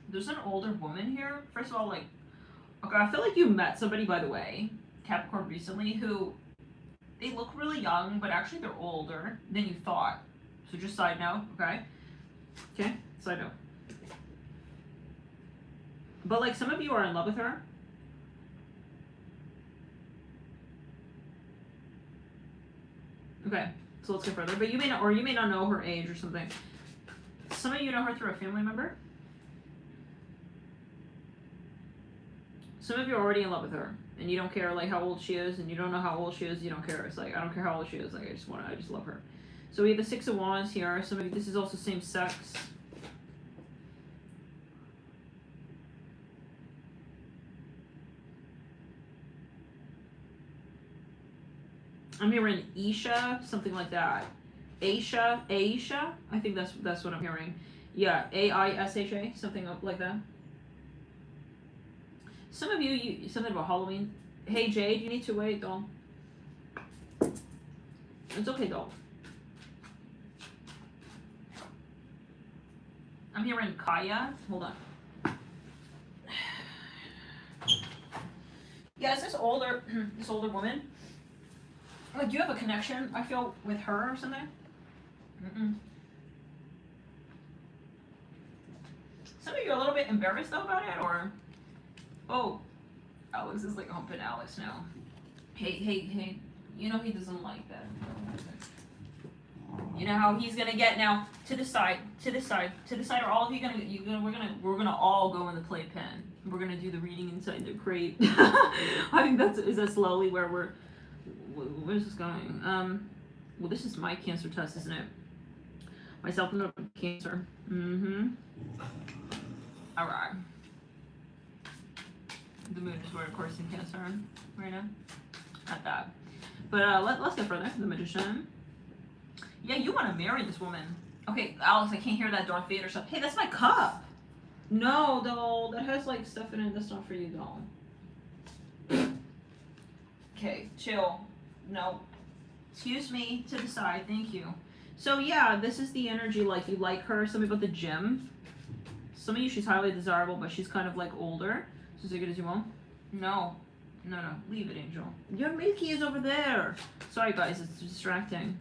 There's an older woman here. First of all, okay, I feel like you met somebody, by the way, Capricorn, recently, who they look really young, but actually they're older than you thought. So just side note, okay? Okay, side note. But some of you are in love with her. Okay, so let's go further. But you may not know her age or something. Some of you know her through a family member. Some of you are already in love with her, and you don't care how old she is, and you don't know how old she is. You don't care. It's I don't care how old she is. I just love her. So we have the Six of Wands here. Some of you, this is also same sex. I'm hearing Isha, something like that. Aisha. I think that's what I'm hearing. Yeah, Aisha, something like that. Some of you something about Halloween. Hey Jade, you need to wait, don't. It's okay though. I'm hearing Kaya. Hold on. Yeah, it's this older woman. Like, do you have a connection, I feel, with her or something? Some of you are a little bit embarrassed though about it, or... Oh, Alex is like humping Alex now. Hey, you know he doesn't like that. You know how he's gonna get now, to the side, are all of you we're gonna all go in the playpen. We're gonna do the reading inside the crate. I think is that slowly where where's this going? Well, this is my cancer test, isn't it? Myself and cancer. Alright. The moon is where, of course, in Cancer right now. Not that. But let's get further. The Magician. Yeah, you want to marry this woman. Okay, Alex, I can't hear that Darth Vader stuff. Hey, that's my cup. No, doll. That has, like, stuff in it. That's not for you, doll. Okay, chill. No. Excuse me. To the side. Thank you. So, yeah, this is the energy, like, you like her. Something about the gym. Some of you, she's highly desirable, but she's kind of, like, older. So, as good as you want. No. Leave it, Angel. Your Mickey is over there. Sorry, guys. It's distracting.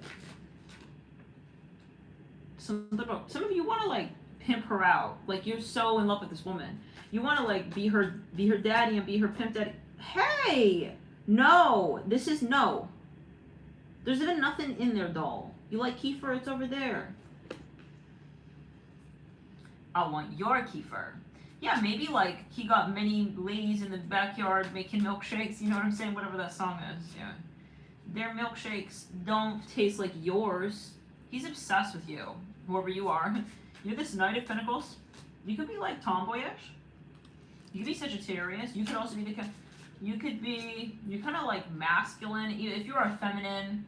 Some of you want to, like, pimp her out. Like, you're so in love with this woman. You want to, like, be her daddy and be her pimp daddy. Hey! No! This is no. There's even nothing in there, doll. You like Kiefer? It's over there. I want your Kiefer. Yeah, maybe, like, he got many ladies in the backyard making milkshakes. You know what I'm saying? Whatever that song is. Yeah. Their milkshakes don't taste like yours. He's obsessed with you. Whoever you are. You're this Knight of Pentacles. You could be, like, tomboyish. You could be Sagittarius. You could also be you're kind of, like, masculine. If you're a feminine,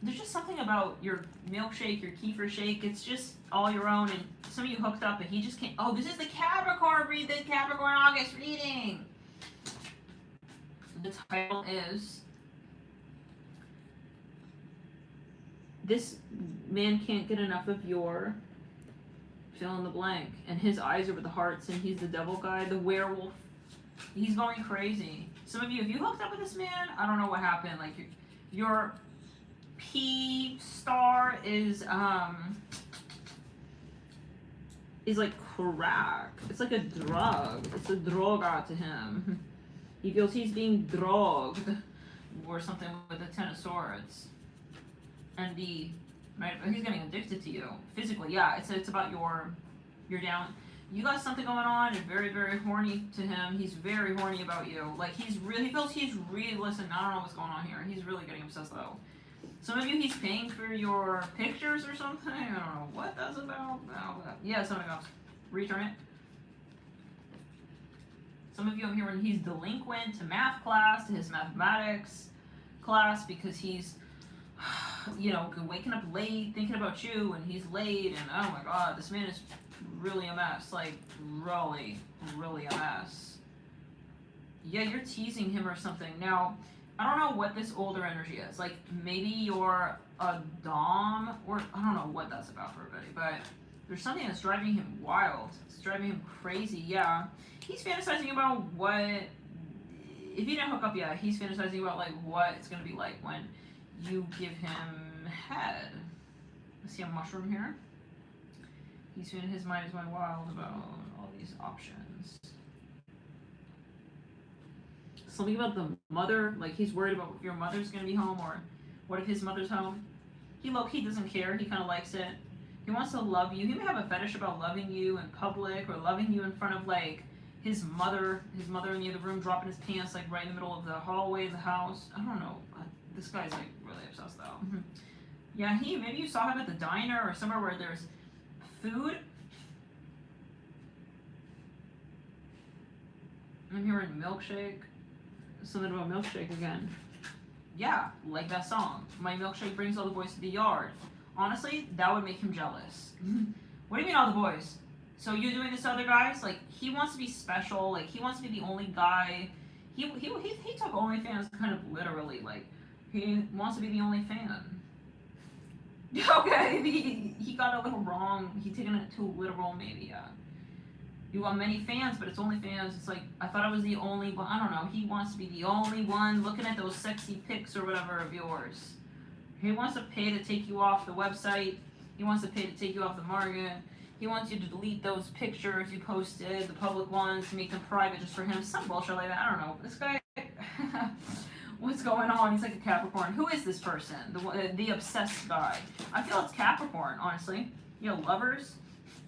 there's just something about your milkshake, your kefir shake. It's just all your own, and some of you hooked up, and he just can't. Oh, this is the Capricorn August reading. The title is "This Man Can't Get Enough of Your Fill in the Blank," and his eyes are with the hearts, and he's the devil guy, the werewolf. He's going crazy. Some of you, if you hooked up with this man, I don't know what happened. Like your P star is like crack. It's like a drug. It's a droga to him. He feels he's being drugged or something with the Ten of Swords. And he's getting addicted to you physically. Yeah, it's about you're down. You got something going on, and very, very horny to him. He's very horny about you. Like he feels he's really, listen, I don't know what's going on here. He's really getting obsessed though. Some of you, he's paying for your pictures or something. I don't know what that's about. Yeah, something else. Return it. Some of you, I'm hearing he's delinquent to math class, to his mathematics class, because he's, waking up late, thinking about you, and he's late, and oh my god, this man is really a mess. Like, really, really a mess. Yeah, you're teasing him or something. Now, I don't know what this older energy is. Like, maybe you're a dom, or I don't know what that's about for everybody, but there's something that's driving him wild. It's driving him crazy, yeah. He's fantasizing about what, if you didn't hook up yet, he's fantasizing about, like, what it's going to be like when you give him head. I see a mushroom here. His mind is going wild about all these options. Something about the mother, like he's worried about if your mother's gonna be home, or what if his mother's home. He doesn't care. He kind of likes it. He wants to love you. He may have a fetish about loving you in public, or loving you in front of like his mother in the other room, dropping his pants like right in the middle of the hallway of the house. I don't know. This guy's like really obsessed though. Yeah, maybe you saw him at the diner or somewhere where there's food. I'm hearing milkshake. Something about milkshake again. Yeah, like that song. My milkshake brings all the boys to the yard. Honestly, that would make him jealous. What do you mean all the boys? So you're doing this to other guys? Like, he wants to be special. Like, he wants to be the only guy. He took OnlyFans kind of literally. Like, he wants to be the only fan. Okay, he got a little wrong. He taken it too literal, maybe. You want many fans, but it's only fans. It's like, I thought I was the only one. I don't know. He wants to be the only one looking at those sexy pics or whatever of yours. He wants to pay to take you off the website. He wants to pay to take you off the market. He wants you to delete those pictures you posted, the public ones, to make them private just for him. Some bullshit like that. I don't know. This guy, what's going on? He's like a Capricorn. Who is this person? The obsessed guy. I feel it's Capricorn, honestly. You know, lovers.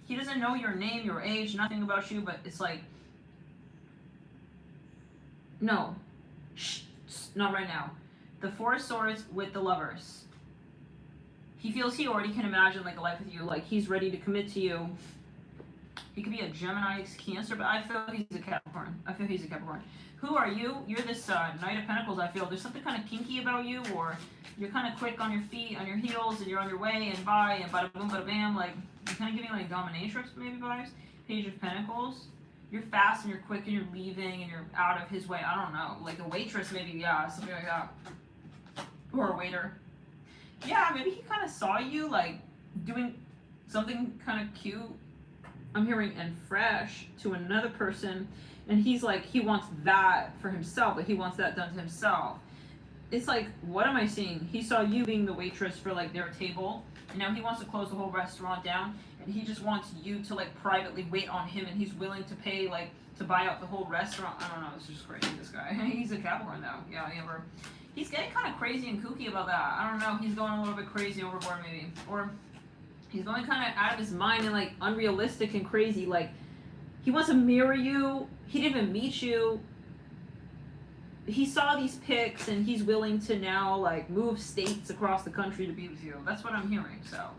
He doesn't know your name, your age, nothing about you, but it's like, no, shh, not right now. The Four of Swords with the lovers. He feels he already can imagine like a life with you, like he's ready to commit to you. He could be a Gemini, Cancer, but I feel he's a Capricorn. I feel he's a Capricorn. Who are you? You're this Knight of Pentacles, I feel. There's something kind of kinky about you, or you're kind of quick on your feet, on your heels, and you're on your way, and bye, and bada boom, bada bam. Like, you're kind of giving like dominatrix maybe vibes. Page of Pentacles. You're fast, and you're quick, and you're leaving, and you're out of his way. I don't know. Like a waitress maybe, yeah, something like that. Or a waiter. Yeah, maybe he kind of saw you, like, doing something kind of cute, I'm hearing, and fresh to another person, and he's like, he wants that for himself, but he wants that done to himself. It's like, what am I seeing? He saw you being the waitress for, like, their table, and now he wants to close the whole restaurant down, and he just wants you to, like, privately wait on him, and he's willing to pay, like, to buy out the whole restaurant. I don't know, it's just crazy, this guy. He's a Capricorn, though. Yeah, he's getting kind of crazy and kooky about that. I don't know, he's going a little bit crazy overboard, maybe. Or he's going kind of out of his mind and, like, unrealistic and crazy. Like, he wants to mirror you. He didn't even meet you. He saw these pics, and he's willing to now, like, move states across the country to be with you. That's what I'm hearing, so.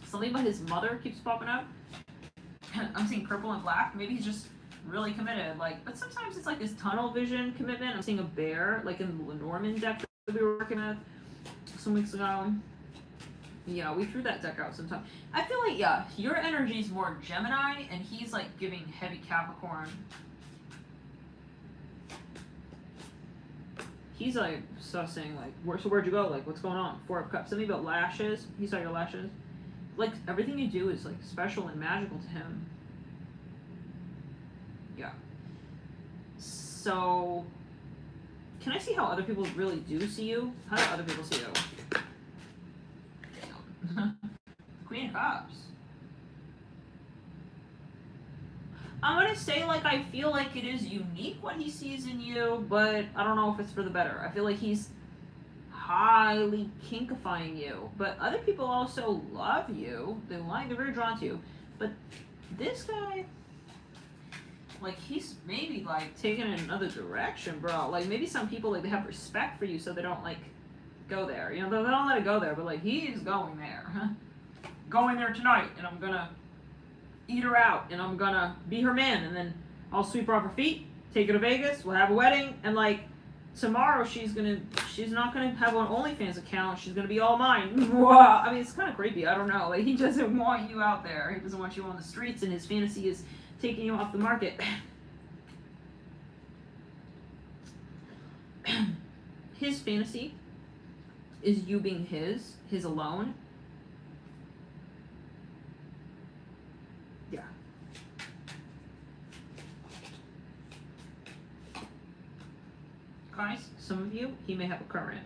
Something about his mother keeps popping up. I'm seeing purple and black. Maybe he's just really committed. Like, but sometimes it's like this tunnel vision commitment. I'm seeing a bear, like in the Norman deck that we were working with some weeks ago. Yeah, we threw that deck out sometime. I feel like, yeah, your energy is more Gemini, and he's, like, giving heavy Capricorn. He's, like, sussing, like, where'd you go? Like, what's going on? Four of Cups. Something about lashes. He saw your lashes. Like, everything you do is, like, special and magical to him. Yeah. So, can I see how other people really do see you? How do other people see you? Damn. Queen of Cups. I'm gonna say, like, I feel like it is unique what he sees in you, but I don't know if it's for the better. I feel like he's highly kinkifying you, but other people also love you. They're very drawn to you. But this guy, like, he's maybe, like, taking it another direction, bro. Like, maybe some people, like, they have respect for you, so they don't, like, go there. You know, they don't let it go there, but, like, he's going there. Going there tonight, and I'm gonna eat her out, and I'm gonna be her man, and then I'll sweep her off her feet, take her to Vegas, we'll have a wedding, and, like, tomorrow she's not gonna have an OnlyFans account, she's gonna be all mine. Wow. I mean, it's kind of creepy, I don't know. Like, he doesn't want you out there, he doesn't want you on the streets, and his fantasy is taking you off the market. His fantasy is you being his alone. Yeah. Guys, some of you, he may have a current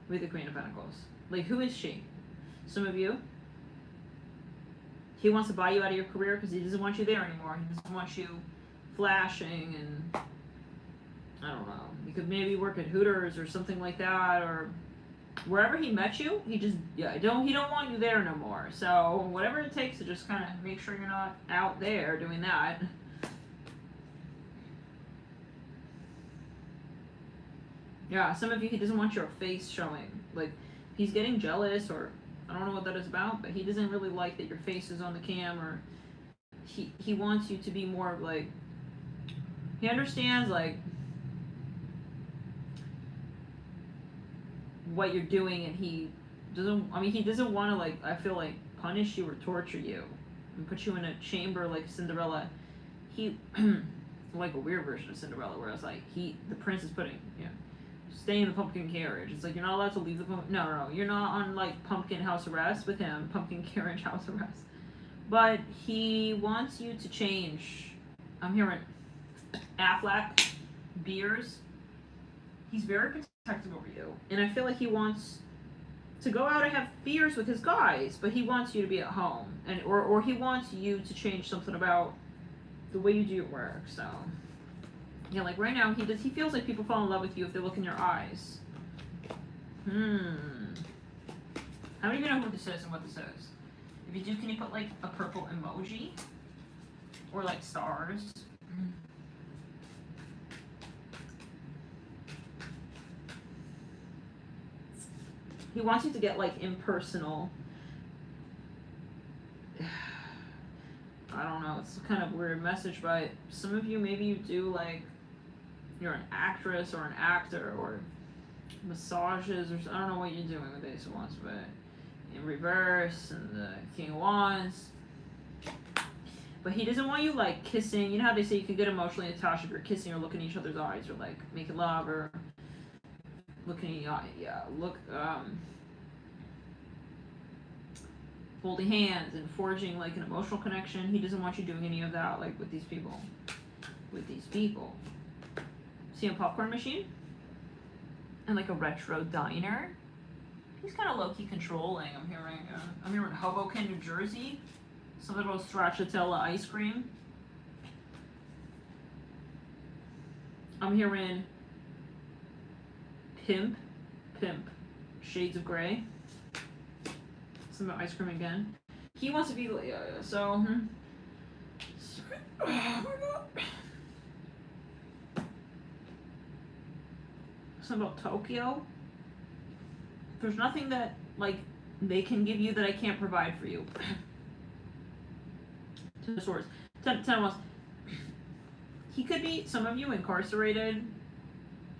with the Queen of Pentacles. Like, who is she? Some of you, he wants to buy you out of your career because he doesn't want you there anymore. He doesn't want you flashing, and I don't know. You could maybe work at Hooters or something like that, or wherever he met you. He just, yeah, he don't want you there no more. So whatever it takes to just kind of make sure you're not out there doing that. Yeah, some of you, he doesn't want your face showing. Like, he's getting jealous, or I don't know what that is about, but he doesn't really like that your face is on the cam, or he wants you to be more like, he understands, like, what you're doing, and he doesn't want to, like, I feel like, punish you or torture you and put you in a chamber like Cinderella. He like a weird version of Cinderella, where it's like the prince is putting, yeah, stay in the pumpkin carriage. It's like you're not allowed to leave the pumpkin. No. You're not on like pumpkin house arrest with him. Pumpkin carriage house arrest. But he wants you to change. I'm hearing Affleck, beers. He's very protective over you, and I feel like he wants to go out and have beers with his guys, but he wants you to be at home, and or he wants you to change something about the way you do your work. So yeah, like right now he feels like people fall in love with you if they look in your eyes. How do you know who this is and what this is? If you do, can you put like a purple emoji or like stars? He wants you to get like impersonal. I don't know, it's kind of a weird message, but some of you, maybe you do like, you're an actress or an actor or massages or I don't know what you're doing with Ace of Wands, but in reverse and the King of Wands. But he doesn't want you like kissing. You know how they say you can get emotionally attached if you're kissing or looking in each other's eyes or like making love or looking in your eye. Yeah, holding hands and forging like an emotional connection. He doesn't want you doing any of that like with these people. See a popcorn machine? And like a retro diner. He's kind of low-key controlling. I'm hearing Hoboken, New Jersey. Something about stracciatella ice cream. I'm hearing pimp, shades of gray. Something about ice cream again. He wants to be so. Oh my God. Something about Tokyo. There's nothing that like they can give you that I can't provide for you. Ten of Swords. Ten of Wands. He could be, some of you, incarcerated,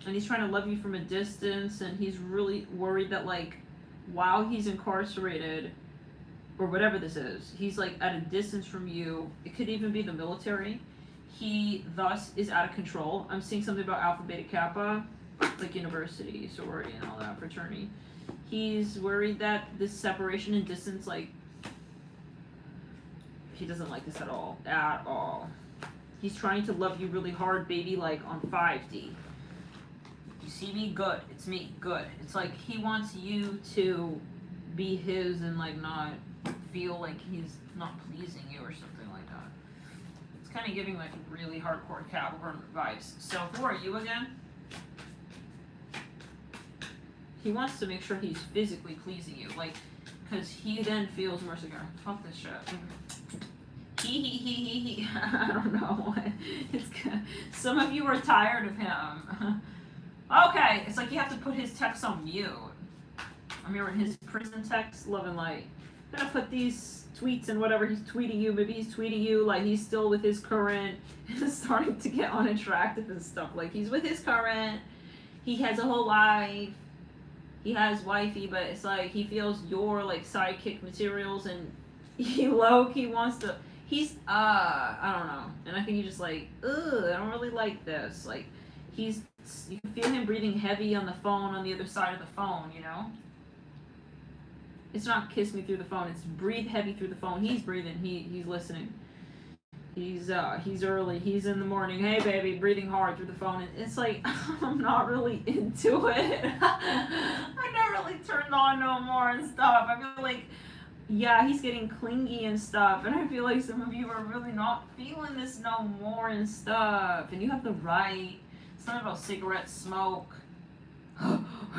and he's trying to love you from a distance, and he's really worried that like while he's incarcerated or whatever this is, he's like at a distance from you. It could even be the military. He thus is out of control. I'm seeing something about Alpha Beta Kappa, like university, sorority, and all that, fraternity. He's worried that this separation and distance, like, he doesn't like this at all. He's trying to love you really hard, baby, like on 5D. You see me? Good. It's me. Good. It's like he wants you to be his and like not feel like he's not pleasing you or something like that. It's kind of giving like really hardcore Capricorn vibes. So who are you again? He wants to make sure he's physically pleasing you, like, because he then feels mercy. Fuck this shit. He. I don't know. It's good. Some of you are tired of him. Okay, it's like you have to put his text on mute. I'm hearing his prison text, love and light. I'm gonna put these tweets and whatever he's tweeting you. Maybe he's tweeting you like he's still with his current, starting to get unattractive and stuff. Like he's with his current. He has a whole life. He has wifey, but it's like he feels your like sidekick materials, and he low-key wants to. He's I don't know, and I think he's just like, ugh, I don't really like this. Like you can feel him breathing heavy on the phone on the other side of the phone, you know. It's not kiss me through the phone. It's breathe heavy through the phone. He's breathing. He's listening. He's early. He's in the morning. Hey, baby, breathing hard through the phone. And it's like, I'm not really into it. I'm not really turned on no more and stuff. I feel like, yeah, he's getting clingy and stuff. And I feel like some of you are really not feeling this no more and stuff. And you have the right. It's not about cigarette smoke.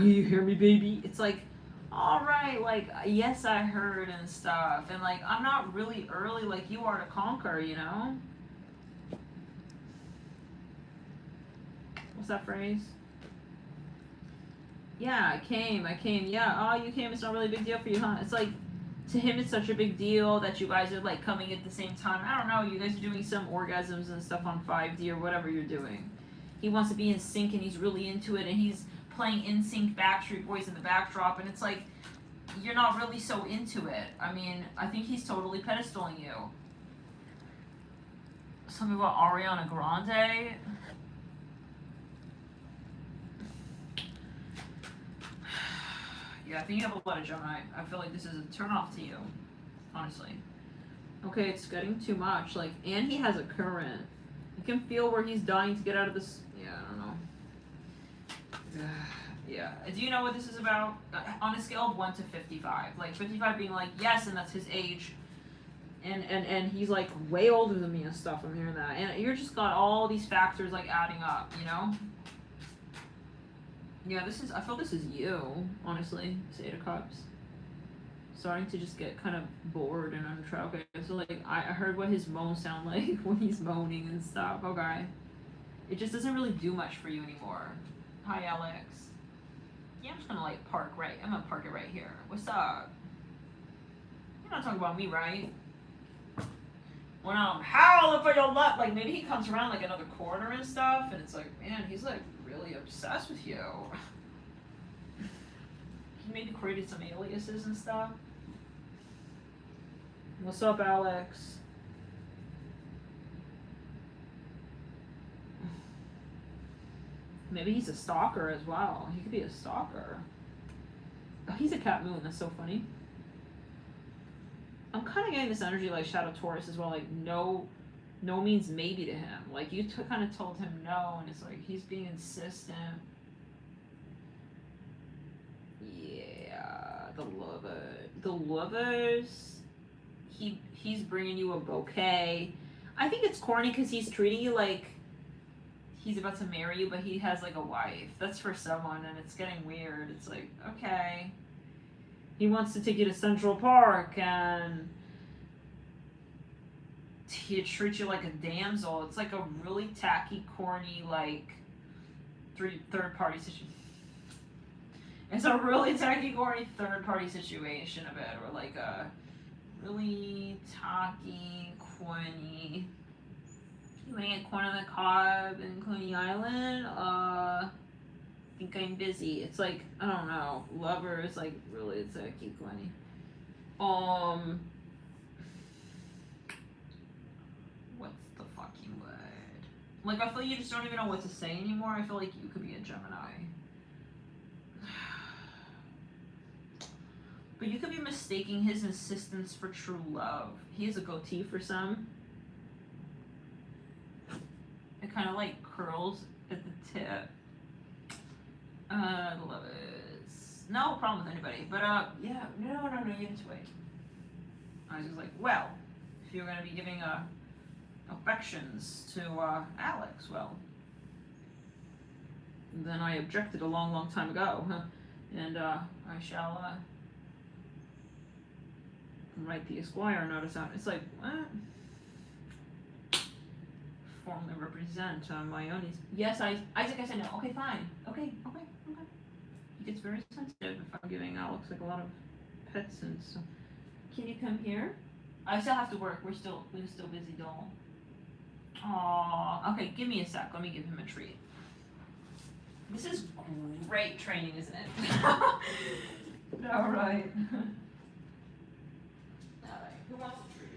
You hear me, baby? It's like, all right, like, yes, I heard and stuff. And, like, I'm not really early like you are to conquer, you know? What's that phrase? Yeah, I came. Yeah, oh, you came. It's not really a big deal for you, huh? It's like, to him, it's such a big deal that you guys are, like, coming at the same time. I don't know. You guys are doing some orgasms and stuff on 5D or whatever you're doing. He wants to be in sync, and he's really into it, and he's playing in sync Backstreet Boys in the backdrop, and it's like you're not really so into it. I mean, I think he's totally pedestaling you. Something about Ariana Grande. Yeah, I think you have a lot of Gemini. I feel like this is a turn off to you, honestly. Okay, it's getting too much. Like, and he has a current. You can feel where he's dying to get out of this. Yeah, I don't know. Yeah. Do you know what this is about? On a scale of 1 to 55. Like, 55 being like, yes, and that's his age. And he's like way older than me and stuff. I'm hearing that. And you're just got all these factors like adding up, you know? Yeah, I feel this is you, honestly. This 8 of Cups. Starting to just get kind of bored and untrapped. Okay, so like I heard what his moans sound like when he's moaning and stuff. Okay. It just doesn't really do much for you anymore. Hi, Alex. Yeah, I'm just gonna like I'm gonna park it right here. What's up? You're not talking about me, right? When I'm howling for your love, like maybe he comes around like another corner and stuff, and it's like, man, he's like really obsessed with you. He maybe created some aliases and stuff. What's up, Alex? Maybe he's a stalker as well. He could be a stalker. Oh, he's a cat moon. That's so funny. I'm kind of getting this energy like Shadow Taurus as well. Like no means maybe to him. Like you kind of told him no, and it's like he's being insistent. Yeah, the lovers. He's bringing you a bouquet. I think it's corny because he's treating you like he's about to marry you, but he has like a wife. That's for someone, and it's getting weird. It's like, okay. He wants to take you to Central Park, and he treats you like a damsel. It's like a really tacky, corny, like third-party situation. It's a really tacky, corny third-party situation of it, or like a really tacky, corny. You want to get corn on the cob in Coney Island? Think I'm busy. It's like, I don't know. Lovers, like, really, it's a cute corny. What's the fucking word? Like, I feel you just don't even know what to say anymore. I feel like you could be a Gemini. But you could be mistaking his insistence for true love. He has a goatee for some. It kind of like curls at the tip. Love is no problem with anybody, but yeah, no, you need to wait. I was just like, well, if you're gonna be giving affections to Alex, well, then I objected a long time ago, and I shall write the Esquire notice out. It's like, what? Formally represent my own. Yes, Isaac, I said no. Okay, fine. Okay. He gets very sensitive if I'm giving Alex like a lot of pets and stuff. Can you come here? I still have to work. We're still busy, doll. Aww. Okay, give me a sec. Let me give him a treat. This is great training, isn't it? All right. Who wants a treat?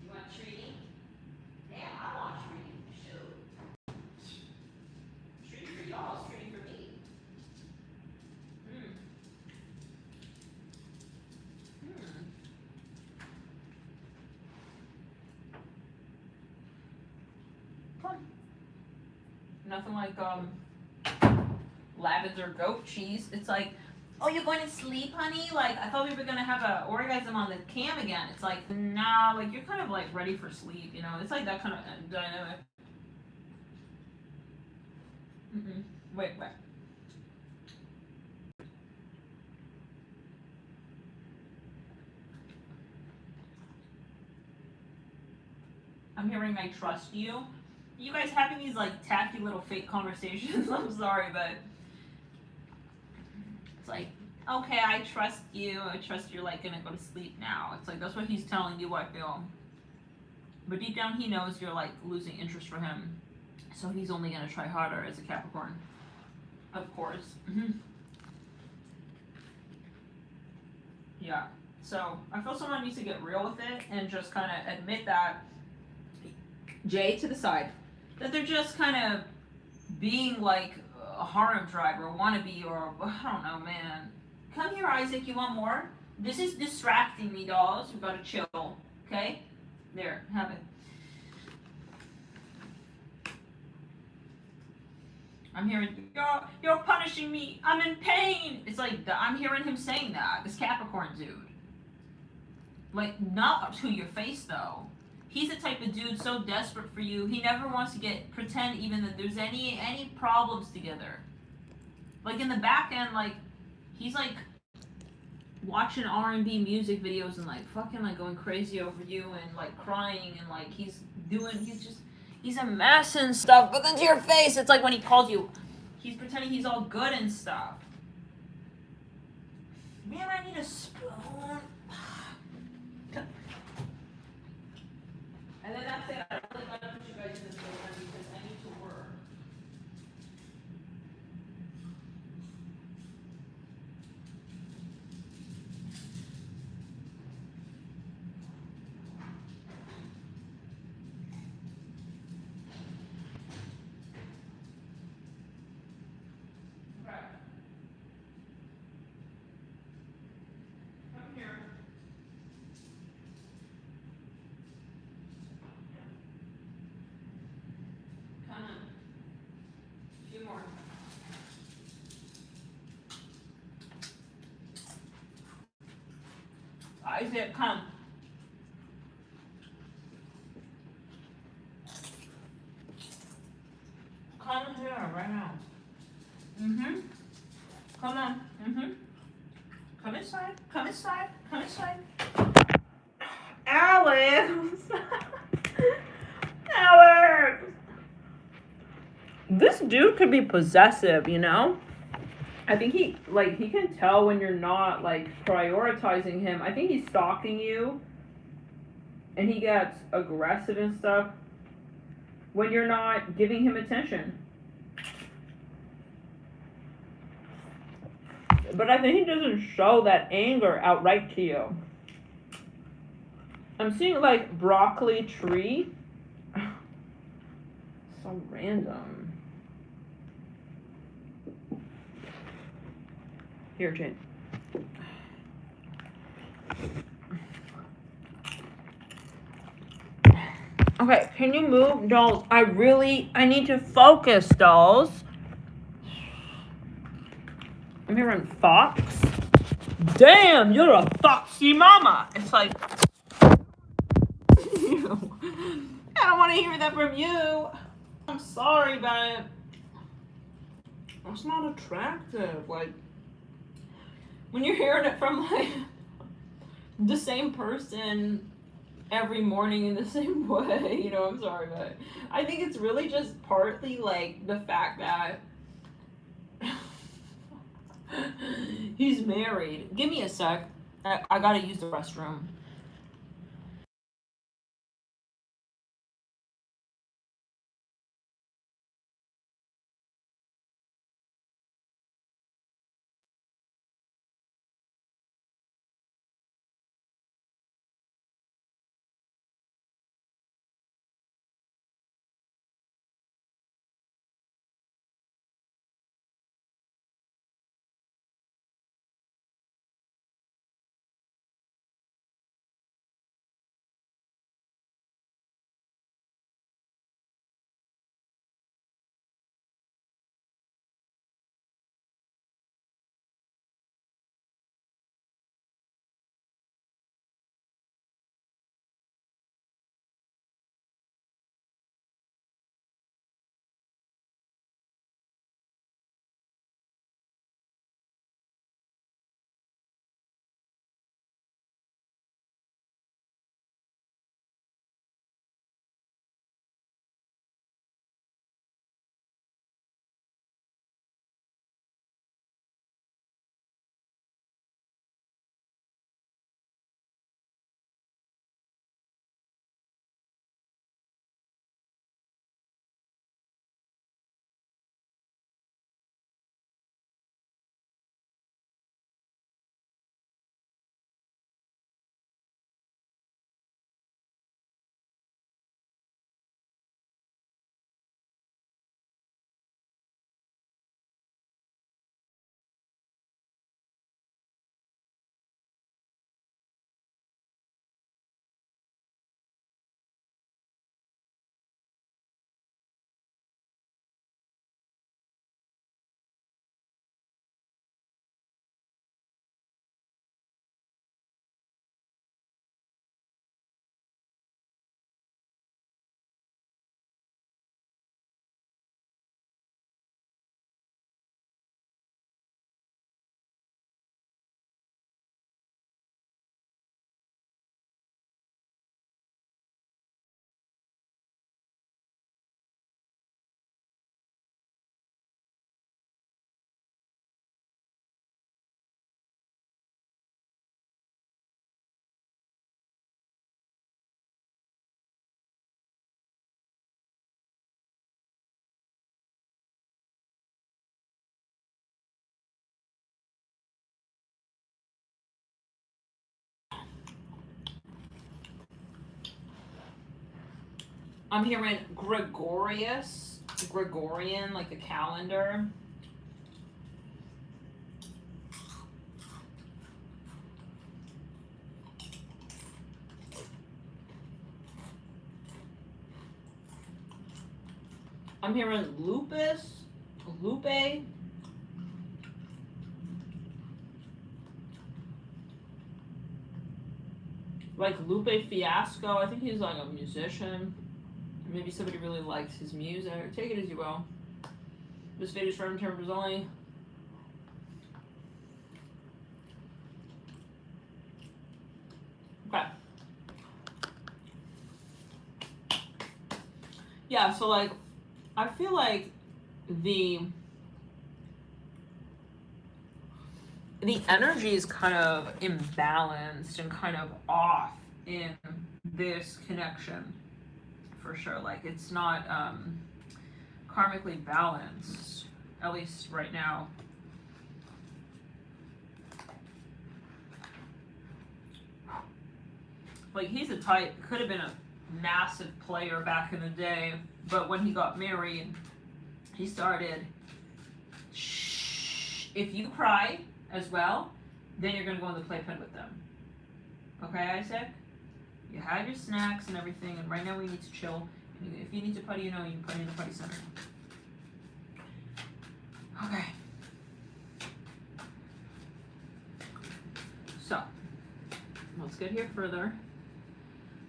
You want a treaty? Yeah, I want a treaty. Shoot. Treaty for y'all, treaty for me. Fun. Nothing like lavender goat cheese. It's like, oh, you're going to sleep, honey? Like, I thought we were going to have a orgasm on the cam again. It's like, nah, like, you're kind of, like, ready for sleep, you know? It's like that kind of dynamic. Wait. I'm hearing I trust you. You guys having these, like, tacky little fake conversations. I'm sorry, but it's like, okay, I trust you. I trust you're like gonna go to sleep now. It's like that's what he's telling you, I feel. But deep down he knows you're like losing interest for him. So he's only gonna try harder as a Capricorn. Of course. Yeah. So I feel someone needs to get real with it and just kinda admit that Jay to the side. That they're just kind of being like a harem driver, wannabe, or I don't know, man. Come here, Isaac. You want more? This is distracting me, dolls. We gotta chill. Okay? There, have it. I'm hearing, you're punishing me. I'm in pain. It's like, I'm hearing him saying that. This Capricorn dude. Like, not to your face, though. He's the type of dude so desperate for you. He never wants to pretend even that there's any problems together. Like, in the back end, like, he's like watching R&B music videos and like fucking like going crazy over you and like crying and like he's a mess and stuff. But then to your face, it's like when he calls you, he's pretending he's all good and stuff. Man, I need a spoon. And then that's it. I really gotta put you guys in this program because I need to work. Okay. Come here. Come on. A few more. Isaac, come. Come here right now. Mm-hmm. Come on. Mm-hmm. Come inside. Come inside. Come inside. Alex! Alex! This dude could be possessive, you know? I think he can tell when you're not, like, prioritizing him. I think he's stalking you. And he gets aggressive and stuff when you're not giving him attention. But I think he doesn't show that anger outright to you. I'm seeing like broccoli tree. So random. Here, Jane. Okay, can you move, dolls? I need to focus, dolls. I'm hearing fox. Damn, you're a foxy mama. It's like, I don't want to hear that from you. I'm sorry, but it's not attractive. Like, when you're hearing it from like the same person every morning in the same way, you know, I'm sorry, but I think it's really just partly like the fact that he's married. Give me a sec. I gotta use the restroom. I'm hearing Gregorian, like the calendar. I'm hearing Lupe, like Lupe Fiasco. I think he's like a musician. Maybe somebody really likes his music. Take it as you will. This video is for entertainment only. Okay. Yeah, so like, I feel like the energy is kind of imbalanced and kind of off in this connection, for sure. Like, it's not karmically balanced, at least right now. Like, he's a type, could have been a massive player back in the day, but when he got married, he started, shh, if you cry as well, then you're going to go in the playpen with them. Okay, Isaac? You had your snacks and everything, and right now we need to chill. If you need to putty, you know, you can putty in the putty center. Okay. So, let's get here further.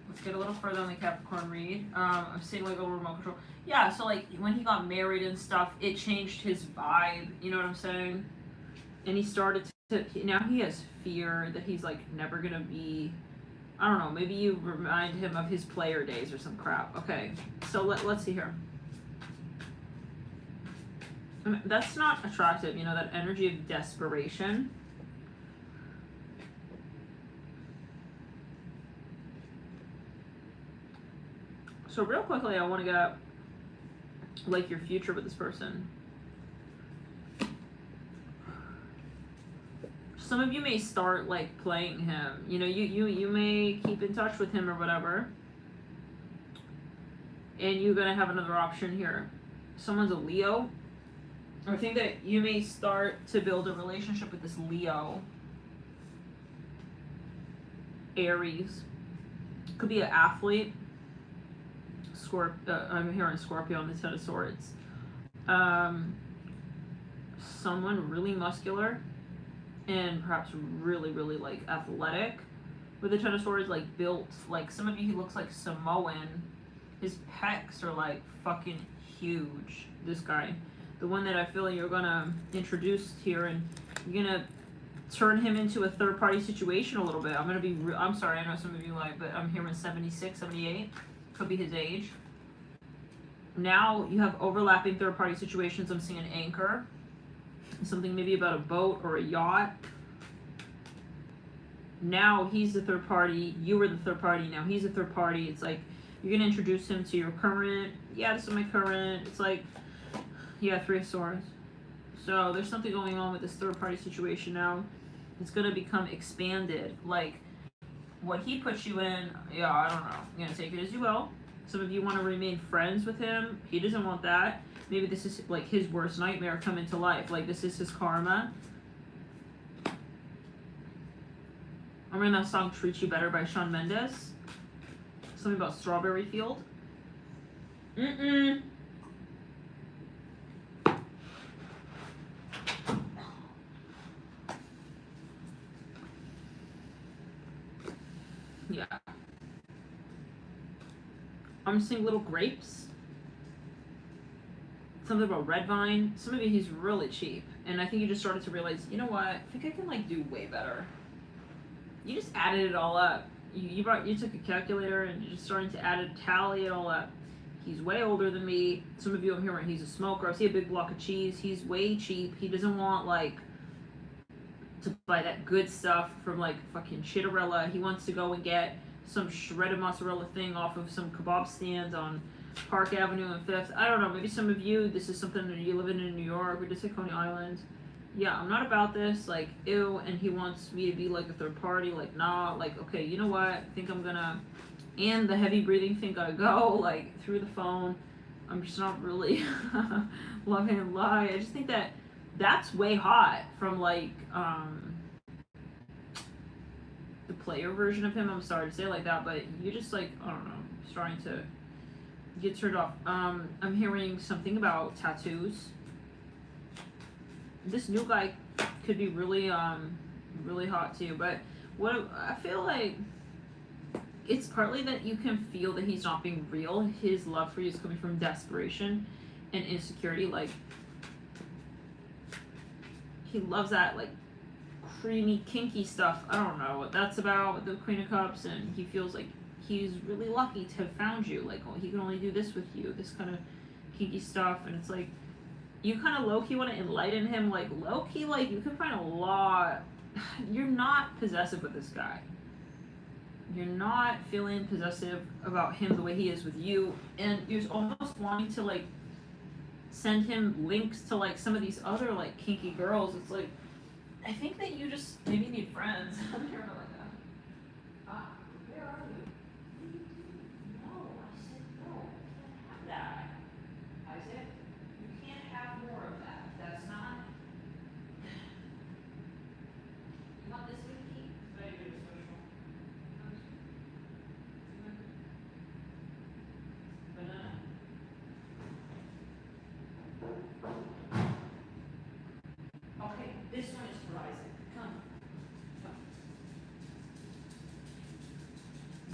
Let's get a little further on the Capricorn read. I'm seeing like over remote control. Yeah, so like when he got married and stuff, it changed his vibe. You know what I'm saying? And he started to, now he has fear that he's like never gonna be, I don't know, maybe you remind him of his player days or some crap. Okay, so let's see here. I mean, that's not attractive, you know, that energy of desperation. So real quickly, I want to get like your future with this person. Some of you may start like playing him. You know, you may keep in touch with him or whatever. And you're gonna have another option here. Someone's a Leo. I think that you may start to build a relationship with this Leo. Aries. Could be an athlete. I'm hearing Scorpio on the Ten of Swords. Someone really muscular and perhaps really, really like athletic with the Ten of Swords, like built. Like some of you, he looks like Samoan. His pecs are like fucking huge. This guy, the one that I feel you're gonna introduce here, and you're gonna turn him into a third-party situation a little bit. I'm sorry, I know some of you like, but I'm hearing 76, 78. Could be his age. Now you have overlapping third-party situations. I'm seeing an anchor, something maybe about a boat or a yacht. Now he's the third party. You were the third party. Now he's a third party. It's like you're gonna introduce him to your current. Yeah, this is my current. It's like, yeah, Three of Swords. So there's something going on with this third-party situation now. It's gonna become expanded. Like what he puts you in, yeah, I don't know. You're gonna take it as you will. Some of you want to remain friends with him. He doesn't want that. Maybe this is like his worst nightmare come into life. Like this is his karma. I remember that song Treat You Better by Shawn Mendes. Something about Strawberry Field. Yeah. I'm seeing little grapes. Something about red vine. Some of you, he's really cheap. And I think you just started to realize, you know what? I think I can like do way better. You just added it all up. You took a calculator and you're just starting to tally it all up. He's way older than me. Some of you, I'm hearing he's a smoker. I see a big block of cheese. He's way cheap. He doesn't want like to buy that good stuff from like fucking Chitterella. He wants to go and get some shredded mozzarella thing off of some kebab stand on Park Avenue and Fifth. I don't know, maybe some of you, this is something that you live in New York or just at Coney Island. Yeah, I'm not about this, like, ew, and he wants me to be like a third party, like, nah, like, okay, you know what, I think I'm gonna and the heavy breathing thing gotta go, like, through the phone. I'm just not really loving and lie. I just think that that's way hot from, like, the player version of him. I'm sorry to say it like that, but you just, like, I don't know, starting to get turned off. I'm hearing something about tattoos. This new guy could be really, really hot to you, but what I feel like it's partly that you can feel that he's not being real. His love for you is coming from desperation and insecurity. Like, he loves that, like, creamy, kinky stuff. I don't know what that's about with the Queen of Cups, and he feels like he's really lucky to have found you. Like, oh, he can only do this with you, this kind of kinky stuff, and it's like, you kind of low-key want to enlighten him. Like, low-key, like, you can find a lot. You're not possessive with this guy. You're not feeling possessive about him the way he is with you, and you're almost wanting to, like, send him links to, like, some of these other, like, kinky girls. It's like, I think that you just maybe need friends. I'm hearing it like that. Ah, where are you? No, I said no. You can't have that. Isaac, you can't have more of that. That's not. You want this cookie? Very good social. Banana. Okay, this one is for Isaac. Come.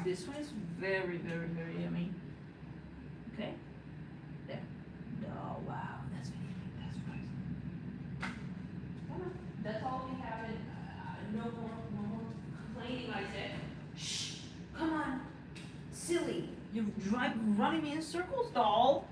This one is very, very, very yummy. Okay? There. Oh, wow. That's very yummy. That's for Isaac. Come on. That's all we have. No more complaining, Isaac. Shh. Come on. Silly. You're running me in circles, doll.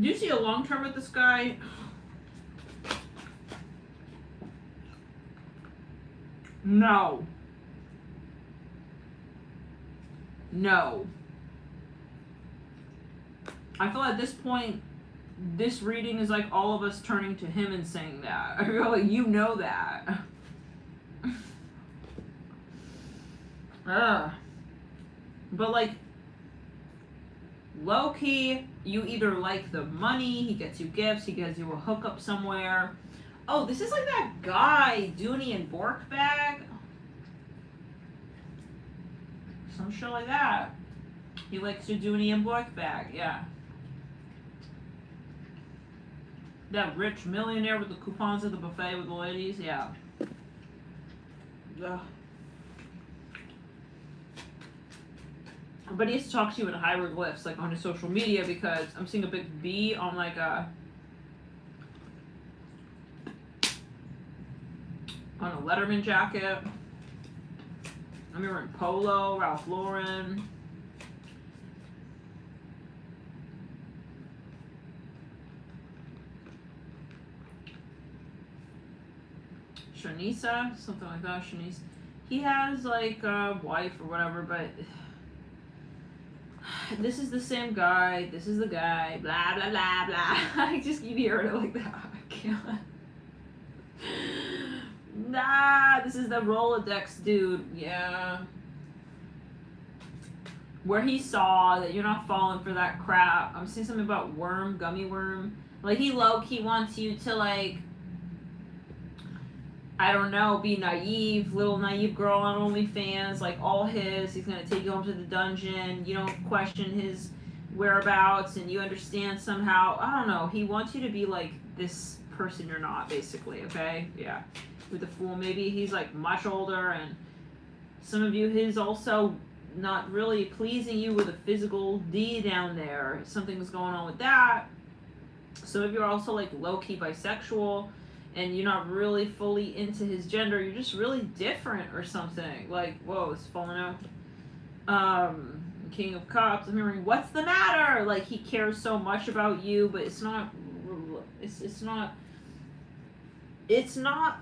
Do you see a long term with this guy? No. No. I feel at this point, this reading is like all of us turning to him and saying that. I feel like you know that. But like, low key, you either like the money, he gets you gifts, he gets you a hookup somewhere. Oh, this is like that guy, Dooney and Bork bag. Some shit like that. He likes your Dooney and Bork bag, yeah. That rich millionaire with the coupons at the buffet with the ladies, yeah. Ugh. But he has to talk to you in hieroglyphs, like on his social media, because I'm seeing a big B on like on a Letterman jacket. I'm wearing Polo, Ralph Lauren. Shanisa, something like that. Shanice. He has like a wife or whatever, but this is the same guy. This is the guy. Blah blah blah blah. I just keep hearing it like that. I can't. Nah, this is the Rolodex dude. Yeah. where he saw that you're not falling for that crap. I'm seeing something about gummy worm. Like, he low-key wants you to, like, I don't know, be naive, little naive girl on OnlyFans, like, all his. He's gonna take you home to the dungeon. You don't question his whereabouts, and you understand somehow. I don't know. He wants you to be, like, this person you're not, basically, okay? Yeah. With the Fool, maybe he's, like, much older, and some of you, he's also not really pleasing you with a physical D down there. Something's going on with that. Some of you are also, like, low-key bisexual, and you're not really fully into his gender. You're just really different or something. Like, whoa, it's falling out. King of Cups. I'm hearing, what's the matter? Like, he cares so much about you, but it's not.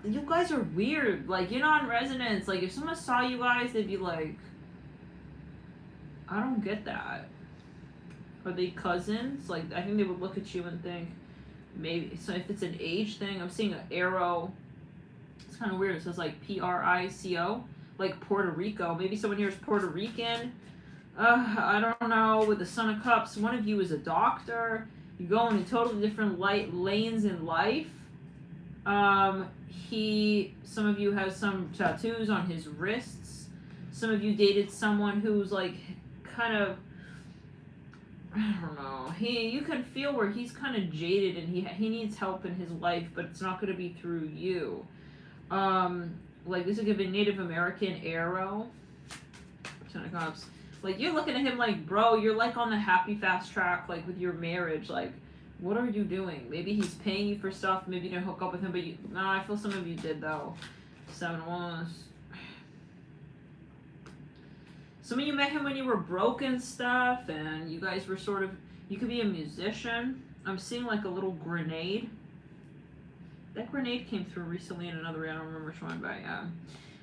You guys are weird. Like, you're not in resonance. Like, if someone saw you guys, they'd be like, I don't get that. Are they cousins? Like, I think they would look at you and think, maybe. So if it's an age thing, I'm seeing an arrow. It's kind of weird. It says, like, Prico, like Puerto Rico. Maybe someone here is Puerto Rican. I don't know. With the Son of Cups, one of you is a doctor. You go in totally different lanes in life. Some of you have some tattoos on his wrists. Some of you dated someone who's, like, kind of, I don't know. You can feel where he's kind of jaded and he needs help in his life, but it's not going to be through you. Like, this is going to be Native American arrow. Ten of Cups. Like, you're looking at him like, bro, you're, like, on the happy fast track, like, with your marriage. Like, what are you doing? Maybe he's paying you for stuff. Maybe you didn't hook up with him, but no, I feel some of you did, though. 7 of Wands. Some of you met him when you were broke and stuff, and you guys were sort of, you could be a musician. I'm seeing, like, a little grenade. That grenade came through recently in another way. I don't remember which one, but yeah.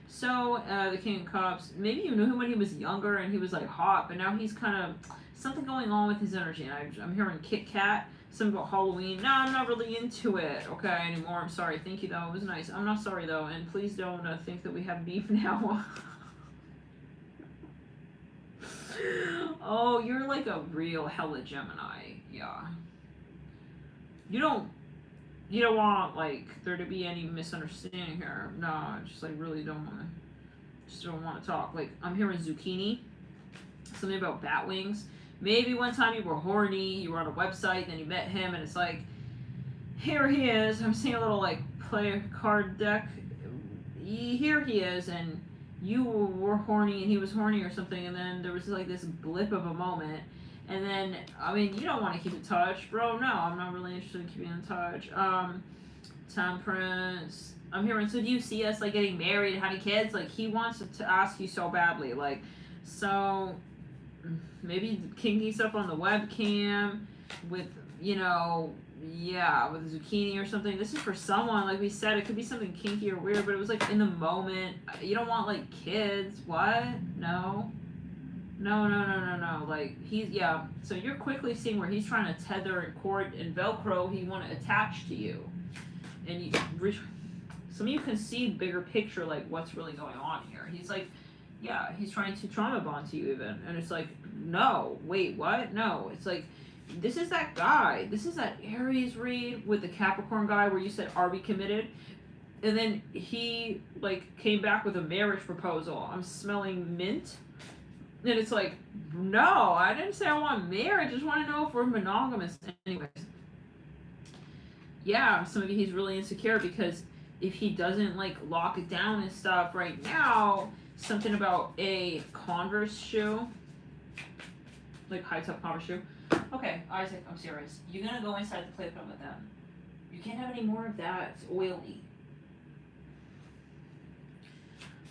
So, the King of Cups, maybe you knew him when he was younger and he was, like, hot, but now he's kind of, something going on with his energy. And I'm hearing Kit Kat, something about Halloween. No, I'm not really into it, okay, anymore. I'm sorry. Thank you, though. It was nice. I'm not sorry, though, and please don't think that we have beef now. Oh, you're like a real hella Gemini. Yeah. You don't want, like, there to be any misunderstanding here. No, I just, like, really don't want to talk. Like, I'm hearing zucchini. Something about bat wings. Maybe one time you were horny, you were on a website, then you met him, and it's like, here he is. I'm seeing a little, like, play card deck. Here he is, and you were horny and he was horny or something, and then there was, like, this blip of a moment, and then, I mean, you don't want to keep in touch, bro. No, I'm not really interested in keeping in touch. Temperance. I'm hearing, so do you see us, like, getting married, having kids? Like, he wants to ask you so badly, like, so maybe kinky stuff on the webcam with, you know, yeah, with zucchini or something. This is for someone, like we said, it could be something kinky or weird, but it was, like, in the moment. You don't want, like, kids. What? No. Like, he's, yeah. So you're quickly seeing where he's trying to tether and cord and Velcro. He want to attach to you. And some of you can see bigger picture, like, what's really going on here. He's like, yeah, he's trying to trauma bond to you even. And it's like, no, wait, what? No. It's like, this is that guy. This is that Aries read with the Capricorn guy where you said, are we committed? And then he, like, came back with a marriage proposal. I'm smelling mint. And it's like, no, I didn't say I want marriage. I just want to know if we're monogamous. Anyways. Yeah, some of you, he's really insecure because if he doesn't, like, lock it down and stuff right now, something about a Converse shoe, like high-top Converse shoe. Okay, Isaac, I'm serious. You're going to go inside the playpen with them. You can't have any more of that. It's oily.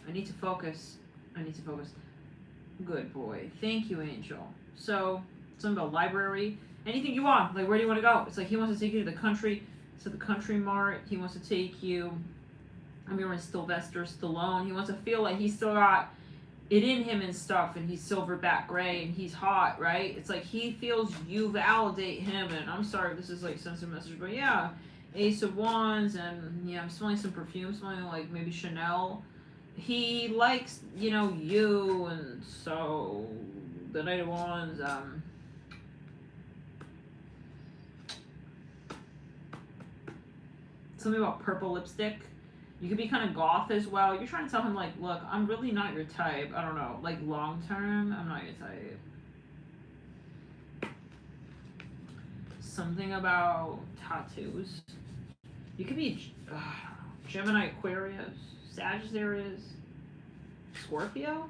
I need to focus. Good boy. Thank you, Angel. So, something about library. Anything you want. Like, where do you want to go? It's like he wants to take you to the country. To the Country Mart. He wants to take you. I'm hearing Sylvester Stallone. He wants to feel like he's still got it in him and stuff, and he's silverback gray, and he's hot, right? It's like he feels you validate him, and I'm sorry if this is, like, sensitive message, but yeah. Ace of Wands, and yeah, I'm smelling some perfume, smelling like maybe Chanel. He likes, you know, you, and so the Knight of Wands, something about purple lipstick. You could be kind of goth as well. You're trying to tell him, like, look, I'm really not your type. I don't know. Like, long term, I'm not your type. Something about tattoos. You could be Gemini, Aquarius, Sagittarius, Scorpio.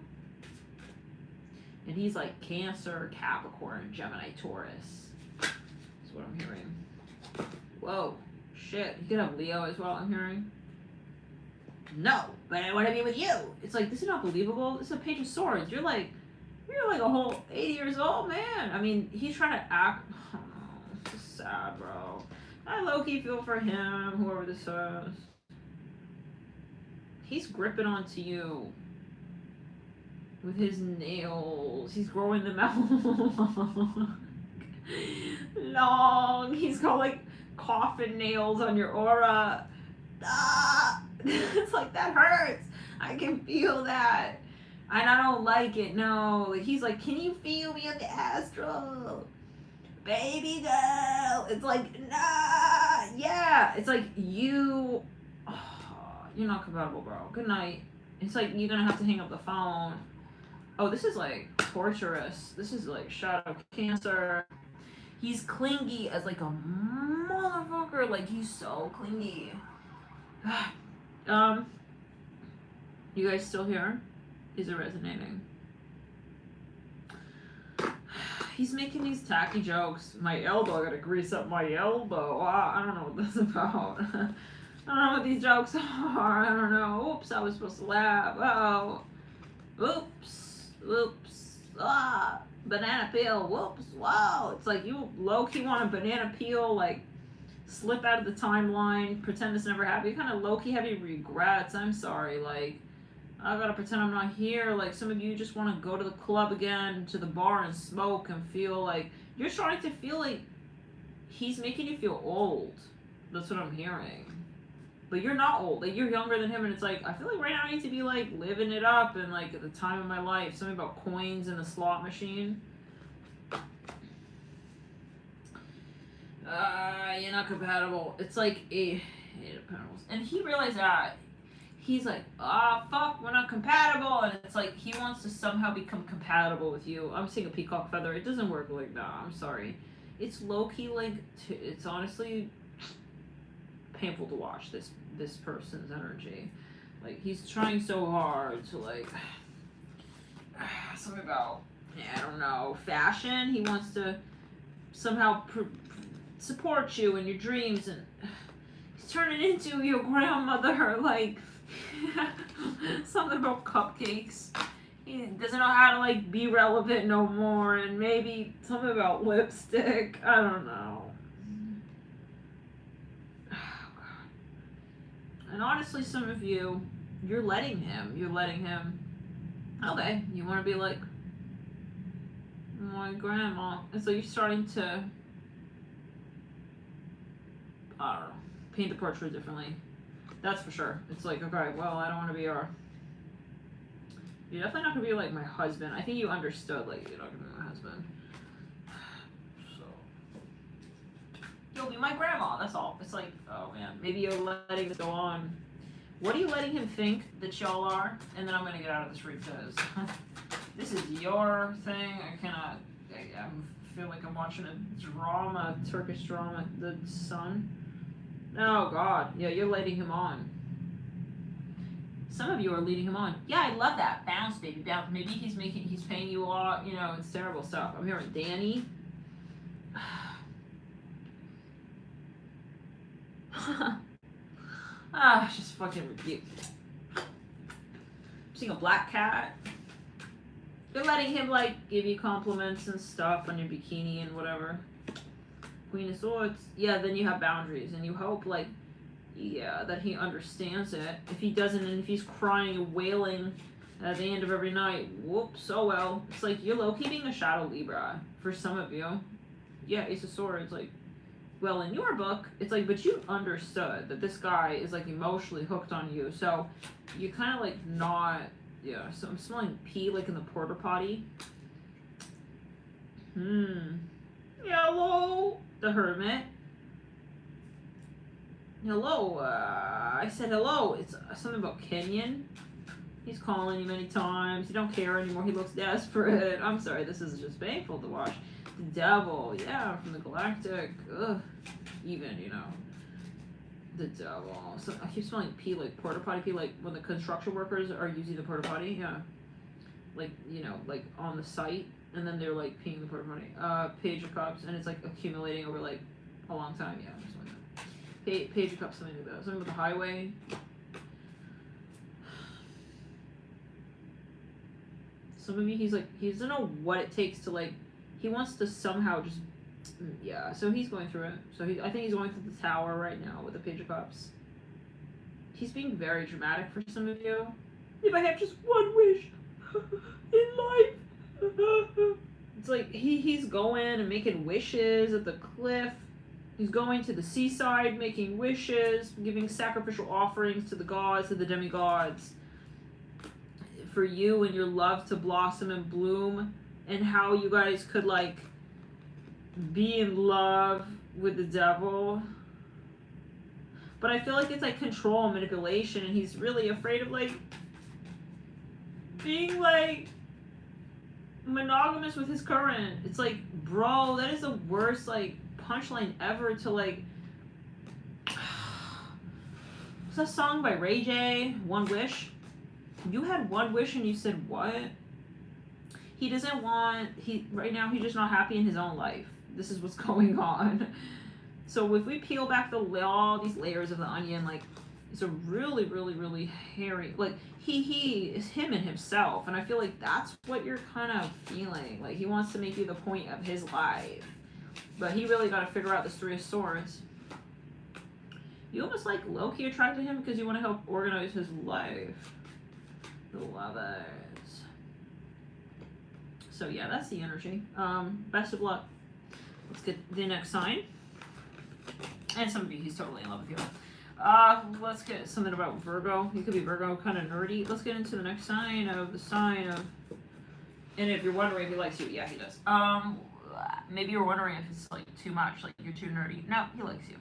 And he's like Cancer, Capricorn, Gemini, Taurus. That's what I'm hearing. Whoa. Shit. You could have Leo as well, I'm hearing. No, but I want to be with you. It's like, this is not believable. This is a Page of Swords. You're like a whole 80 years old man. I mean, he's trying to act. Oh, this is sad, bro. I low-key feel for him, whoever this is. He's gripping onto you with his nails. He's growing them out long. He's got like coffin nails on your aura. Ah! It's like, that hurts. I can feel that. And I don't like it. No. Like, he's like, can you feel me on the astral? Baby girl. It's like, nah. Yeah. It's like, you're not compatible, bro. Good night. It's like, you're gonna have to hang up the phone. Oh, this is like torturous. This is like shadow Cancer. He's clingy as like a motherfucker. Like, he's so clingy. You guys still here? Is it resonating? He's making these tacky jokes. My elbow, I gotta grease up my elbow. I don't know what that's about. I don't know what these jokes are. I don't know. Oops, I was supposed to laugh. Oh. Oops. Oops. Ah. Banana peel. Whoops. Wow. It's like, you low-key want a banana peel, like, slip out of the timeline, pretend this never happened. You kind of low-key have your regrets. I'm sorry. Like, I gotta pretend I'm not here. Like, some of you just want to go to the club again, to the bar and smoke and feel like, you're trying to feel like he's making you feel old. That's what I'm hearing. But you're not old. Like, you're younger than him, and it's like, I feel like right now I need to be like living it up and like at the time of my life. Something about coins in the slot machine. You're not compatible. It's like Eight of Pentacles. And he realized that. He's like, fuck, we're not compatible. And it's like, he wants to somehow become compatible with you. I'm seeing a peacock feather. It doesn't work like that. I'm sorry. It's low-key, like, it's honestly painful to watch this person's energy. Like, he's trying so hard to, like, something about, I don't know, fashion. He wants to somehow support you in your dreams, and he's turning into your grandmother, like, something about cupcakes. He doesn't know how to, like, be relevant no more, and maybe something about lipstick. I don't know. Oh, God. And honestly, some of you, you're letting him. Okay, you want to be like my grandma. And so you're starting to, I don't know, paint the portrait differently. That's for sure. It's like, okay, well, I don't want to be you're definitely not going to be like my husband. I think you understood, like, you're not going to be my husband. So, you'll be my grandma, that's all. It's like, oh man, maybe you're letting this go on. What are you letting him think that y'all are? And then I'm going to get out of this read because this is your thing. I feel like I'm watching a drama, Turkish drama, The Sun. Oh God, yeah, you're leading him on. Some of you are leading him on. Yeah, I love that. Bounce, baby, bounce. Maybe he's paying you a lot, you know, it's terrible stuff. I'm hearing Danny. Just fucking rebuke. I'm seeing a black cat. You're letting him, like, give you compliments and stuff on your bikini and whatever. Queen of Swords. Yeah, then you have boundaries, and you hope, like, yeah, that he understands it. If he doesn't, and if he's crying and wailing at the end of every night, whoops, oh well. It's like, you're low-key being a shadow Libra for some of you. Yeah, Ace of Swords, like, well, in your book, it's like, but you understood that this guy is, like, emotionally hooked on you, so you kind of, like, not, yeah, so I'm smelling pee, like, in the porta potty. Hello, the Hermit. Hello, I said hello. It's something about Kenyon. He's calling you many times. You don't care anymore. He looks desperate. I'm sorry, this is just painful to watch. The devil, yeah, from the galactic. Ugh, even, you know. The devil. So I keep smelling pee, like porta potty pee, like when the construction workers are using the porta potty. Yeah, like, you know, like on the site, and then they're like peeing the porta potty. Page of Cups, and it's like accumulating over like a long time. Yeah, just like that. Page of Cups, something like that. Something with the highway. Some of you, he's like, he doesn't know what it takes to like, he wants to somehow just, yeah, so he's going through it. So I think he's going through the tower right now with the Page of Cups. He's being very dramatic for some of you. If I have just one wish in life. It's like he's going and making wishes at the cliff. He's going to the seaside making wishes, giving sacrificial offerings to the gods, to the demigods. For you and your love to blossom and bloom, and how you guys could like be in love with the devil. But I feel like it's like control and manipulation, and he's really afraid of like being like monogamous with his current. It's like, bro, that is the worst like punchline ever to like. What's that song by Ray J? One Wish. You had one wish and you said what? He doesn't want, right now he's just not happy in his own life. This is what's going on. So if we peel back all these layers of the onion, like, it's a really, really, really hairy, like, he is him and himself. And I feel like that's what you're kind of feeling. Like, he wants to make you the point of his life. But he really got to figure out this Three of Swords. You almost like low-key attracted him because you want to help organize his life. The Lovers. So yeah, that's the energy. Best of luck. Let's get the next sign. And some of you, he's totally in love with you. Let's get something about Virgo. You could be Virgo, kind of nerdy. Let's get into the next sign of the sign of. And if you're wondering if he likes you, yeah, he does. Maybe you're wondering if it's like too much, like you're too nerdy. No, he likes you.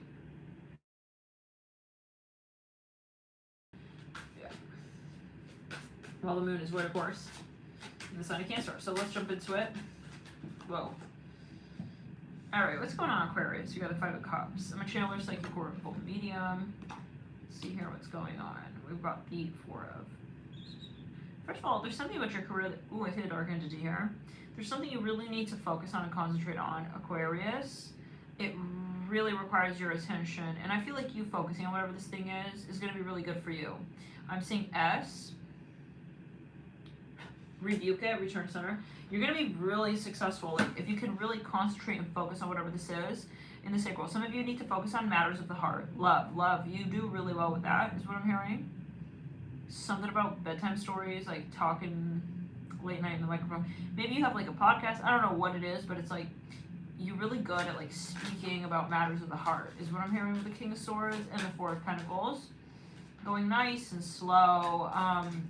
Well, the moon is what, of course, the sign of Cancer. So let's jump into it. Whoa. All right, what's going on, Aquarius? You got the Five of Cups. I'm a channeler, psychic, oracle, medium. Let's see here what's going on. We've got the Four of. First of all, there's something about your career that, ooh, I see a dark entity here. There's something you really need to focus on and concentrate on, Aquarius. It really requires your attention, and I feel like you focusing on whatever this thing is going to be really good for you. I'm seeing S. Rebuke it, return center. You're going to be really successful. Like, if you can really concentrate and focus on whatever this is in the sacral. Some of you need to focus on matters of the heart. Love. You do really well with that, is what I'm hearing. Something about bedtime stories, like talking late night in the microphone. Maybe you have like a podcast. I don't know what it is, but it's like you're really good at like speaking about matters of the heart, is what I'm hearing with the King of Swords and the Four of Pentacles. Going nice and slow.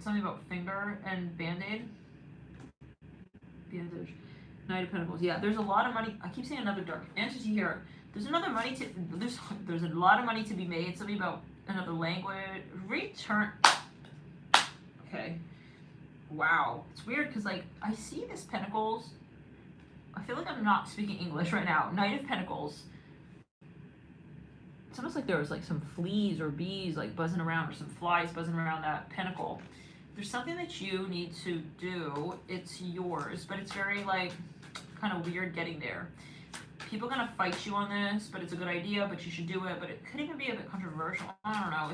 Something about finger and band-aid. Bandage. Knight of Pentacles. Yeah, there's a lot of money. I keep seeing another dark entity here. There's another money to. There's a lot of money to be made. Something about another language. Return. Okay. Wow. It's weird because like I see this Pentacles. I feel like I'm not speaking English right now. Knight of Pentacles. It's almost like there was like some fleas or bees like buzzing around, or some flies buzzing around that pentacle. There's something that you need to do. It's yours, but it's very like kind of weird getting there. People are gonna fight you on this, but it's a good idea, but you should do it. But it could even be a bit controversial. I don't know.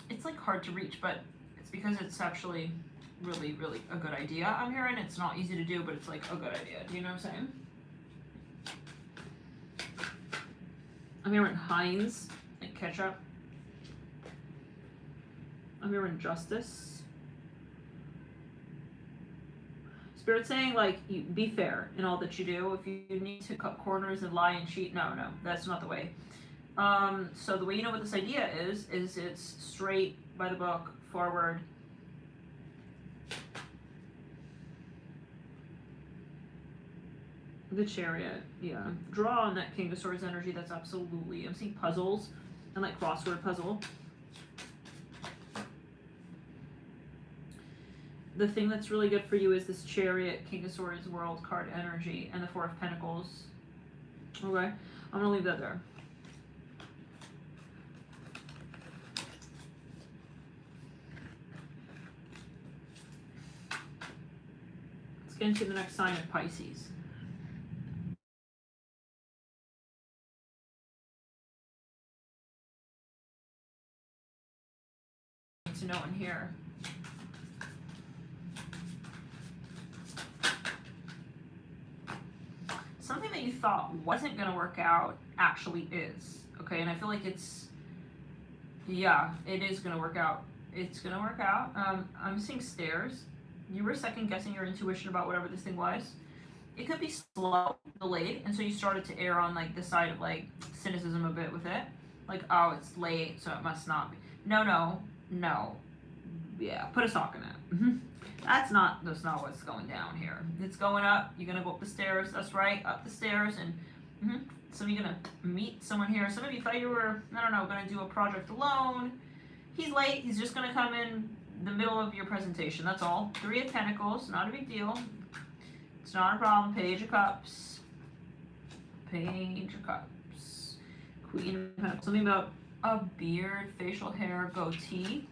It's like hard to reach, but it's because it's actually really, really a good idea. I'm hearing it's not easy to do, but it's like a good idea. Do you know what I'm saying? I'm hearing Heinz, like ketchup. I'm hearing justice. Spirit saying, like, you be fair in all that you do. If you need to cut corners and lie and cheat, no, that's not the way. So the way you know what this idea is it's straight by the book, forward. The Chariot, yeah. Draw on that King of Swords energy, that's absolutely, I'm seeing puzzles and like crossword puzzle. The thing that's really good for you is this Chariot, King of Swords, World card energy, and the Four of Pentacles. Okay, I'm gonna leave that there. Let's get into the next sign of Pisces. To know in here. Something that you thought wasn't going to work out actually is, okay? And I feel like it's, yeah, it is going to work out. It's going to work out. I'm seeing stairs. You were second guessing your intuition about whatever this thing was. It could be slow, delayed, and so you started to err on like the side of like cynicism a bit with it. Like, oh, it's late, so it must not be. No. Yeah, put a sock in it. That's not what's going down here. It's going up. You're gonna go up the stairs. That's right, up the stairs, and some of you gonna meet someone here. Some of you thought you were, I don't know, gonna do a project alone. He's late. He's just gonna come in the middle of your presentation. That's all. 3 of Pentacles, not a big deal. It's not a problem. Page of Cups. Page of Cups. Queen of Pentacles. Something about a beard, facial hair, goatee.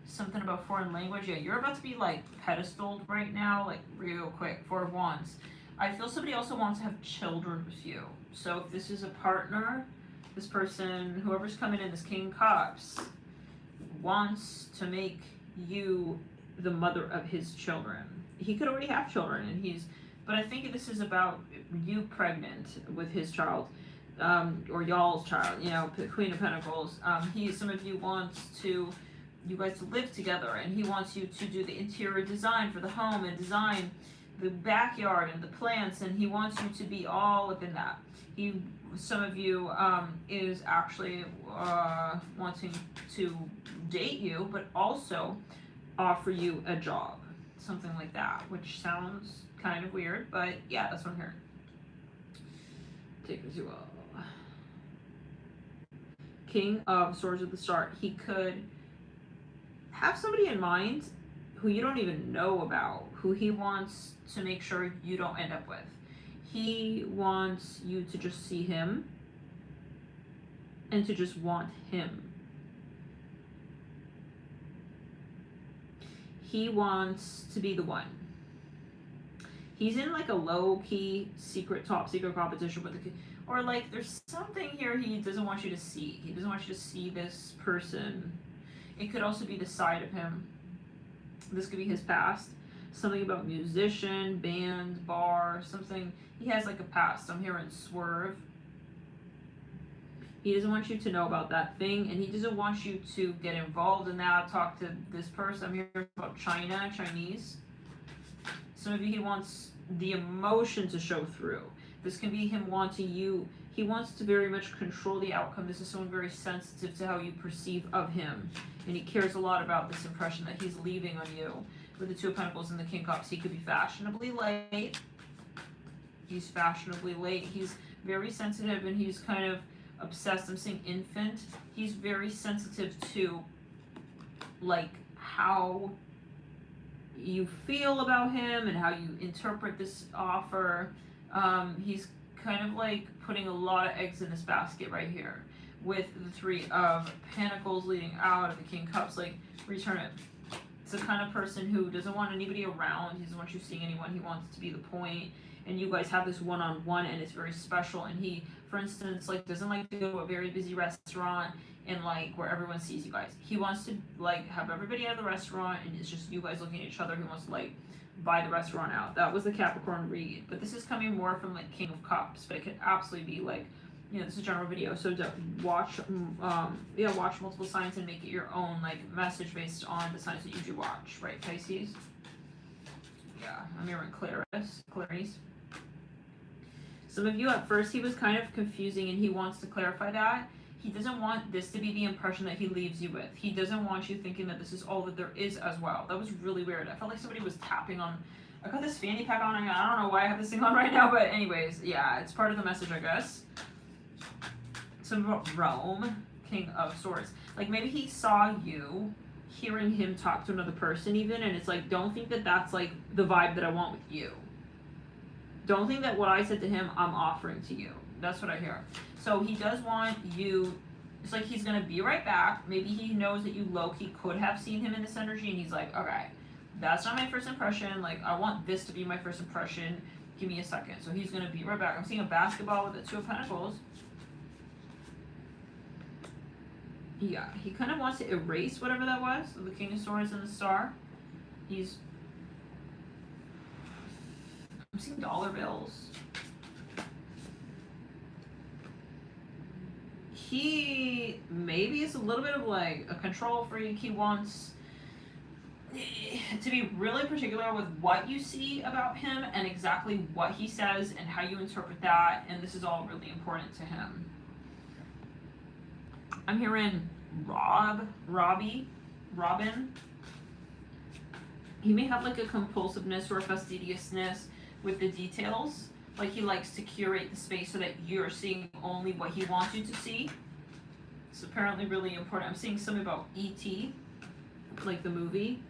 Something about foreign language. Yeah, you're about to be like pedestaled right now, like real quick. 4 of Wands. I feel somebody also wants to have children with you. So if this is a partner, this person, whoever's coming in, this King of Cups, wants to make you the mother of his children. He could already have children, and but I think this is about you pregnant with his child, or y'all's child, you know, Queen of Pentacles. Some of you wants you guys to live together, and he wants you to do the interior design for the home and design the backyard and the plants, and he wants you to be all up in that. Some of you is actually wanting to date you, but also offer you a job, something like that, which sounds kind of weird, but yeah, that's what I'm hearing. Take as you will. King of Swords at the start. He could have somebody in mind who you don't even know about, who he wants to make sure you don't end up with. He wants you to just see him and to just want him. He wants to be the one. He's in like a low-key top secret competition with or like there's something here he doesn't want you to see. He doesn't want you to see this person. It could also be the side of him. This could be his past. Something about musician, band, bar, something. He has like a past. I'm hearing swerve. He doesn't want you to know about that thing, and he doesn't want you to get involved in that. Talk to this person. I'm hearing about Chinese. Some of you, he wants the emotion to show through. This can be him wanting you. He wants to very much control the outcome. This is someone very sensitive to how you perceive of him. And he cares a lot about this impression that he's leaving on you. With the 2 of Pentacles and the King of Cups, he could be fashionably late. He's fashionably late. He's very sensitive, and he's kind of obsessed. I'm seeing infant. He's very sensitive to like how you feel about him and how you interpret this offer. He's kind of like putting a lot of eggs in this basket right here with the 3 of Pentacles leading out of the King of Cups. Like, return it. It's the kind of person who doesn't want anybody around. He doesn't want you seeing anyone. He wants to be the point. And you guys have this one-on-one, and it's very special. And he, for instance, like doesn't like to go to a very busy restaurant and like where everyone sees you guys. He wants to like have everybody at the restaurant, and it's just you guys looking at each other. He wants to like buy the restaurant out. That was the Capricorn read. But this is coming more from like King of Cups. But it could absolutely be like, you know, this is a general video. So watch multiple signs and make it your own like message based on the signs that you do watch, right, Pisces? Yeah, I'm hearing Clarice. Some of you at first, he was kind of confusing, and he wants to clarify that. He doesn't want this to be the impression that he leaves you with. He doesn't want you thinking that this is all that there is as well. That was really weird. I felt like somebody was tapping on I got this fanny pack on. I don't know why I have this thing on right now, but anyways, yeah, it's part of the message, I guess. Something about Rome, King of Swords. Like, maybe he saw you, hearing him talk to another person even, and it's like, don't think that that's, like, the vibe that I want with you. Don't think that what I said to him, I'm offering to you. That's what I hear. So he does want you, it's like he's going to be right back. Maybe he knows that you low-key could have seen him in this energy, and he's like, okay, that's not my first impression. Like, I want this to be my first impression. Give me a second. So he's going to be right back. I'm seeing a basketball with the Two of Pentacles. Yeah, he kind of wants to erase whatever that was, the King of Swords and the Star. I'm seeing dollar bills. He maybe is a little bit of like a control freak. He wants to be really particular with what you see about him and exactly what he says and how you interpret that, and this is all really important to him. I'm hearing Robin. He may have like a compulsiveness or a fastidiousness with the details. Like he likes to curate the space so that you're seeing only what he wants you to see. It's apparently really important. I'm seeing something about E.T., like the movie.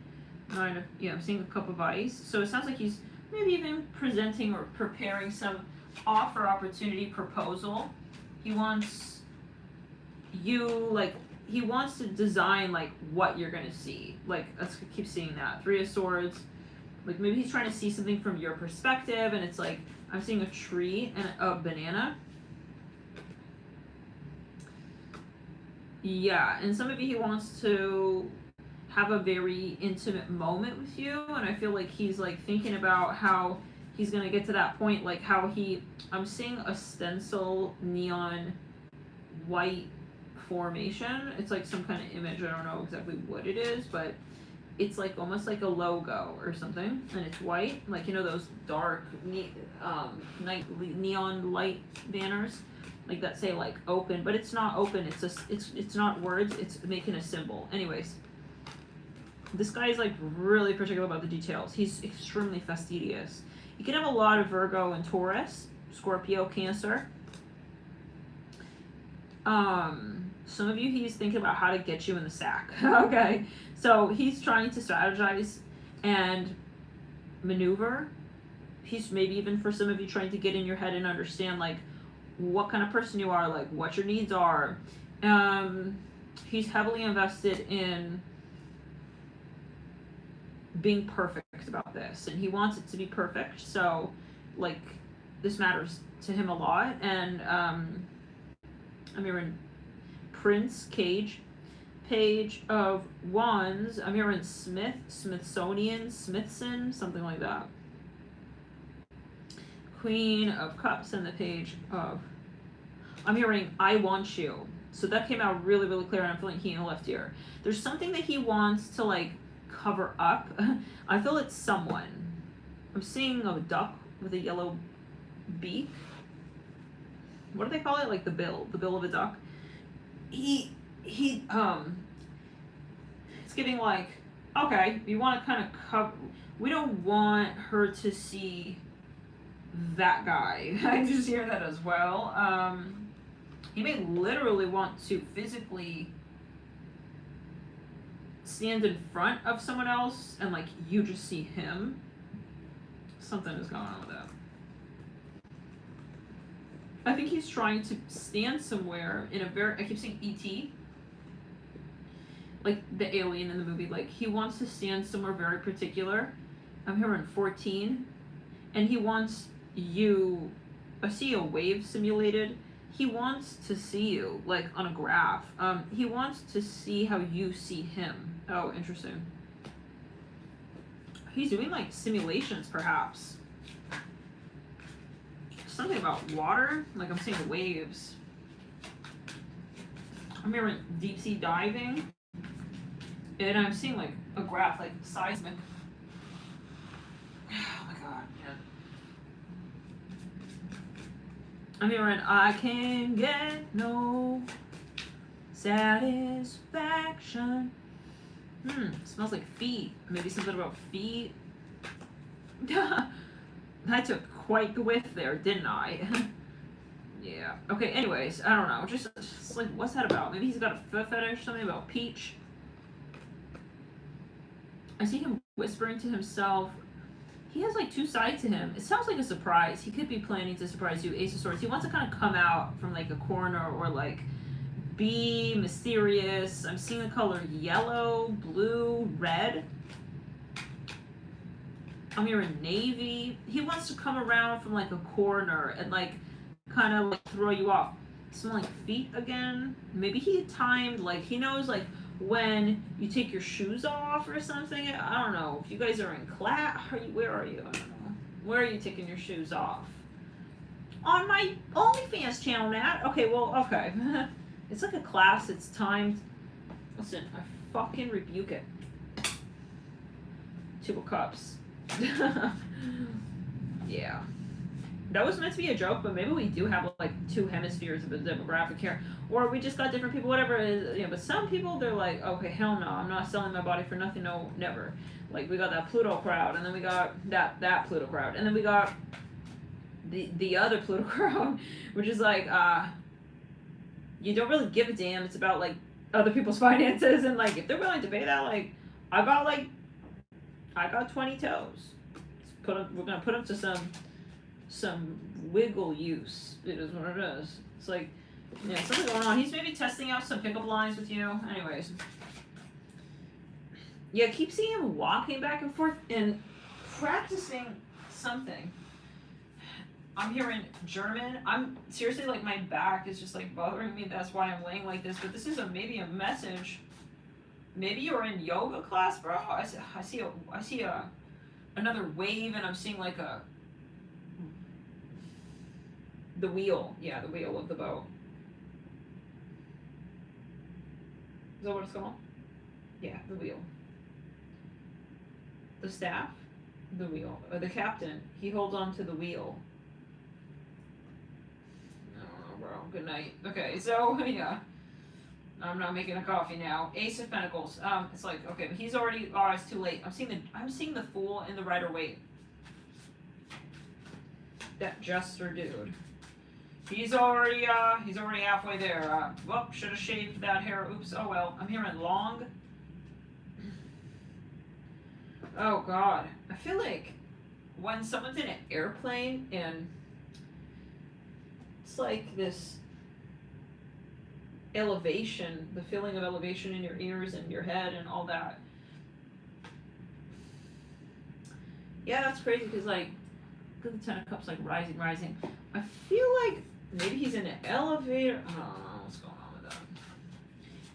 I'm seeing a cup of ice. So it sounds like he's maybe even presenting or preparing some offer, opportunity, proposal. He wants you, like, he wants to design, like, what you're going to see. Like, let's keep seeing that. Three of Swords. Like, maybe he's trying to see something from your perspective, and it's like, I'm seeing a tree and a banana. Yeah, and some of you, he wants to have a very intimate moment with you, and I feel like he's, like, thinking about how he's going to get to that point, like, how I'm seeing a stencil neon white formation. It's like some kind of image. I don't know exactly what it is, but it's like almost like a logo or something, and it's white, like, you know, those dark neon light banners, like that say like open, but it's not open. It's not words. It's making a symbol. Anyways, this guy is like really particular about the details. He's extremely fastidious. You can have a lot of Virgo and Taurus, Scorpio, Cancer. Some of you, he's thinking about how to get you in the sack. Okay, so he's trying to strategize and maneuver. He's maybe even for some of you trying to get in your head and understand like what kind of person you are, like what your needs are. He's heavily invested in being perfect about this, and he wants it to be perfect. So like this matters to him a lot. And I'm hearing Prince, Page of Wands. I'm hearing Smithsonian, Smithson, something like that. Queen of Cups and the Page of... I'm hearing I want you. So that came out really, really clear, and I'm feeling he in the left ear. There's something that he wants to like cover up. I feel it's someone. I'm seeing a duck with a yellow beak. What do they call it? Like the bill of a duck. It's giving like, okay, you want to kind of cover, we don't want her to see that guy. I just hear that as well. He may literally want to physically stand in front of someone else and like you just see him. Something is going on with that. I think he's trying to stand somewhere in a very, I keep saying E.T., like the alien in the movie, like he wants to stand somewhere very particular. I'm hearing 14, and he wants you, I see a wave simulated. He wants to see you, like on a graph. He wants to see how you see him. Oh, interesting. He's doing like simulations, perhaps. Something about water, like I'm seeing waves. I'm hearing deep sea diving, and I'm seeing like a graph, like seismic. Oh my god, yeah. I'm hearing I can get no satisfaction. Smells like feet. Maybe something about feet. I took quite the whiff there, didn't I? Yeah. Okay, anyways, I don't know. Just like, what's that about? Maybe he's got a foot fetish, something about peach. I see him whispering to himself. He has like two sides to him. It sounds like a surprise. He could be planning to surprise you. Ace of Swords. He wants to kind of come out from like a corner or like be mysterious. I'm seeing the color yellow, blue, red. I'm hearing navy. He wants to come around from like a corner and like kind of like throw you off. Smelling feet again. Maybe he timed like he knows like when you take your shoes off or something. I don't know. If you guys are in class, where are you? I don't know. Where are you taking your shoes off? On my OnlyFans channel, Nat. Okay, well, okay. It's like a class. It's timed. Listen, I fucking rebuke it. Two of Cups. Yeah. That was meant to be a joke, but maybe we do have like two hemispheres of the demographic here, or we just got different people, whatever it is. You know, but some people they're like, okay, hell no, I'm not selling my body for nothing, no, never. Like we got that Pluto crowd, and then we got that Pluto crowd, and then we got the other Pluto crowd, which is like, you don't really give a damn. It's about like other people's finances, and like if they're willing to pay that, like I got 20 toes. We're gonna put them to some wiggle use. It is what it is. It's like, yeah, something going on. He's maybe testing out some pickup lines with you. Anyways. Yeah, keep seeing him walking back and forth and practicing something. I'm hearing German. I'm seriously like my back is just like bothering me. That's why I'm laying like this. But this is maybe a message. Maybe you're in yoga class, bro. I see another wave, and I'm seeing like the wheel. Yeah, the wheel of the boat. Is that what it's called? Yeah, the wheel. The staff, the wheel. Or the captain, he holds on to the wheel. I don't know, bro. Good night. Okay, so, yeah. I'm not making a coffee now. Ace of Pentacles. It's like, okay, but he's already, oh, it's too late. I'm seeing the Fool and the Rider-Waite. That Jester dude. He's already halfway there. Well, should have shaved that hair. Oops. Oh well. I'm hearing long. Oh God. I feel like when someone's in an airplane and it's like this elevation, the feeling of elevation in your ears and your head and all that. Yeah, that's crazy because like, look at the Ten of Cups like rising. I feel like maybe he's in an elevator. I don't know what's going on with that.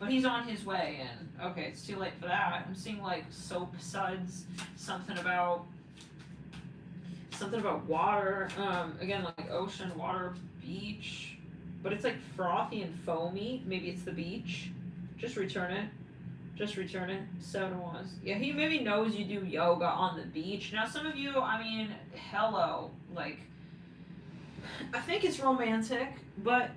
But he's on his way, and okay, it's too late for that. I'm seeing like soap suds, something about water. Again, like ocean, water, beach. But it's like frothy and foamy. Maybe it's the beach. Just return it. 7 of Wands. Yeah, he maybe knows you do yoga on the beach. Now, some of you, I mean, hello. Like, I think it's romantic, but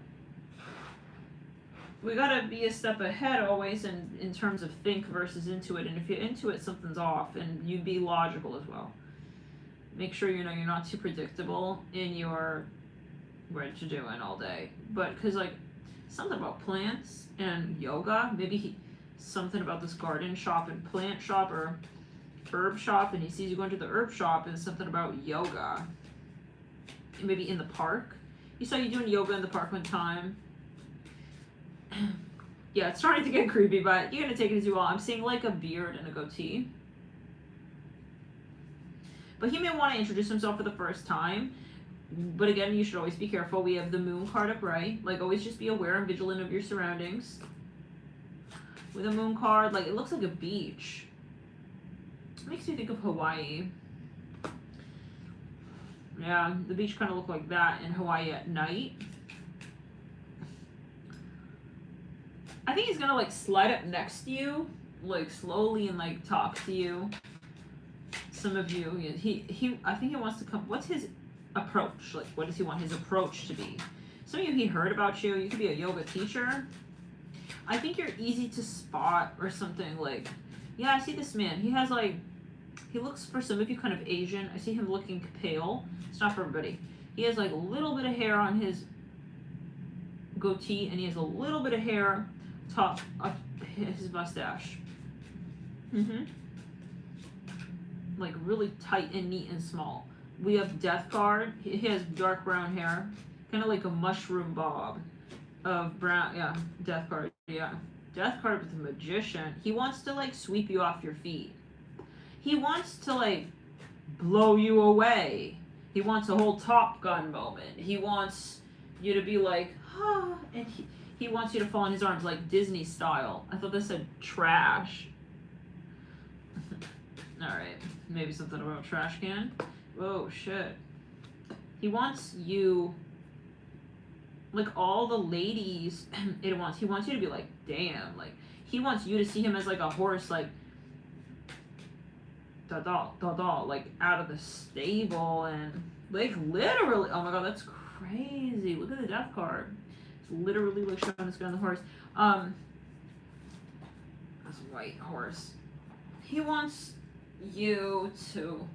we gotta be a step ahead always in terms of think versus intuit. And if you're intuit, something's off, and you be logical as well. Make sure you know you're not too predictable in your what you're doing all day. But because like something about plants and yoga, maybe something about this garden shop and plant shop or herb shop, and he sees you going to the herb shop, and something about yoga. Maybe in the park. He saw you doing yoga in the park one time. Yeah, it's starting to get creepy, but you're gonna take it as you will. I'm seeing like a beard and a goatee. But he may want to introduce himself for the first time. But again, you should always be careful. We have the Moon card upright. Like, always just be aware and vigilant of your surroundings. With a Moon card, like, it looks like a beach. It makes me think of Hawaii. Yeah, the beach kind of looked like that in Hawaii at night. I think he's gonna, like, slide up next to you, like, slowly and, like, talk to you. Some of you, I think he wants to come, what's his approach? Like, what does he want his approach to be? Some of you, he heard about you. You could be a yoga teacher. I think you're easy to spot or something. Like, yeah, I see this man. He has like He looks, for some of you, kind of Asian. I see him looking pale. It's not for everybody. He has like a little bit of hair on his goatee, and he has a little bit of hair top of his mustache. Like really tight and neat and small. We have Death Card. He has dark brown hair, kind of like a mushroom bob of brown. Yeah, Death Card. Yeah, Death Card with the Magician. He wants to like sweep you off your feet. He wants to like blow you away. He wants a whole Top Gun moment. He wants you to be like, ah, and he wants you to fall in his arms like Disney style. I thought this said trash. Alright, maybe something about trash can. Whoa, shit. He wants you, like all the ladies he wants you to be like, damn, like, he wants you to see him as like a horse, like, da-da, like, out of the stable, and, like, literally, oh my god, that's crazy. Look at the Death Card. It's literally, like, showing this guy on the horse. This white horse. He wants you to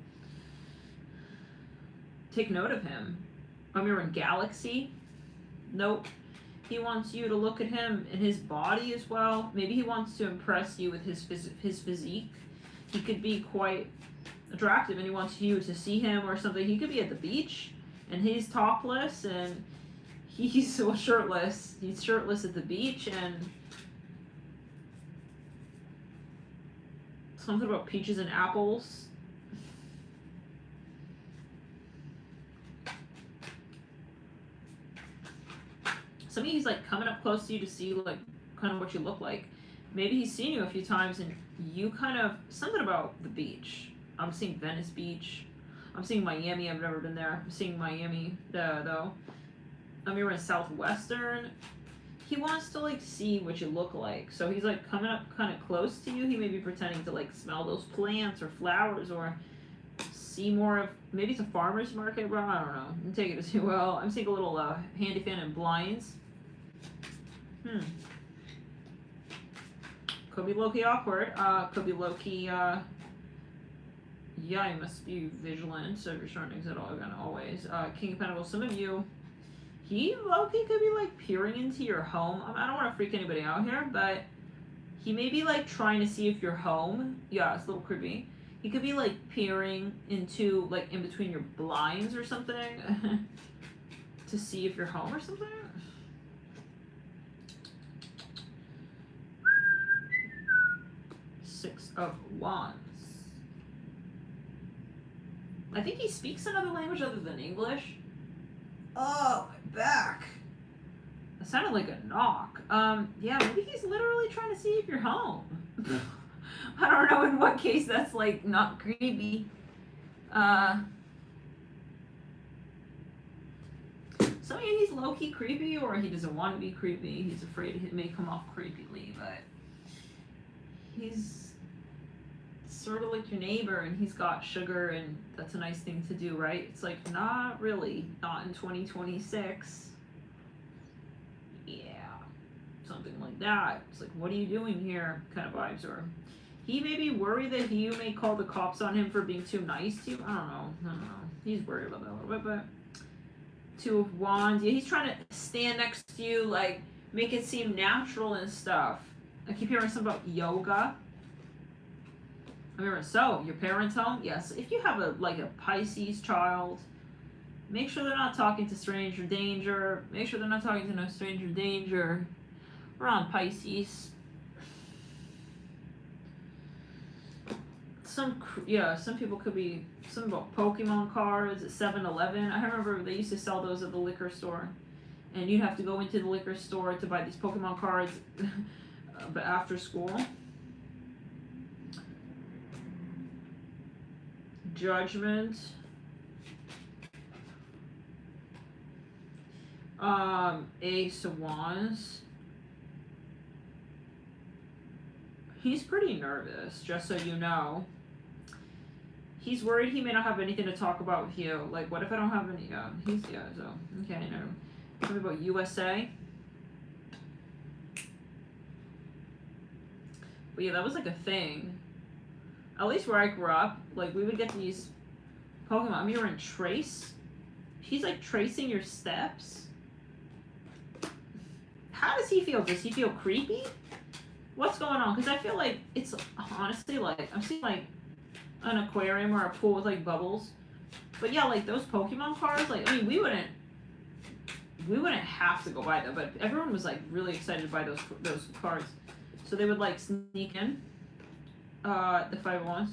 take note of him. We're in Galaxy. Nope. He wants you to look at him in his body as well. Maybe he wants to impress you with his physique. He could be quite attractive, and he wants you to see him or something. He could be at the beach, and he's topless, and he's shirtless. He's shirtless at the beach, and something about peaches and apples. Maybe he's like coming up close to you to see like kind of what you look like. Maybe he's seen you a few times, and you kind of, something about the beach. I'm seeing Venice Beach. I'm seeing Miami. I've never been there. I'm seeing Miami though. We're in Southwestern. He wants to like see what you look like. So he's like coming up kind of close to you. He may be pretending to like smell those plants or flowers, or see more of, maybe it's a farmer's market, bro. I don't know. I'm taking it as well. I'm seeing a little handy fan and blinds. Could be low-key awkward. Could be low-key, yeah, you must be vigilant, so if you're showing exit all again, always. King of Pentacles, some of you, he low-key could be like peering into your home. I don't want to freak anybody out here, but he may be like trying to see if you're home. Yeah, it's a little creepy. He could be like peering into, like, in between your blinds or something to see if you're home or something. Six of Wands. I think he speaks another language other than English. Oh, my back. It sounded like a knock. Yeah, maybe he's literally trying to see if you're home. I don't know in what case that's like not creepy. So yeah, he's low-key creepy, or he doesn't want to be creepy. He's afraid it may come off creepily, but he's sort of like your neighbor, and he's got sugar, and that's a nice thing to do, right? It's like, not really, not in 2026. Yeah, something like that. It's like, what are you doing here kind of vibes. Or he may be worried that you may call the cops on him for being too nice to you. I don't know. He's worried about that a little bit, but Two of Wands. Yeah, he's trying to stand next to you, like, make it seem natural and stuff. I keep hearing something about yoga. So, your parents' home? Yes. If you have a Pisces child, make sure they're not talking to stranger danger. Make sure they're not talking to no stranger danger. We're on Pisces. Some people could be, something about Pokemon cards at 7-Eleven. I remember they used to sell those at the liquor store. And you'd have to go into the liquor store to buy these Pokemon cards but after school. Judgment. Ace of Wands. He's pretty nervous, just so you know. He's worried he may not have anything to talk about with you. Like, what if I don't have any? Okay, no. Tell me about USA. But yeah, that was like a thing. At least where I grew up, like, we would get these Pokemon. I'm here in Trace. He's like tracing your steps. How does he feel? Does he feel creepy? What's going on? Because I feel like it's honestly like I'm seeing like an aquarium or a pool with like bubbles. But yeah, like those Pokemon cards, like I mean we wouldn't have to go buy them, but everyone was like really excited to buy those cards. So they would like sneak in the 5 wands.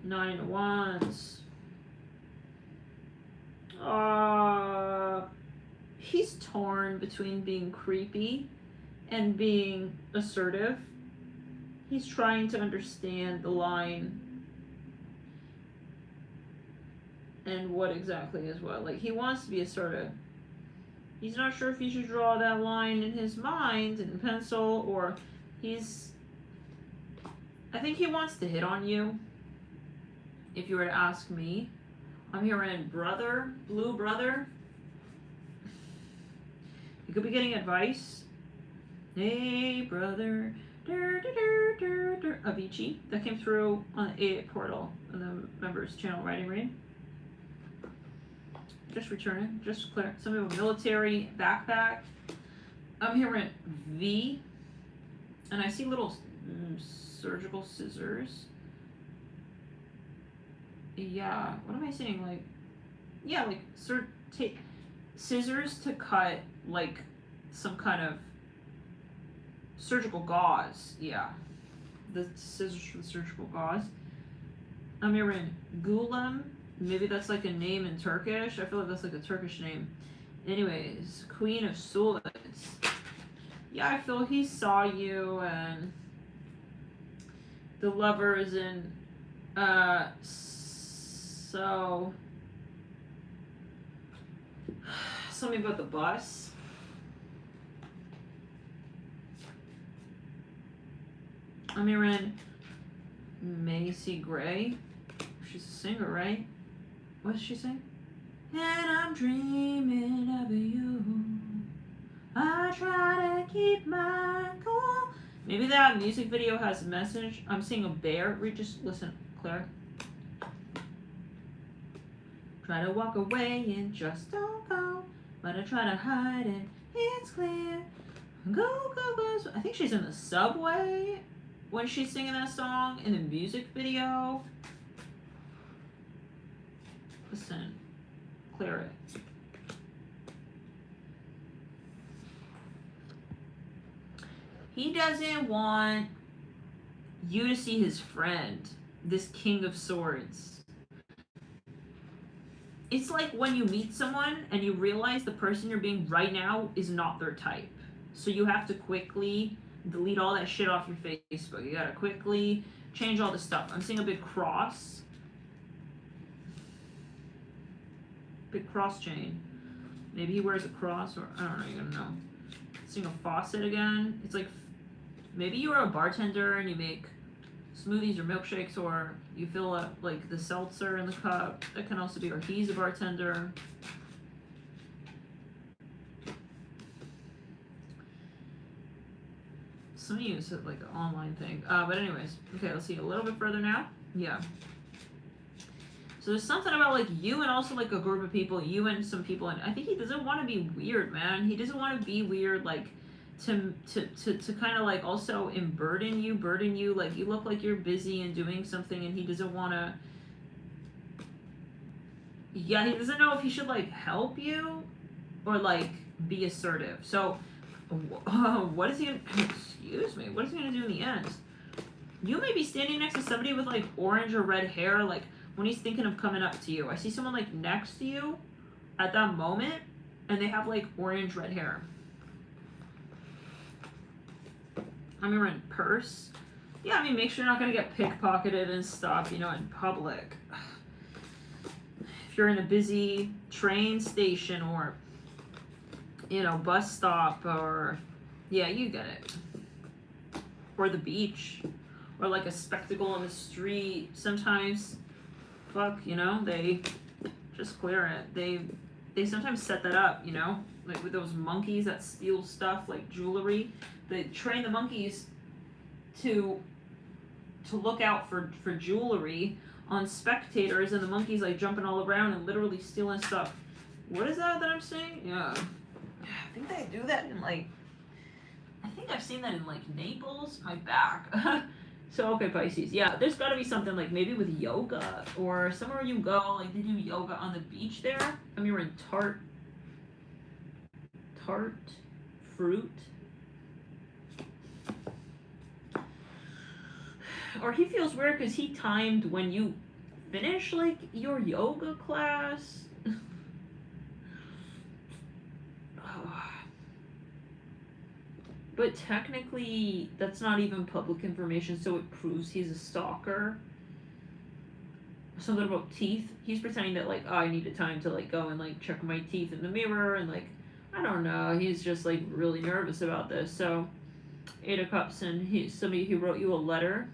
9 wands. He's torn between being creepy and being assertive. He's trying to understand the line and what exactly is what. Like, he wants to be assertive. He's not sure if he should draw that line in his mind in pencil, or I think he wants to hit on you, if you were to ask me. I'm hearing brother, blue brother. You could be getting advice. Hey, brother. Avicii. That came through on the 8 portal in the members channel writing read. Just returning. Just clear. Somebody with a military backpack. I'm hearing V. And I see little surgical scissors. Yeah. What am I saying? Like, yeah, like, take scissors to cut, like, some kind of surgical gauze. Yeah. The scissors for the surgical gauze. I'm hearing Gulam. Maybe that's like a name in Turkish. I feel like that's like a Turkish name. Anyways, Queen of Swords. Yeah, I feel he saw you, and the lover is in, so, something about the bus. I'm hearing Macy Gray. She's a singer, right? What does she sing? And I'm dreaming of you. I try to keep my cool. Maybe that music video has a message. I'm seeing a bear. Just listen, Claire. Try to walk away and just don't go. But I try to hide it. It's clear. Go, go, go. I think she's in the subway when she's singing that song in the music video. Listen, clear it. He doesn't want you to see his friend, this King of Swords. It's like when you meet someone and you realize the person you're being right now is not their type. So you have to quickly delete all that shit off your Facebook. You gotta quickly change all this stuff. I'm seeing a big cross. Big cross chain. Maybe he wears a cross, or I don't know, you're gonna know. Seeing a faucet again. It's like maybe you are a bartender and you make smoothies or milkshakes, or you fill up like the seltzer in the cup. That can also be, or he's a bartender. Some of you said like an online thing. But anyways, okay, let's see a little bit further now. Yeah. So there's something about like you and also like a group of people, you and some people, and I think he doesn't want to be weird, man. He doesn't want to be weird, like to kind of like also burden you, like you look like you're busy and doing something, and he doesn't want to. Yeah, he doesn't know if he should like help you or like be assertive. So what is he gonna, excuse me, what is he gonna do in the end? You may be standing next to somebody with like orange or red hair, like when he's thinking of coming up to you. I see someone like next to you at that moment, and they have like orange red hair. I'm hearing purse. Yeah, I mean, make sure you're not gonna get pickpocketed and stuff, you know, in public. If you're in a busy train station or, you know, bus stop, or, yeah, you get it. Or the beach, or like a spectacle on the street. Sometimes, fuck, you know, they just clear it. They sometimes set that up, you know, like with those monkeys that steal stuff like jewelry. They train the monkeys to look out for jewelry on spectators, and the monkey's like jumping all around and literally stealing stuff. What is that I'm saying? Yeah. I think they do that in like, I think I've seen that in like Naples, my back. So, okay, Pisces. Yeah, there's gotta be something like maybe with yoga or somewhere you go, like they do yoga on the beach there. I mean, we're in tart fruit. Or he feels weird because he timed when you finish like your yoga class. But technically, that's not even public information, so it proves he's a stalker. Something about teeth. He's pretending that like, oh, I needed time to like go and like check my teeth in the mirror, and like, I don't know. He's just like really nervous about this. So, 8 of Cups, and somebody who wrote you a letter.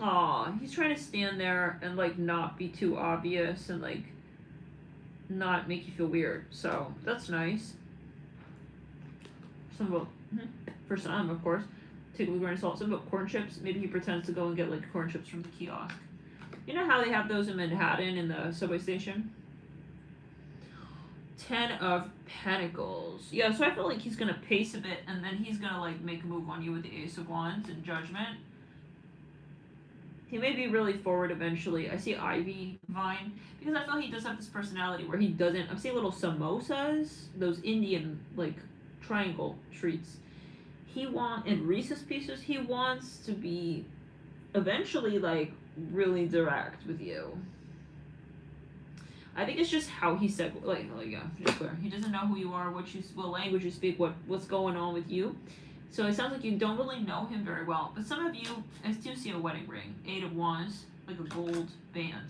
Aw, he's trying to stand there and like not be too obvious and like not make you feel weird. So that's nice. Some about for some, of course, take a grain of salt. Some about corn chips. Maybe he pretends to go and get like corn chips from the kiosk. You know how they have those in Manhattan in the subway station? 10 of Pentacles. Yeah, so I feel like he's gonna pace a bit, and then he's gonna like make a move on you with the Ace of Wands and Judgment. He may be really forward eventually. I see Ivy Vine because I feel he does have this personality where he doesn't. I'm seeing little samosas, those Indian like triangle treats. And Reese's Pieces. He wants to be eventually like really direct with you. I think it's just how he said, yeah, just clear. He doesn't know who you are, what language you speak, what's going on with you. So it sounds like you don't really know him very well. But some of you, I do see a wedding ring. 8 of Wands, like a gold band.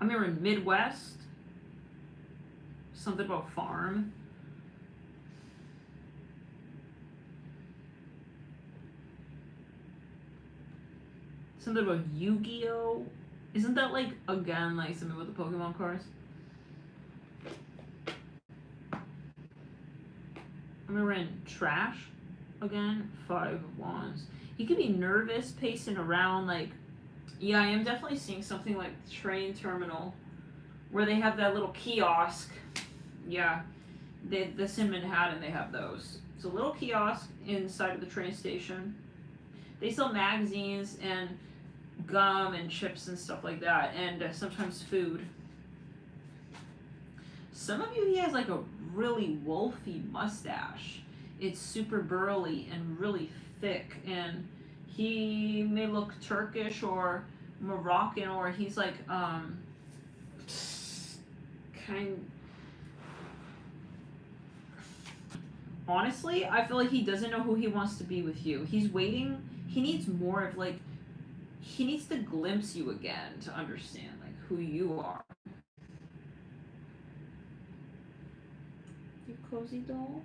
I'm here in Midwest. Something about farm. Something about Yu-Gi-Oh! Isn't that like, again, like something with the Pokemon cards? I'm gonna run trash again. 5 of Wands. He could be nervous, pacing around, like, yeah, I am definitely seeing something like the train terminal where they have that little kiosk. Yeah, this in Manhattan, they have those. It's a little kiosk inside of the train station. They sell magazines and gum and chips and stuff like that, and sometimes food. Some of you, he has like a really wolfy mustache. It's super burly and really thick, and he may look Turkish or Moroccan, or he's like honestly, I feel like he doesn't know who he wants to be with you. He's waiting. He needs more of like, he needs to glimpse you again to understand like who you are. You cozy doll.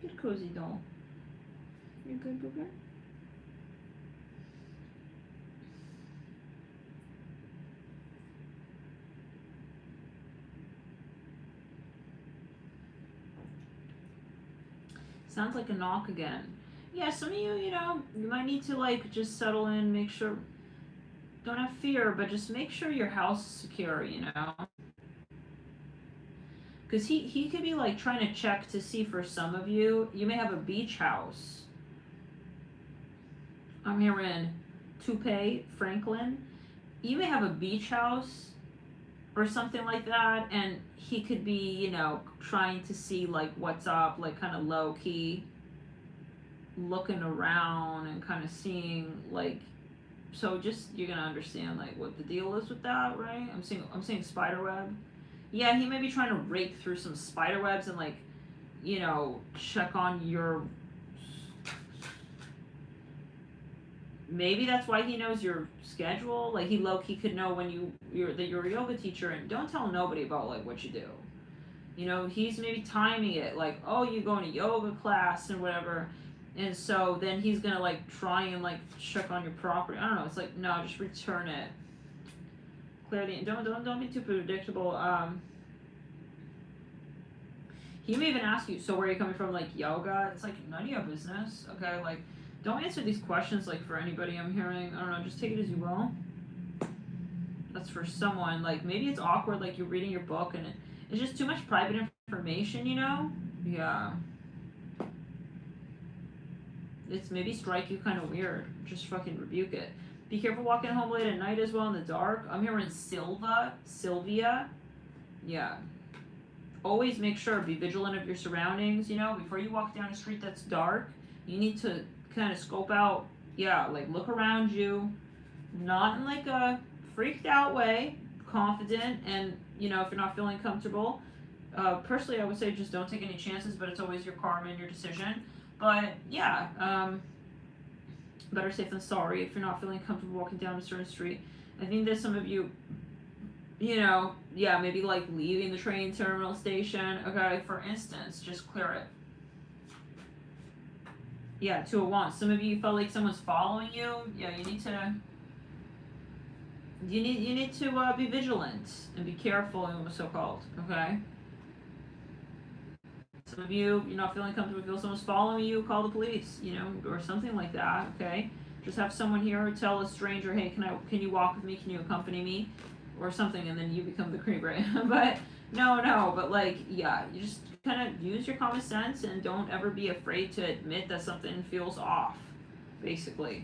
You cozy doll. You good, booger? Sounds like a knock again. Yeah, some of you, you know, you might need to like just settle in, make sure, don't have fear, but just make sure your house is secure, you know? Because he could be like trying to check to see for some of you, you may have a beach house. I'm here in Toupe, Franklin. You may have a beach house or something like that, and he could be, you know, trying to see like what's up, like kind of low key, looking around and kind of seeing like, so just you're gonna understand like what the deal is with that, right? I'm seeing spider web. Yeah, he may be trying to rake through some spider webs and like, you know, check on your. Maybe that's why he knows your schedule. Like he low-key could know when you're a yoga teacher, and don't tell nobody about like what you do. You know, he's maybe timing it like, oh, you go in a yoga class and whatever. And so then he's gonna like try and like check on your property. I don't know. It's like, no, just return it. Clear the don't be too predictable. He may even ask you, so where are you coming from, like yoga? It's like none of your business. Okay, like don't answer these questions like for anybody I'm hearing. I don't know, just take it as you will. That's for someone. Like maybe it's awkward, like you're reading your book and it's just too much private information, you know? Yeah. It's maybe strike you kind of weird. Just fucking rebuke it. Be careful walking home late at night as well in the dark. I'm hearing Sylvia. Yeah. Always make sure, be vigilant of your surroundings, you know? Before you walk down a street that's dark, you need to kind of scope out, yeah, like look around you. Not in like a freaked out way, confident, and, you know, if you're not feeling comfortable. Personally, I would say just don't take any chances, but it's always your karma and your decision. But yeah, better safe than sorry if you're not feeling comfortable walking down a certain street. I think that some of you, you know, yeah, maybe like leaving the train terminal station. Okay, for instance, just clear it. Yeah, 2 of Wands. Some of you felt like someone's following you. Yeah, you need to be vigilant and be careful in what's so called. Okay. Some of you, you're not feeling comfortable, feel someone's following you, call the police, you know, or something like that, okay? Just have someone here tell a stranger, hey, can you walk with me, can you accompany me, or something, and then you become the creep, right? But, no, but like, yeah, you just kind of use your common sense and don't ever be afraid to admit that something feels off, basically.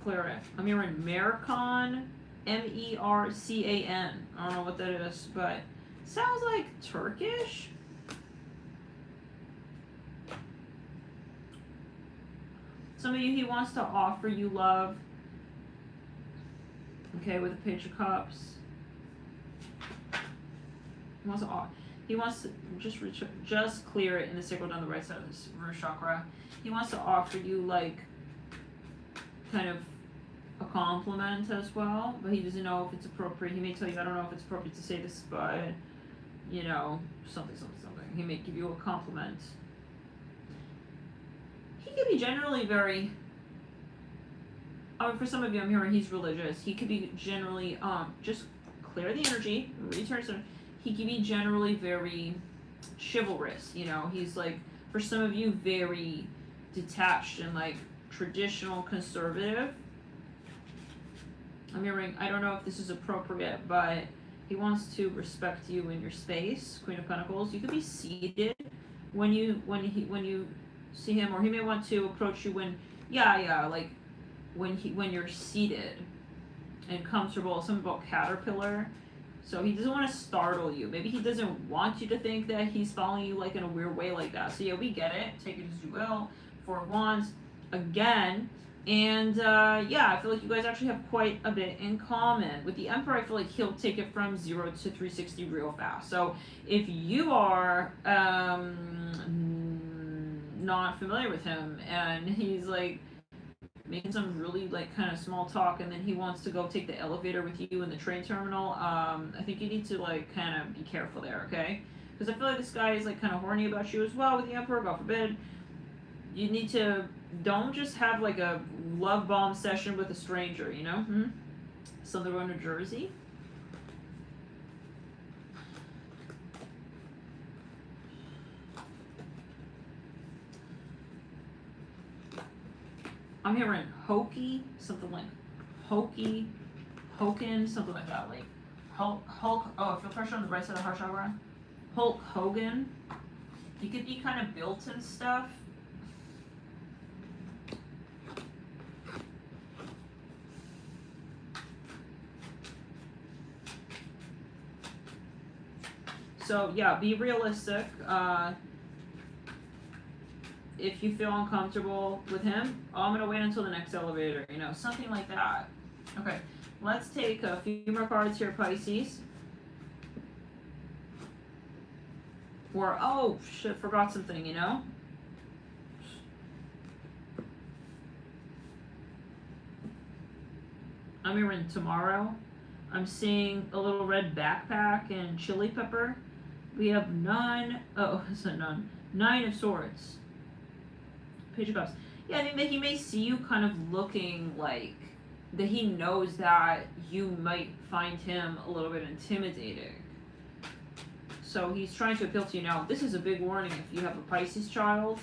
Clear it. I'm hearing Mercan, Mercan. I don't know what that is, but sounds like Turkish. Some of you, he wants to offer you love. Okay, with a Page of Cups. He wants to just clear it in the sacral down the right side of this root chakra. He wants to offer you like kind of a compliment as well, but he doesn't know if it's appropriate. He may tell you, I don't know if it's appropriate to say this, but you know, something. He may give you a compliment. He could be generally very, for some of you I'm hearing he's religious. He could be generally, just clear the energy, return some, he could be generally very chivalrous, you know, he's like, for some of you, very detached and like traditional conservative. I'm hearing, I don't know if this is appropriate, but he wants to respect you in your space, Queen of Pentacles. You could be seated when you see him, or he may want to approach you when, like when you're seated and comfortable. Something about caterpillar. So he doesn't want to startle you. Maybe he doesn't want you to think that he's following you like in a weird way like that. So yeah, we get it. Take it as you will. 4 of Wands again. And yeah, I feel like you guys actually have quite a bit in common. With the Emperor, I feel like he'll take it from 0 to 360 real fast. So if you are not familiar with him and he's like making some really like kind of small talk, and then he wants to go take the elevator with you in the train terminal, I think you need to like kind of be careful there, okay? Because I feel like this guy is like kind of horny about you as well with the Emperor, God forbid. You need to, don't just have like a love bomb session with a stranger, you know? Southern New Jersey. I'm hearing hokey, something like hokey, hoken, something like that. Like Hulk, oh, I feel pressure on the right side of the heart chakra. Hulk Hogan. He could be kind of built and stuff. So yeah, be realistic. If you feel uncomfortable with him, I'm gonna wait until the next elevator, you know, something like that. Okay, let's take a few more cards here, Pisces. Or, oh shit, forgot something, you know? I'm hearing tomorrow. I'm seeing a little red backpack and chili pepper. We have 9 of Swords. Page of Cups. Yeah, I mean, he may see you kind of looking like that he knows that you might find him a little bit intimidating. So he's trying to appeal to you. Now, this is a big warning if you have a Pisces child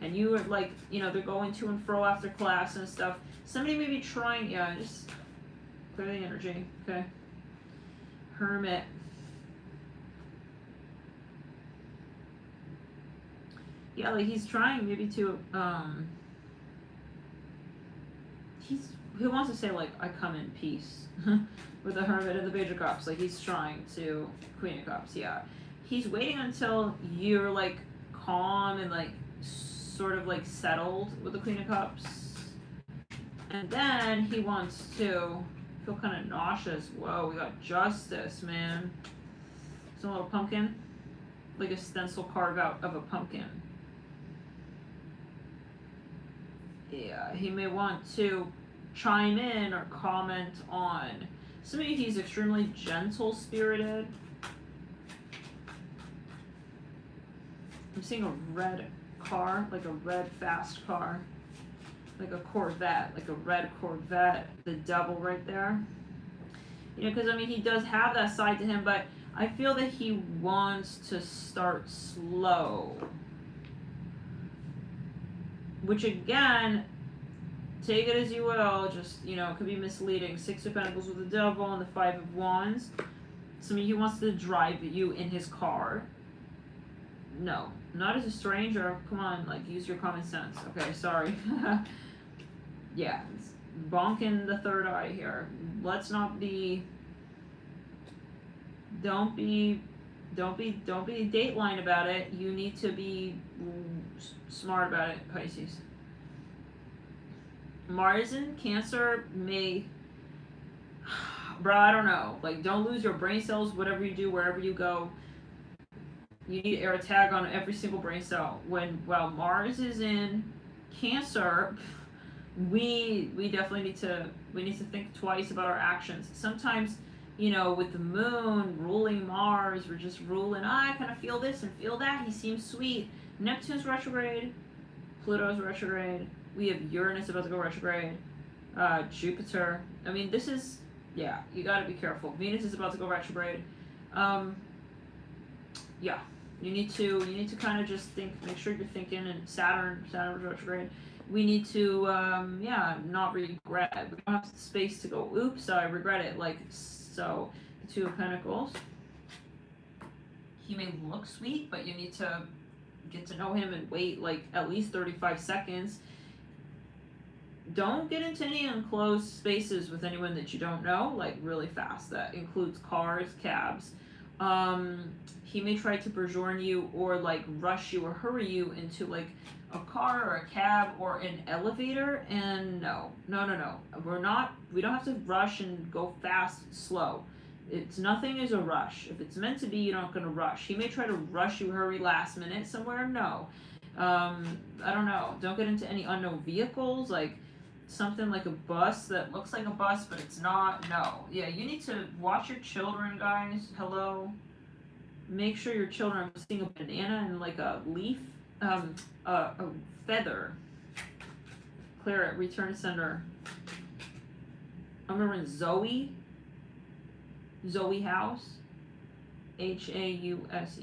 and you are like, you know, they're going to and fro after class and stuff. Somebody may be trying, yeah, just clear the energy, okay? Hermit. Yeah, like he's trying maybe to, he wants to say like, I come in peace with the Hermit and the Page of Cups. Like he's trying to, Queen of Cups, yeah. He's waiting until you're like calm and like sort of like settled with the Queen of Cups. And then he wants to feel kind of nauseous. Whoa, we got Justice, man. It's a little pumpkin. Like a stencil carve out of a pumpkin. Yeah, he may want to chime in or comment on. Some of you, he's extremely gentle spirited. I'm seeing a red car, like a red fast car. Like a Corvette, like a red Corvette. The devil right there. You know, because I mean, he does have that side to him, but I feel that he wants to start slow. Which again, take it as you will, just, you know, it could be misleading. Six of Pentacles with the devil and the Five of Wands. Some of you wants to drive you in his car. No, not as a stranger. Come on, like, use your common sense. Okay, sorry. Yeah, it's bonking the third eye here. Let's not be. Don't be Dateline about it. You need to be smart about it, Pisces. Mars in Cancer may, bro, I don't know. Like, don't lose your brain cells. Whatever you do, wherever you go, you need to air a tag on every single brain cell. While Mars is in Cancer, we definitely need to think twice about our actions. Sometimes, you know, with the moon ruling Mars, we're just ruling, I kind of feel this and feel that. He seems sweet. Neptune's retrograde. Pluto's retrograde. We have Uranus about to go retrograde. Jupiter. I mean, this is, yeah, you got to be careful. Venus is about to go retrograde. Yeah, you need to kind of just think, make sure you're thinking, and Saturn's retrograde. We need to, not regret. We don't have the space to go, oops, I regret it. Like, so, the Two of Pentacles. He may look sweet, but you need to get to know him and wait, like, at least 35 seconds. Don't get into any enclosed spaces with anyone that you don't know, like, really fast. That includes cars, cabs. He may try to bourgeois you or, like, rush you or hurry you into, like, a car or a cab or an elevator, and no. We don't have to rush and go fast, slow. Nothing is a rush. If it's meant to be, you're not going to rush. He may try to rush you, hurry last minute somewhere, no. I don't know. Don't get into any unknown vehicles, like something like a bus that looks like a bus, but it's not, no. Yeah, you need to watch your children, guys. Hello. Make sure your children are seeing a banana and like a leaf. A feather. Clear it. Return to sender. I'm remembering Zoe. Zoe House. Hause.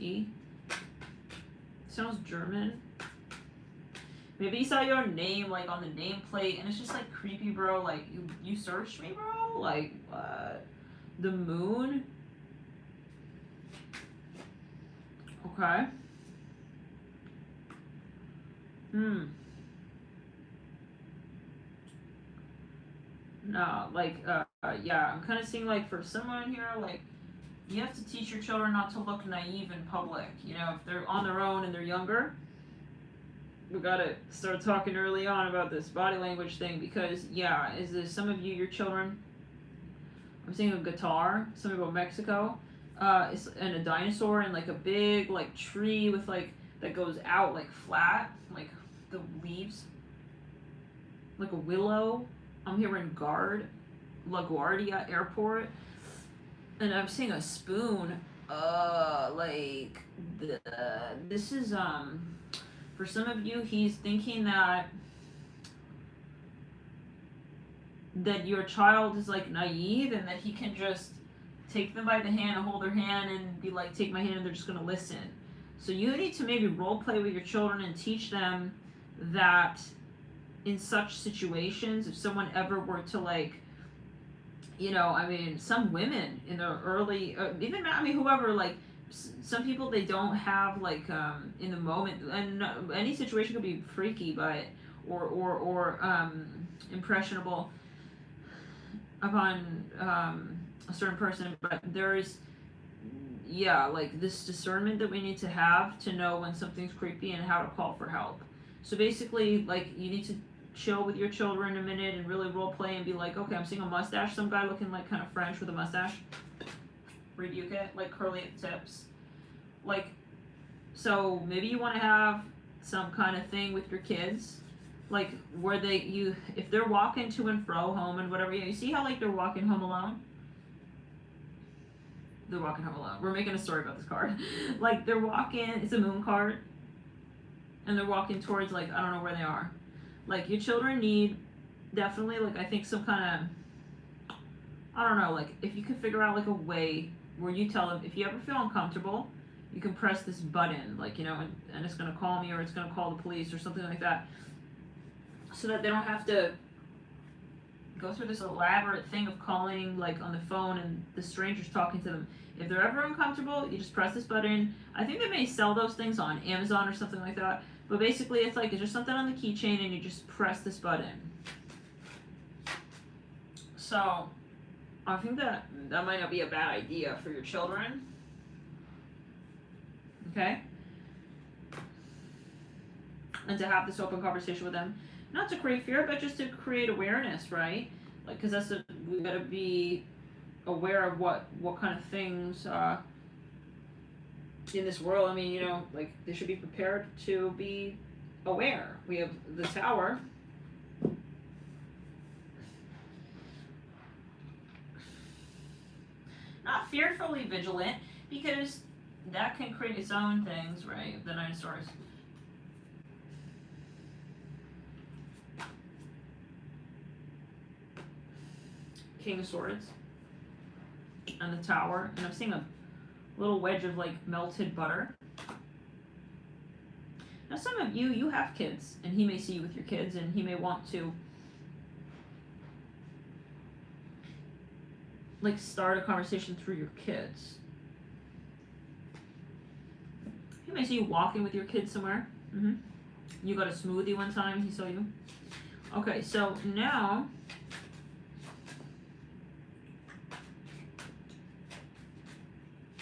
Sounds German. Maybe you saw your name like on the nameplate and it's just like creepy, bro. Like you searched me, bro. Like what? The moon. Okay. No, like, yeah, I'm kind of seeing, like, for someone here, like, you have to teach your children not to look naive in public. You know, if they're on their own and they're younger, we gotta start talking early on about this body language thing because, yeah, is there some of you, your children, I'm seeing a guitar, something about Mexico, and a dinosaur and, like, a big, like, tree with, like, that goes out, like, flat, like, the leaves, like a willow. I'm hearing LaGuardia Airport, and I'm seeing a spoon. Like this is For some of you, he's thinking that your child is like naive and that he can just take them by the hand and hold their hand and be like, take my hand, and they're just going to listen. So you need to maybe role play with your children and teach them that in such situations, if someone ever were to like, you know, I mean, some women in the early, even, I mean, whoever, like, some people, they don't have, like, in the moment, and any situation could be freaky, but, or impressionable upon a certain person, but there's, yeah, like, this discernment that we need to have to know when something's creepy and how to call for help. So basically, like, you need to chill with your children a minute and really role play and be like, okay, I'm seeing a mustache, some guy looking like kind of French with a mustache. Rebuke it, like curly at the tips. Like, so maybe you want to have some kind of thing with your kids, like where if they're walking to and fro home and whatever, you see how like they're walking home alone? They're walking home alone. We're making a story about this card. Like they're walking, it's a moon card, and they're walking towards like, I don't know where they are. Like your children need definitely, like, I think some kind of, I don't know, like if you could figure out like a way where you tell them, if you ever feel uncomfortable, you can press this button, like, you know, and it's going to call me, or it's going to call the police or something like that, so that they don't have to go through this elaborate thing of calling like on the phone and the stranger's talking to them. If they're ever uncomfortable, you just press this button. I think they may sell those things on Amazon or something like that, but basically it's like, it's just something on the keychain and you just press this button. So I think that might not be a bad idea for your children. Okay? And to have this open conversation with them. Not to create fear, but just to create awareness, right? Like, because we gotta be aware of what kind of things in this world. I mean, you know, like, they should be prepared to be aware. We have the Tower. Not fearfully vigilant, because that can create its own things, right? The Nine of Swords. King of Swords. And the Tower. And I'm seeing a little wedge of like melted butter. Now some of you have kids, and he may see you with your kids, and he may want to like start a conversation through your kids. He may see you walking with your kids somewhere. You got a smoothie one time, he saw you. Okay, so now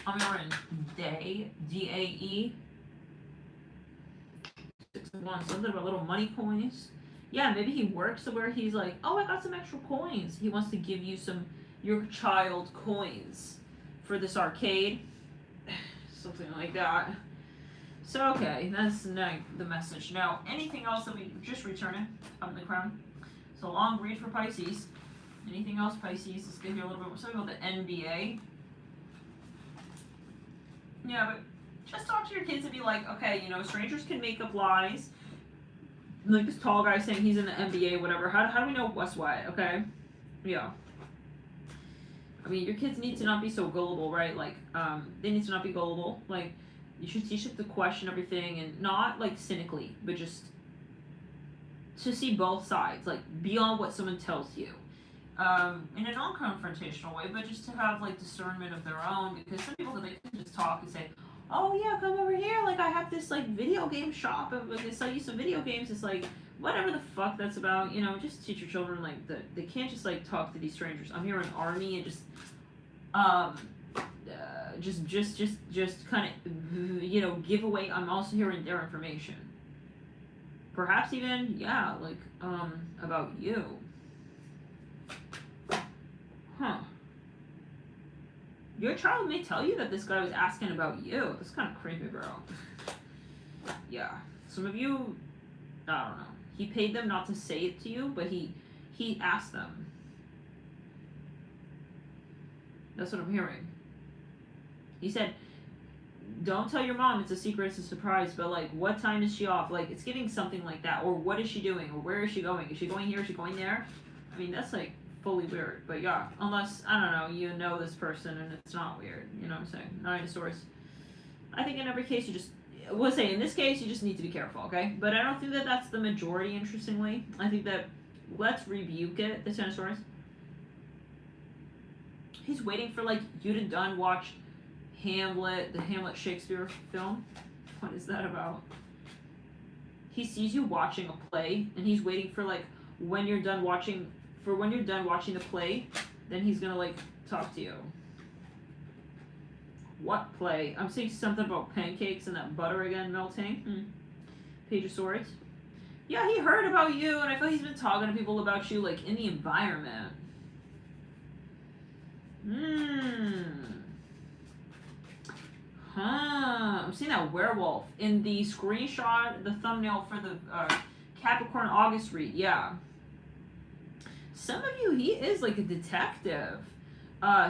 I'm in Day, D-A-E. 6 of Wands, something about little money coins. Yeah, maybe he works where he's like, oh, I got some extra coins. He wants to give you your child coins for this arcade. Something like that. So, okay, that's the message. Now, anything else that we just returning from the crown? So, long read for Pisces. Anything else, Pisces? Let's get here a little bit more. Something about the NBA. Yeah, but just talk to your kids and be like, okay, you know, strangers can make up lies. Like this tall guy saying he's in the NBA, whatever. How do we know what's what, okay? Yeah. I mean, your kids need to not be so gullible, right? Like, they need to not be gullible. Like, you should teach them to question everything, and not, like, cynically, but just to see both sides, like, beyond what someone tells you. In a non-confrontational way, but just to have, like, discernment of their own, because some people, they can just talk and say, oh, yeah, come over here, like, I have this, like, video game shop, and they sell you some video games. It's like, whatever the fuck that's about, you know, just teach your children, like, they can't just, like, talk to these strangers. I'm here in Army, and just kind of, you know, give away. I'm also hearing their information. Perhaps even, yeah, like, about you. Huh. Your child may tell you that this guy was asking about you. That's kind of creepy, bro. Yeah. Some of you, I don't know. He paid them not to say it to you, but he asked them. That's what I'm hearing. He said, don't tell your mom it's a secret, it's a surprise, but like, what time is she off? Like, it's giving something like that. Or what is she doing? Or where is she going? Is she going here? Is she going there? I mean, that's like fully weird. But yeah, unless, I don't know, you know this person and it's not weird. You know what I'm saying? Nine of Swords. I think in every case you just, we'll say in this case you just need to be careful, okay? But I don't think that that's the majority, interestingly. I think that, let's rebuke it, the Ten of Swords. He's waiting for like you to done watch Hamlet, the Hamlet Shakespeare film. What is that about? He sees you watching a play, and he's waiting for like when you're done watching the play, then he's gonna like talk to you. What play? I'm seeing something about pancakes and that butter again melting. Page of Swords. Yeah, he heard about you, and I feel he's been talking to people about you like in the environment. I'm seeing that werewolf in the screenshot, the thumbnail for the Capricorn August read. Yeah. Some of you, he is like a detective.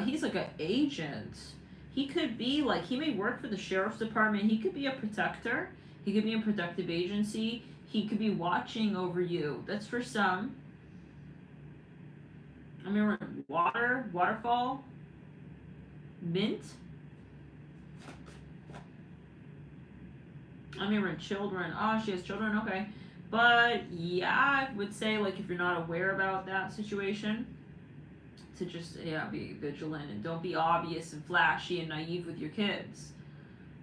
He's like an agent. He could be like, he may work for the sheriff's department. He could be a protector. He could be a protective agency. He could be watching over you. That's for some. I mean, waterfall, mint. I mean, we're in children. Oh, she has children. Okay, but yeah, I would say like if you're not aware about that situation, to just be vigilant and don't be obvious and flashy and naive with your kids.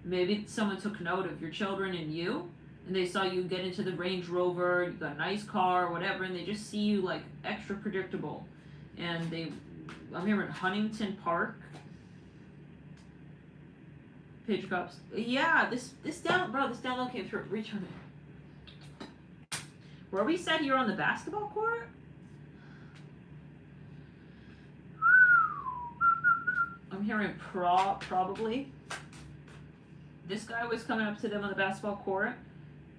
Maybe someone took note of your children and you, and they saw you get into the Range Rover, you got a nice car, whatever, and they just see you like extra predictable. And I'm here in Huntington Park. Page of Cups. Yeah, this download came through. Return it. Where we said you're on the basketball court? I'm hearing probably. This guy was coming up to them on the basketball court,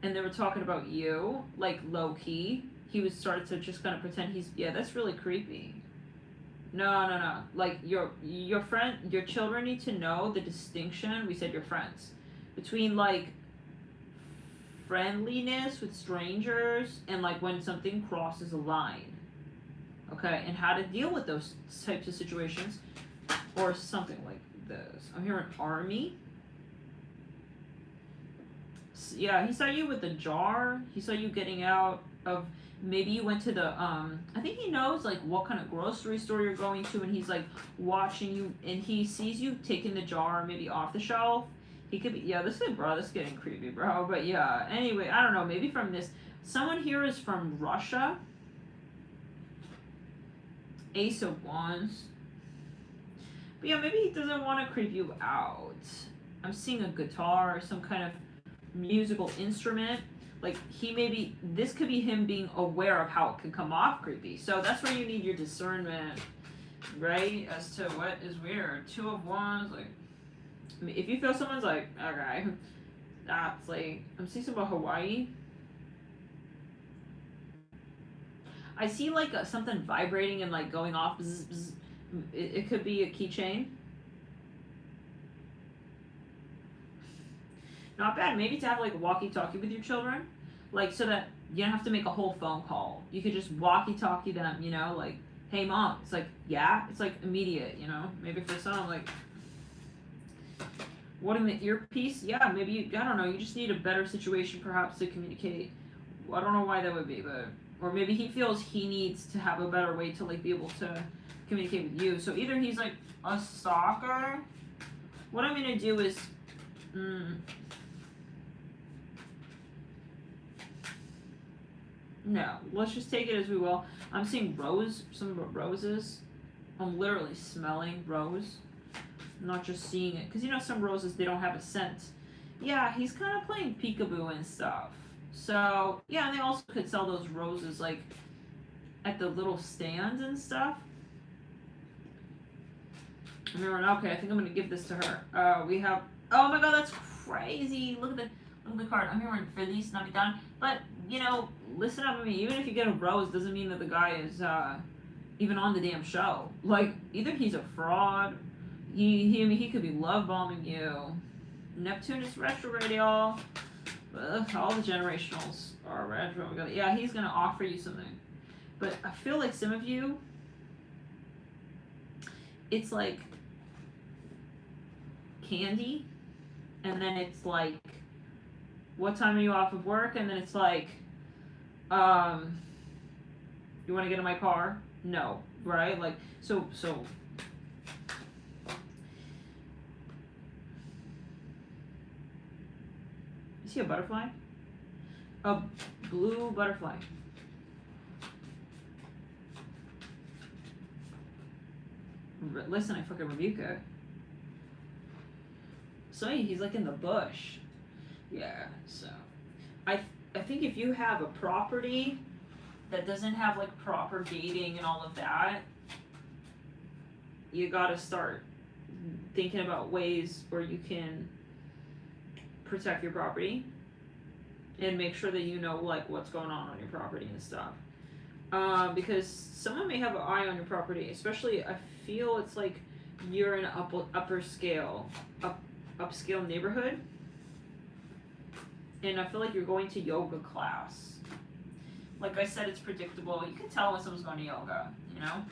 and they were talking about you, like low key. He was started to just kind of pretend he's, that's really creepy. No. Like your friend, your children need to know the distinction. We said your friends between like friendliness with strangers and like when something crosses a line. Okay, and how to deal with those types of situations, or something like this. I'm hearing army. Yeah, he saw you with the jar. He saw you getting out of. Maybe you went to the, I think he knows, like, what kind of grocery store you're going to, and he's, like, watching you, and he sees you taking the jar maybe off the shelf. He could be, this is getting creepy, bro, but yeah, anyway, I don't know, maybe from this, someone here is from Russia. Ace of Wands. But yeah, maybe he doesn't want to creep you out. I'm seeing a guitar, some kind of musical instrument. Like, this could be him being aware of how it can come off creepy. So that's where you need your discernment, right? As to what is weird. Two of Wands, like, I mean, if you feel someone's like, okay, that's like, I'm seeing something about Hawaii. I see like something vibrating and like going off. Bzz, bzz. It could be a keychain. Not bad. Maybe to have like a walkie-talkie with your children, like so that you don't have to make a whole phone call. You could just walkie-talkie them, you know, like, hey mom. It's like, yeah, it's like immediate, you know. Maybe for some, like, what in the earpiece? Yeah, maybe I don't know. You just need a better situation, perhaps, to communicate. I don't know why that would be, but or maybe he feels he needs to have a better way to like be able to communicate with you. So either he's like a stalker. What I'm gonna do is. No, let's just take it as we will. I'm seeing some roses. I'm literally smelling rose, not just seeing it. Because you know some roses, they don't have a scent. Yeah, he's kind of playing peekaboo and stuff. So, yeah, and they also could sell those roses, like, at the little stands and stuff. Okay, I think I'm going to give this to her. We have, oh my god, that's crazy. Look at the card. I'm hearing Feliz Navidad. But, you know, listen up to me. Even if you get a rose, doesn't mean that the guy is even on the damn show. Like, either he's a fraud, he could be love bombing you. Neptune is retrograde, y'all. All the generationals are retrograde. Yeah, he's going to offer you something. But I feel like some of you, it's like candy. And then it's like, what time are you off of work? And then it's like, you want to get in my car? No, right? Like, so. You see a butterfly? A blue butterfly. Listen, I fucking rebuke it. So he's like in the bush. Yeah, so I think if you have a property that doesn't have like proper gating and all of that, you gotta start thinking about ways where you can protect your property and make sure that you know like what's going on your property and stuff. Because someone may have an eye on your property, especially I feel it's like you're in an upscale neighborhood, and I feel like you're going to yoga class. Like I said, it's predictable. You can tell when someone's going to yoga, you know?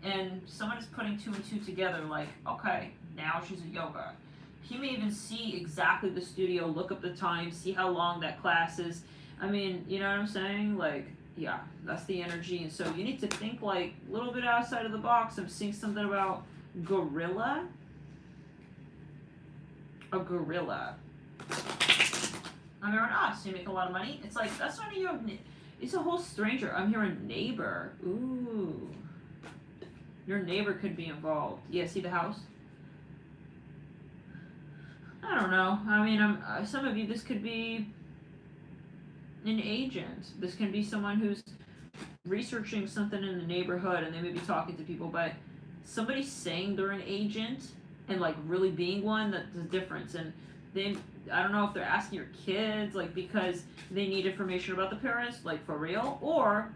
And someone is putting 2 and 2 together, like, okay, now she's at yoga. He may even see exactly the studio, look up the time, see how long that class is. I mean, you know what I'm saying? Like, yeah, that's the energy. And so you need to think like a little bit outside of the box. I'm seeing something about gorilla. A gorilla. I'm hearing us. You make a lot of money. It's like, that's not you. It's a whole stranger. I'm hearing neighbor. Ooh. Your neighbor could be involved. Yeah, see the house? I don't know. I mean, some of you, this could be an agent. This can be someone who's researching something in the neighborhood and they may be talking to people, but somebody saying they're an agent and like really being one, that's the difference. And then I don't know if they're asking your kids like because they need information about the parents, like for real, or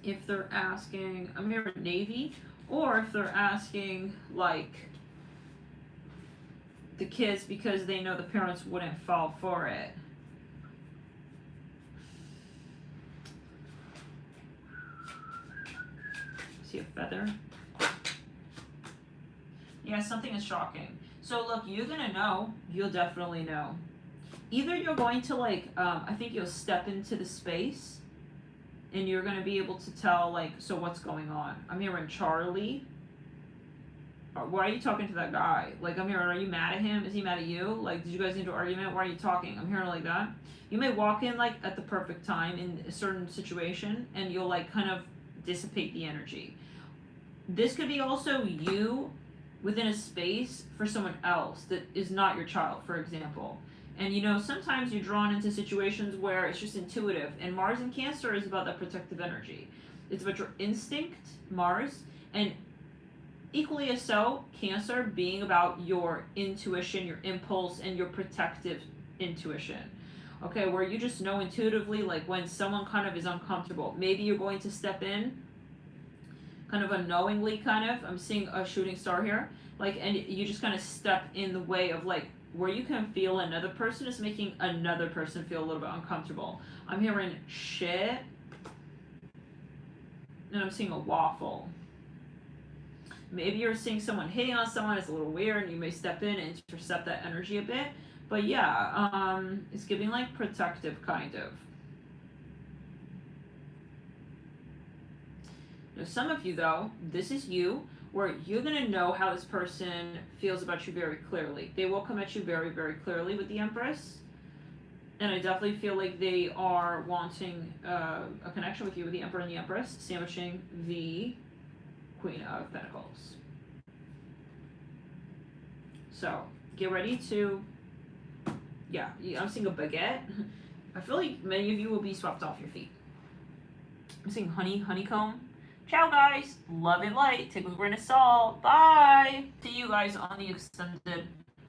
if they're asking, I'm here at Navy, or if they're asking like the kids because they know the parents wouldn't fall for it. See a feather? Yeah, something is shocking. So look, you're gonna know. You'll definitely know. Either you're going to like, I think you'll step into the space, and you're gonna be able to tell like, so what's going on? I'm hearing Charlie. Why are you talking to that guy? Like I'm hearing, are you mad at him? Is he mad at you? Like, did you guys get into an argument? Why are you talking? I'm hearing like that. You may walk in like at the perfect time in a certain situation, and you'll like kind of dissipate the energy. This could be also you within a space for someone else that is not your child, for example. And you know, sometimes you're drawn into situations where it's just intuitive. And Mars in Cancer is about that protective energy. It's about your instinct, Mars, and equally as so, Cancer being about your intuition, your impulse, and your protective intuition. Okay, where you just know intuitively, like when someone kind of is uncomfortable. Maybe you're going to step in kind of unknowingly, kind of. I'm seeing a shooting star here. Like, and you just kind of step in the way of like, where you can feel another person is making another person feel a little bit uncomfortable. I'm hearing shit. And I'm seeing a waffle. Maybe you're seeing someone hitting on someone, it's a little weird, and you may step in and intercept that energy a bit. But yeah, it's giving like protective kind of. Now, some of you though, this is you, where you're gonna know how this person feels about you very clearly. They will come at you very, very clearly with the Empress. And I definitely feel like they are wanting a connection with you with the Emperor and the Empress, sandwiching the Queen of Pentacles. So, get ready to, yeah, I'm seeing a baguette. I feel like many of you will be swept off your feet. I'm seeing honeycomb. Ciao, guys. Love and light. Take with a grain of salt. Bye. See you guys on the Ascended